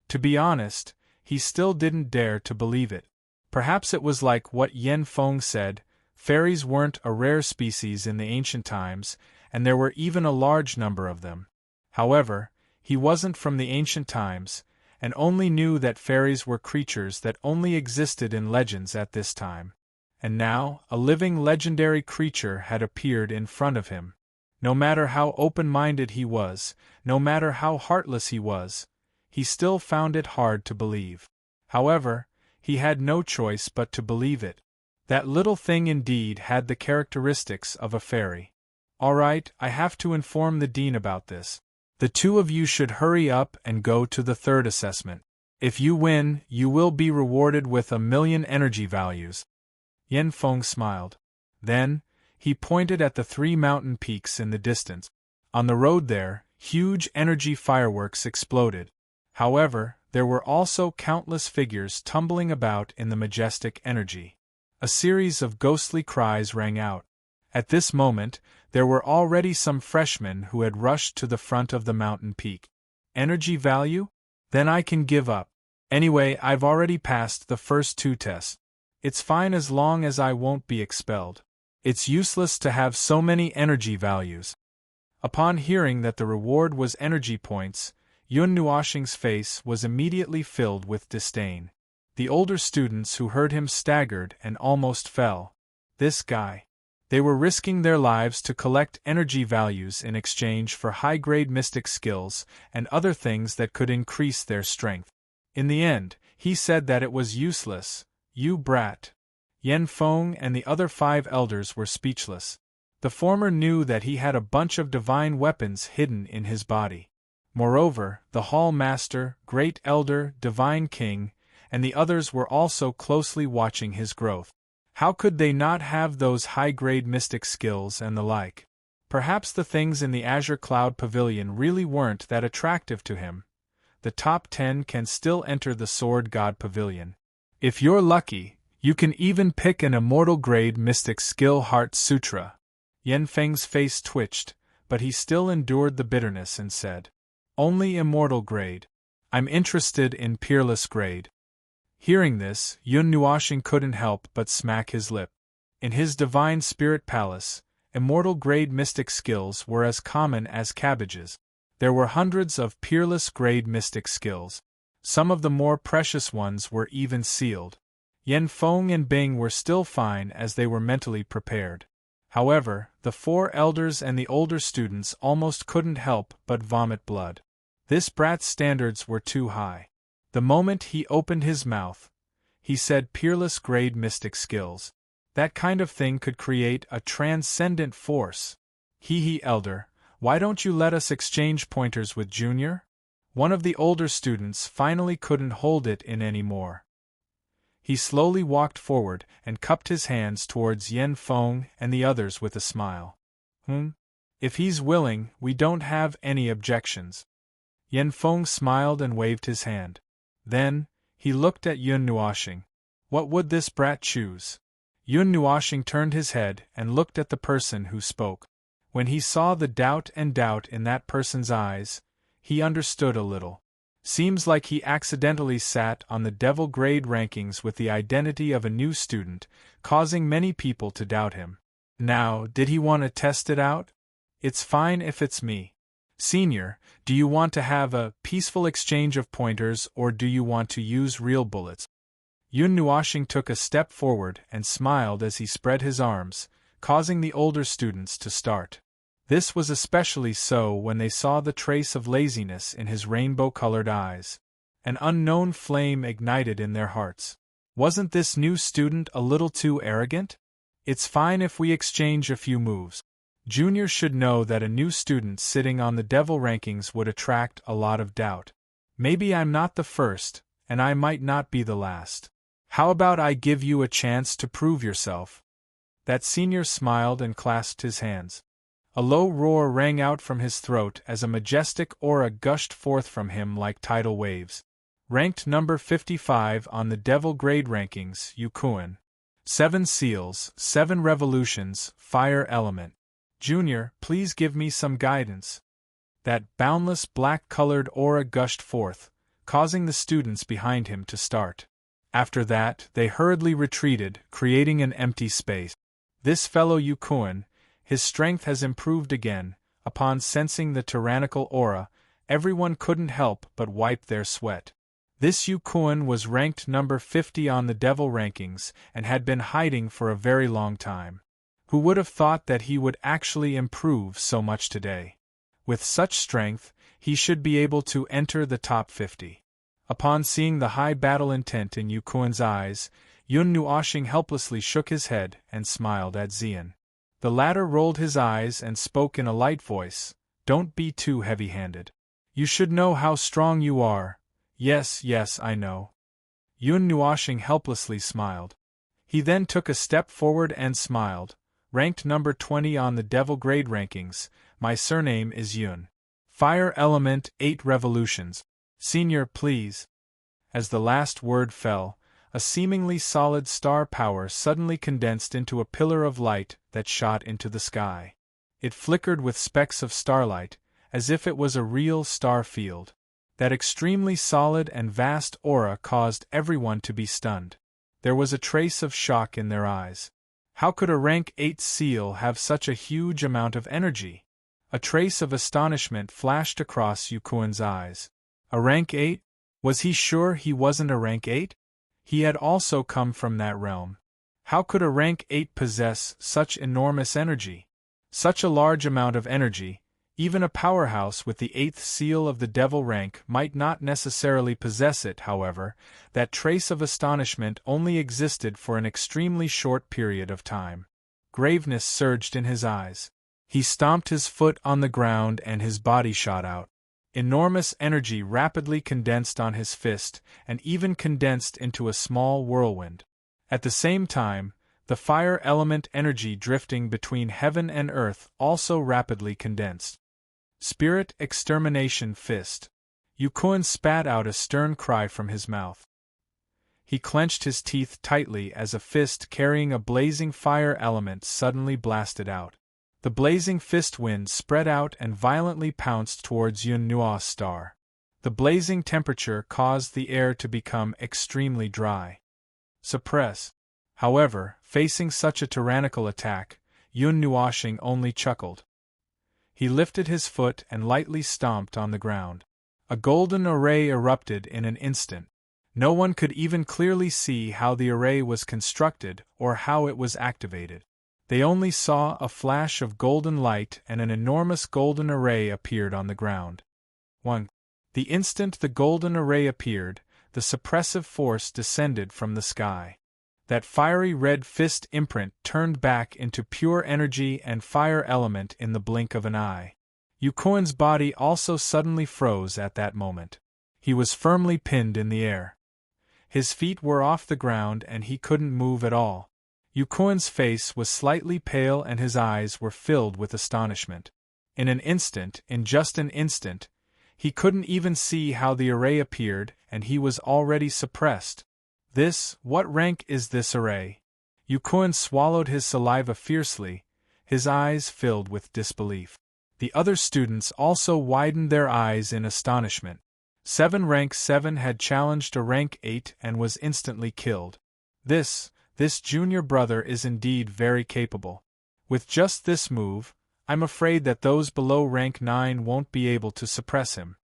To be honest, he still didn't dare to believe it. Perhaps it was like what Yan Feng said, fairies weren't a rare species in the ancient times, and there were even a large number of them. However, he wasn't from the ancient times, and only knew that fairies were creatures that only existed in legends at this time. And now, a living legendary creature had appeared in front of him. No matter how open-minded he was, no matter how heartless he was, he still found it hard to believe. However, he had no choice but to believe it. That little thing indeed had the characteristics of a fairy. All right, I have to inform the dean about this. The two of you should hurry up and go to the third assessment. If you win, you will be rewarded with 1,000,000 energy values. Yan Feng smiled. Then, he pointed at the 3 mountain peaks in the distance. On the road there, huge energy fireworks exploded. However, there were also countless figures tumbling about in the majestic energy. A series of ghostly cries rang out. At this moment, there were already some freshmen who had rushed to the front of the mountain peak. Energy value? Then I can give up. Anyway, I've already passed the first 2 tests. It's fine as long as I won't be expelled. It's useless to have so many energy values. Upon hearing that the reward was energy points, Yun Nuoxing's face was immediately filled with disdain. The older students who heard him staggered and almost fell. This guy. They were risking their lives to collect energy values in exchange for high-grade mystic skills and other things that could increase their strength. In the end, he said that it was useless. You brat. Yan Feng and the other 5 elders were speechless. The former knew that he had a bunch of divine weapons hidden in his body. Moreover, the Hall Master, Great Elder, Divine King, and the others were also closely watching his growth. How could they not have those high-grade mystic skills and the like? Perhaps the things in the Azure Cloud Pavilion really weren't that attractive to him. The top 10 can still enter the Sword God Pavilion. If you're lucky, you can even pick an immortal-grade mystic skill Heart Sutra. Yan Feng's face twitched, but he still endured the bitterness and said, only immortal grade. I'm interested in peerless grade. Hearing this, Yun Nuoxing couldn't help but smack his lip. In his divine spirit palace, immortal grade mystic skills were as common as cabbages. There were hundreds of peerless grade mystic skills. Some of the more precious ones were even sealed. Yan Feng and Bing were still fine as they were mentally prepared. However, the 4 elders and the older students almost couldn't help but vomit blood. This brat's standards were too high. The moment he opened his mouth, he said peerless grade mystic skills. That kind of thing could create a transcendent force. Hee elder, why don't you let us exchange pointers with Junior? One of the older students finally couldn't hold it in anymore. He slowly walked forward and cupped his hands towards Yan Feng and the others with a smile. If he's willing, we don't have any objections. Yan Feng smiled and waved his hand. Then, he looked at Yun Nuoxing. What would this brat choose? Yun Nuoxing turned his head and looked at the person who spoke. When he saw the doubt in that person's eyes, he understood a little. Seems like he accidentally sat on the devil grade rankings with the identity of a new student, causing many people to doubt him. Now, did he want to test it out? It's fine if it's me. Senior, do you want to have a peaceful exchange of pointers or do you want to use real bullets? Yun Nuashing took a step forward and smiled as he spread his arms, causing the older students to start. This was especially so when they saw the trace of laziness in his rainbow-colored eyes. An unknown flame ignited in their hearts. Wasn't this new student a little too arrogant? It's fine if we exchange a few moves. Juniors should know that a new student sitting on the devil rankings would attract a lot of doubt. Maybe I'm not the first, and I might not be the last. How about I give you a chance to prove yourself? That senior smiled and clasped his hands. A low roar rang out from his throat as a majestic aura gushed forth from him like tidal waves. Ranked number 55 on the Devil Grade rankings, Yukuin. 7 seals, 7 revolutions, fire element. Junior, please give me some guidance. That boundless black-colored aura gushed forth, causing the students behind him to start. After that, they hurriedly retreated, creating an empty space. This fellow Yukuin, his strength has improved again. Upon sensing the tyrannical aura, everyone couldn't help but wipe their sweat. This Yukuin was ranked number 50 on the devil rankings and had been hiding for a very long time. Who would have thought that he would actually improve so much today? With such strength, he should be able to enter the top 50. Upon seeing the high battle intent in Yukuin's eyes, Yun Nuashing helplessly shook his head and smiled at Xian. The latter rolled his eyes and spoke in a light voice, "Don't be too heavy-handed. You should know how strong you are." Yes, I know. Yun Nuashing helplessly smiled. He then took a step forward and smiled. Ranked number 20 on the Devil Grade rankings, my surname is Yun. Fire element, 8 revolutions. Senior, please. As the last word fell, a seemingly solid star power suddenly condensed into a pillar of light that shot into the sky. It flickered with specks of starlight, as if it was a real star field. That extremely solid and vast aura caused everyone to be stunned. There was a trace of shock in their eyes. How could a rank 8 seal have such a huge amount of energy? A trace of astonishment flashed across Yukuin's eyes. A rank 8? Was he sure he wasn't a rank 8? He had also come from that realm. How could a rank 8 possess such enormous energy? Such a large amount of energy, even a powerhouse with the 8th seal of the devil rank might not necessarily possess it. However, that trace of astonishment only existed for an extremely short period of time. Graveness surged in his eyes. He stomped his foot on the ground and his body shot out. Enormous energy rapidly condensed on his fist, and even condensed into a small whirlwind. At the same time, the fire element energy drifting between heaven and earth also rapidly condensed. Spirit extermination fist. Yukuin spat out a stern cry from his mouth. He clenched his teeth tightly as a fist carrying a blazing fire element suddenly blasted out. The blazing fist wind spread out and violently pounced towards Yun Nua's star. The blazing temperature caused the air to become extremely dry. Suppress. However, facing such a tyrannical attack, Yun Nuashing only chuckled. He lifted his foot and lightly stomped on the ground. A golden array erupted in an instant. No one could even clearly see how the array was constructed or how it was activated. They only saw a flash of golden light and an enormous golden array appeared on the ground. 1. The instant the golden array appeared, the suppressive force descended from the sky. That fiery red fist imprint turned back into pure energy and fire element in the blink of an eye. Yukuin's body also suddenly froze at that moment. He was firmly pinned in the air. His feet were off the ground and he couldn't move at all. Yukuin's face was slightly pale and his eyes were filled with astonishment. In just an instant, he couldn't even see how the array appeared and he was already suppressed. What rank is this array? Yukuin swallowed his saliva fiercely, his eyes filled with disbelief. The other students also widened their eyes in astonishment. Rank 7 had challenged a rank 8 and was instantly killed. This junior brother is indeed very capable. With just this move, I'm afraid that those below rank 9 won't be able to suppress him.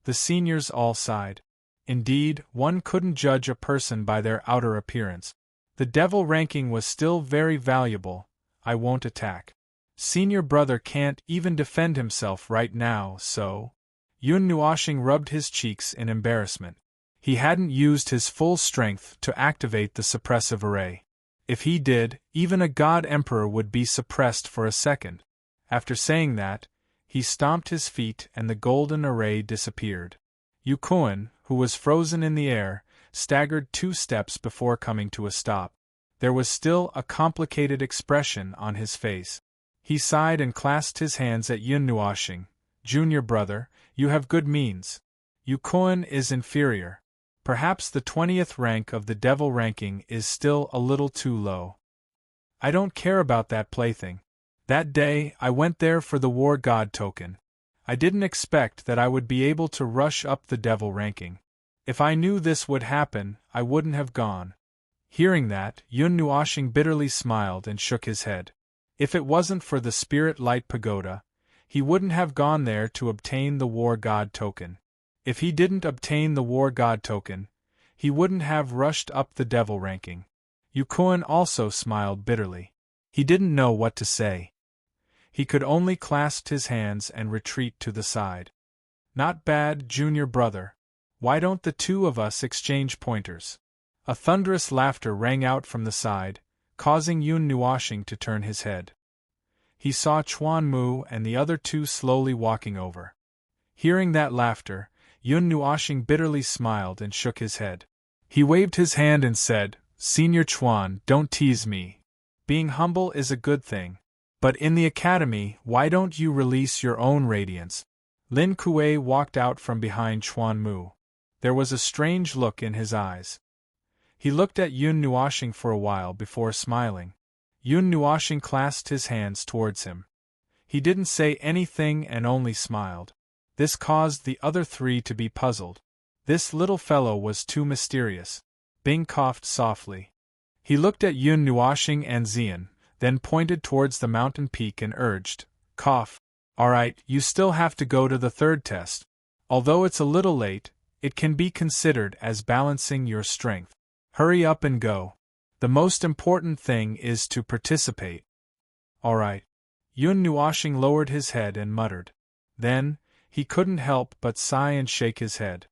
The seniors all sighed. Indeed, one couldn't judge a person by their outer appearance. The devil ranking was still very valuable. I won't attack. Senior brother can't even defend himself right now, so… Yun Nuoshing rubbed his cheeks in embarrassment. He hadn't used his full strength to activate the suppressive array. If he did, even a god emperor would be suppressed for a second. After saying that, he stomped his feet and the golden array disappeared. Yukoan, who was frozen in the air, staggered 2 steps before coming to a stop. There was still a complicated expression on his face. He sighed and clasped his hands at Yun Nuoshing. Junior brother, you have good means. Yukoan is inferior. Perhaps the 20th rank of the devil ranking is still a little too low. I don't care about that plaything. That day, I went there for the war god token. I didn't expect that I would be able to rush up the devil ranking. If I knew this would happen, I wouldn't have gone. Hearing that, Yun Nuoshing bitterly smiled and shook his head. If it wasn't for the Spirit Light Pagoda, he wouldn't have gone there to obtain the war god token. If he didn't obtain the war god token, he wouldn't have rushed up the devil ranking. Yukoan also smiled bitterly. He didn't know what to say. He could only clasp his hands and retreat to the side. Not bad, junior brother. Why don't the 2 of us exchange pointers? A thunderous laughter rang out from the side, causing Yun Nuoshing to turn his head. He saw Chuan Mu and the other 2 slowly walking over. Hearing that laughter, Yun Nuoshing bitterly smiled and shook his head. He waved his hand and said, Senior Chuan, don't tease me. Being humble is a good thing. But in the academy, why don't you release your own radiance? Lin Kuei walked out from behind Chuan Mu. There was a strange look in his eyes. He looked at Yun Nuoshing for a while before smiling. Yun Nuoshing clasped his hands towards him. He didn't say anything and only smiled. This caused the other 3 to be puzzled. This little fellow was too mysterious. Bing coughed softly. He looked at Yun Nuoshing and Xian, then pointed towards the mountain peak and urged, Cough. All right, you still have to go to the 3rd test. Although it's a little late, it can be considered as balancing your strength. Hurry up and go. The most important thing is to participate. All right. Yun Nuoshing lowered his head and muttered. Then, he couldn't help but sigh and shake his head.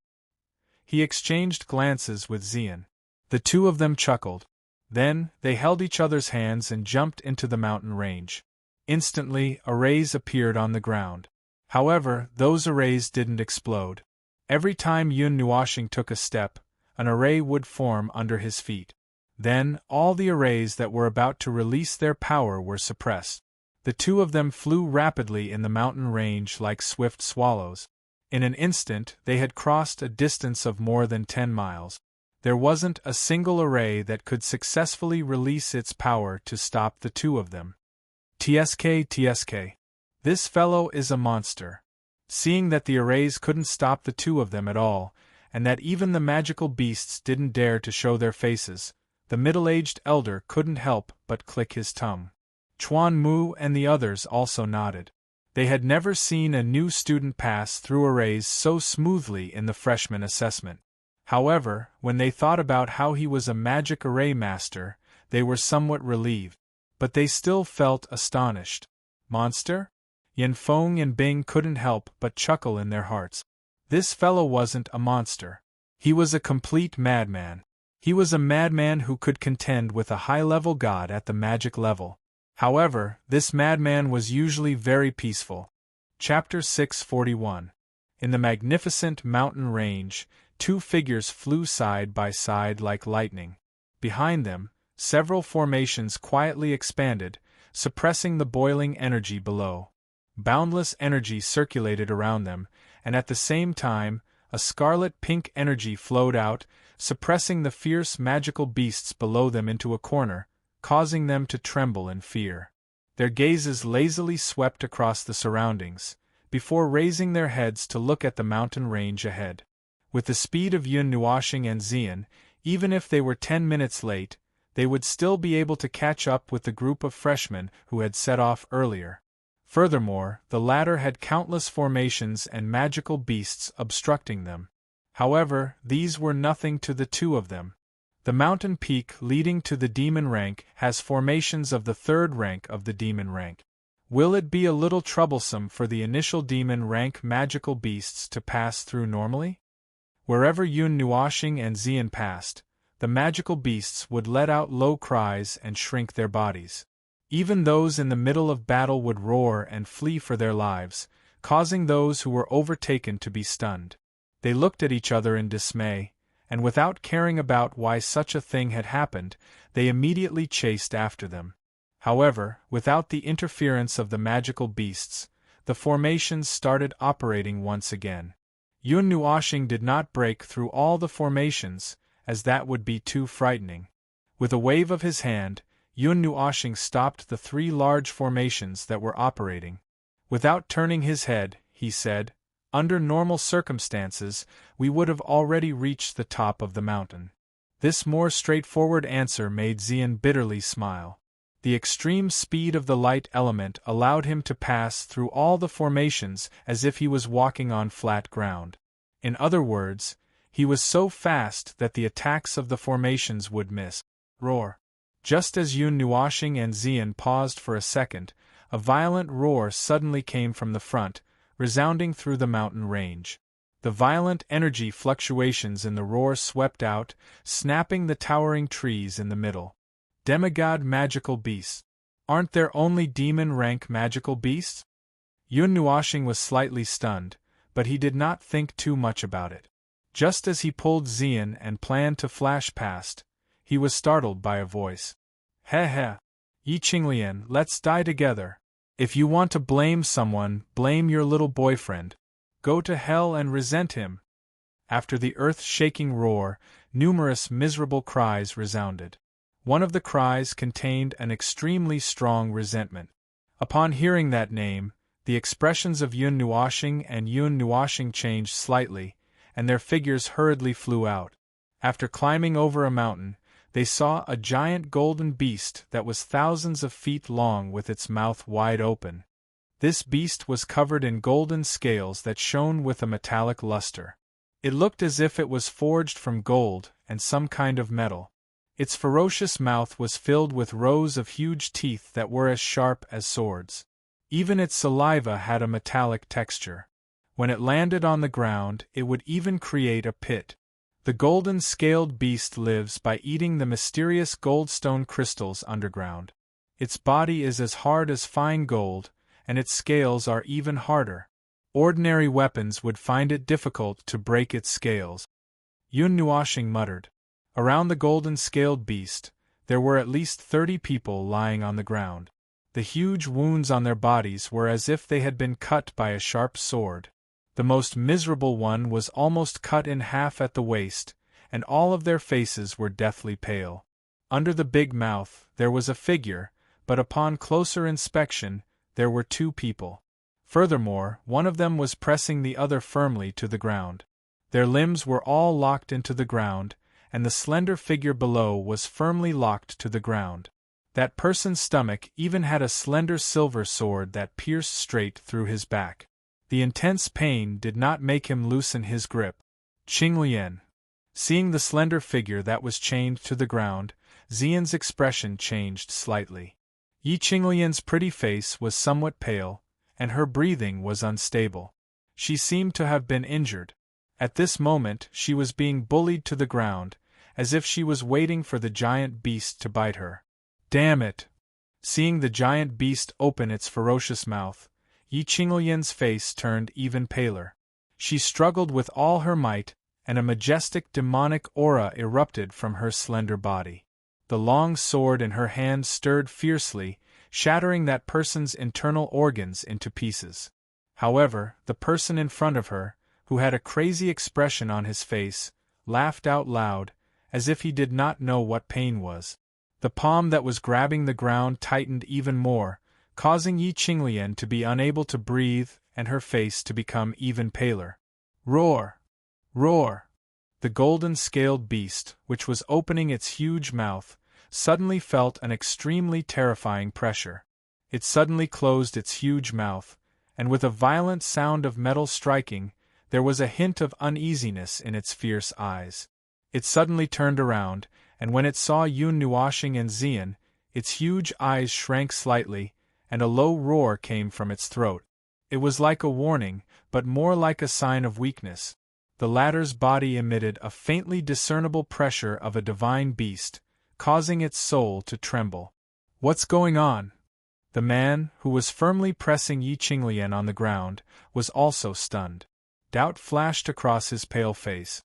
He exchanged glances with Xian. The 2 of them chuckled. Then, they held each other's hands and jumped into the mountain range. Instantly, arrays appeared on the ground. However, those arrays didn't explode. Every time Yun Nuoshing took a step, an array would form under his feet. Then, all the arrays that were about to release their power were suppressed. The 2 of them flew rapidly in the mountain range like swift swallows. In an instant, they had crossed a distance of more than 10 miles. There wasn't a single array that could successfully release its power to stop the 2 of them. TSK. This fellow is a monster. Seeing that the arrays couldn't stop the 2 of them at all, and that even the magical beasts didn't dare to show their faces, the middle-aged elder couldn't help but click his tongue. Chuan Mu and the others also nodded. They had never seen a new student pass through arrays so smoothly in the freshman assessment. However, when they thought about how he was a magic array master, they were somewhat relieved. But they still felt astonished. Monster? Yanfeng and Bing couldn't help but chuckle in their hearts. This fellow wasn't a monster. He was a complete madman. He was a madman who could contend with a high-level god at the magic level. However, this madman was usually very peaceful. Chapter 641. In the magnificent mountain range, 2 figures flew side by side like lightning. Behind them, several formations quietly expanded, suppressing the boiling energy below. Boundless energy circulated around them, and at the same time, a scarlet-pink energy flowed out, suppressing the fierce magical beasts below them into a corner, causing them to tremble in fear. Their gazes lazily swept across the surroundings, before raising their heads to look at the mountain range ahead. With the speed of Yun Nuoshing and Xian, even if they were 10 minutes late, they would still be able to catch up with the group of freshmen who had set off earlier. Furthermore, the latter had countless formations and magical beasts obstructing them. However, these were nothing to the two of them. The mountain peak leading to the demon rank has formations of the third rank of the demon rank. Will it be a little troublesome for the initial demon rank magical beasts to pass through normally? Wherever Yun Nuoshing and Xian passed, the magical beasts would let out low cries and shrink their bodies. Even those in the middle of battle would roar and flee for their lives, causing those who were overtaken to be stunned. They looked at each other in dismay, and without caring about why such a thing had happened, they immediately chased after them. However, without the interference of the magical beasts, the formations started operating once again. Yun Nuoshing did not break through all the formations, as that would be too frightening. With a wave of his hand, Yun Nuoshing stopped the 3 large formations that were operating. Without turning his head, he said, "Under normal circumstances, we would have already reached the top of the mountain." This more straightforward answer made Xian bitterly smile. The extreme speed of the light element allowed him to pass through all the formations as if he was walking on flat ground. In other words, he was so fast that the attacks of the formations would miss. Roar. Just as Yun Nuoshing and Xian paused for a second, a violent roar suddenly came from the front, resounding through the mountain range. The violent energy fluctuations in the roar swept out, snapping the towering trees in the middle. Demigod magical beasts. Aren't there only demon rank magical beasts? Yun Nuoshing was slightly stunned, but he did not think too much about it. Just as he pulled Xian and planned to flash past, he was startled by a voice. "He he! Yi Qinglian, let's die together. If you want to blame someone, blame your little boyfriend. Go to hell and resent him." After the earth-shaking roar, numerous miserable cries resounded. One of the cries contained an extremely strong resentment. Upon hearing that name, the expressions of Yun Nuoshing and Yun Nuoshing changed slightly, and their figures hurriedly flew out. After climbing over a mountain, they saw a giant golden beast that was thousands of feet long with its mouth wide open. This beast was covered in golden scales that shone with a metallic luster. It looked as if it was forged from gold and some kind of metal. Its ferocious mouth was filled with rows of huge teeth that were as sharp as swords. Even its saliva had a metallic texture. When it landed on the ground, it would even create a pit. The golden-scaled beast lives by eating the mysterious goldstone crystals underground. Its body is as hard as fine gold, and its scales are even harder. Ordinary weapons would find it difficult to break its scales. Yun Nuoshing muttered. Around the golden-scaled beast, there were at least 30 people lying on the ground. The huge wounds on their bodies were as if they had been cut by a sharp sword. The most miserable one was almost cut in half at the waist, and all of their faces were deathly pale. Under the big mouth, there was a figure, but upon closer inspection, there were 2 people. Furthermore, one of them was pressing the other firmly to the ground. Their limbs were all locked into the ground, and the slender figure below was firmly locked to the ground. That person's stomach even had a slender silver sword that pierced straight through his back. The intense pain did not make him loosen his grip. Qinglian. Seeing the slender figure that was chained to the ground, Xian's expression changed slightly. Yi Qinglian's pretty face was somewhat pale, and her breathing was unstable. She seemed to have been injured. At this moment she was being bullied to the ground, as if she was waiting for the giant beast to bite her. Damn it! Seeing the giant beast open its ferocious mouth, Yi Qinglian's face turned even paler. She struggled with all her might, and a majestic demonic aura erupted from her slender body. The long sword in her hand stirred fiercely, shattering that person's internal organs into pieces. However, the person in front of her, who had a crazy expression on his face, laughed out loud, as if he did not know what pain was. The palm that was grabbing the ground tightened even more, causing Yi Qinglian to be unable to breathe and her face to become even paler. Roar! Roar! The golden-scaled beast, which was opening its huge mouth, suddenly felt an extremely terrifying pressure. It suddenly closed its huge mouth, and with a violent sound of metal striking, there was a hint of uneasiness in its fierce eyes. It suddenly turned around, and when it saw Yun Nuoshing and Xian, its huge eyes shrank slightly, and a low roar came from its throat. It was like a warning, but more like a sign of weakness. The latter's body emitted a faintly discernible pressure of a divine beast, causing its soul to tremble. "What's going on?" The man, who was firmly pressing Yi Qinglian on the ground, was also stunned. Doubt flashed across his pale face.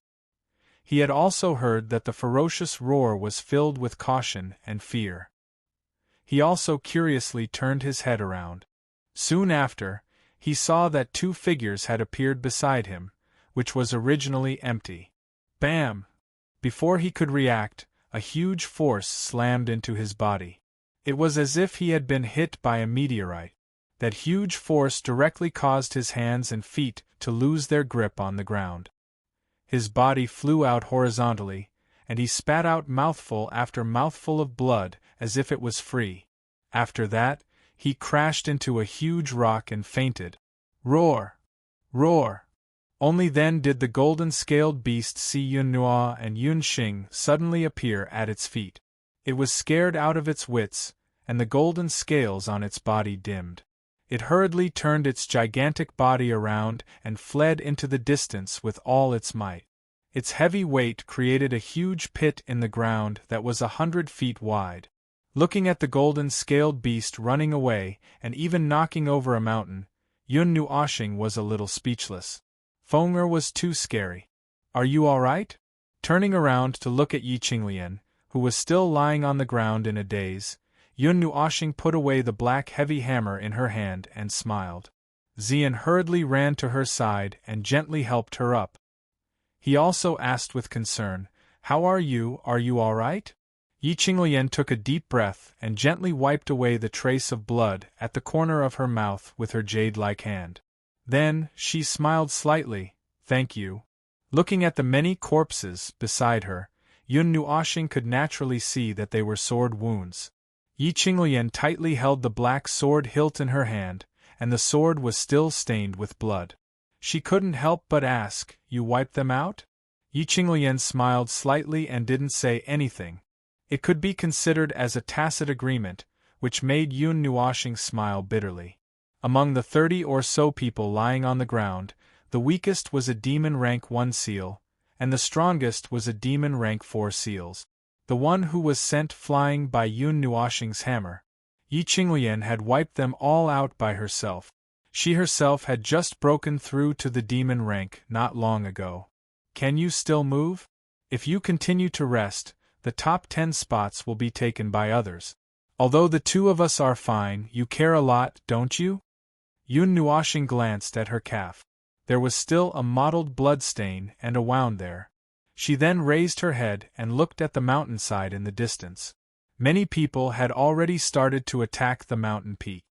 He had also heard that the ferocious roar was filled with caution and fear. He also curiously turned his head around. Soon after, he saw that two figures had appeared beside him, which was originally empty. Bam! Before he could react, a huge force slammed into his body. It was as if he had been hit by a meteorite. That huge force directly caused his hands and feet to lose their grip on the ground. His body flew out horizontally, and he spat out mouthful after mouthful of blood as if it was free. After that, he crashed into a huge rock and fainted. Roar! Roar! Only then did the golden-scaled beast see Yun Nuo and Yun Xing suddenly appear at its feet. It was scared out of its wits, and the golden scales on its body dimmed. It hurriedly turned its gigantic body around and fled into the distance with all its might. Its heavy weight created a huge pit in the ground that was 100 feet wide. Looking at the golden-scaled beast running away and even knocking over a mountain, Yun Nuoshing was a little speechless. Feng'er was too scary. "Are you all right?" Turning around to look at Yi Qinglian, who was still lying on the ground in a daze, Yun Nuoshing put away the black heavy hammer in her hand and smiled. Xian hurriedly ran to her side and gently helped her up. He also asked with concern, "How are you all right?" Yi Qinglian took a deep breath and gently wiped away the trace of blood at the corner of her mouth with her jade-like hand. Then, she smiled slightly, "Thank you." Looking at the many corpses beside her, Yun Nuoshing could naturally see that they were sword wounds. Yi Qinglian tightly held the black sword hilt in her hand, and the sword was still stained with blood. She couldn't help but ask, "You wiped them out?" Yi Qinglian smiled slightly and didn't say anything. It could be considered as a tacit agreement, which made Yun Nuoshing smile bitterly. Among the 30 or so people lying on the ground, the weakest was a demon rank 1 seal, and the strongest was a demon rank 4 seals. The one who was sent flying by Yun Nuoshing's hammer. Yi Qinglian had wiped them all out by herself. She herself had just broken through to the demon rank not long ago. "Can you still move? If you continue to rest, the top 10 spots will be taken by others. Although the two of us are fine, you care a lot, don't you?" Yun Nuoshing glanced at her calf. There was still a mottled blood stain and a wound there. She then raised her head and looked at the mountainside in the distance. Many people had already started to attack the mountain peak.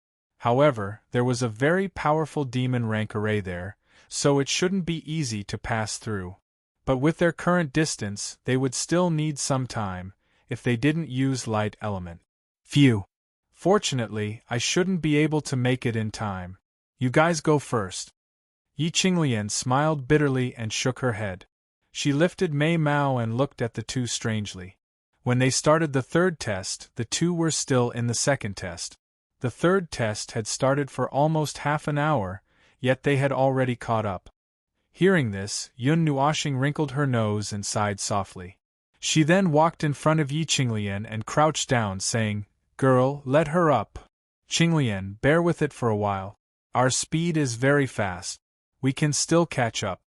However, there was a very powerful demon rank array there, so it shouldn't be easy to pass through. But with their current distance, they would still need some time, if they didn't use light element. Phew! Fortunately, I shouldn't be able to make it in time. You guys go first. Yi Qinglian smiled bitterly and shook her head. She lifted Mei Mao and looked at the two strangely. When they started the third test, the two were still in the second test. The third test had started for almost half an hour, yet they had already caught up. Hearing this, Yun Nuoshing wrinkled her nose and sighed softly. She then walked in front of Yi Qinglian and crouched down, saying, "Girl, let her up. Qinglian, bear with it for a while. Our speed is very fast. We can still catch up."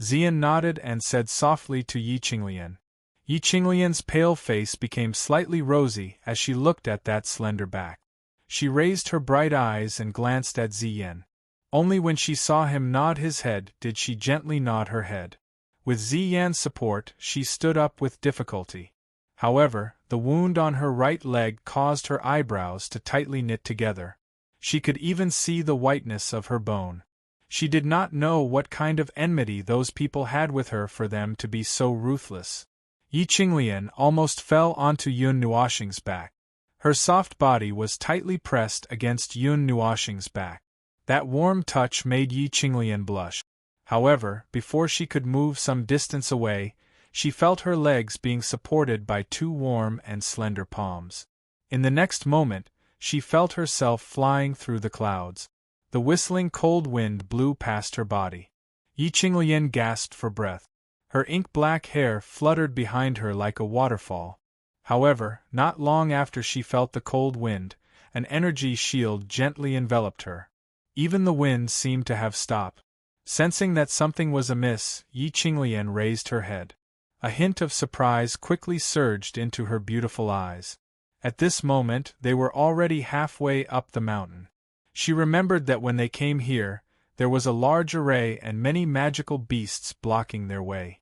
Xian nodded and said softly to Yi Qinglian. Yi Qinglian's pale face became slightly rosy as she looked at that slender back. She raised her bright eyes and glanced at Xian. Only when she saw him nod his head did she gently nod her head. With Xian's support, she stood up with difficulty. However, the wound on her right leg caused her eyebrows to tightly knit together. She could even see the whiteness of her bone. She did not know what kind of enmity those people had with her for them to be so ruthless. Yi Qinglian almost fell onto Yun Nuoxing's back. Her soft body was tightly pressed against Yun Nuoxing's back. That warm touch made Yi Qinglian blush. However, before she could move some distance away, she felt her legs being supported by two warm and slender palms. In the next moment, she felt herself flying through the clouds. The whistling cold wind blew past her body. Yi Qinglian gasped for breath. Her ink-black hair fluttered behind her like a waterfall. However, not long after she felt the cold wind, an energy shield gently enveloped her. Even the wind seemed to have stopped. Sensing that something was amiss, Yi Qinglian raised her head. A hint of surprise quickly surged into her beautiful eyes. At this moment, they were already halfway up the mountain. She remembered that when they came here, there was a large array and many magical beasts blocking their way.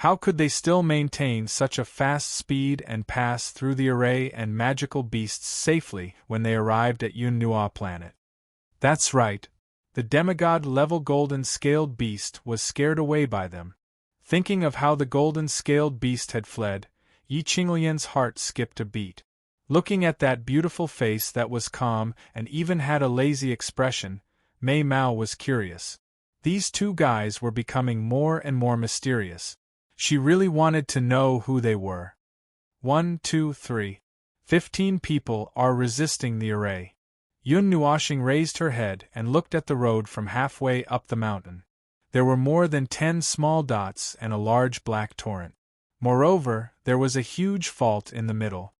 How could they still maintain such a fast speed and pass through the array and magical beasts safely when they arrived at Yun Nua planet? That's right. The demigod-level golden-scaled beast was scared away by them. Thinking of how the golden-scaled beast had fled, Yi Qinglian's heart skipped a beat. Looking at that beautiful face that was calm and even had a lazy expression, Mei Mao was curious. These two guys were becoming more and more mysterious. She really wanted to know who they were. 1, 2, 3. 15 people are resisting the array. Yun Nuoxing raised her head and looked at the road from halfway up the mountain. There were more than 10 small dots and a large black torrent. Moreover, there was a huge fault in the middle.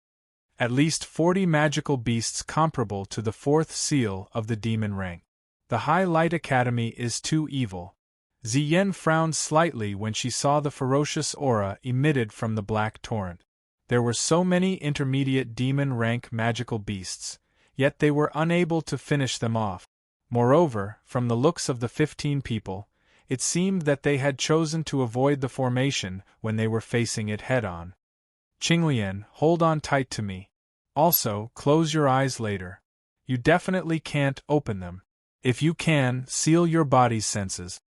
At least 40 magical beasts comparable to the 4th seal of the demon rank. The High Light Academy is too evil. Ziyen frowned slightly when she saw the ferocious aura emitted from the black torrent. There were so many intermediate demon rank magical beasts, yet they were unable to finish them off. Moreover, from the looks of the 15 people, it seemed that they had chosen to avoid the formation when they were facing it head-on. Qinglian, hold on tight to me. Also, close your eyes later. You definitely can't open them. If you can, seal your body's senses.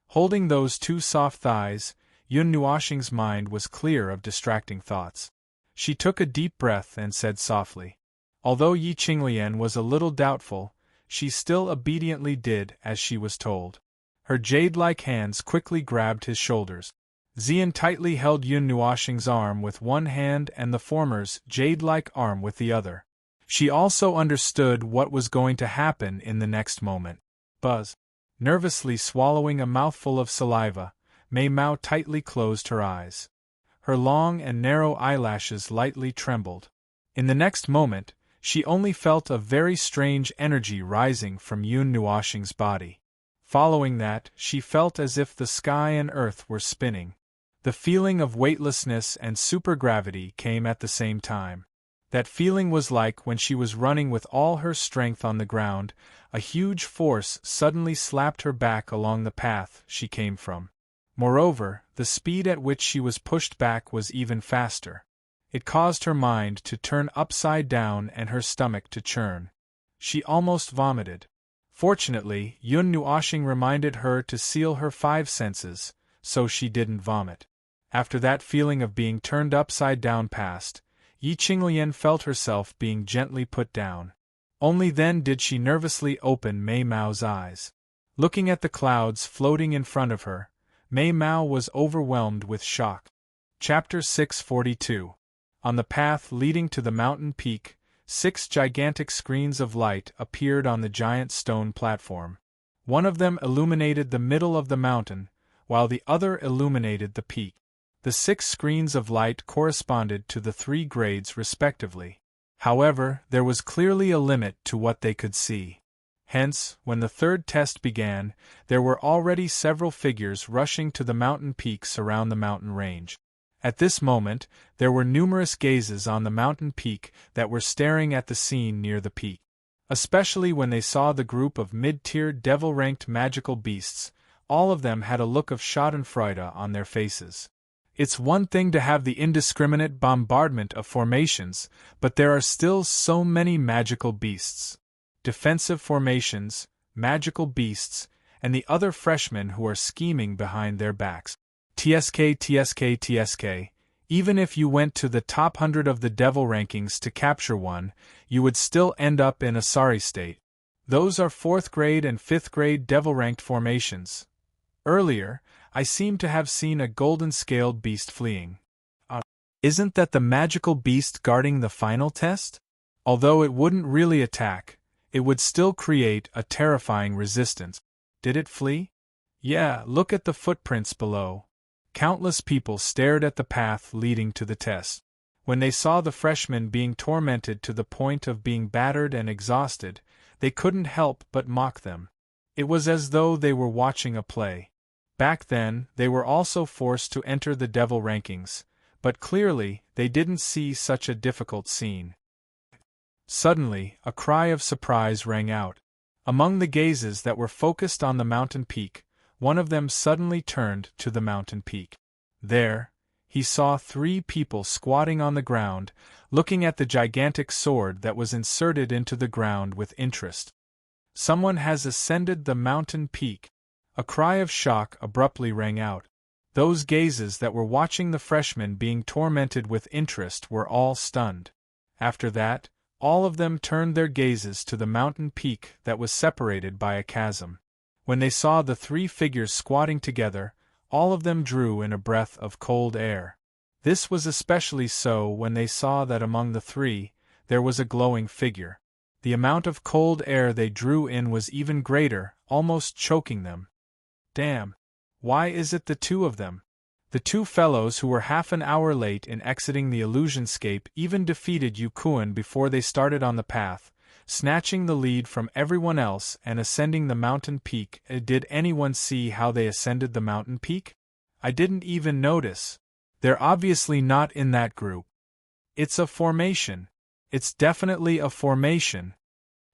Holding those two soft thighs, Yun Nuoxing's mind was clear of distracting thoughts. She took a deep breath and said softly. Although Yi Qinglian was a little doubtful, she still obediently did as she was told. Her jade-like hands quickly grabbed his shoulders. Ziyen tightly held Yun Nuoxing's arm with one hand and the former's jade-like arm with the other. She also understood what was going to happen in the next moment. Buzz. Nervously swallowing a mouthful of saliva, Mei Mao tightly closed her eyes. Her long and narrow eyelashes lightly trembled. In the next moment, she only felt a very strange energy rising from Yun Nuoxing's body. Following that, she felt as if the sky and earth were spinning. The feeling of weightlessness and supergravity came at the same time. That feeling was like when she was running with all her strength on the ground, a huge force suddenly slapped her back along the path she came from. Moreover, the speed at which she was pushed back was even faster. It caused her mind to turn upside down and her stomach to churn. She almost vomited. Fortunately, Yun Nuoxing reminded her to seal her 5 senses, so she didn't vomit. After that feeling of being turned upside down passed, Yi Qinglian felt herself being gently put down. Only then did she nervously open Mei Mao's eyes. Looking at the clouds floating in front of her, Mei Mao was overwhelmed with shock. Chapter 642. On the path leading to the mountain peak, 6 gigantic screens of light appeared on the giant stone platform. One of them illuminated the middle of the mountain, while the other illuminated the peak. The 6 screens of light corresponded to the 3 grades respectively. However, there was clearly a limit to what they could see. Hence, when the 3rd test began, there were already several figures rushing to the mountain peaks around the mountain range. At this moment, there were numerous gazes on the mountain peak that were staring at the scene near the peak. Especially when they saw the group of mid-tier devil-ranked magical beasts, all of them had a look of schadenfreude on their faces. It's one thing to have the indiscriminate bombardment of formations, but there are still so many magical beasts. Defensive formations, magical beasts, and the other freshmen who are scheming behind their backs. TSK, Even if you went to the top 100 of the devil rankings to capture one, you would still end up in a sorry state. Those are 4th grade and 5th grade devil-ranked formations. Earlier, I seemed to have seen a golden-scaled beast fleeing. Isn't that the magical beast guarding the final test? Although it wouldn't really attack, it would still create a terrifying resistance. Did it flee? Yeah, look at the footprints below. Countless people stared at the path leading to the test. When they saw the freshmen being tormented to the point of being battered and exhausted, they couldn't help but mock them. It was as though they were watching a play. Back then, they were also forced to enter the devil rankings, but clearly, they didn't see such a difficult scene. Suddenly, a cry of surprise rang out. Among the gazes that were focused on the mountain peak, one of them suddenly turned to the mountain peak. There, he saw 3 people squatting on the ground, looking at the gigantic sword that was inserted into the ground with interest. Someone has ascended the mountain peak. A cry of shock abruptly rang out. Those gazes that were watching the freshmen being tormented with interest were all stunned. After that, all of them turned their gazes to the mountain peak that was separated by a chasm. When they saw the 3 figures squatting together, all of them drew in a breath of cold air. This was especially so when they saw that among the 3, there was a glowing figure. The amount of cold air they drew in was even greater, almost choking them. Damn! Why is it the 2 of them? The 2 fellows who were half an hour late in exiting the illusionscape even defeated Yukuan before they started on the path, snatching the lead from everyone else and ascending the mountain peak. Did anyone see how they ascended the mountain peak? I didn't even notice. They're obviously not in that group. It's a formation. It's definitely a formation.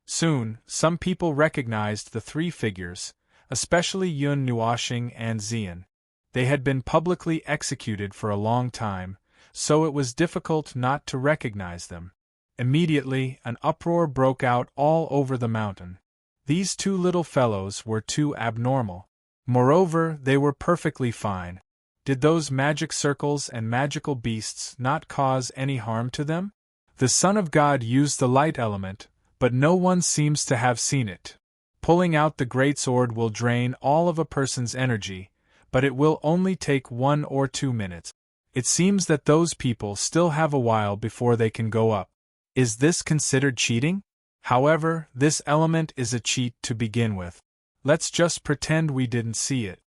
Soon, some people recognized the 3 figures, especially Yun Nuoxing and Xian. They had been publicly executed for a long time, so it was difficult not to recognize them. Immediately, an uproar broke out all over the mountain. These 2 little fellows were too abnormal. Moreover, they were perfectly fine. Did those magic circles and magical beasts not cause any harm to them? The Son of God used the light element, but no one seems to have seen it. Pulling out the great sword will drain all of a person's energy, but it will only take 1 or 2 minutes. It seems that those people still have a while before they can go up. Is this considered cheating? However, this element is a cheat to begin with. Let's just pretend we didn't see it.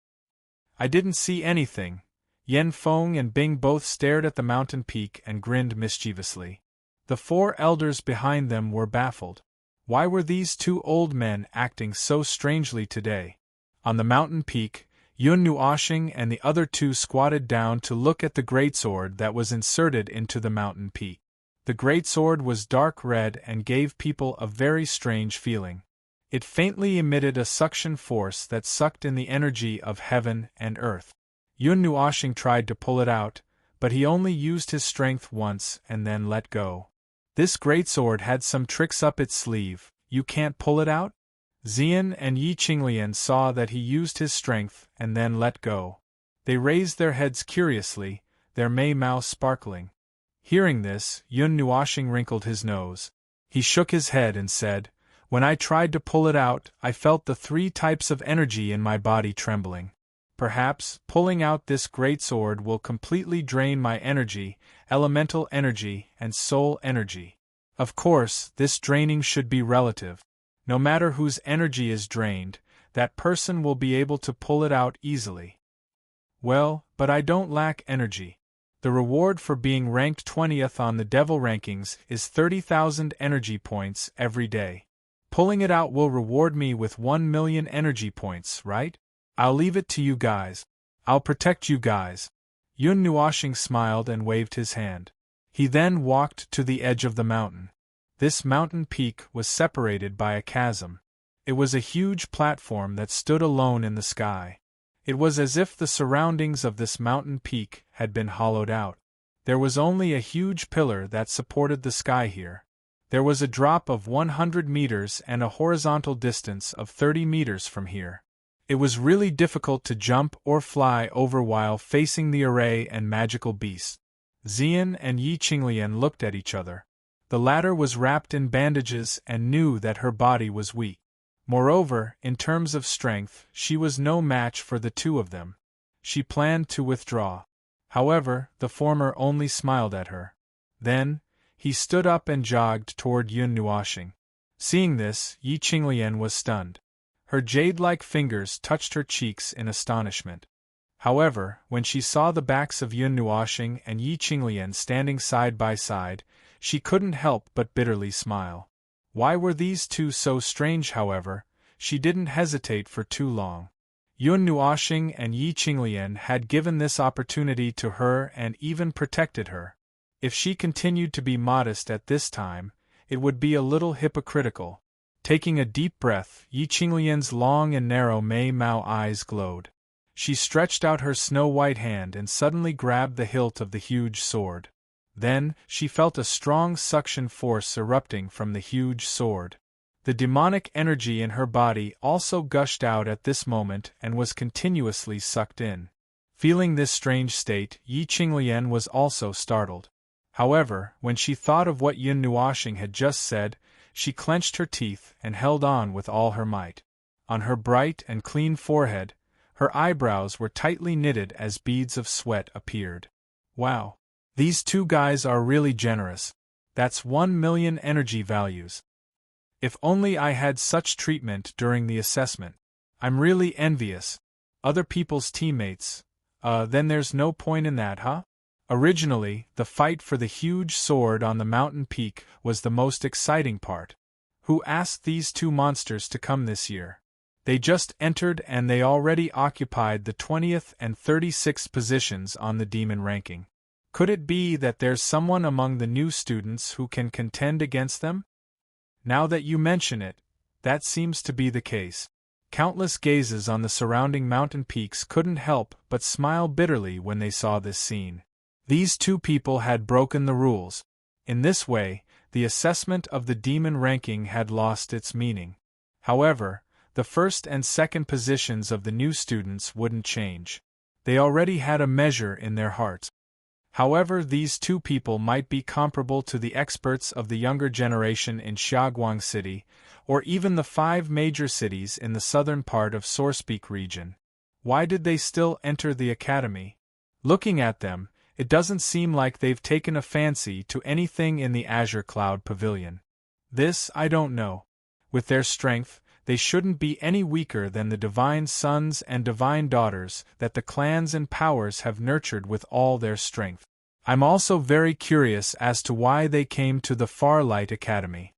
I didn't see anything. Yen Feng and Bing both stared at the mountain peak and grinned mischievously. The 4 elders behind them were baffled. Why were these 2 old men acting so strangely today? On the mountain peak, Yun Nuoxing and the other 2 squatted down to look at the greatsword that was inserted into the mountain peak. The greatsword was dark red and gave people a very strange feeling. It faintly emitted a suction force that sucked in the energy of heaven and earth. Yun Nuoxing tried to pull it out, but he only used his strength once and then let go. This greatsword had some tricks up its sleeve. You can't pull it out? Xian and Yi Qinglian saw that he used his strength and then let go. They raised their heads curiously, their Mei mouths sparkling. Hearing this, Yun Nuoxing wrinkled his nose. He shook his head and said, "When I tried to pull it out, I felt the 3 types of energy in my body trembling. Perhaps, pulling out this greatsword will completely drain my energy, elemental energy, and soul energy. Of course, this draining should be relative. No matter whose energy is drained, that person will be able to pull it out easily. Well, but I don't lack energy. The reward for being ranked 20th on the devil rankings is 30,000 energy points every day. Pulling it out will reward me with 1 million energy points, right? I'll leave it to you guys. I'll protect you guys." Yun Nuoxing smiled and waved his hand. He then walked to the edge of the mountain. This mountain peak was separated by a chasm. It was a huge platform that stood alone in the sky. It was as if the surroundings of this mountain peak had been hollowed out. There was only a huge pillar that supported the sky here. There was a drop of 100 meters and a horizontal distance of 30 meters from here. It was really difficult to jump or fly over while facing the array and magical beasts. Xian and Yi Qinglian looked at each other. The latter was wrapped in bandages and knew that her body was weak. Moreover, in terms of strength, she was no match for the two of them. She planned to withdraw. However, the former only smiled at her. Then, he stood up and jogged toward Yun Nuoxing. Seeing this, Yi Qinglian was stunned. Her jade-like fingers touched her cheeks in astonishment. However, when she saw the backs of Yun Nuoxing and Yi Qinglian standing side by side, she couldn't help but bitterly smile. Why were these two so strange, however? She didn't hesitate for too long. Yun Nuoxing and Yi Qinglian had given this opportunity to her and even protected her. If she continued to be modest at this time, it would be a little hypocritical. Taking a deep breath, Yi Qinglian's long and narrow Mei Mao eyes glowed. She stretched out her snow-white hand and suddenly grabbed the hilt of the huge sword. Then, she felt a strong suction force erupting from the huge sword. The demonic energy in her body also gushed out at this moment and was continuously sucked in. Feeling this strange state, Yi Qinglian was also startled. However, when she thought of what Yun Nuoxing had just said, she clenched her teeth and held on with all her might. On her bright and clean forehead, her eyebrows were tightly knitted as beads of sweat appeared. Wow! These two guys are really generous. That's 1,000,000 energy values. If only I had such treatment during the assessment. I'm really envious. Other people's teammates. Then there's no point in that, huh? Originally, the fight for the huge sword on the mountain peak was the most exciting part. Who asked these two monsters to come this year? They just entered and they already occupied the 20th and 36th positions on the demon ranking. Could it be that there's someone among the new students who can contend against them? Now that you mention it, that seems to be the case. Countless gazes on the surrounding mountain peaks couldn't help but smile bitterly when they saw this scene. These two people had broken the rules. In this way, the assessment of the demon ranking had lost its meaning. However, the first and second positions of the new students wouldn't change. They already had a measure in their hearts. However, these two people might be comparable to the experts of the younger generation in Xiaoguang City, or even the 5 major cities in the southern part of Sourcepeak region. Why did they still enter the academy? Looking at them, it doesn't seem like they've taken a fancy to anything in the Azure Cloud Pavilion. This, I don't know. With their strength, they shouldn't be any weaker than the divine sons and divine daughters that the clans and powers have nurtured with all their strength. I'm also very curious as to why they came to the Farlight Academy.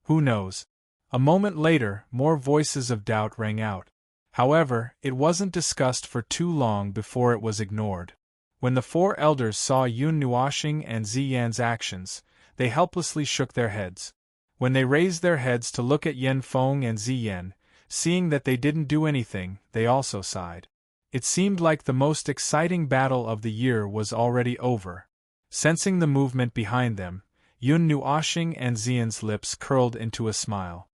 Who knows? A moment later, more voices of doubt rang out. However, it wasn't discussed for too long before it was ignored. When the 4 elders saw Yun Nuoxing and Ziyan's actions, they helplessly shook their heads. When they raised their heads to look at Yan Feng and Ziyan, seeing that they didn't do anything, they also sighed. It seemed like the most exciting battle of the year was already over. Sensing the movement behind them, Yun Nuoxing and Ziyan's lips curled into a smile.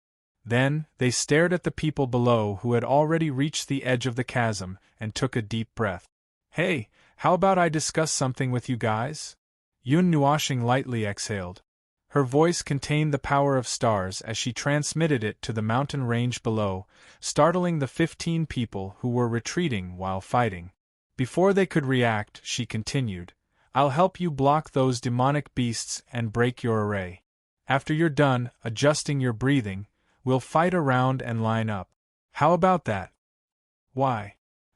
Then, they stared at the people below who had already reached the edge of the chasm and took a deep breath. Hey, how about I discuss something with you guys? Yun Nuoxing lightly exhaled. Her voice contained the power of stars as she transmitted it to the mountain range below, startling the 15 people who were retreating while fighting. Before they could react, she continued, I'll help you block those demonic beasts and break your array. After you're done adjusting your breathing, we'll fight around and line up. How about that? Why?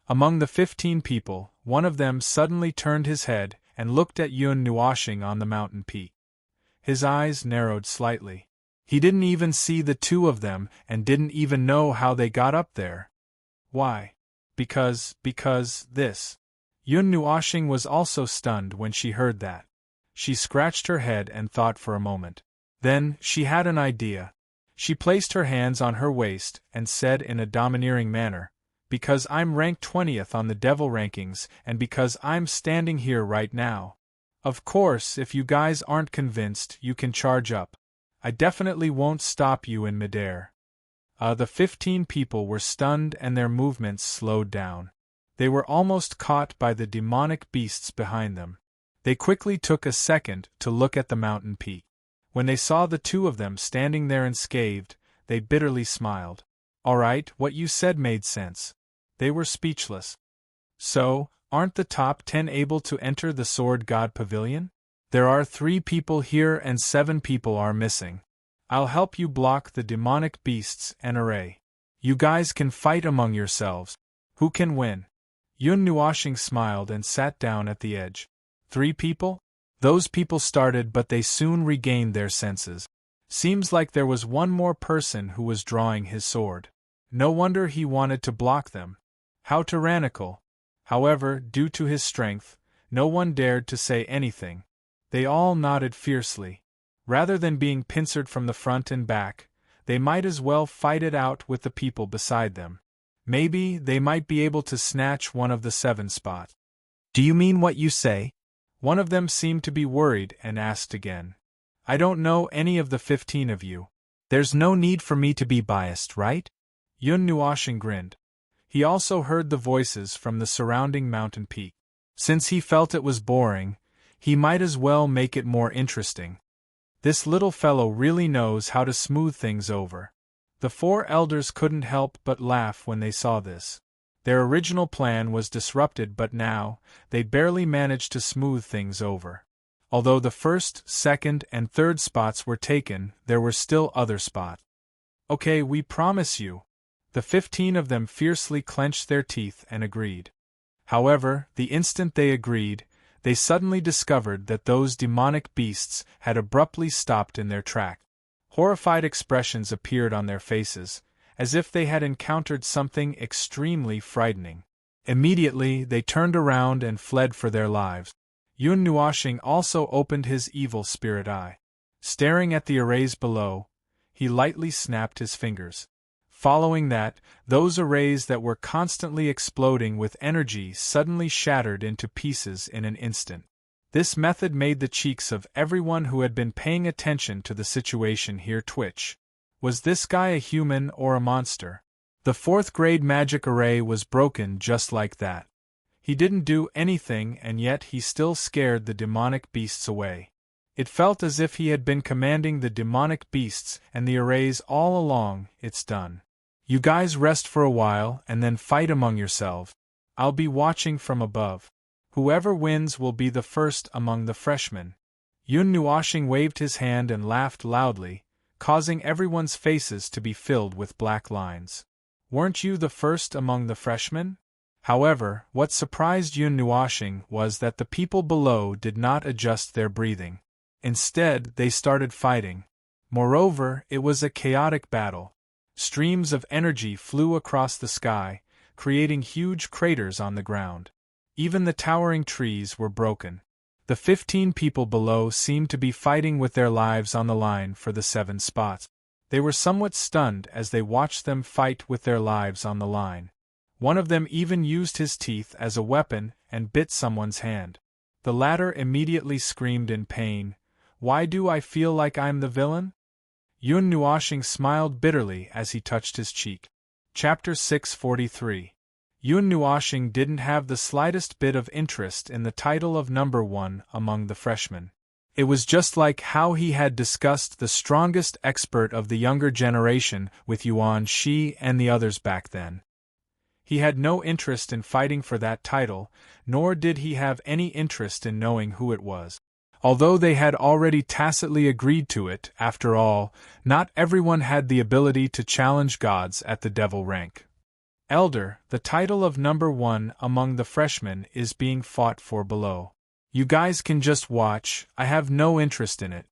Among the 15 people, one of them suddenly turned his head and looked at Yun Nuoxing on the mountain peak. His eyes narrowed slightly. He didn't even see the two of them and didn't even know how they got up there. Why? Because this. Yun Nuoxing was also stunned when she heard that. She scratched her head and thought for a moment. Then, she had an idea. She placed her hands on her waist and said in a domineering manner, Because I'm ranked 20th on the devil rankings and because I'm standing here right now. Of course, if you guys aren't convinced, you can charge up. I definitely won't stop you in midair. The 15 people were stunned and their movements slowed down. They were almost caught by the demonic beasts behind them. They quickly took a second to look at the mountain peak. When they saw the two of them standing there unscathed, they bitterly smiled. All right, what you said made sense. They were speechless. So, aren't the top 10 able to enter the Sword God Pavilion? There are 3 people here and 7 people are missing. I'll help you block the demonic beasts and array. You guys can fight among yourselves. Who can win? Yun Nuashing smiled and sat down at the edge. 3 people? Those people started, but they soon regained their senses. Seems like there was one more person who was drawing his sword. No wonder he wanted to block them. How tyrannical. However, due to his strength, no one dared to say anything. They all nodded fiercely. Rather than being pincered from the front and back, they might as well fight it out with the people beside them. Maybe they might be able to snatch one of the 7 spots. Do you mean what you say? One of them seemed to be worried and asked again. I don't know any of the 15 of you. There's no need for me to be biased, right? Yun Nuashing grinned. He also heard the voices from the surrounding mountain peak. Since he felt it was boring, he might as well make it more interesting. This little fellow really knows how to smooth things over. The 4 elders couldn't help but laugh when they saw this. Their original plan was disrupted, but now, they barely managed to smooth things over. Although the 1st, 2nd, and 3rd spots were taken, there were still other spots. Okay, we promise you. The 15 of them fiercely clenched their teeth and agreed. However, the instant they agreed, they suddenly discovered that those demonic beasts had abruptly stopped in their track. Horrified expressions appeared on their faces, as if they had encountered something extremely frightening. Immediately, they turned around and fled for their lives. Yun Nuashing also opened his evil spirit eye. Staring at the arrays below, he lightly snapped his fingers. Following that, those arrays that were constantly exploding with energy suddenly shattered into pieces in an instant. This method made the cheeks of everyone who had been paying attention to the situation here twitch. Was this guy a human or a monster? The 4th grade magic array was broken just like that. He didn't do anything, and yet he still scared the demonic beasts away. It felt as if he had been commanding the demonic beasts and the arrays all along. It's done. You guys rest for a while and then fight among yourselves. I'll be watching from above. Whoever wins will be the first among the freshmen. Yun Nuashing waved his hand and laughed loudly, causing everyone's faces to be filled with black lines. Weren't you the first among the freshmen? However, what surprised Yun Nuashing was that the people below did not adjust their breathing. Instead, they started fighting. Moreover, it was a chaotic battle. Streams of energy flew across the sky, creating huge craters on the ground. Even the towering trees were broken. The 15 people below seemed to be fighting with their lives on the line for the 7 spots. They were somewhat stunned as they watched them fight with their lives on the line. One of them even used his teeth as a weapon and bit someone's hand. The latter immediately screamed in pain. Why do I feel like I'm the villain? Yun Nuashing smiled bitterly as he touched his cheek. Chapter 643. Yun Nuashing didn't have the slightest bit of interest in the title of number 1 among the freshmen. It was just like how he had discussed the strongest expert of the younger generation with Yuan Shi and the others back then. He had no interest in fighting for that title, nor did he have any interest in knowing who it was. Although they had already tacitly agreed to it, after all, not everyone had the ability to challenge gods at the devil rank. Elder, the title of number 1 among the freshmen is being fought for below. You guys can just watch, I have no interest in it.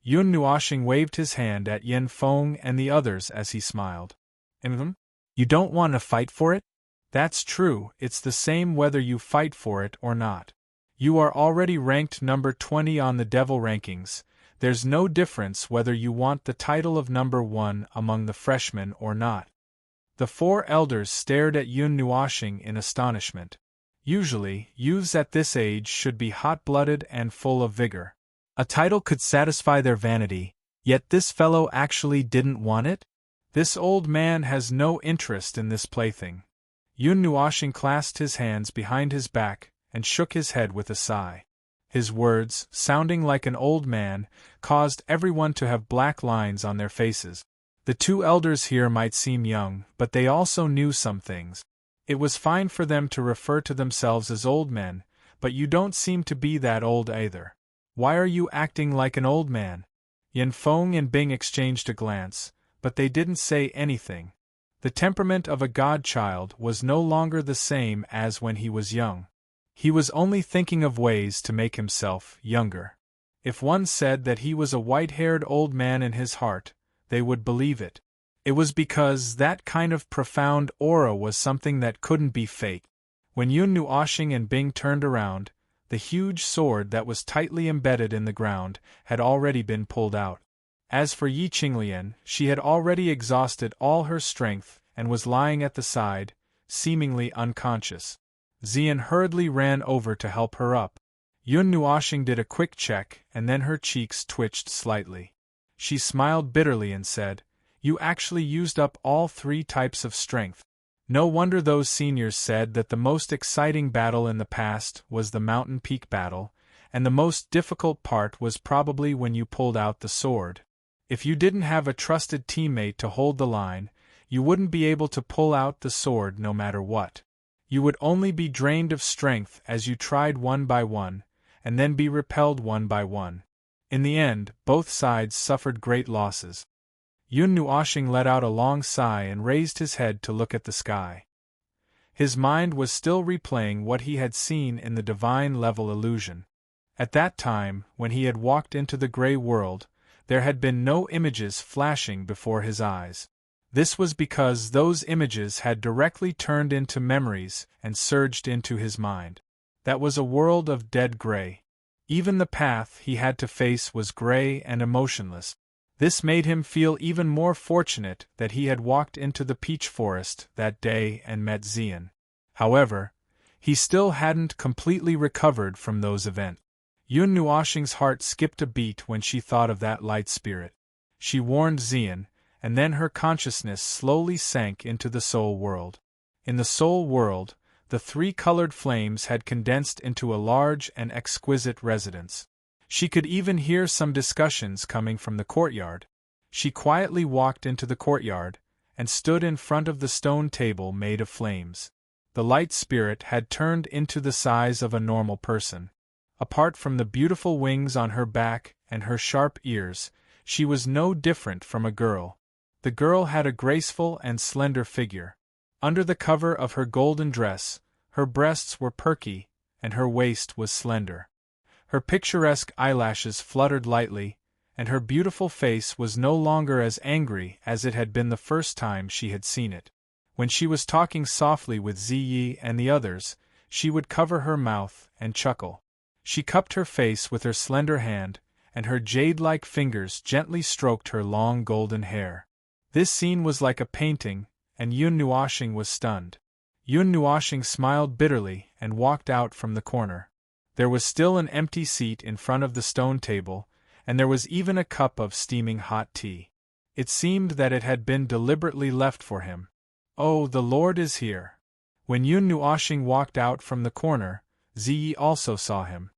Yun Nuashing waved his hand at Yen Feng and the others as he smiled. You don't want to fight for it? That's true, it's the same whether you fight for it or not. You are already ranked number 20 on the devil rankings. There's no difference whether you want the title of number 1 among the freshmen or not. The 4 elders stared at Yun Nuashing in astonishment. Usually, youths at this age should be hot-blooded and full of vigor. A title could satisfy their vanity, yet this fellow actually didn't want it? This old man has no interest in this plaything. Yun Nuashing clasped his hands behind his back and shook his head with a sigh. His words, sounding like an old man, caused everyone to have black lines on their faces. The two elders here might seem young, but they also knew some things. It was fine for them to refer to themselves as old men, but you don't seem to be that old either. Why are you acting like an old man? Yin Feng and Bing exchanged a glance, but they didn't say anything. The temperament of a godchild was no longer the same as when he was young. He was only thinking of ways to make himself younger. If one said that he was a white-haired old man in his heart, they would believe it. It was because that kind of profound aura was something that couldn't be faked. When Yun Nuoxing and Bing turned around, the huge sword that was tightly embedded in the ground had already been pulled out. As for Yi Qinglian, she had already exhausted all her strength and was lying at the side, seemingly unconscious. Xian hurriedly ran over to help her up. Yun Nuoxing did a quick check and then her cheeks twitched slightly. She smiled bitterly and said, "You actually used up all 3 types of strength." No wonder those seniors said that the most exciting battle in the past was the mountain peak battle, and the most difficult part was probably when you pulled out the sword. If you didn't have a trusted teammate to hold the line, you wouldn't be able to pull out the sword no matter what. You would only be drained of strength as you tried one by one, and then be repelled one by one. In the end, both sides suffered great losses. Yun Nuoxing let out a long sigh and raised his head to look at the sky. His mind was still replaying what he had seen in the divine-level illusion. At that time, when he had walked into the gray world, there had been no images flashing before his eyes. This was because those images had directly turned into memories and surged into his mind. That was a world of dead gray. Even the path he had to face was gray and emotionless. This made him feel even more fortunate that he had walked into the peach forest that day and met Xian. However, he still hadn't completely recovered from those events. Yun Nuoxing's heart skipped a beat when she thought of that light spirit. She warned Xian, and then her consciousness slowly sank into the soul world. In the soul world, the 3 colored flames had condensed into a large and exquisite residence. She could even hear some discussions coming from the courtyard. She quietly walked into the courtyard, and stood in front of the stone table made of flames. The light spirit had turned into the size of a normal person. Apart from the beautiful wings on her back and her sharp ears, she was no different from a girl. The girl had a graceful and slender figure. Under the cover of her golden dress, her breasts were perky, and her waist was slender. Her picturesque eyelashes fluttered lightly, and her beautiful face was no longer as angry as it had been the first time she had seen it. When she was talking softly with Ziyi and the others, she would cover her mouth and chuckle. She cupped her face with her slender hand, and her jade-like fingers gently stroked her long golden hair. This scene was like a painting, and Yun Nuoxing was stunned. Yun Nuoxing smiled bitterly and walked out from the corner. There was still an empty seat in front of the stone table, and there was even a cup of steaming hot tea. It seemed that it had been deliberately left for him. "Oh, the Lord is here." When Yun Nuoxing walked out from the corner, Ziyi also saw him.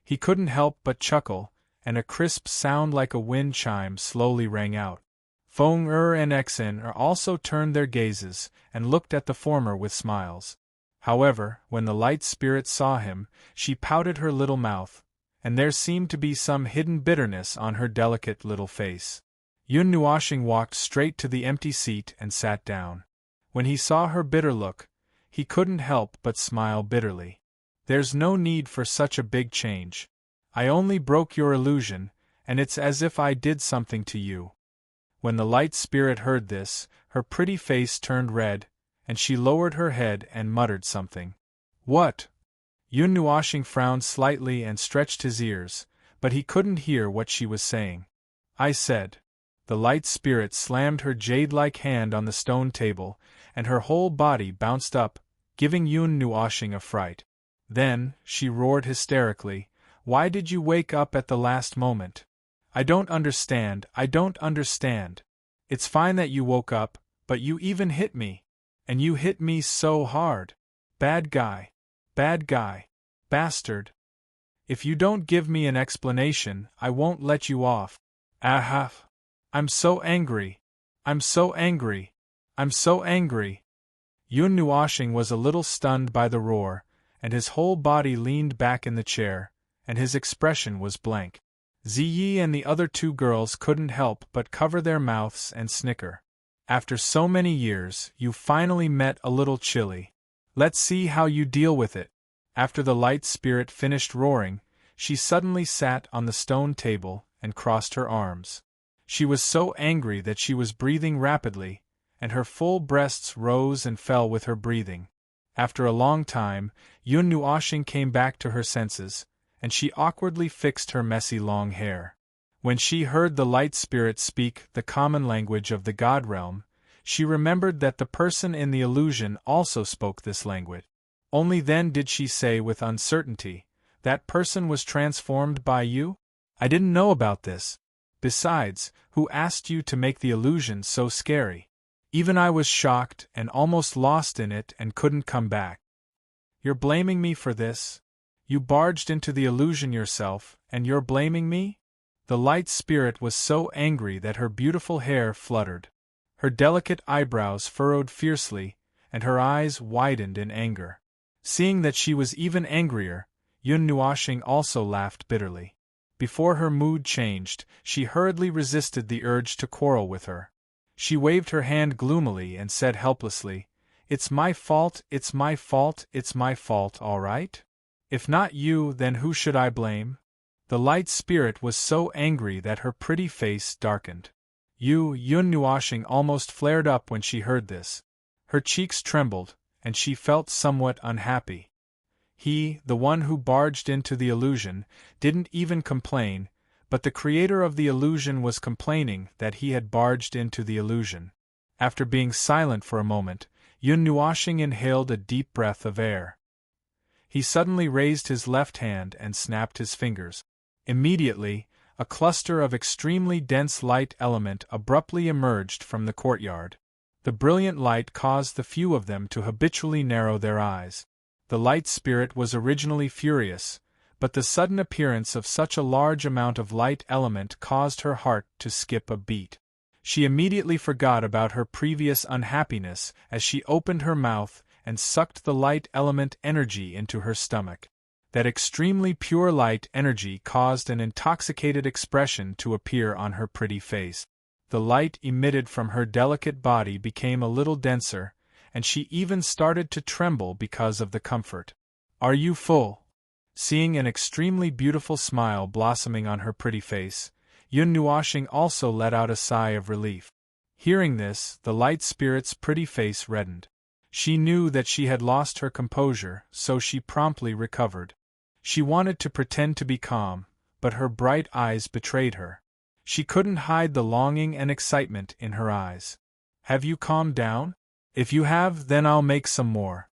He couldn't help but chuckle, and a crisp sound like a wind chime slowly rang out. Feng and Xen also turned their gazes and looked at the former with smiles. However, when the light spirit saw him, she pouted her little mouth, and there seemed to be some hidden bitterness on her delicate little face. Yun Nuoxing walked straight to the empty seat and sat down. When he saw her bitter look, he couldn't help but smile bitterly. "There's no need for such a big change. I only broke your illusion, and it's as if I did something to you." When the light spirit heard this, her pretty face turned red, and she lowered her head and muttered something. "What?" Yun Nuoxing frowned slightly and stretched his ears, but he couldn't hear what she was saying. "I said." The light spirit slammed her jade-like hand on the stone table, and her whole body bounced up, giving Yun Nuoxing a fright. Then, she roared hysterically, "Why did you wake up at the last moment? I don't understand, I don't understand. It's fine that you woke up, but you even hit me. And you hit me so hard. Bad guy. Bad guy. Bastard." If you don't give me an explanation, I won't let you off. Ah! I'm so angry. I'm so angry. I'm so angry. Yun Nuashing was a little stunned by the roar, and his whole body leaned back in the chair, and his expression was blank. Ziyi and the other two girls couldn't help but cover their mouths and snicker. After so many years, you finally met a little chilly. Let's see how you deal with it. After the light spirit finished roaring, she suddenly sat on the stone table and crossed her arms. She was so angry that she was breathing rapidly, and her full breasts rose and fell with her breathing. After a long time, Yun Nuashing came back to her senses, and she awkwardly fixed her messy long hair. When she heard the light spirit speak the common language of the god realm, she remembered that the person in the illusion also spoke this language. Only then did she say with uncertainty, "That person was transformed by you? I didn't know about this. Besides, who asked you to make the illusion so scary? Even I was shocked and almost lost in it and couldn't come back." "You're blaming me for this? You barged into the illusion yourself, and you're blaming me?" The light spirit was so angry that her beautiful hair fluttered. Her delicate eyebrows furrowed fiercely, and her eyes widened in anger. Seeing that she was even angrier, Yun Nuashing also laughed bitterly. Before her mood changed, she hurriedly resisted the urge to quarrel with her. She waved her hand gloomily and said helplessly, "It's my fault, it's my fault, it's my fault, all right? If not you, then who should I blame?" The light spirit was so angry that her pretty face darkened. Yun Nuashing almost flared up when she heard this. Her cheeks trembled, and she felt somewhat unhappy. He, the one who barged into the illusion, didn't even complain, but the creator of the illusion was complaining that he had barged into the illusion. After being silent for a moment, Yun Nuashing inhaled a deep breath of air. He suddenly raised his left hand and snapped his fingers. Immediately, a cluster of extremely dense light element abruptly emerged from the courtyard. The brilliant light caused the few of them to habitually narrow their eyes. The light spirit was originally furious, but the sudden appearance of such a large amount of light element caused her heart to skip a beat. She immediately forgot about her previous unhappiness as she opened her mouth and sucked the light element energy into her stomach. That extremely pure light energy caused an intoxicated expression to appear on her pretty face. The light emitted from her delicate body became a little denser, and she even started to tremble because of the comfort. "Are you full?" Seeing an extremely beautiful smile blossoming on her pretty face, Yun Nuashing also let out a sigh of relief. Hearing this, the light spirit's pretty face reddened. She knew that she had lost her composure, so she promptly recovered. She wanted to pretend to be calm, but her bright eyes betrayed her. She couldn't hide the longing and excitement in her eyes. "Have you calmed down? If you have, then I'll make some more."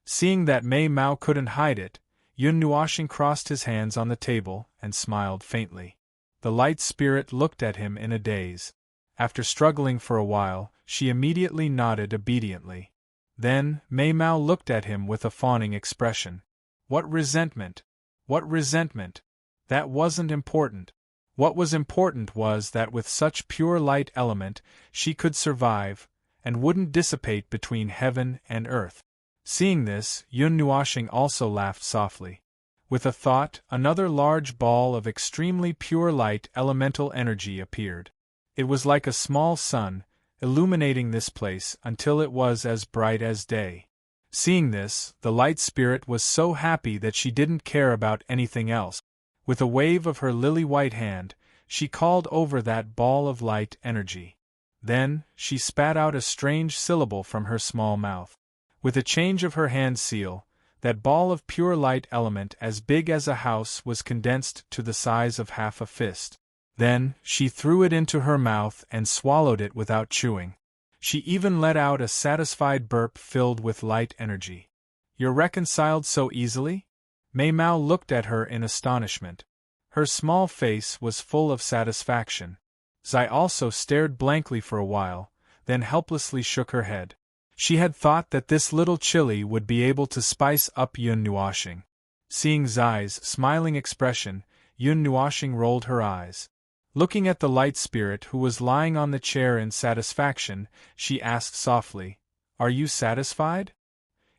Seeing that Mei Mao couldn't hide it, Yun Nuashing crossed his hands on the table and smiled faintly. The light spirit looked at him in a daze. After struggling for a while, she immediately nodded obediently. Then, Mei Mao looked at him with a fawning expression. What resentment! What resentment! That wasn't important. What was important was that with such pure light element, she could survive, and wouldn't dissipate between heaven and earth. Seeing this, Yun Nuashing also laughed softly. With a thought, another large ball of extremely pure light elemental energy appeared. It was like a small sun, illuminating this place until it was as bright as day. Seeing this, the light spirit was so happy that she didn't care about anything else. With a wave of her lily-white hand, she called over that ball of light energy. Then, she spat out a strange syllable from her small mouth. With a change of her hand seal, that ball of pure light element as big as a house was condensed to the size of half a fist. Then, she threw it into her mouth and swallowed it without chewing. She even let out a satisfied burp filled with light energy. "You're reconciled so easily?" Mei Mao looked at her in astonishment. Her small face was full of satisfaction. Zai also stared blankly for a while, then helplessly shook her head. She had thought that this little chili would be able to spice up Yun Nuashing. Seeing Zai's smiling expression, Yun Nuoshing rolled her eyes. Looking at the light spirit who was lying on the chair in satisfaction, she asked softly, "Are you satisfied?"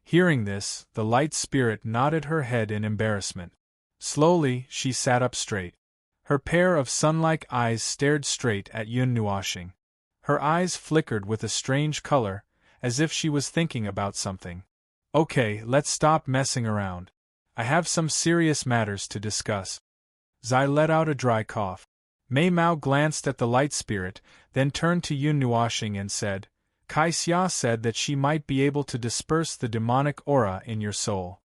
Hearing this, the light spirit nodded her head in embarrassment. Slowly, she sat up straight. Her pair of sun-like eyes stared straight at Yun Nuoshing. Her eyes flickered with a strange color, as if she was thinking about something. "Okay, let's stop messing around. I have some serious matters to discuss." Zai let out a dry cough. Mei Mao glanced at the light spirit, then turned to Yun Nuoshing and said, "Kai Xia said that she might be able to disperse the demonic aura in your soul."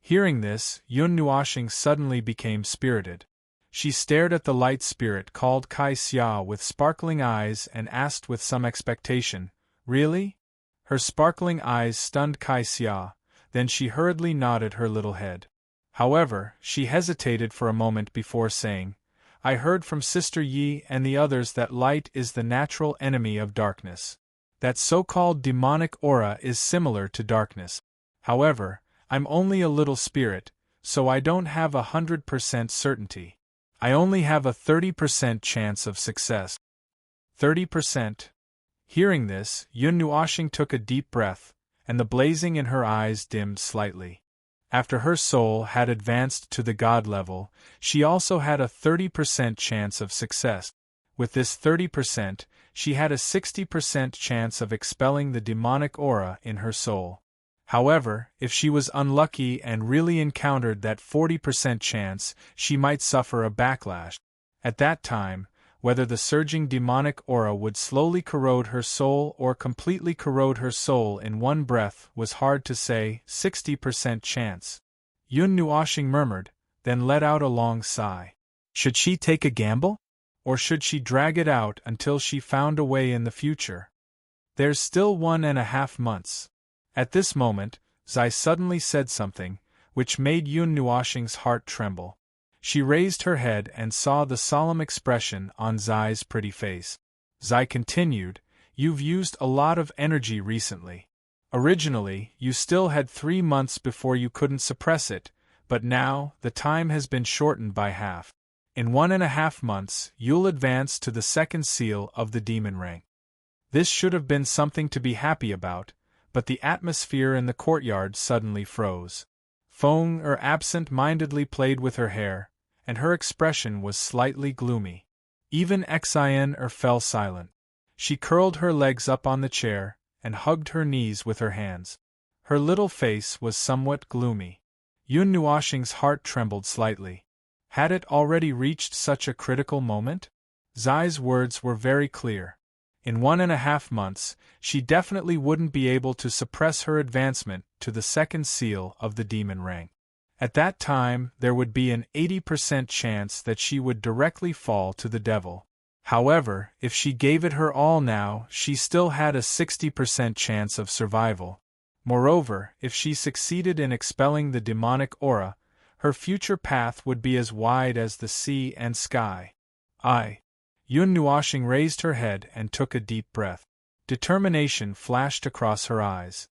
Hearing this, Yun Nuoshing suddenly became spirited. She stared at the light spirit called Kai Xia with sparkling eyes and asked with some expectation, "Really?" Her sparkling eyes stunned Kai Xia, then she hurriedly nodded her little head. However, she hesitated for a moment before saying, "I heard from Sister Yi and the others that light is the natural enemy of darkness. That so-called demonic aura is similar to darkness. However, I'm only a little spirit, so I don't have 100% certainty. I only have a 30% chance of success." 30%? Hearing this, Yun Nuoshing took a deep breath, and the blazing in her eyes dimmed slightly. After her soul had advanced to the god level, she also had a 30% chance of success. With this 30%, she had a 60% chance of expelling the demonic aura in her soul. However, if she was unlucky and really encountered that 40% chance, she might suffer a backlash. At that time, whether the surging demonic aura would slowly corrode her soul or completely corrode her soul in one breath was hard to say. 60% chance. Yun Nuoshing murmured, then let out a long sigh. Should she take a gamble? Or should she drag it out until she found a way in the future? There's still 1.5 months. At this moment, Zai suddenly said something, which made Yun Nuoshing's heart tremble. She raised her head and saw the solemn expression on Zai's pretty face. Zai continued, "You've used a lot of energy recently. Originally, you still had 3 months before you couldn't suppress it, but now, the time has been shortened by half. In 1.5 months, you'll advance to the second seal of the demon rank." This should have been something to be happy about, but the atmosphere in the courtyard suddenly froze. Feng absent-mindedly played with her hair, and her expression was slightly gloomy. Even Xian fell silent. She curled her legs up on the chair, and hugged her knees with her hands. Her little face was somewhat gloomy. Yun Nuoshing's heart trembled slightly. Had it already reached such a critical moment? Zai's words were very clear. In 1.5 months, she definitely wouldn't be able to suppress her advancement to the second seal of the demon rank. At that time, there would be an 80% chance that she would directly fall to the devil. However, if she gave it her all now, she still had a 60% chance of survival. Moreover, if she succeeded in expelling the demonic aura, her future path would be as wide as the sea and sky. Yun Nuoshing raised her head and took a deep breath. Determination flashed across her eyes.